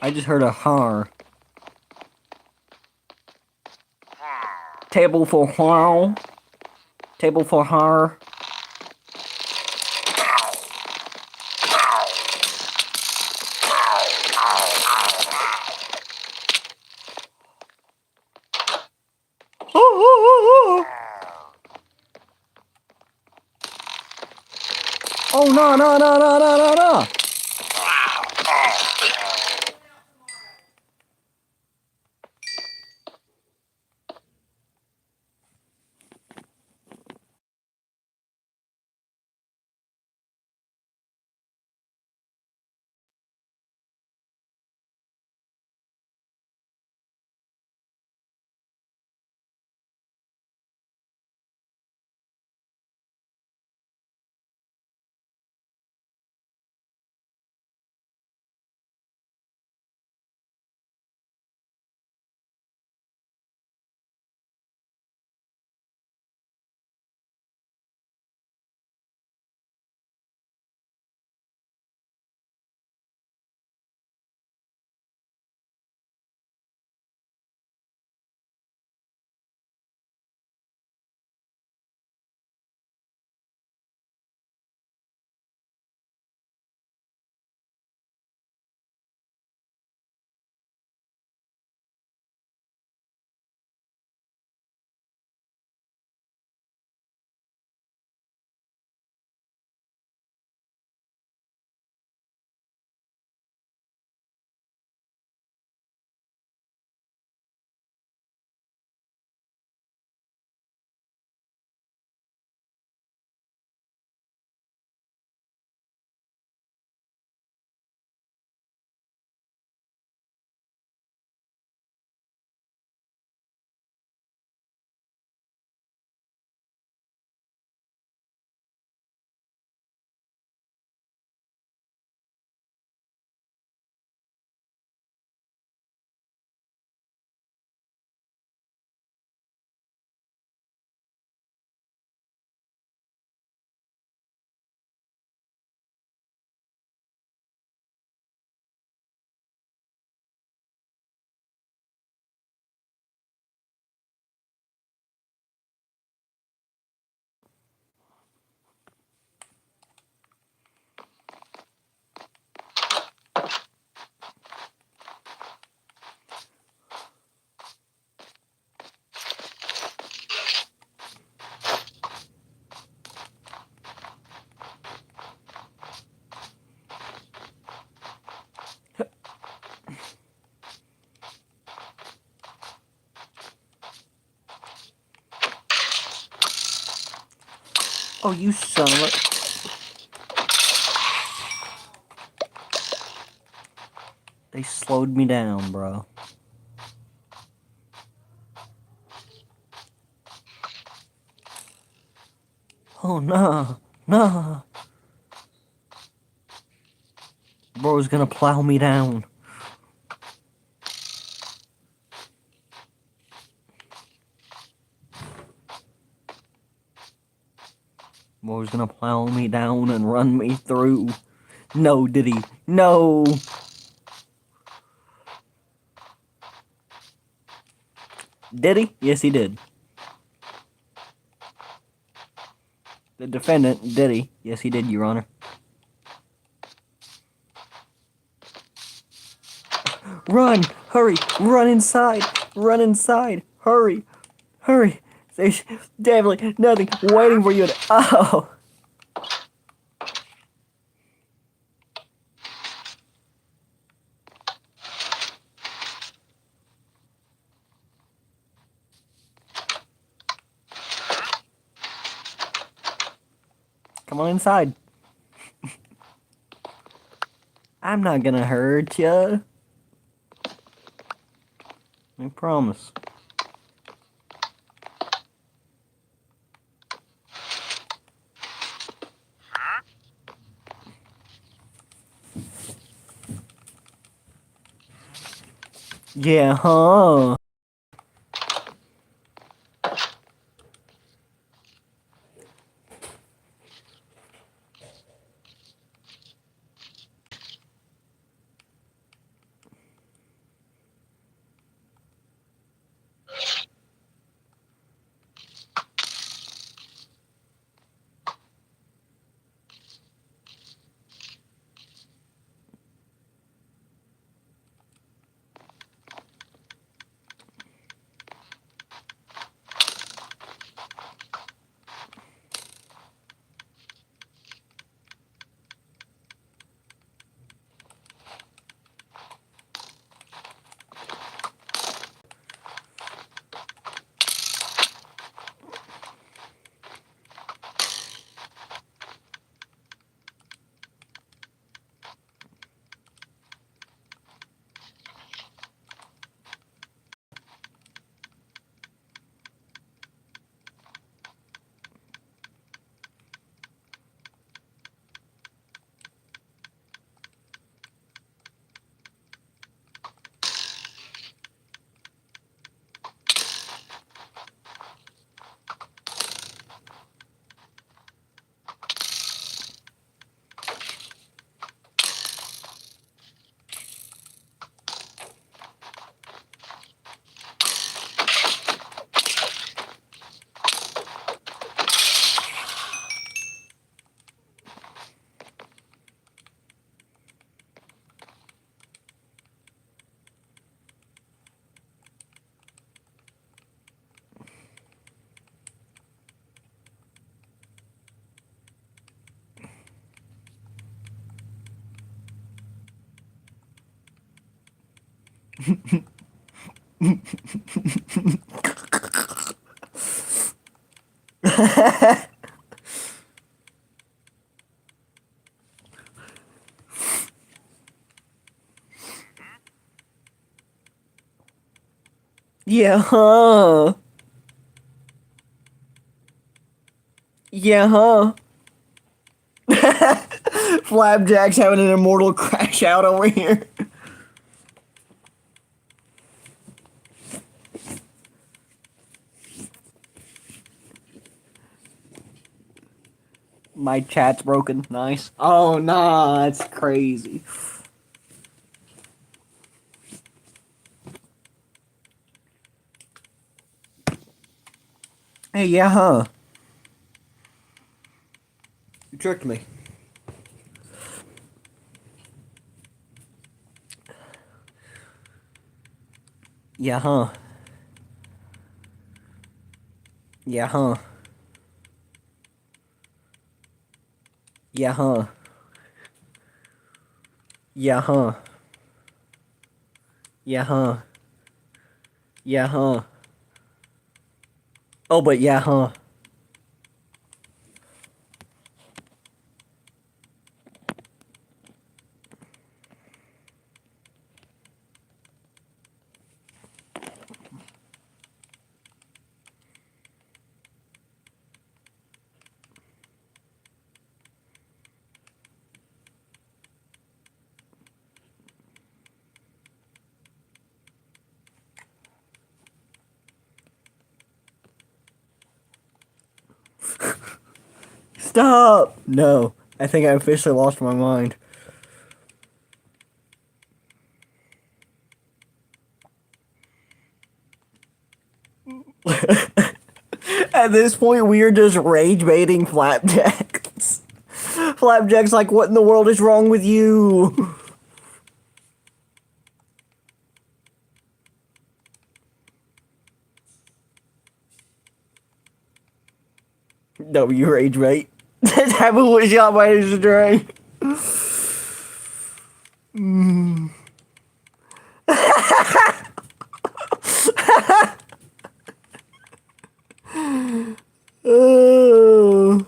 I just heard a har. Table for how? Table for har. Oh no no no no no no no! Oh, you son of a... They slowed me down, bro. Oh, no. No. Bro's gonna plow me down. Bro's gonna plow me down and run me through. No, did he? No! Did he? Yes, he did. The defendant, did he? Yes, he did, Your Honor. Run! Hurry! Run inside! Run inside! Hurry! Hurry! There's definitely nothing waiting for you to... Oh! Come on inside. I'm not gonna hurt ya. I promise. Yeah, huh? Yeah, huh? Yeah, huh? Flapjack's having an immortal crash out over here. My chat's broken. Nice. Oh, nah, that's crazy. Hey, yeah, huh? You tricked me. Yeah, huh? Yeah, huh? Yeah, huh? Yeah, huh? Yeah, huh? Yeah, huh? Oh, but yeah, huh? Stop! No, I think I officially lost my mind. At this point, we are just rage baiting Flapjacks. Flapjack's like, what in the world is wrong with you? W rage bait. That happened was shot by his stray. Oh.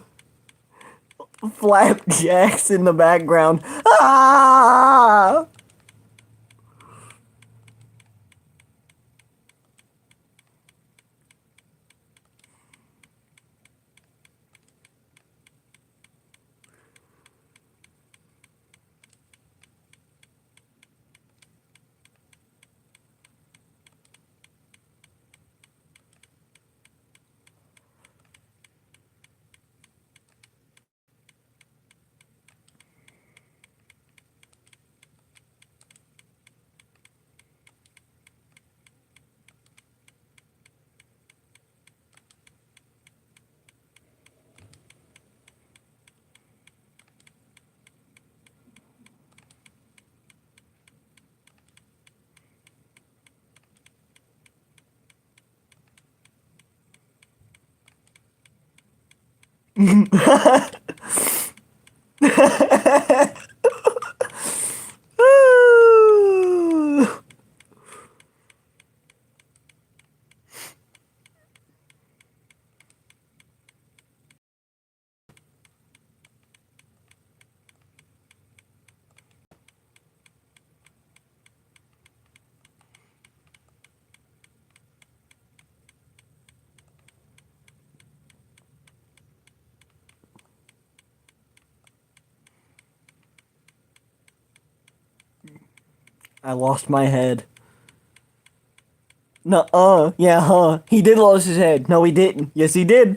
Flapjacks in the background. Ah! I lost my head. Nuh-uh. Yeah, huh. He did lose his head. No, he didn't. Yes, he did.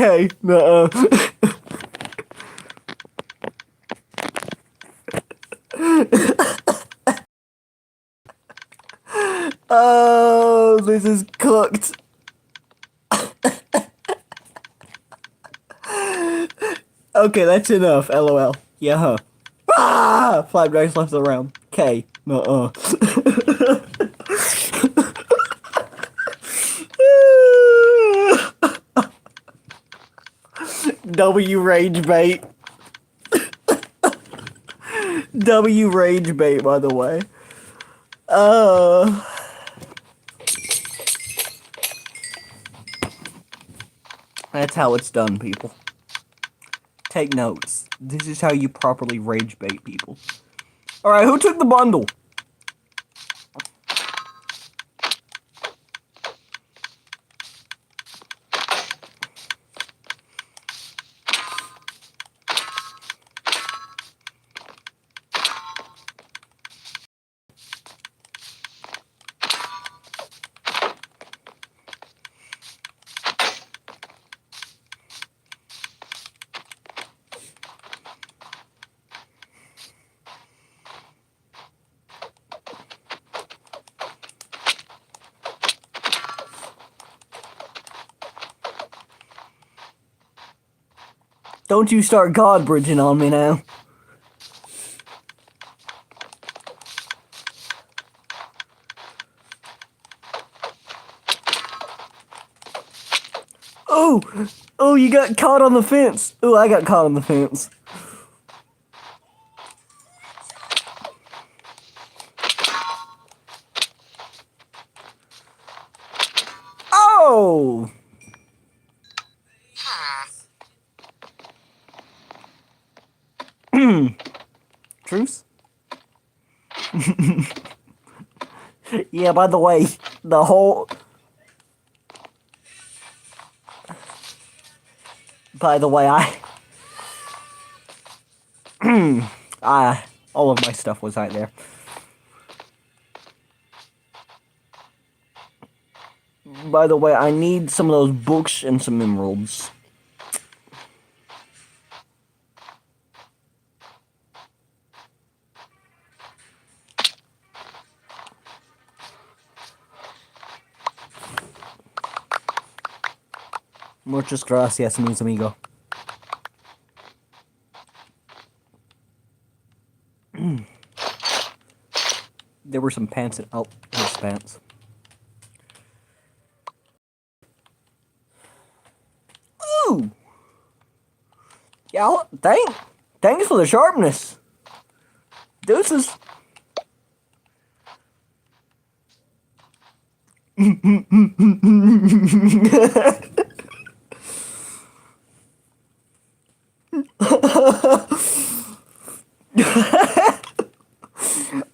Okay, nuh-uh. Oh, this is cooked. Okay, that's enough, LOL. Yeah, huh. Ah! Flapjacks left the round. K. Nuh-uh. W rage bait. W rage bait, by the way. That's how it's done, people. Take notes. This is how you properly rage bait people. Alright, who took the bundle? Don't you start God bridging on me now. Oh! Oh, you got caught on the fence. Oh, I got caught on the fence. Oh! Truce? Yeah, by the way, the whole... By the way, all of my stuff was out there. By the way, I need some of those books and some emeralds. Muchas gracias, mis amigos. There were some pants in... Oh, there's pants. Ooh! Yeah, thanks for the sharpness. Deuces.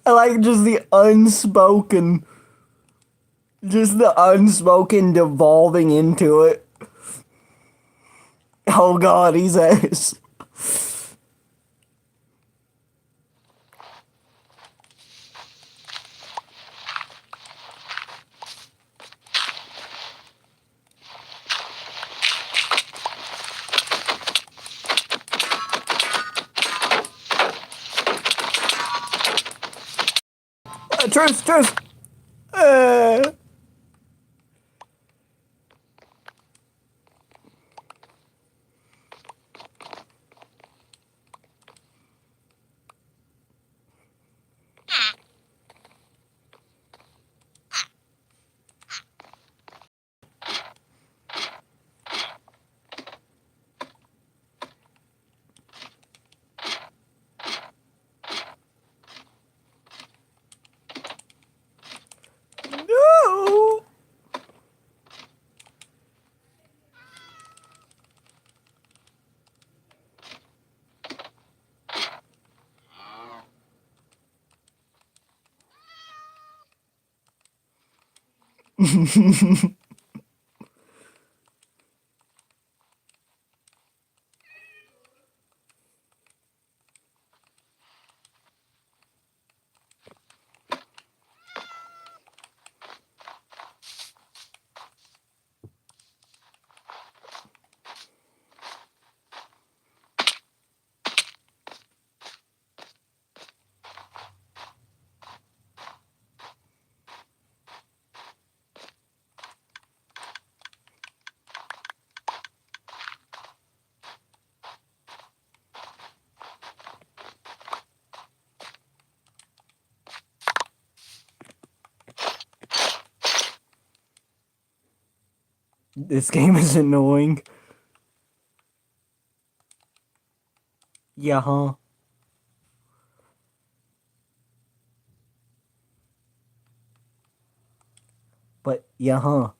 I like just the unspoken devolving into it. Oh god, he says. Truth. No. This game is annoying. Yeah, huh? But, yeah, huh?